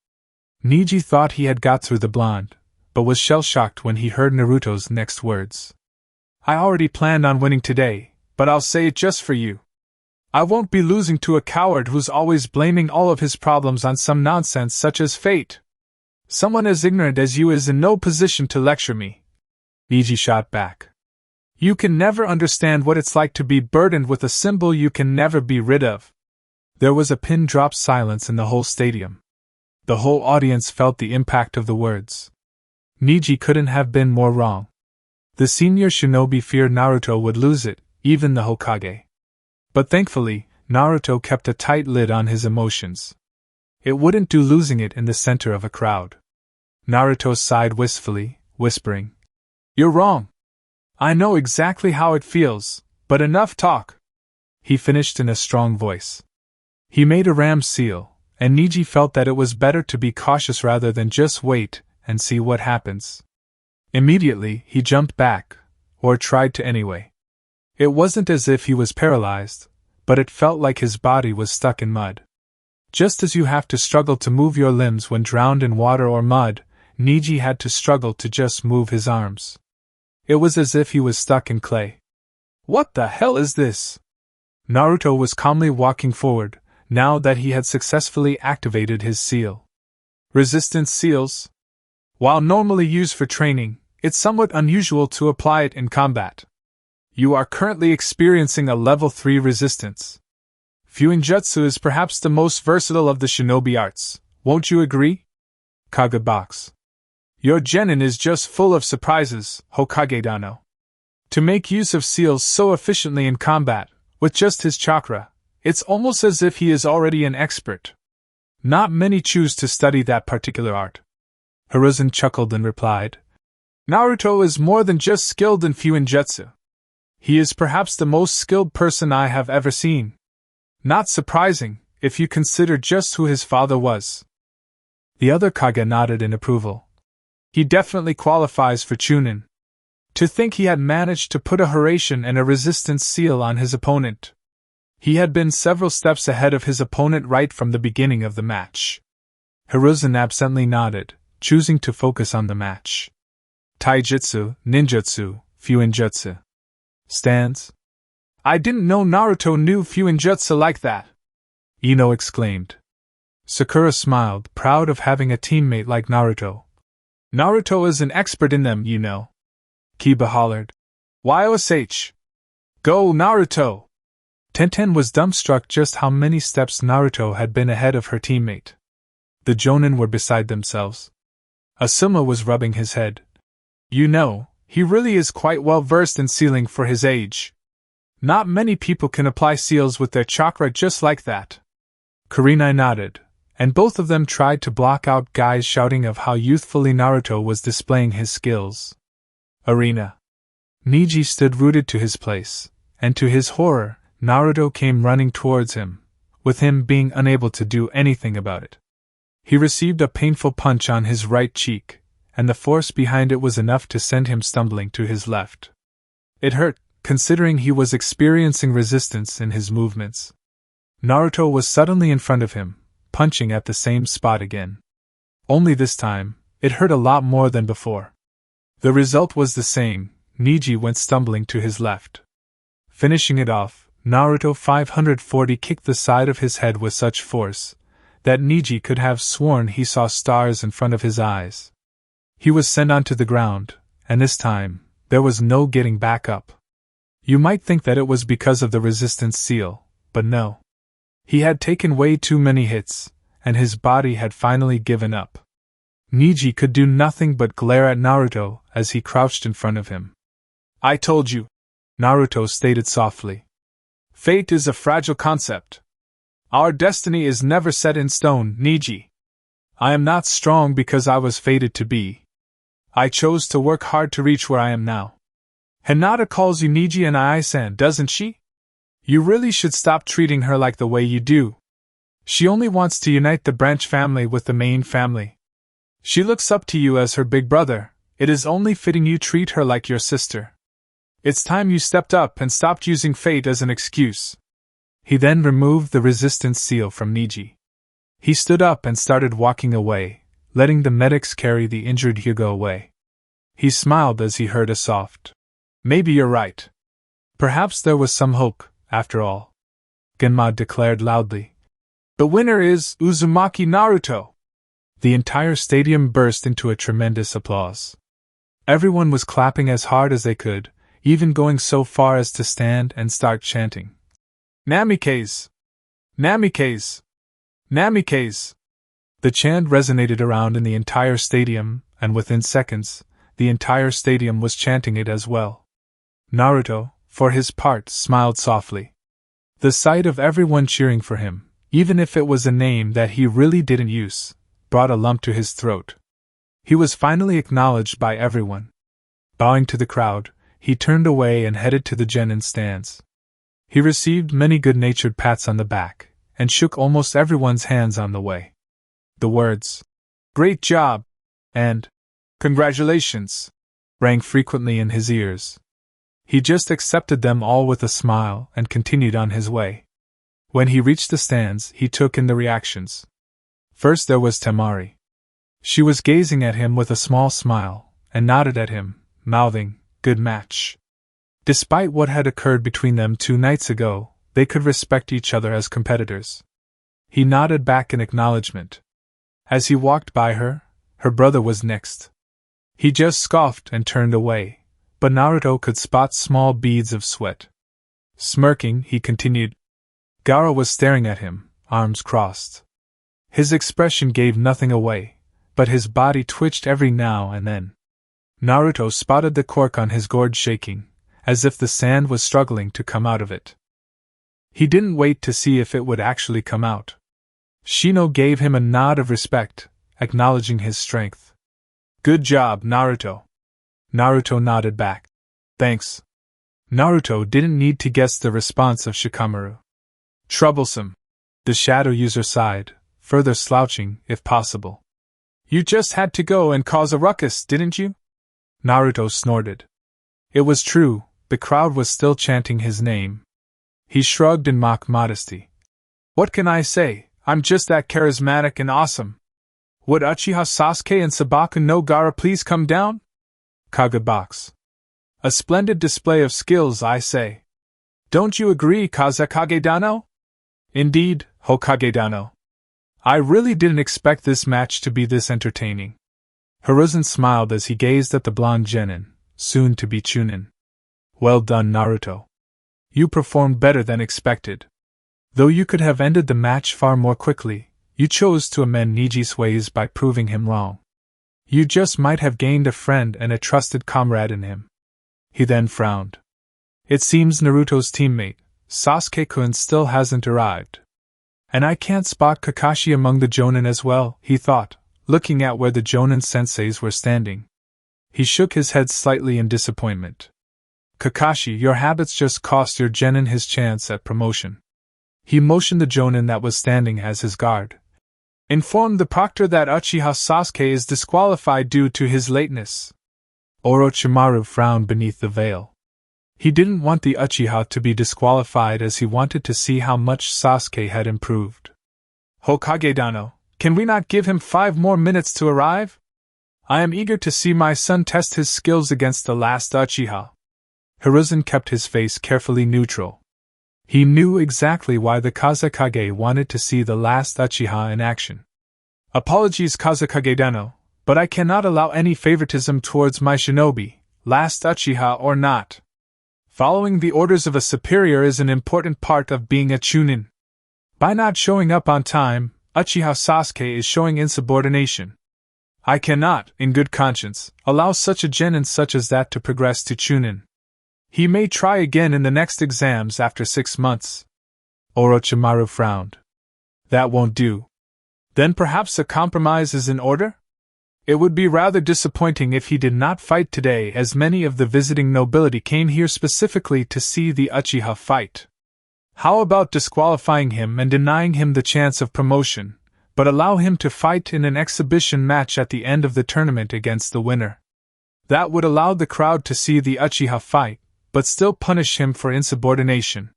Neji thought he had got through the blonde, but was shell-shocked when he heard Naruto's next words. I already planned on winning today, but I'll say it just for you. I won't be losing to a coward who's always blaming all of his problems on some nonsense such as fate. Someone as ignorant as you is in no position to lecture me. Neji shot back. You can never understand what it's like to be burdened with a symbol you can never be rid of. There was a pin-drop silence in the whole stadium. The whole audience felt the impact of the words. Neji couldn't have been more wrong. The senior shinobi feared Naruto would lose it, even the Hokage. But thankfully, Naruto kept a tight lid on his emotions. It wouldn't do losing it in the center of a crowd. Naruto sighed wistfully, whispering, "You're wrong. I know exactly how it feels, but enough talk," he finished in a strong voice. He made a ram seal, and Neji felt that it was better to be cautious rather than just wait and see what happens. Immediately, he jumped back, or tried to anyway. It wasn't as if he was paralyzed, but it felt like his body was stuck in mud. Just as you have to struggle to move your limbs when drowned in water or mud, Neji had to struggle to just move his arms. It was as if he was stuck in clay. What the hell is this? Naruto was calmly walking forward, now that he had successfully activated his seal. Resistance seals? While normally used for training, it's somewhat unusual to apply it in combat. You are currently experiencing a level 3 resistance. Fuinjutsu is perhaps the most versatile of the shinobi arts, won't you agree? Kagebox. Your genin is just full of surprises, Hokage-dano. To make use of seals so efficiently in combat, with just his chakra, it's almost as if he is already an expert. Not many choose to study that particular art. Hiruzen chuckled and replied, Naruto is more than just skilled in Fuinjutsu. He is perhaps the most skilled person I have ever seen. Not surprising, if you consider just who his father was. The other Kage nodded in approval. He definitely qualifies for Chunin. To think he had managed to put a Hiraishin and a resistance seal on his opponent. He had been several steps ahead of his opponent right from the beginning of the match. Hiruzen absently nodded, choosing to focus on the match. Taijutsu, ninjutsu, Fuinjutsu. Stands? I didn't know Naruto knew Fuinjutsu like that, Ino exclaimed. Sakura smiled, proud of having a teammate like Naruto. Naruto is an expert in them, you know. Kiba hollered. YOSH! Go, Naruto! Tenten was dumbstruck just how many steps Naruto had been ahead of her teammate. The Jonin were beside themselves. Asuma was rubbing his head. You know, he really is quite well versed in sealing for his age. Not many people can apply seals with their chakra just like that. Kurenai nodded, and both of them tried to block out guys shouting of how youthfully Naruto was displaying his skills. Arena. Neji stood rooted to his place, and to his horror, Naruto came running towards him, with him being unable to do anything about it. He received a painful punch on his right cheek, and the force behind it was enough to send him stumbling to his left. It hurt, considering he was experiencing resistance in his movements. Naruto was suddenly in front of him, punching at the same spot again. Only this time, it hurt a lot more than before. The result was the same, Neji went stumbling to his left. Finishing it off, Naruto 540 kicked the side of his head with such force that Neji could have sworn he saw stars in front of his eyes. He was sent onto the ground, and this time, there was no getting back up. You might think that it was because of the resistance seal, but no. He had taken way too many hits, and his body had finally given up. Neji could do nothing but glare at Naruto as he crouched in front of him. I told you, Naruto stated softly. Fate is a fragile concept. Our destiny is never set in stone, Neji. I am not strong because I was fated to be. I chose to work hard to reach where I am now. Hinata calls you Neji and Ai-san, doesn't she? You really should stop treating her like the way you do. She only wants to unite the branch family with the main family. She looks up to you as her big brother. It is only fitting you treat her like your sister. It's time you stepped up and stopped using fate as an excuse. He then removed the resistance seal from Neji. He stood up and started walking away, letting the medics carry the injured Hyuga away. He smiled as he heard a soft, maybe you're right. Perhaps there was some hope, after all. Genma declared loudly. The winner is Uzumaki Naruto! The entire stadium burst into a tremendous applause. Everyone was clapping as hard as they could, even going so far as to stand and start chanting. Namikaze! Namikaze! Namikaze! The chant resonated around in the entire stadium, and within seconds, the entire stadium was chanting it as well. Naruto, for his part, smiled softly. The sight of everyone cheering for him, even if it was a name that he really didn't use, brought a lump to his throat. He was finally acknowledged by everyone. Bowing to the crowd, he turned away and headed to the genin stands. He received many good-natured pats on the back, and shook almost everyone's hands on the way. The words, "Great job!" and "Congratulations!" rang frequently in his ears. He just accepted them all with a smile and continued on his way. When he reached the stands, he took in the reactions. First there was Temari. She was gazing at him with a small smile, and nodded at him, mouthing, "Good match." Despite what had occurred between them 2 nights ago, they could respect each other as competitors. He nodded back in acknowledgement. As he walked by her, her brother was next. He just scoffed and turned away, but Naruto could spot small beads of sweat. Smirking, he continued. Gaara was staring at him, arms crossed. His expression gave nothing away, but his body twitched every now and then. Naruto spotted the cork on his gourd shaking, as if the sand was struggling to come out of it. He didn't wait to see if it would actually come out. Shino gave him a nod of respect, acknowledging his strength. "Good job, Naruto." Naruto nodded back. "Thanks." Naruto didn't need to guess the response of Shikamaru. "Troublesome." The shadow user sighed, further slouching, if possible. "You just had to go and cause a ruckus, didn't you?" Naruto snorted. It was true, the crowd was still chanting his name. He shrugged in mock modesty. "What can I say? I'm just that charismatic and awesome. Would Uchiha Sasuke and Sabaku no Gaara please come down?" Kagebox. "A splendid display of skills, I say. Don't you agree, Kazekage Dano?" "Indeed, Hokage Dano. I really didn't expect this match to be this entertaining." Hiruzen smiled as he gazed at the blonde genin, soon to be Chunin. "Well done, Naruto. You performed better than expected. Though you could have ended the match far more quickly, you chose to amend Niji's ways by proving him wrong. You just might have gained a friend and a trusted comrade in him." He then frowned. "It seems Naruto's teammate, Sasuke-kun, still hasn't arrived. And I can't spot Kakashi among the Jonin as well," he thought, looking at where the Jonin senseis were standing. He shook his head slightly in disappointment. "Kakashi, your habits just cost your genin his chance at promotion." He motioned the Jonin that was standing as his guard. "Inform the proctor that Uchiha Sasuke is disqualified due to his lateness." Orochimaru frowned beneath the veil. He didn't want the Uchiha to be disqualified as he wanted to see how much Sasuke had improved. "Hokage Dano, can we not give him 5 more minutes to arrive? I am eager to see my son test his skills against the last Uchiha." Hiruzen kept his face carefully neutral. He knew exactly why the Kazekage wanted to see the last Uchiha in action. "Apologies, Kazekage Dano, but I cannot allow any favoritism towards my shinobi, last Uchiha or not. Following the orders of a superior is an important part of being a Chunin. By not showing up on time, Uchiha Sasuke is showing insubordination. I cannot, in good conscience, allow such a genin such as that to progress to Chunin. He may try again in the next exams after 6 months." Orochimaru frowned. "That won't do. Then perhaps a compromise is in order? It would be rather disappointing if he did not fight today, as many of the visiting nobility came here specifically to see the Uchiha fight. How about disqualifying him and denying him the chance of promotion, but allow him to fight in an exhibition match at the end of the tournament against the winner? That would allow the crowd to see the Uchiha fight, but still punish him for insubordination."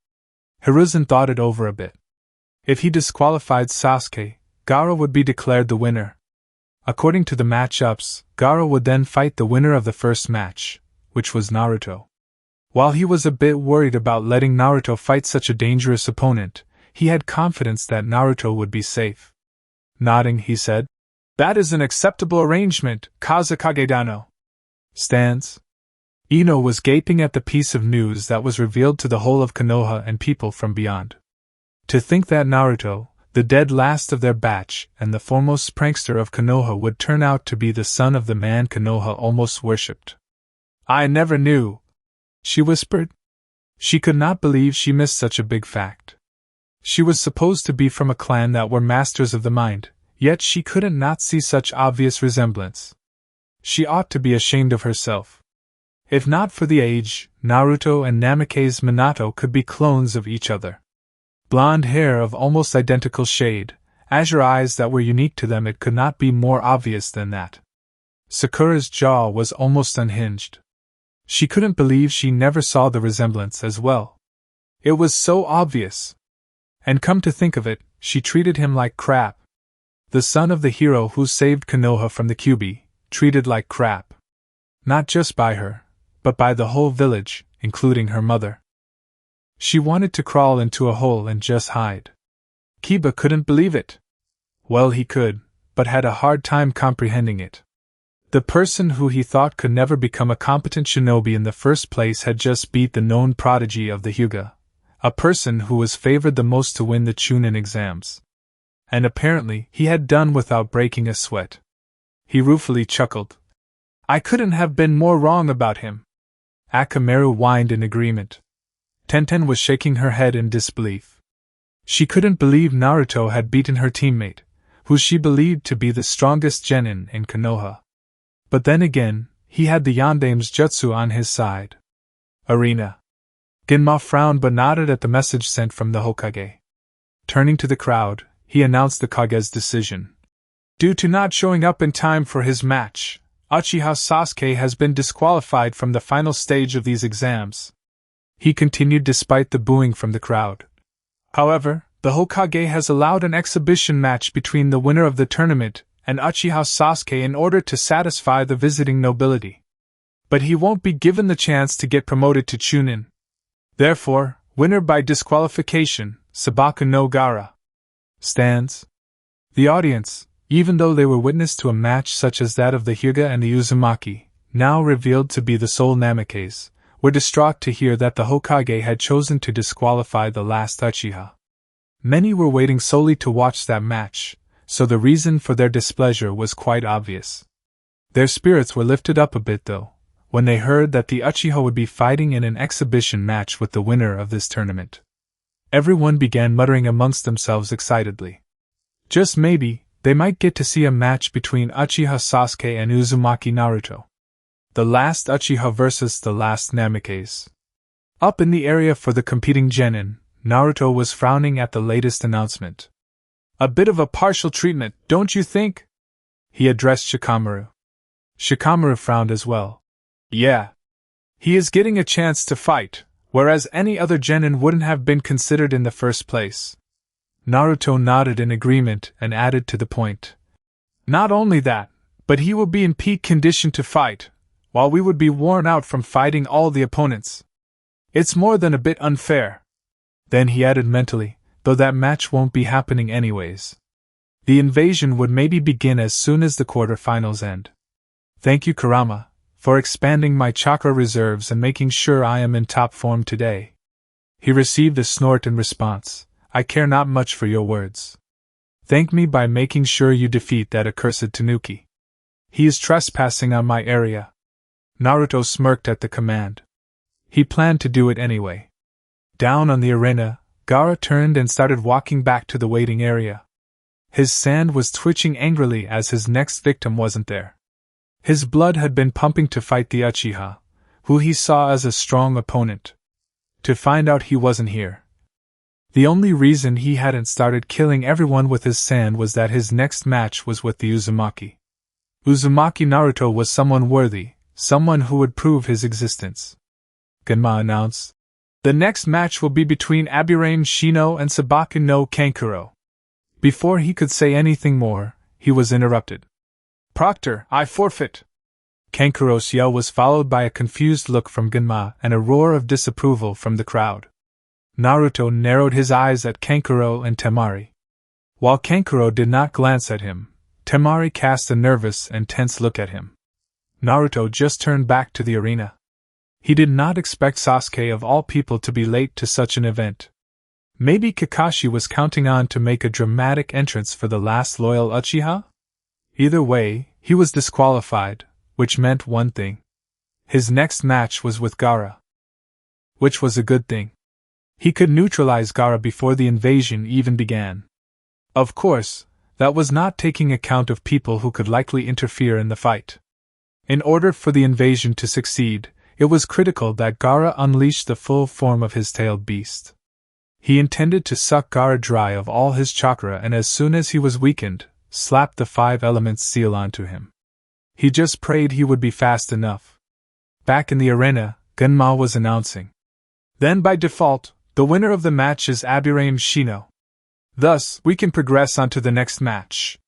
Hiruzen thought it over a bit. If he disqualified Sasuke, Gaara would be declared the winner. According to the matchups, Gaara would then fight the winner of the first match, which was Naruto. While he was a bit worried about letting Naruto fight such a dangerous opponent, he had confidence that Naruto would be safe. Nodding, he said, "That is an acceptable arrangement, Kazekage-dano." Stands. Ino was gaping at the piece of news that was revealed to the whole of Konoha and people from beyond. To think that Naruto, the dead last of their batch and the foremost prankster of Konoha, would turn out to be the son of the man Konoha almost worshipped. "I never knew," she whispered. She could not believe she missed such a big fact. She was supposed to be from a clan that were masters of the mind, yet she couldn't not see such obvious resemblance. She ought to be ashamed of herself. If not for the age, Naruto and Namikaze Minato could be clones of each other. Blonde hair of almost identical shade, azure eyes that were unique to them, it could not be more obvious than that. Sakura's jaw was almost unhinged. She couldn't believe she never saw the resemblance as well. It was so obvious. And come to think of it, she treated him like crap. The son of the hero who saved Konoha from the Kyuubi, treated like crap. Not just by her, but by the whole village, including her mother. She wanted to crawl into a hole and just hide. Kiba couldn't believe it. Well, he could, but had a hard time comprehending it. The person who he thought could never become a competent shinobi in the first place had just beat the known prodigy of the Hyuga, a person who was favored the most to win the Chunin exams. And apparently he had done without breaking a sweat. He ruefully chuckled. "I couldn't have been more wrong about him." Akamaru whined in agreement. Tenten was shaking her head in disbelief. She couldn't believe Naruto had beaten her teammate, who she believed to be the strongest genin in Konoha. But then again, he had the Yandame's jutsu on his side. Arena. Genma frowned but nodded at the message sent from the Hokage. Turning to the crowd, he announced the Kage's decision. Due to not showing up in time for his match, Uchiha Sasuke has been disqualified from the final stage of these exams. He continued despite the booing from the crowd. However, the Hokage has allowed an exhibition match between the winner of the tournament and Uchiha Sasuke in order to satisfy the visiting nobility. But he won't be given the chance to get promoted to Chunin. Therefore, winner by disqualification, Sabaku no Gaara. Stands. The audience, even though they were witness to a match such as that of the Hyuga and the Uzumaki, now revealed to be the sole Namikaze, were distraught to hear that the Hokage had chosen to disqualify the last Uchiha. Many were waiting solely to watch that match, so the reason for their displeasure was quite obvious. Their spirits were lifted up a bit, though, when they heard that the Uchiha would be fighting in an exhibition match with the winner of this tournament. Everyone began muttering amongst themselves excitedly. Just maybe, they might get to see a match between Uchiha Sasuke and Uzumaki Naruto. The last Uchiha versus the last Namikaze. Up in the area for the competing genin, Naruto was frowning at the latest announcement. "A bit of a partial treatment, don't you think?" he addressed Shikamaru. Shikamaru frowned as well. "Yeah. He is getting a chance to fight, whereas any other genin wouldn't have been considered in the first place." Naruto nodded in agreement and added to the point. "Not only that, but he will be in peak condition to fight, while we would be worn out from fighting all the opponents. It's more than a bit unfair." Then he added mentally, "Though that match won't be happening anyways. The invasion would maybe begin as soon as the quarter-finals end. Thank you, Kurama, for expanding my chakra reserves and making sure I am in top form today." He received a snort in response. "I care not much for your words. Thank me by making sure you defeat that accursed Tanuki. He is trespassing on my area." Naruto smirked at the command. He planned to do it anyway. Down on the arena, Gaara turned and started walking back to the waiting area. His sand was twitching angrily as his next victim wasn't there. His blood had been pumping to fight the Uchiha, who he saw as a strong opponent. To find out he wasn't here. The only reason he hadn't started killing everyone with his sand was that his next match was with the Uzumaki. Uzumaki Naruto was someone worthy, someone who would prove his existence. Genma announced. "The next match will be between Aburame Shino and Sabaku no Kankuro." Before he could say anything more, he was interrupted. "Proctor, I forfeit!" Kankuro's yell was followed by a confused look from Genma and a roar of disapproval from the crowd. Naruto narrowed his eyes at Kankuro and Temari. While Kankuro did not glance at him, Temari cast a nervous and tense look at him. Naruto just turned back to the arena. He did not expect Sasuke of all people to be late to such an event. Maybe Kakashi was counting on to make a dramatic entrance for the last loyal Uchiha? Either way, he was disqualified, which meant one thing. His next match was with Gaara. Which was a good thing. He could neutralize Gaara before the invasion even began. Of course, that was not taking account of people who could likely interfere in the fight. In order for the invasion to succeed, it was critical that Gaara unleashed the full form of his tailed beast. He intended to suck Gaara dry of all his chakra and as soon as he was weakened, slap the 5 elements seal onto him. He just prayed he would be fast enough. Back in the arena, Genma was announcing. Then by default, the winner of the match is Aburaim Shino. Thus, we can progress on to the next match.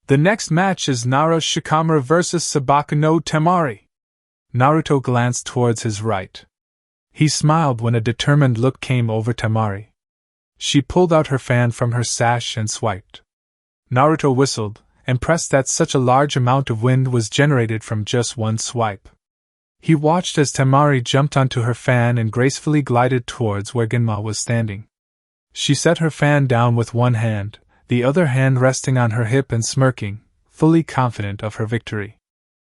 The next match is Naruto Shikamaru vs Sabaku no Temari. Naruto glanced towards his right. He smiled when a determined look came over Temari. She pulled out her fan from her sash and swiped. Naruto whistled, impressed that such a large amount of wind was generated from just one swipe. He watched as Temari jumped onto her fan and gracefully glided towards where Genma was standing. She set her fan down with one hand, the other hand resting on her hip and smirking, fully confident of her victory.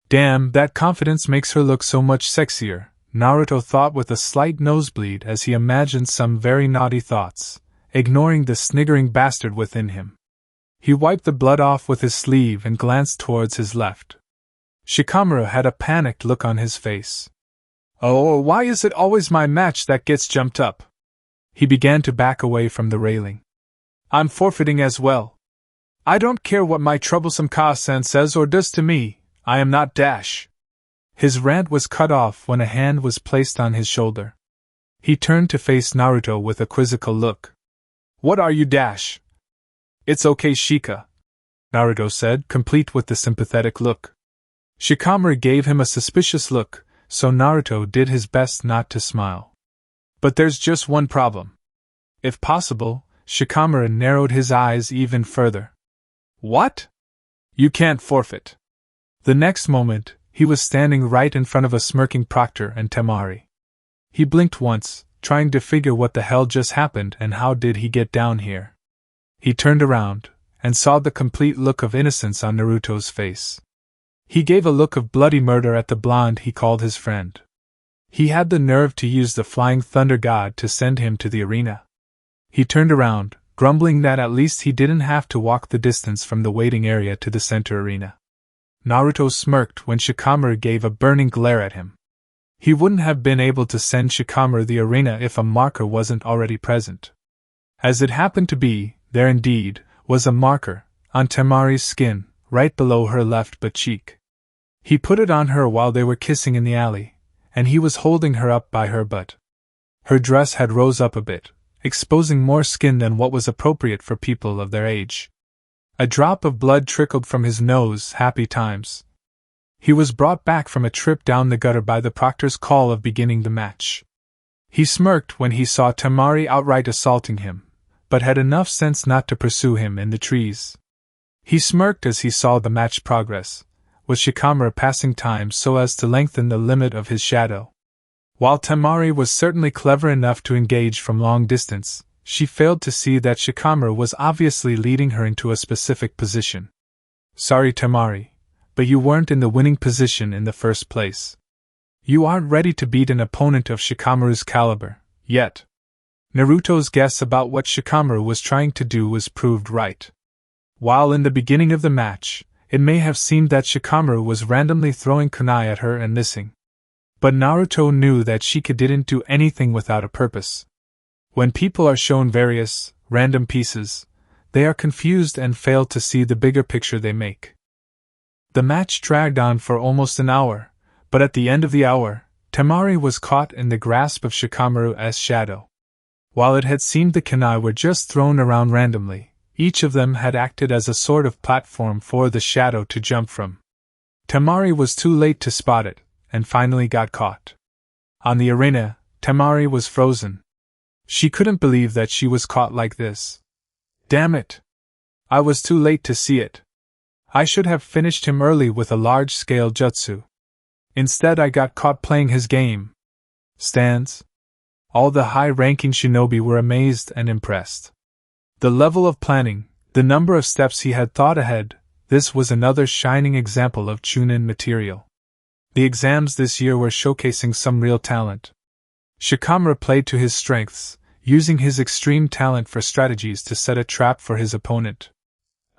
Damn, that confidence makes her look so much sexier, Naruto thought with a slight nosebleed as he imagined some very naughty thoughts, ignoring the sniggering bastard within him. He wiped the blood off with his sleeve and glanced towards his left. Shikamaru had a panicked look on his face. Oh, why is it always my match that gets jumped up? He began to back away from the railing. I'm forfeiting as well. I don't care what my troublesome Ka-san says or does to me, I am not Dash. His rant was cut off when a hand was placed on his shoulder. He turned to face Naruto with a quizzical look. What are you, Dash? It's okay, Shika, Naruto said, complete with the sympathetic look. Shikamaru gave him a suspicious look, so Naruto did his best not to smile. But there's just one problem. If possible, Shikamaru narrowed his eyes even further. What? You can't forfeit. The next moment, he was standing right in front of a smirking Proctor and Temari. He blinked once, trying to figure what the hell just happened and how did he get down here. He turned around, and saw the complete look of innocence on Naruto's face. He gave a look of bloody murder at the blonde he called his friend. He had the nerve to use the Flying Thunder God to send him to the arena. He turned around, grumbling that at least he didn't have to walk the distance from the waiting area to the center arena. Naruto smirked when Shikamaru gave a burning glare at him. He wouldn't have been able to send Shikamaru the arena if a marker wasn't already present. As it happened to be, there indeed was a marker, on Temari's skin, right below her left butt cheek. He put it on her while they were kissing in the alley, and he was holding her up by her butt. Her dress had rose up a bit, exposing more skin than what was appropriate for people of their age. A drop of blood trickled from his nose, happy times. He was brought back from a trip down the gutter by the proctor's call of beginning the match. He smirked when he saw Temari outright assaulting him, but had enough sense not to pursue him in the trees. He smirked as he saw the match progress, with Shikamaru passing time so as to lengthen the limit of his shadow. While Temari was certainly clever enough to engage from long distance, she failed to see that Shikamaru was obviously leading her into a specific position. Sorry, Temari, but you weren't in the winning position in the first place. You aren't ready to beat an opponent of Shikamaru's caliber, yet. Naruto's guess about what Shikamaru was trying to do was proved right. While in the beginning of the match, it may have seemed that Shikamaru was randomly throwing kunai at her and missing. But Naruto knew that Shika didn't do anything without a purpose. When people are shown various, random pieces, they are confused and fail to see the bigger picture they make. The match dragged on for almost an hour, but at the end of the hour, Temari was caught in the grasp of Shikamaru's shadow. While it had seemed the kunai were just thrown around randomly, each of them had acted as a sort of platform for the shadow to jump from. Temari was too late to spot it, and finally got caught. On the arena, Temari was frozen. She couldn't believe that she was caught like this. Damn it! I was too late to see it. I should have finished him early with a large-scale jutsu. Instead, I got caught playing his game. Stands. All the high-ranking shinobi were amazed and impressed. The level of planning, the number of steps he had thought ahead, this was another shining example of Chunin material. The exams this year were showcasing some real talent. Shikamaru played to his strengths, using his extreme talent for strategies to set a trap for his opponent.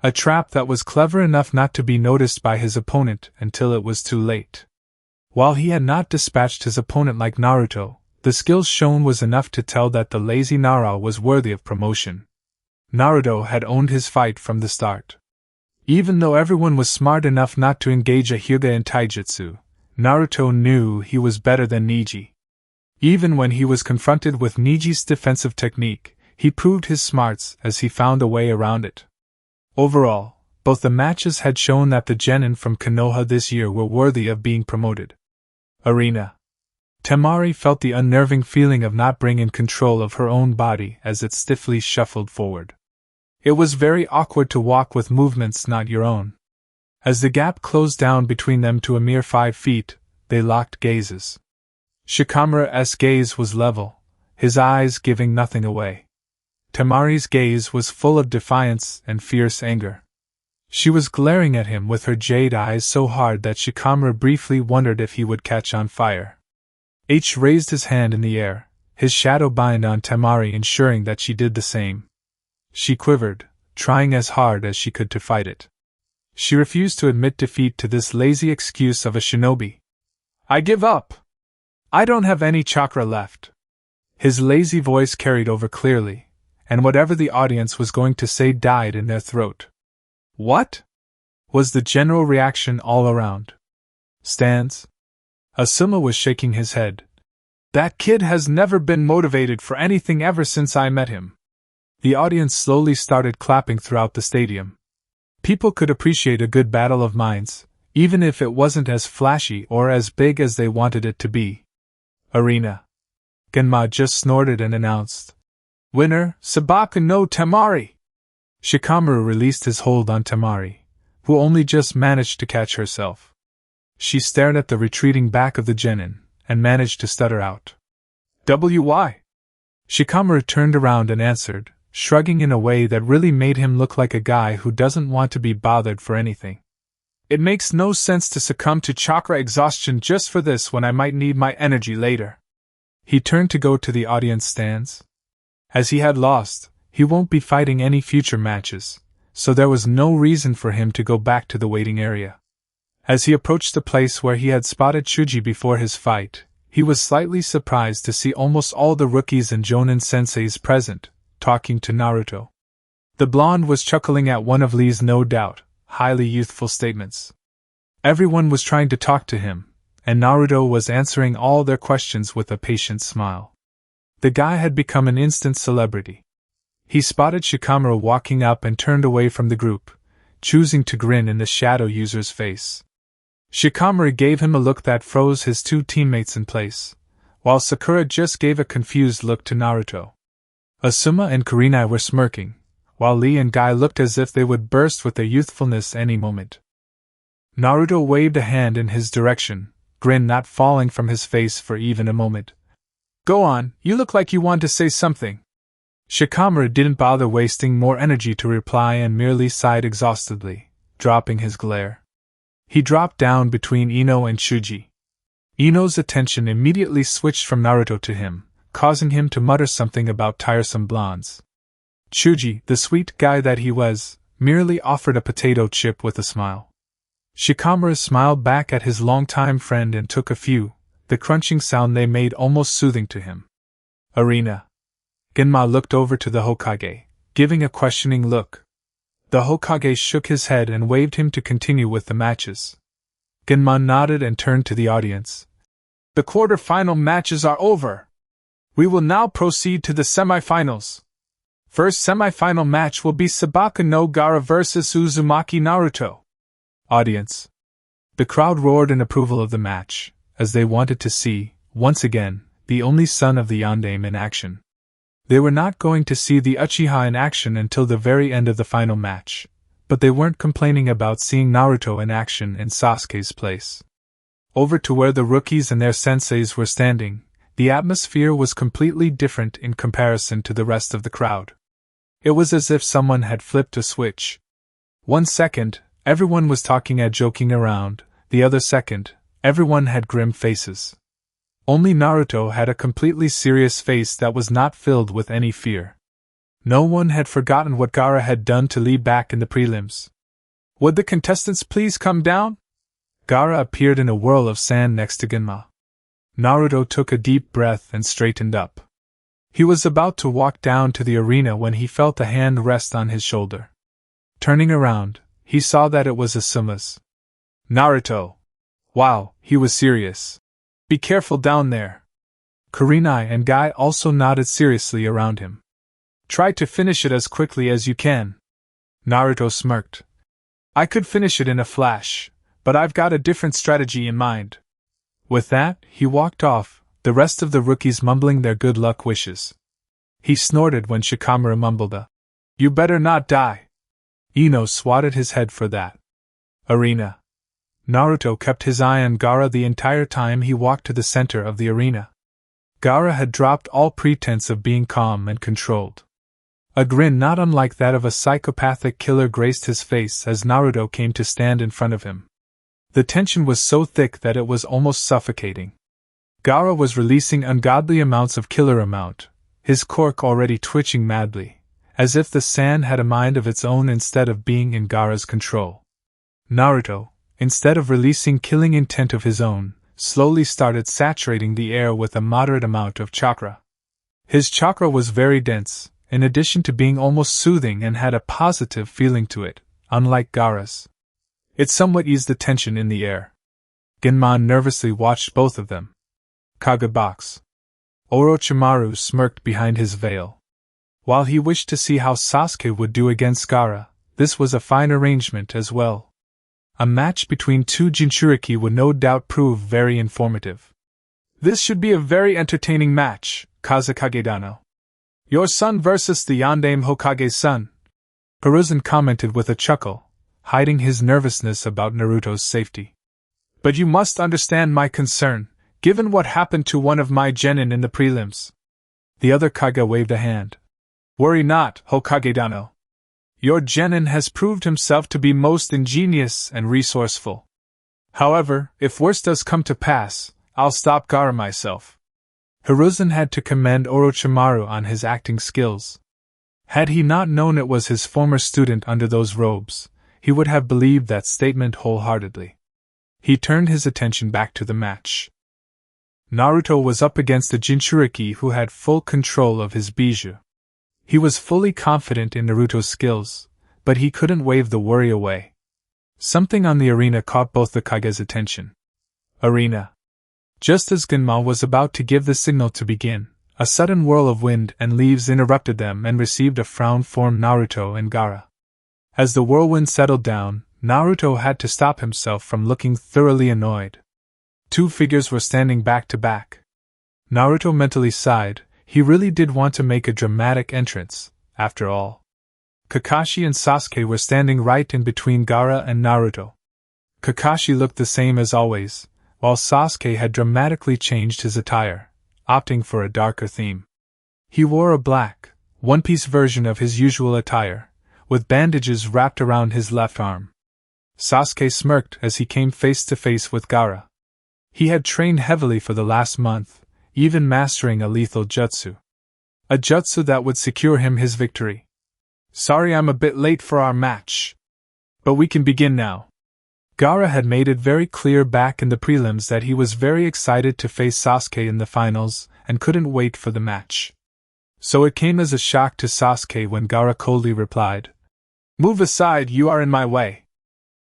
A trap that was clever enough not to be noticed by his opponent until it was too late. While he had not dispatched his opponent like Naruto, the skills shown was enough to tell that the lazy Nara was worthy of promotion. Naruto had owned his fight from the start. Even though everyone was smart enough not to engage a Hyuga in taijutsu, Naruto knew he was better than Neji. Even when he was confronted with Neji's defensive technique, he proved his smarts as he found a way around it. Overall, both the matches had shown that the genin from Konoha this year were worthy of being promoted. Arena. Temari felt the unnerving feeling of not being in control of her own body as it stiffly shuffled forward. It was very awkward to walk with movements not your own. As the gap closed down between them to a mere 5 feet, they locked gazes. Shikamaru's gaze was level, his eyes giving nothing away. Temari's gaze was full of defiance and fierce anger. She was glaring at him with her jade eyes so hard that Shikamaru briefly wondered if he would catch on fire. H raised his hand in the air, his shadow bind on Temari ensuring that she did the same. She quivered, trying as hard as she could to fight it. She refused to admit defeat to this lazy excuse of a shinobi. I give up! I don't have any chakra left. His lazy voice carried over clearly, and whatever the audience was going to say died in their throat. What? Was the general reaction all around. Stands. Asuma was shaking his head. That kid has never been motivated for anything ever since I met him. The audience slowly started clapping throughout the stadium. People could appreciate a good battle of minds, even if it wasn't as flashy or as big as they wanted it to be. Arena. Genma just snorted and announced. Winner, Sabaka no Temari! Shikamaru released his hold on Temari, who only just managed to catch herself. She stared at the retreating back of the genin, and managed to stutter out. W.Y. Shikamaru turned around and answered, shrugging in a way that really made him look like a guy who doesn't want to be bothered for anything. It makes no sense to succumb to chakra exhaustion just for this when I might need my energy later. He turned to go to the audience stands. As he had lost, he won't be fighting any future matches, so there was no reason for him to go back to the waiting area. As he approached the place where he had spotted Shuji before his fight, he was slightly surprised to see almost all the rookies and Jonin senseis present, talking to Naruto. The blonde was chuckling at one of Lee's no doubt highly youthful statements. Everyone was trying to talk to him, and Naruto was answering all their questions with a patient smile. The guy had become an instant celebrity. He spotted Shikamaru walking up and turned away from the group, choosing to grin in the shadow user's face. Shikamaru gave him a look that froze his 2 teammates in place, while Sakura just gave a confused look to Naruto. Asuma and Kurenai were smirking, while Lee and Guy looked as if they would burst with their youthfulness any moment. Naruto waved a hand in his direction, grin not falling from his face for even a moment. Go on, you look like you want to say something. Shikamaru didn't bother wasting more energy to reply and merely sighed exhaustedly, dropping his glare. He dropped down between Ino and Shuji. Ino's attention immediately switched from Naruto to him, causing him to mutter something about tiresome blondes. Shuji, the sweet guy that he was, merely offered a potato chip with a smile. Shikamaru smiled back at his longtime friend and took a few, the crunching sound they made almost soothing to him. Arena. Genma looked over to the Hokage, giving a questioning look. The Hokage shook his head and waved him to continue with the matches. Genma nodded and turned to the audience. The quarter-final matches are over. We will now proceed to the semi-finals. First semi-final match will be Sabaka no Gaara vs Uzumaki Naruto. Audience. The crowd roared in approval of the match, as they wanted to see, once again, the only son of the Yondaime in action. They were not going to see the Uchiha in action until the very end of the final match, but they weren't complaining about seeing Naruto in action in Sasuke's place. Over to where the rookies and their senseis were standing, the atmosphere was completely different in comparison to the rest of the crowd. It was as if someone had flipped a switch. 1 second, everyone was talking and joking around, the other second, everyone had grim faces. Only Naruto had a completely serious face that was not filled with any fear. No one had forgotten what Gaara had done to Lee back in the prelims. Would the contestants please come down? Gaara appeared in a whirl of sand next to Genma. Naruto took a deep breath and straightened up. He was about to walk down to the arena when he felt a hand rest on his shoulder. Turning around, he saw that it was Asuma's. Naruto! Wow, he was serious. Be careful down there. Kurenai and Guy also nodded seriously around him. Try to finish it as quickly as you can. Naruto smirked. I could finish it in a flash, but I've got a different strategy in mind. With that, he walked off, the rest of the rookies mumbling their good luck wishes. He snorted when Shikamaru mumbled a, "You better not die." Ino swatted his head for that. Arena. Naruto kept his eye on Gaara the entire time he walked to the center of the arena. Gaara had dropped all pretense of being calm and controlled. A grin not unlike that of a psychopathic killer graced his face as Naruto came to stand in front of him. The tension was so thick that it was almost suffocating. Gaara was releasing ungodly amounts of killer amount, his cork already twitching madly, as if the sand had a mind of its own instead of being in Gaara's control. Naruto, instead of releasing killing intent of his own, slowly started saturating the air with a moderate amount of chakra. His chakra was very dense, in addition to being almost soothing and had a positive feeling to it, unlike Gaara's. It somewhat eased the tension in the air. Genma nervously watched both of them. Kagebox. Orochimaru smirked behind his veil. While he wished to see how Sasuke would do against Gaara, this was a fine arrangement as well. A match between two Jinchuriki would no doubt prove very informative. This should be a very entertaining match, Kazekage-dano. Your son versus the Yondaime Hokage's son. Hiruzen commented with a chuckle, hiding his nervousness about Naruto's safety. But you must understand my concern, given what happened to one of my genin in the prelims. The other Kage waved a hand. Worry not, Hokage-dano. Your genin has proved himself to be most ingenious and resourceful. However, if worse does come to pass, I'll stop Gaara myself. Hiruzen had to commend Orochimaru on his acting skills. Had he not known it was his former student under those robes, he would have believed that statement wholeheartedly. He turned his attention back to the match. Naruto was up against a Jinchuriki who had full control of his bijou. He was fully confident in Naruto's skills, but he couldn't wave the worry away. Something on the arena caught both the Kage's attention. Arena. Just as Genma was about to give the signal to begin, a sudden whirl of wind and leaves interrupted them and received a frown from Naruto and Gaara. As the whirlwind settled down, Naruto had to stop himself from looking thoroughly annoyed. Two figures were standing back to back. Naruto mentally sighed. He really did want to make a dramatic entrance, after all. Kakashi and Sasuke were standing right in between Gaara and Naruto. Kakashi looked the same as always, while Sasuke had dramatically changed his attire, opting for a darker theme. He wore a black, one-piece version of his usual attire, with bandages wrapped around his left arm. Sasuke smirked as he came face to face with Gaara. He had trained heavily for the last month, even mastering a lethal jutsu. A jutsu that would secure him his victory. Sorry I'm a bit late for our match. But we can begin now. Gaara had made it very clear back in the prelims that he was very excited to face Sasuke in the finals and couldn't wait for the match. So it came as a shock to Sasuke when Gaara coldly replied, "Move aside, you are in my way."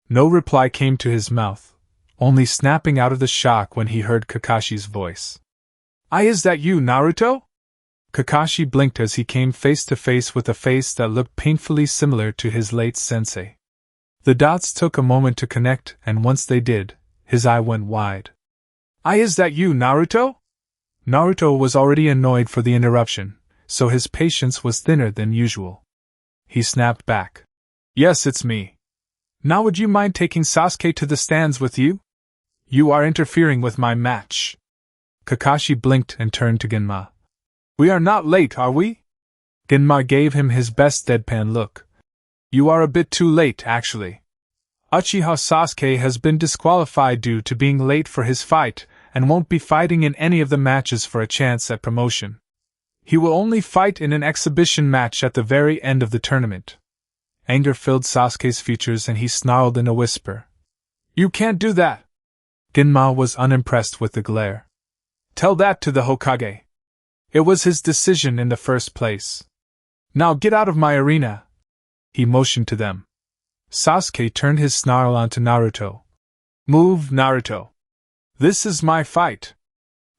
No reply came to his mouth, only snapping out of the shock when he heard Kakashi's voice. Is that you, Naruto?" Kakashi blinked as he came face to face with a face that looked painfully similar to his late sensei. The dots took a moment to connect, and once they did, his eye went wide. Is that you, Naruto?" Naruto was already annoyed for the interruption, so his patience was thinner than usual. He snapped back. Yes, it's me. Now would you mind taking Sasuke to the stands with you? You are interfering with my match. Kakashi blinked and turned to Genma. We are not late, are we? Genma gave him his best deadpan look. You are a bit too late, actually. Uchiha Sasuke has been disqualified due to being late for his fight, and won't be fighting in any of the matches for a chance at promotion. He will only fight in an exhibition match at the very end of the tournament. Anger filled Sasuke's features and he snarled in a whisper. You can't do that! Genma was unimpressed with the glare. Tell that to the Hokage. It was his decision in the first place. Now get out of my arena! He motioned to them. Sasuke turned his snarl onto Naruto. Move, Naruto! This is my fight!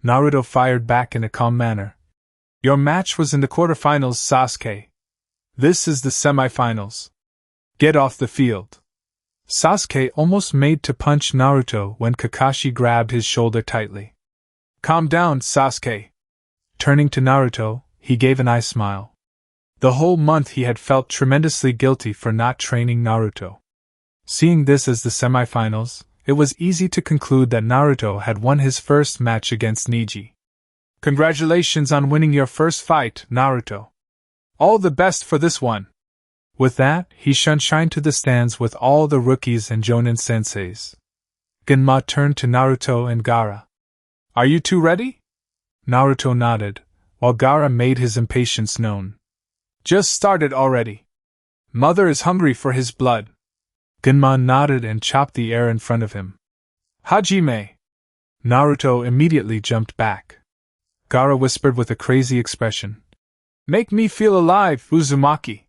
Naruto fired back in a calm manner. Your match was in the quarterfinals, Sasuke. This is the semifinals. Get off the field. Sasuke almost made to punch Naruto when Kakashi grabbed his shoulder tightly. Calm down, Sasuke. Turning to Naruto, he gave an eye smile. The whole month he had felt tremendously guilty for not training Naruto. Seeing this as the semifinals, it was easy to conclude that Naruto had won his first match against Neji. Congratulations on winning your first fight, Naruto. All the best for this one. With that, he shined to the stands with all the rookies and Jonin senseis. Genma turned to Naruto and Gaara. Are you two ready? Naruto nodded, while Gaara made his impatience known. Just started already. Mother is hungry for his blood. Genma nodded and chopped the air in front of him. Hajime! Naruto immediately jumped back. Gaara whispered with a crazy expression. Make me feel alive, Uzumaki!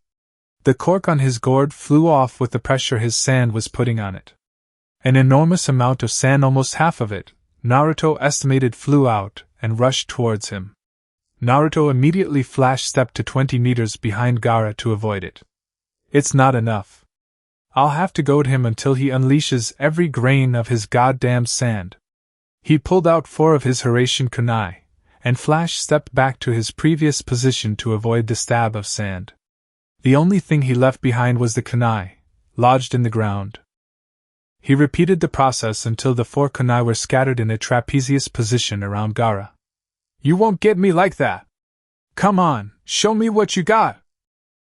The cork on his gourd flew off with the pressure his sand was putting on it. An enormous amount of sand, almost half of it, Naruto estimated, flew out and rushed towards him. Naruto immediately flash-stepped to 20 meters behind Gaara to avoid it. It's not enough. I'll have to goad him until he unleashes every grain of his goddamn sand. He pulled out 4 of his Hiraishin kunai, and flash-stepped back to his previous position to avoid the stab of sand. The only thing he left behind was the kunai, lodged in the ground. He repeated the process until the 4 kunai were scattered in a trapezius position around Gaara. You won't get me like that! Come on, show me what you got!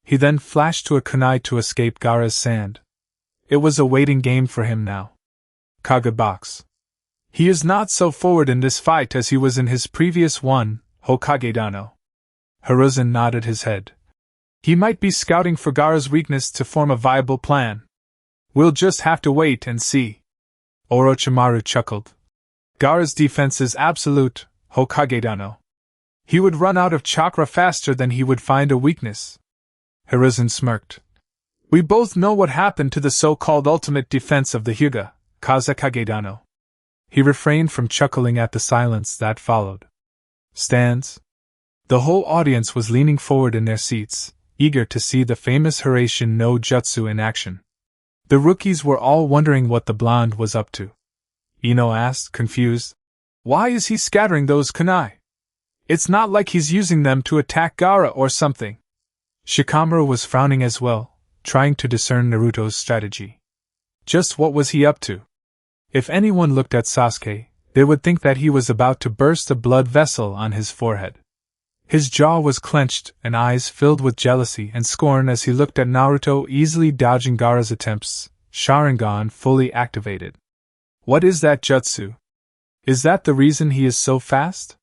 He then flashed to a kunai to escape Gaara's sand. It was a waiting game for him now. Kage box. He is not so forward in this fight as he was in his previous one, Hokage Dano. Hiruzen nodded his head. He might be scouting for Gaara's weakness to form a viable plan. We'll just have to wait and see. Orochimaru chuckled. Gaara's defense is absolute, Hokage Dano. He would run out of chakra faster than he would find a weakness. Hiruzen smirked. We both know what happened to the so-called ultimate defense of the Hyuga, Kazekage Dano. He refrained from chuckling at the silence that followed. Stands. The whole audience was leaning forward in their seats, eager to see the famous Hiraishin no Jutsu in action. The rookies were all wondering what the blonde was up to. Ino asked, confused. Why is he scattering those kunai? It's not like he's using them to attack Gaara or something. Shikamaru was frowning as well, trying to discern Naruto's strategy. Just what was he up to? If anyone looked at Sasuke, they would think that he was about to burst a blood vessel on his forehead. His jaw was clenched and eyes filled with jealousy and scorn as he looked at Naruto easily dodging Gaara's attempts, Sharingan fully activated. What is that jutsu? Is that the reason he is so fast?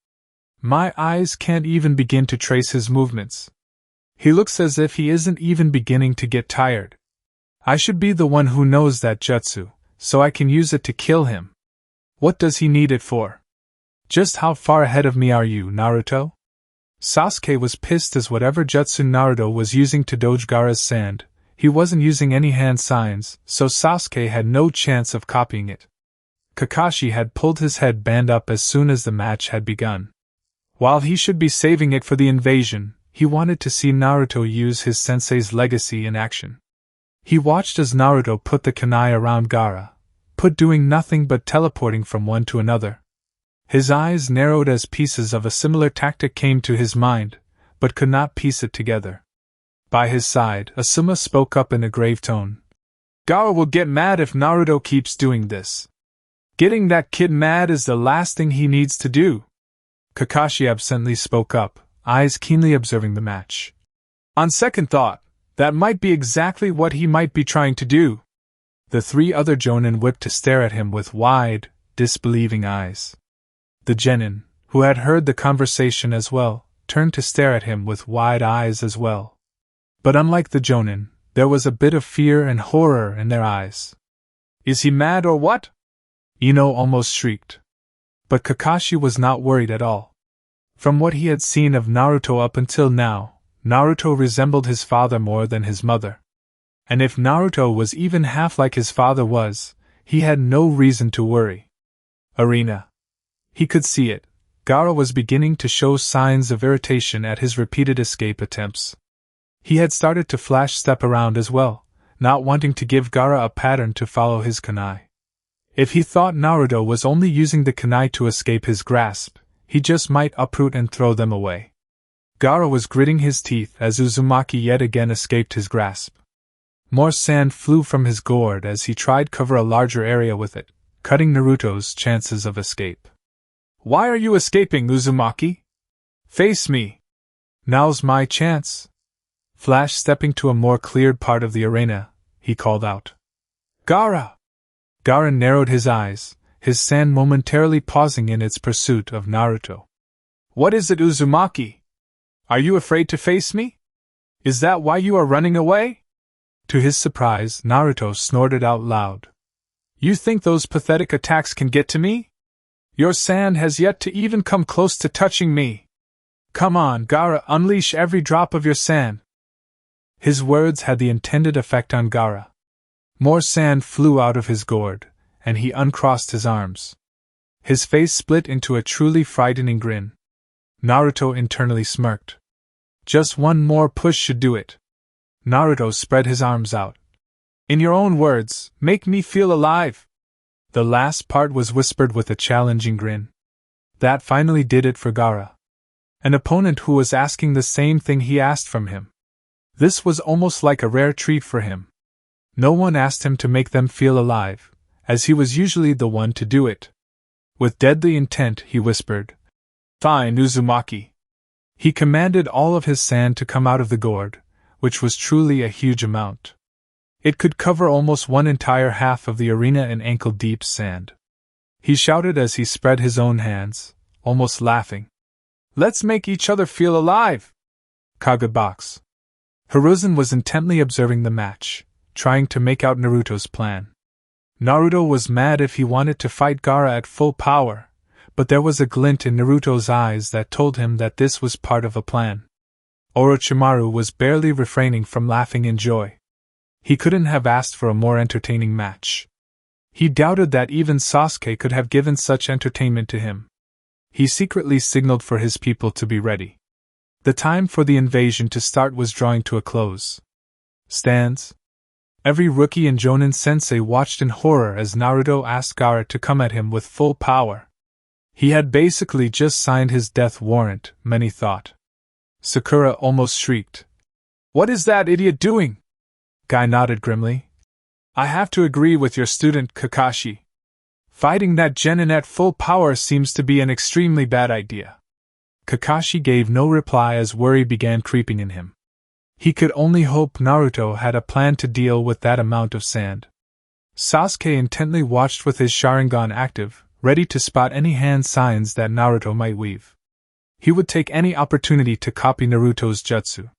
My eyes can't even begin to trace his movements. He looks as if he isn't even beginning to get tired. I should be the one who knows that jutsu, so I can use it to kill him. What does he need it for? Just how far ahead of me are you, Naruto? Sasuke was pissed as whatever jutsu Naruto was using to dodge Gaara's sand, he wasn't using any hand signs, so Sasuke had no chance of copying it. Kakashi had pulled his headband up as soon as the match had begun. While he should be saving it for the invasion, he wanted to see Naruto use his sensei's legacy in action. He watched as Naruto put the kunai around Gaara, doing nothing but teleporting from one to another. His eyes narrowed as pieces of a similar tactic came to his mind, but could not piece it together. By his side, Asuma spoke up in a grave tone. Gaara will get mad if Naruto keeps doing this. Getting that kid mad is the last thing he needs to do. Kakashi absently spoke up, eyes keenly observing the match. On second thought, that might be exactly what he might be trying to do. The three other Jonin whipped to stare at him with wide, disbelieving eyes. The genin, who had heard the conversation as well, turned to stare at him with wide eyes as well. But unlike the Jonin, there was a bit of fear and horror in their eyes. Is he mad or what? Ino almost shrieked. But Kakashi was not worried at all. From what he had seen of Naruto up until now, Naruto resembled his father more than his mother. And if Naruto was even half like his father was, he had no reason to worry. Arena. He could see it. Gaara was beginning to show signs of irritation at his repeated escape attempts. He had started to flash step around as well, not wanting to give Gaara a pattern to follow his kunai. If he thought Naruto was only using the kunai to escape his grasp, he just might uproot and throw them away. Gaara was gritting his teeth as Uzumaki yet again escaped his grasp. More sand flew from his gourd as he tried to cover a larger area with it, cutting Naruto's chances of escape. Why are you escaping, Uzumaki? Face me! Now's my chance. Flash stepping to a more cleared part of the arena, he called out. Gaara! Gaara narrowed his eyes, his sand momentarily pausing in its pursuit of Naruto. What is it, Uzumaki? Are you afraid to face me? Is that why you are running away? To his surprise, Naruto snorted out loud. You think those pathetic attacks can get to me? Your sand has yet to even come close to touching me. Come on, Gaara, unleash every drop of your sand. His words had the intended effect on Gaara. More sand flew out of his gourd, and he uncrossed his arms. His face split into a truly frightening grin. Naruto internally smirked. Just one more push should do it. Naruto spread his arms out. In your own words, make me feel alive. The last part was whispered with a challenging grin. That finally did it for Gaara. An opponent who was asking the same thing he asked from him. This was almost like a rare treat for him. No one asked him to make them feel alive, as he was usually the one to do it. With deadly intent, he whispered, Fine, Uzumaki. He commanded all of his sand to come out of the gourd, which was truly a huge amount. It could cover almost one entire half of the arena in ankle-deep sand. He shouted as he spread his own hands, almost laughing. Let's make each other feel alive! Kagebox. Hiruzen was intently observing the match, trying to make out Naruto's plan. Naruto was mad if he wanted to fight Gaara at full power, but there was a glint in Naruto's eyes that told him that this was part of a plan. Orochimaru was barely refraining from laughing in joy. He couldn't have asked for a more entertaining match. He doubted that even Sasuke could have given such entertainment to him. He secretly signaled for his people to be ready. The time for the invasion to start was drawing to a close. Stands. Every rookie and Jonin sensei watched in horror as Naruto asked Gaara to come at him with full power. He had basically just signed his death warrant, many thought. Sakura almost shrieked. What is that idiot doing? Guy nodded grimly. I have to agree with your student, Kakashi. Fighting that genin at full power seems to be an extremely bad idea. Kakashi gave no reply as worry began creeping in him. He could only hope Naruto had a plan to deal with that amount of sand. Sasuke intently watched with his Sharingan active, ready to spot any hand signs that Naruto might weave. He would take any opportunity to copy Naruto's jutsu.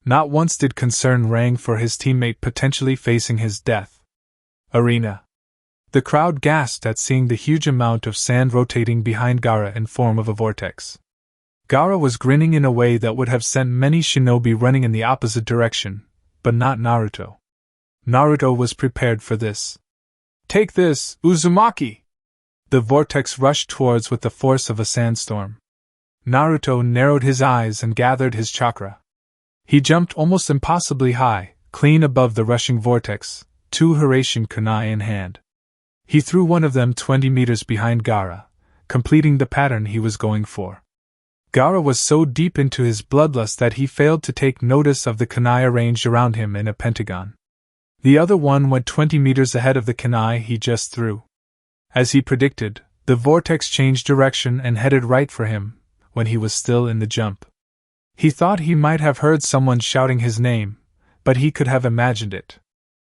Not once did concern rang for his teammate potentially facing his death. Arena. The crowd gasped at seeing the huge amount of sand rotating behind Gaara in form of a vortex. Gaara was grinning in a way that would have sent many shinobi running in the opposite direction, but not Naruto. Naruto was prepared for this. Take this, Uzumaki! The vortex rushed towards with the force of a sandstorm. Naruto narrowed his eyes and gathered his chakra. He jumped almost impossibly high, clean above the rushing vortex, two Hiraishin kunai in hand. He threw one of them 20 meters behind Gaara, completing the pattern he was going for. Gaara was so deep into his bloodlust that he failed to take notice of the kunai arranged around him in a pentagon. The other one went 20 meters ahead of the kunai he just threw. As he predicted, the vortex changed direction and headed right for him, when he was still in the jump. He thought he might have heard someone shouting his name, but he could have imagined it.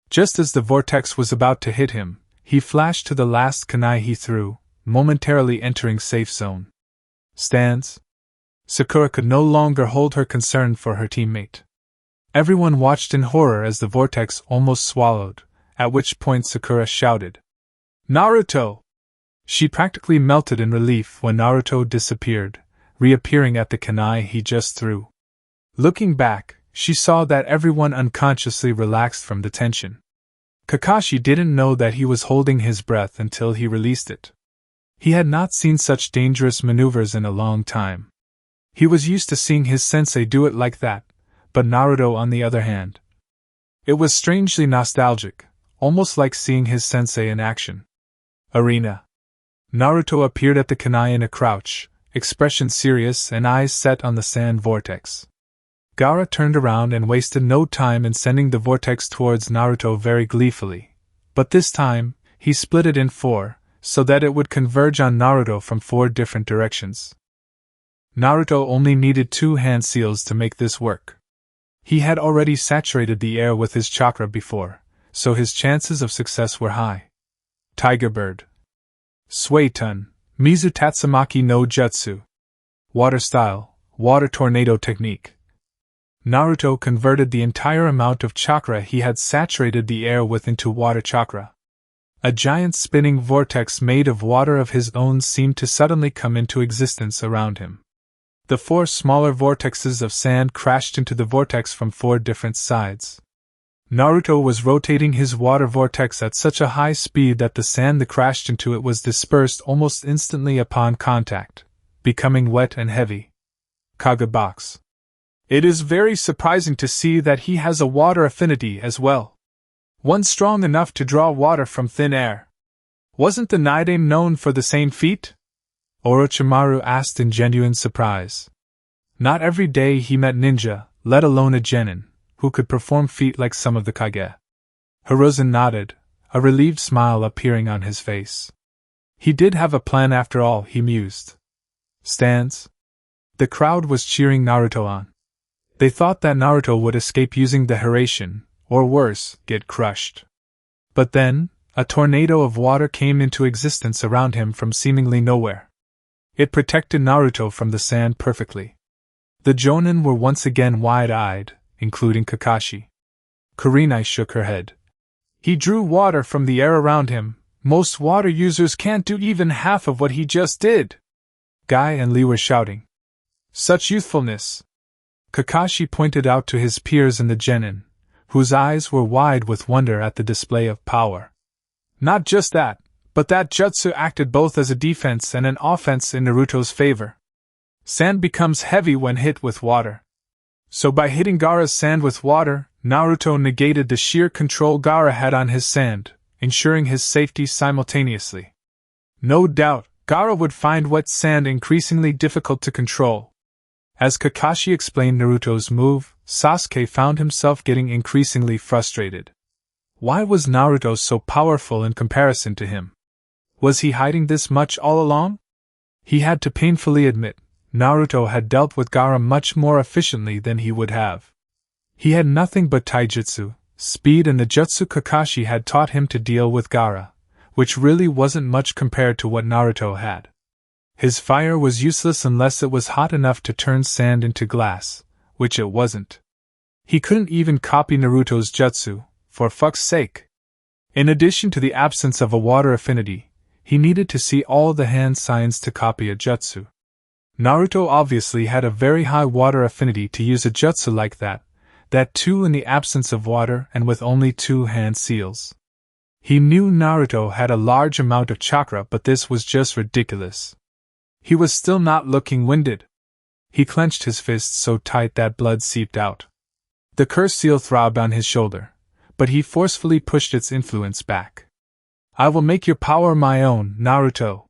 Just as the vortex was about to hit him, he flashed to the last kunai he threw, momentarily entering safe zone. Stands. Sakura could no longer hold her concern for her teammate. Everyone watched in horror as the vortex almost swallowed, at which point Sakura shouted, "Naruto!" She practically melted in relief when Naruto disappeared, reappearing at the kunai he just threw. Looking back, she saw that everyone unconsciously relaxed from the tension. Kakashi didn't know that he was holding his breath until he released it. He had not seen such dangerous maneuvers in a long time. He was used to seeing his sensei do it like that, but Naruto, on the other hand, it was strangely nostalgic, almost like seeing his sensei in action. Arena. Naruto appeared at the kunai in a crouch, expression serious and eyes set on the sand vortex. Gaara turned around and wasted no time in sending the vortex towards Naruto very gleefully, but this time, he split it in 4, so that it would converge on Naruto from 4 different directions. Naruto only needed 2 hand seals to make this work. He had already saturated the air with his chakra before, so his chances of success were high. Tiger Bird. Suetun, Mizu Tatsumaki no Jutsu. Water Style, Water Tornado Technique. Naruto converted the entire amount of chakra he had saturated the air with into water chakra. A giant spinning vortex made of water of his own seemed to suddenly come into existence around him. The 4 smaller vortexes of sand crashed into the vortex from 4 different sides. Naruto was rotating his water vortex at such a high speed that the sand that crashed into it was dispersed almost instantly upon contact, becoming wet and heavy. Kagebox. It is very surprising to see that he has a water affinity as well. One strong enough to draw water from thin air. Wasn't the narrate known for the same feat? Orochimaru asked in genuine surprise. Not every day he met ninja, let alone a genin, who could perform feat like some of the Kage. Hiruzen nodded, a relieved smile appearing on his face. He did have a plan after all, he mused. Stands. The crowd was cheering Naruto on. They thought that Naruto would escape using the Hiraishin, or worse, get crushed. But then, a tornado of water came into existence around him from seemingly nowhere. It protected Naruto from the sand perfectly. The Jonin were once again wide-eyed, including Kakashi. Kurenai shook her head. He drew water from the air around him. Most water users can't do even half of what he just did. Guy and Lee were shouting. Such youthfulness! Kakashi pointed out to his peers in the genin, whose eyes were wide with wonder at the display of power. Not just that, but that jutsu acted both as a defense and an offense in Naruto's favor. Sand becomes heavy when hit with water. So by hitting Gaara's sand with water, Naruto negated the sheer control Gaara had on his sand, ensuring his safety simultaneously. No doubt, Gaara would find wet sand increasingly difficult to control. As Kakashi explained Naruto's move, Sasuke found himself getting increasingly frustrated. Why was Naruto so powerful in comparison to him? Was he hiding this much all along? He had to painfully admit, Naruto had dealt with Gaara much more efficiently than he would have. He had nothing but taijutsu, speed, and the jutsu Kakashi had taught him to deal with Gaara, which really wasn't much compared to what Naruto had. His fire was useless unless it was hot enough to turn sand into glass, which it wasn't. He couldn't even copy Naruto's jutsu, for fuck's sake. In addition to the absence of a water affinity, he needed to see all the hand signs to copy a jutsu. Naruto obviously had a very high water affinity to use a jutsu like that too in the absence of water and with only 2 hand seals. He knew Naruto had a large amount of chakra, but this was just ridiculous. He was still not looking winded. He clenched his fists so tight that blood seeped out. The curse seal throbbed on his shoulder, but he forcefully pushed its influence back. I will make your power my own, Naruto.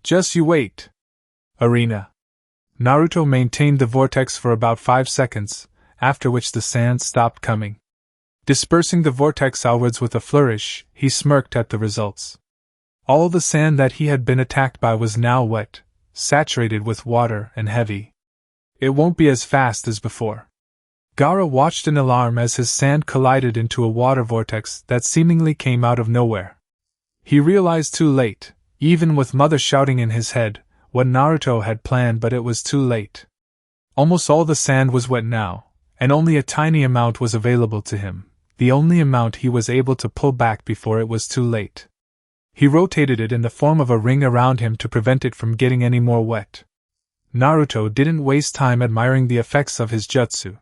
Just you wait. Arena. Naruto maintained the vortex for about 5 seconds, after which the sand stopped coming. Dispersing the vortex outwards with a flourish, he smirked at the results. All the sand that he had been attacked by was now wet, saturated with water, and heavy. It won't be as fast as before. Gaara watched in alarm as his sand collided into a water vortex that seemingly came out of nowhere. He realized too late, even with Mother shouting in his head, what Naruto had planned, but it was too late. Almost all the sand was wet now, and only a tiny amount was available to him, the only amount he was able to pull back before it was too late. He rotated it in the form of a ring around him to prevent it from getting any more wet. Naruto didn't waste time admiring the effects of his jutsu.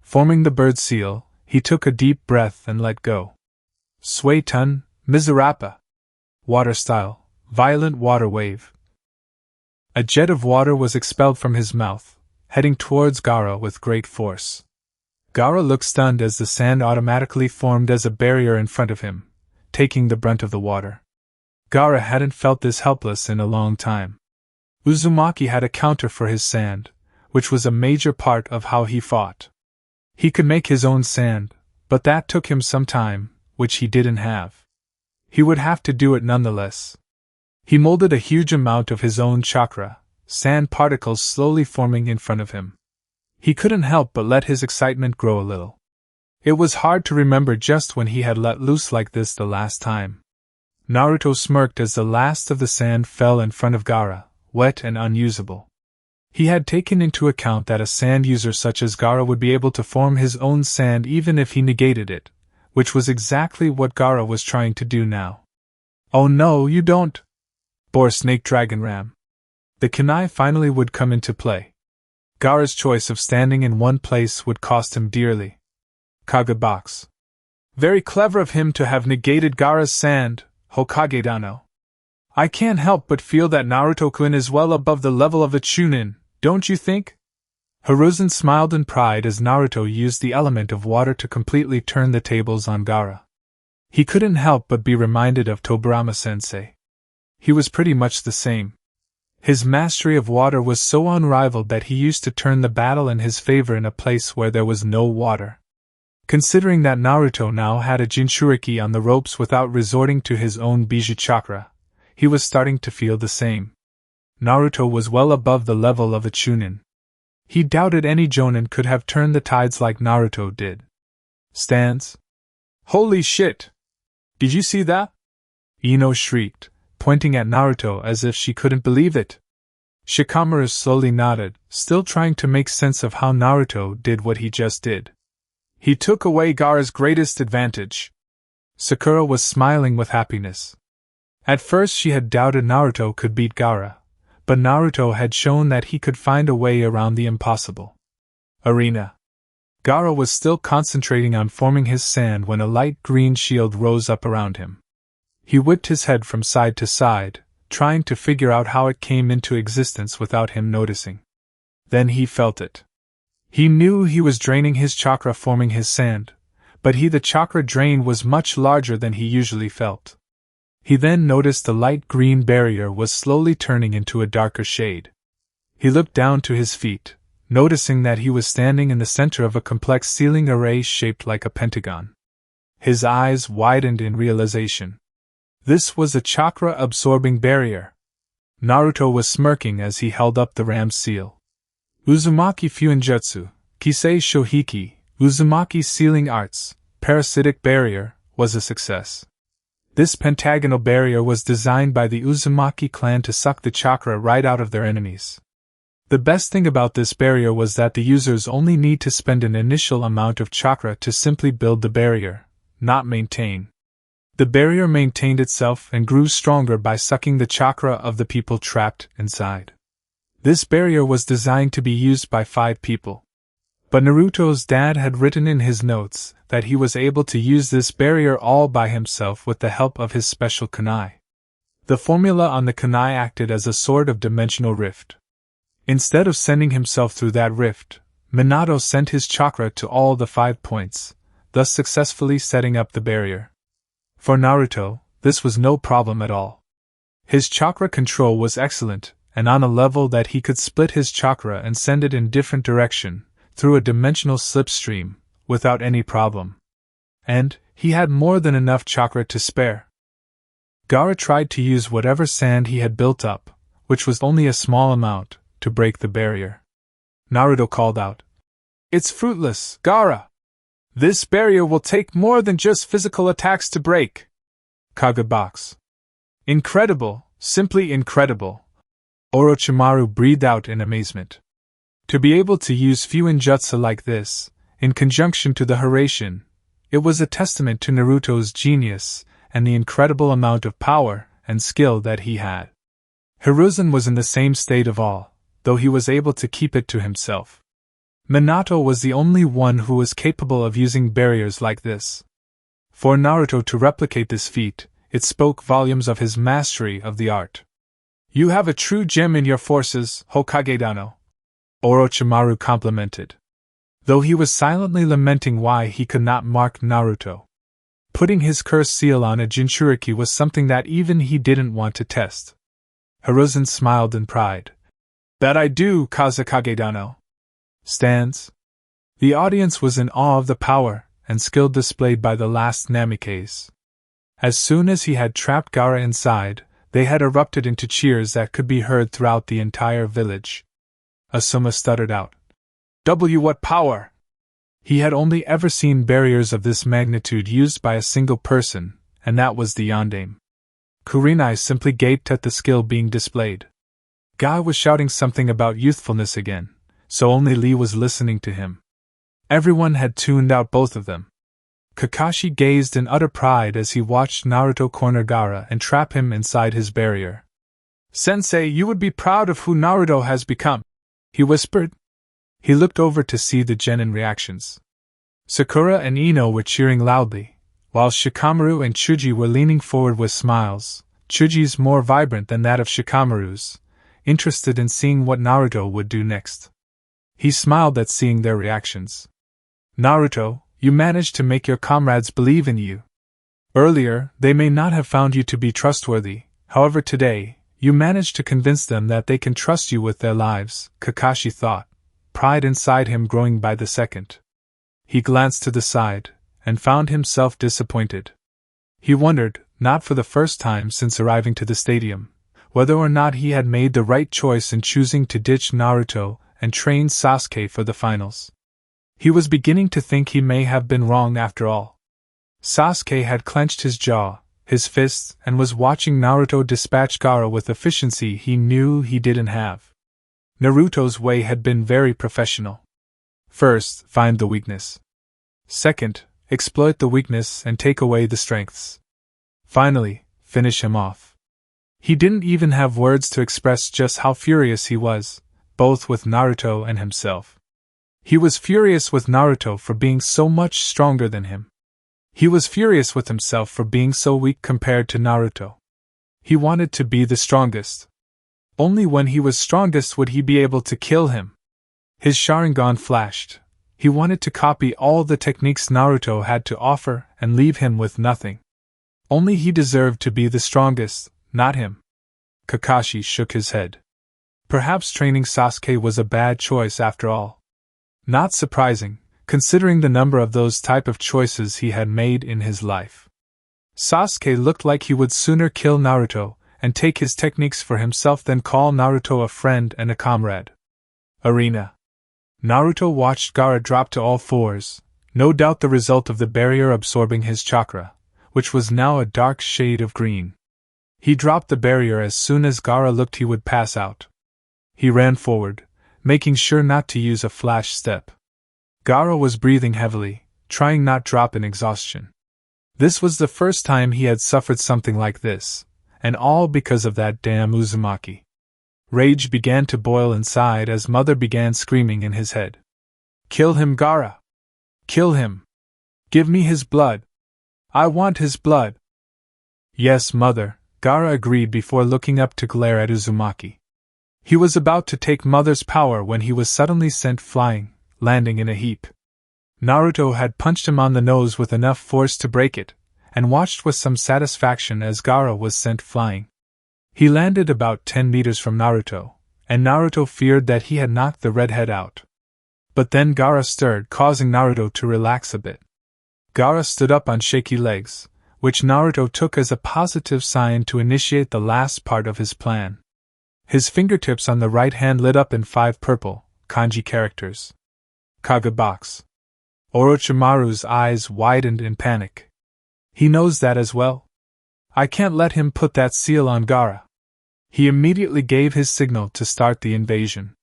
Forming the bird seal, he took a deep breath and let go. Sway Tun, Mizurappa. Water style, violent water wave. A jet of water was expelled from his mouth, heading towards Gaara with great force. Gaara looked stunned as the sand automatically formed as a barrier in front of him, taking the brunt of the water. Gaara hadn't felt this helpless in a long time. Uzumaki had a counter for his sand, which was a major part of how he fought. He could make his own sand, but that took him some time, which he didn't have. He would have to do it nonetheless. He molded a huge amount of his own chakra, sand particles slowly forming in front of him. He couldn't help but let his excitement grow a little. It was hard to remember just when he had let loose like this the last time. Naruto smirked as the last of the sand fell in front of Gaara, wet and unusable. He had taken into account that a sand user such as Gaara would be able to form his own sand even if he negated it, which was exactly what Gaara was trying to do now. "Oh no, you don't!" bore Snake Dragon Ram. The kunai finally would come into play. Gaara's choice of standing in one place would cost him dearly. Kage Box. Very clever of him to have negated Gaara's sand, Hokage Dano. I can't help but feel that Naruto-kun is well above the level of a Chunin, don't you think? Hiruzen smiled in pride as Naruto used the element of water to completely turn the tables on Gaara. He couldn't help but be reminded of Tobirama-sensei. He was pretty much the same. His mastery of water was so unrivaled that he used to turn the battle in his favor in a place where there was no water. Considering that Naruto now had a Jinchuriki on the ropes without resorting to his own Biju chakra, he was starting to feel the same. Naruto was well above the level of a Chunin. He doubted any Jonin could have turned the tides like Naruto did. Stands? Holy shit! Did you see that? Ino shrieked, pointing at Naruto as if she couldn't believe it. Shikamaru slowly nodded, still trying to make sense of how Naruto did what he just did. He took away Gaara's greatest advantage. Sakura was smiling with happiness. At first she had doubted Naruto could beat Gaara, but Naruto had shown that he could find a way around the impossible. Arena. Gaara was still concentrating on forming his sand when a light green shield rose up around him. He whipped his head from side to side, trying to figure out how it came into existence without him noticing. Then he felt it. He knew he was draining his chakra forming his sand, but the chakra drain was much larger than he usually felt. He then noticed the light green barrier was slowly turning into a darker shade. He looked down to his feet, noticing that he was standing in the center of a complex ceiling array shaped like a pentagon. His eyes widened in realization. This was a chakra-absorbing barrier. Naruto was smirking as he held up the ram's seal. Uzumaki Fuinjutsu, Kisei Shohiki, Uzumaki Sealing Arts, Parasitic Barrier, was a success. This pentagonal barrier was designed by the Uzumaki clan to suck the chakra right out of their enemies. The best thing about this barrier was that the users only need to spend an initial amount of chakra to simply build the barrier, not maintain. The barrier maintained itself and grew stronger by sucking the chakra of the people trapped inside. This barrier was designed to be used by 5 people. But Naruto's dad had written in his notes that he was able to use this barrier all by himself with the help of his special kunai. The formula on the kunai acted as a sort of dimensional rift. Instead of sending himself through that rift, Minato sent his chakra to all the 5 points, thus successfully setting up the barrier. For Naruto, this was no problem at all. His chakra control was excellent, and on a level that he could split his chakra and send it in different direction, through a dimensional slipstream, without any problem. And he had more than enough chakra to spare. Gaara tried to use whatever sand he had built up, which was only a small amount, to break the barrier. Naruto called out, "It's fruitless, Gaara! This barrier will take more than just physical attacks to break." Kagebox. Incredible, simply incredible. Orochimaru breathed out in amazement. To be able to use Fuinjutsu like this, in conjunction to the Hiraishin, it was a testament to Naruto's genius and the incredible amount of power and skill that he had. Hiruzen was in the same state of awe, though he was able to keep it to himself. Minato was the only one who was capable of using barriers like this. For Naruto to replicate this feat, it spoke volumes of his mastery of the art. "You have a true gem in your forces, Hokage-dano," Orochimaru complimented. Though he was silently lamenting why he could not mark Naruto. Putting his curse seal on a Jinchuriki was something that even he didn't want to test. Hiruzen smiled in pride. "That I do, Kazekage-dano." Stands. The audience was in awe of the power and skill displayed by the last Namikaze. As soon as he had trapped Gaara inside, they had erupted into cheers that could be heard throughout the entire village. Asuma stuttered out, What power!" He had only ever seen barriers of this magnitude used by a single person, and that was the Yondaime. Kurenai simply gaped at the skill being displayed. Guy was shouting something about youthfulness again, so only Lee was listening to him. Everyone had tuned out both of them. Kakashi gazed in utter pride as he watched Naruto corner Gaara and trap him inside his barrier. "Sensei, you would be proud of who Naruto has become," he whispered. He looked over to see the genin reactions. Sakura and Ino were cheering loudly, while Shikamaru and Chuji were leaning forward with smiles, Chuji's more vibrant than that of Shikamaru's, interested in seeing what Naruto would do next. He smiled at seeing their reactions. "Naruto, you managed to make your comrades believe in you. Earlier, they may not have found you to be trustworthy, however today, you managed to convince them that they can trust you with their lives," Kakashi thought, pride inside him growing by the second. He glanced to the side, and found himself disappointed. He wondered, not for the first time since arriving to the stadium, whether or not he had made the right choice in choosing to ditch Naruto and train Sasuke for the finals. He was beginning to think he may have been wrong after all. Sasuke had clenched his jaw, his fists, and was watching Naruto dispatch Gaara with efficiency he knew he didn't have. Naruto's way had been very professional. First, find the weakness. Second, exploit the weakness and take away the strengths. Finally, finish him off. He didn't even have words to express just how furious he was, both with Naruto and himself. He was furious with Naruto for being so much stronger than him. He was furious with himself for being so weak compared to Naruto. He wanted to be the strongest. Only when he was strongest would he be able to kill him. His Sharingan flashed. He wanted to copy all the techniques Naruto had to offer and leave him with nothing. Only he deserved to be the strongest, not him. Kakashi shook his head. Perhaps training Sasuke was a bad choice after all. Not surprising, considering the number of those type of choices he had made in his life. Sasuke looked like he would sooner kill Naruto and take his techniques for himself than call Naruto a friend and a comrade. Arena. Naruto watched Gaara drop to all fours, no doubt the result of the barrier absorbing his chakra, which was now a dark shade of green. He dropped the barrier as soon as Gaara looked he would pass out. He ran forward, making sure not to use a flash step. Gaara was breathing heavily, trying not drop in exhaustion. This was the first time he had suffered something like this, and all because of that damn Uzumaki. Rage began to boil inside as Mother began screaming in his head. "Kill him, Gaara! Kill him! Give me his blood! I want his blood!" "Yes, Mother," Gaara agreed before looking up to glare at Uzumaki. He was about to take Mother's power when he was suddenly sent flying, landing in a heap. Naruto had punched him on the nose with enough force to break it, and watched with some satisfaction as Gaara was sent flying. He landed about 10 meters from Naruto, and Naruto feared that he had knocked the redhead out. But then Gaara stirred, causing Naruto to relax a bit. Gaara stood up on shaky legs, which Naruto took as a positive sign to initiate the last part of his plan. His fingertips on the right hand lit up in 5 purple, kanji characters. Kage box. Orochimaru's eyes widened in panic. He knows that as well? I can't let him put that seal on Gaara. He immediately gave his signal to start the invasion.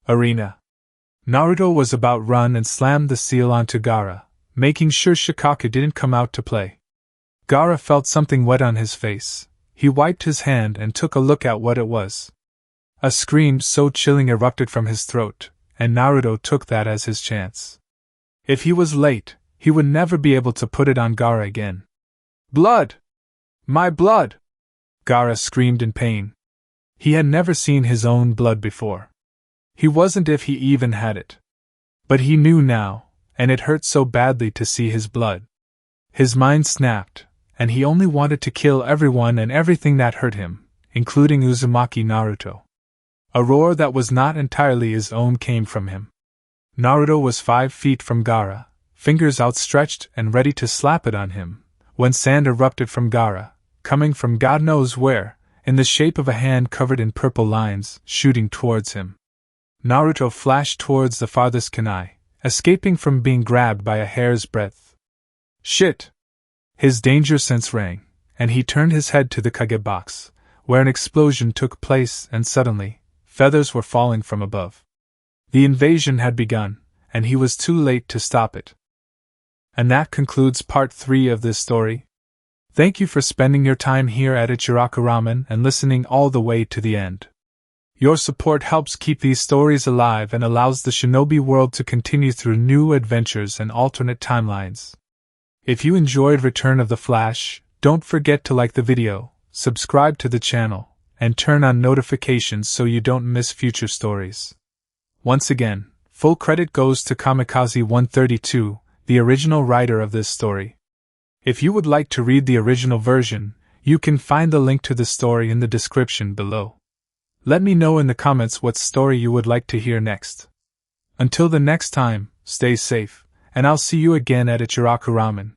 Arena. Naruto was about run and slammed the seal onto Gaara, making sure Shikage didn't come out to play. Gaara felt something wet on his face. He wiped his hand and took a look at what it was. A scream so chilling erupted from his throat, and Naruto took that as his chance. If he was late, he would never be able to put it on Gaara again. Blood! My blood! Gaara screamed in pain. He had never seen his own blood before. He wasn't if he even had it. But he knew now, and it hurt so badly to see his blood. His mind snapped, and he only wanted to kill everyone and everything that hurt him, including Uzumaki Naruto. A roar that was not entirely his own came from him. Naruto was 5 feet from Gaara, fingers outstretched and ready to slap it on him, when sand erupted from Gaara, coming from God knows where, in the shape of a hand covered in purple lines, shooting towards him. Naruto flashed towards the farthest kunai, escaping from being grabbed by a hair's breadth. Shit! His danger sense rang, and he turned his head to the Kage box, where an explosion took place, and suddenly, feathers were falling from above. The invasion had begun, and he was too late to stop it. And that concludes part 3 of this story. Thank you for spending your time here at Ichiraku Ramen and listening all the way to the end. Your support helps keep these stories alive and allows the shinobi world to continue through new adventures and alternate timelines. If you enjoyed Return of the Flash, don't forget to like the video, subscribe to the channel, and turn on notifications so you don't miss future stories. Once again, full credit goes to Kamikaze132, the original writer of this story. If you would like to read the original version, you can find the link to the story in the description below. Let me know in the comments what story you would like to hear next. Until the next time, stay safe, and I'll see you again at Ichiraku Ramen.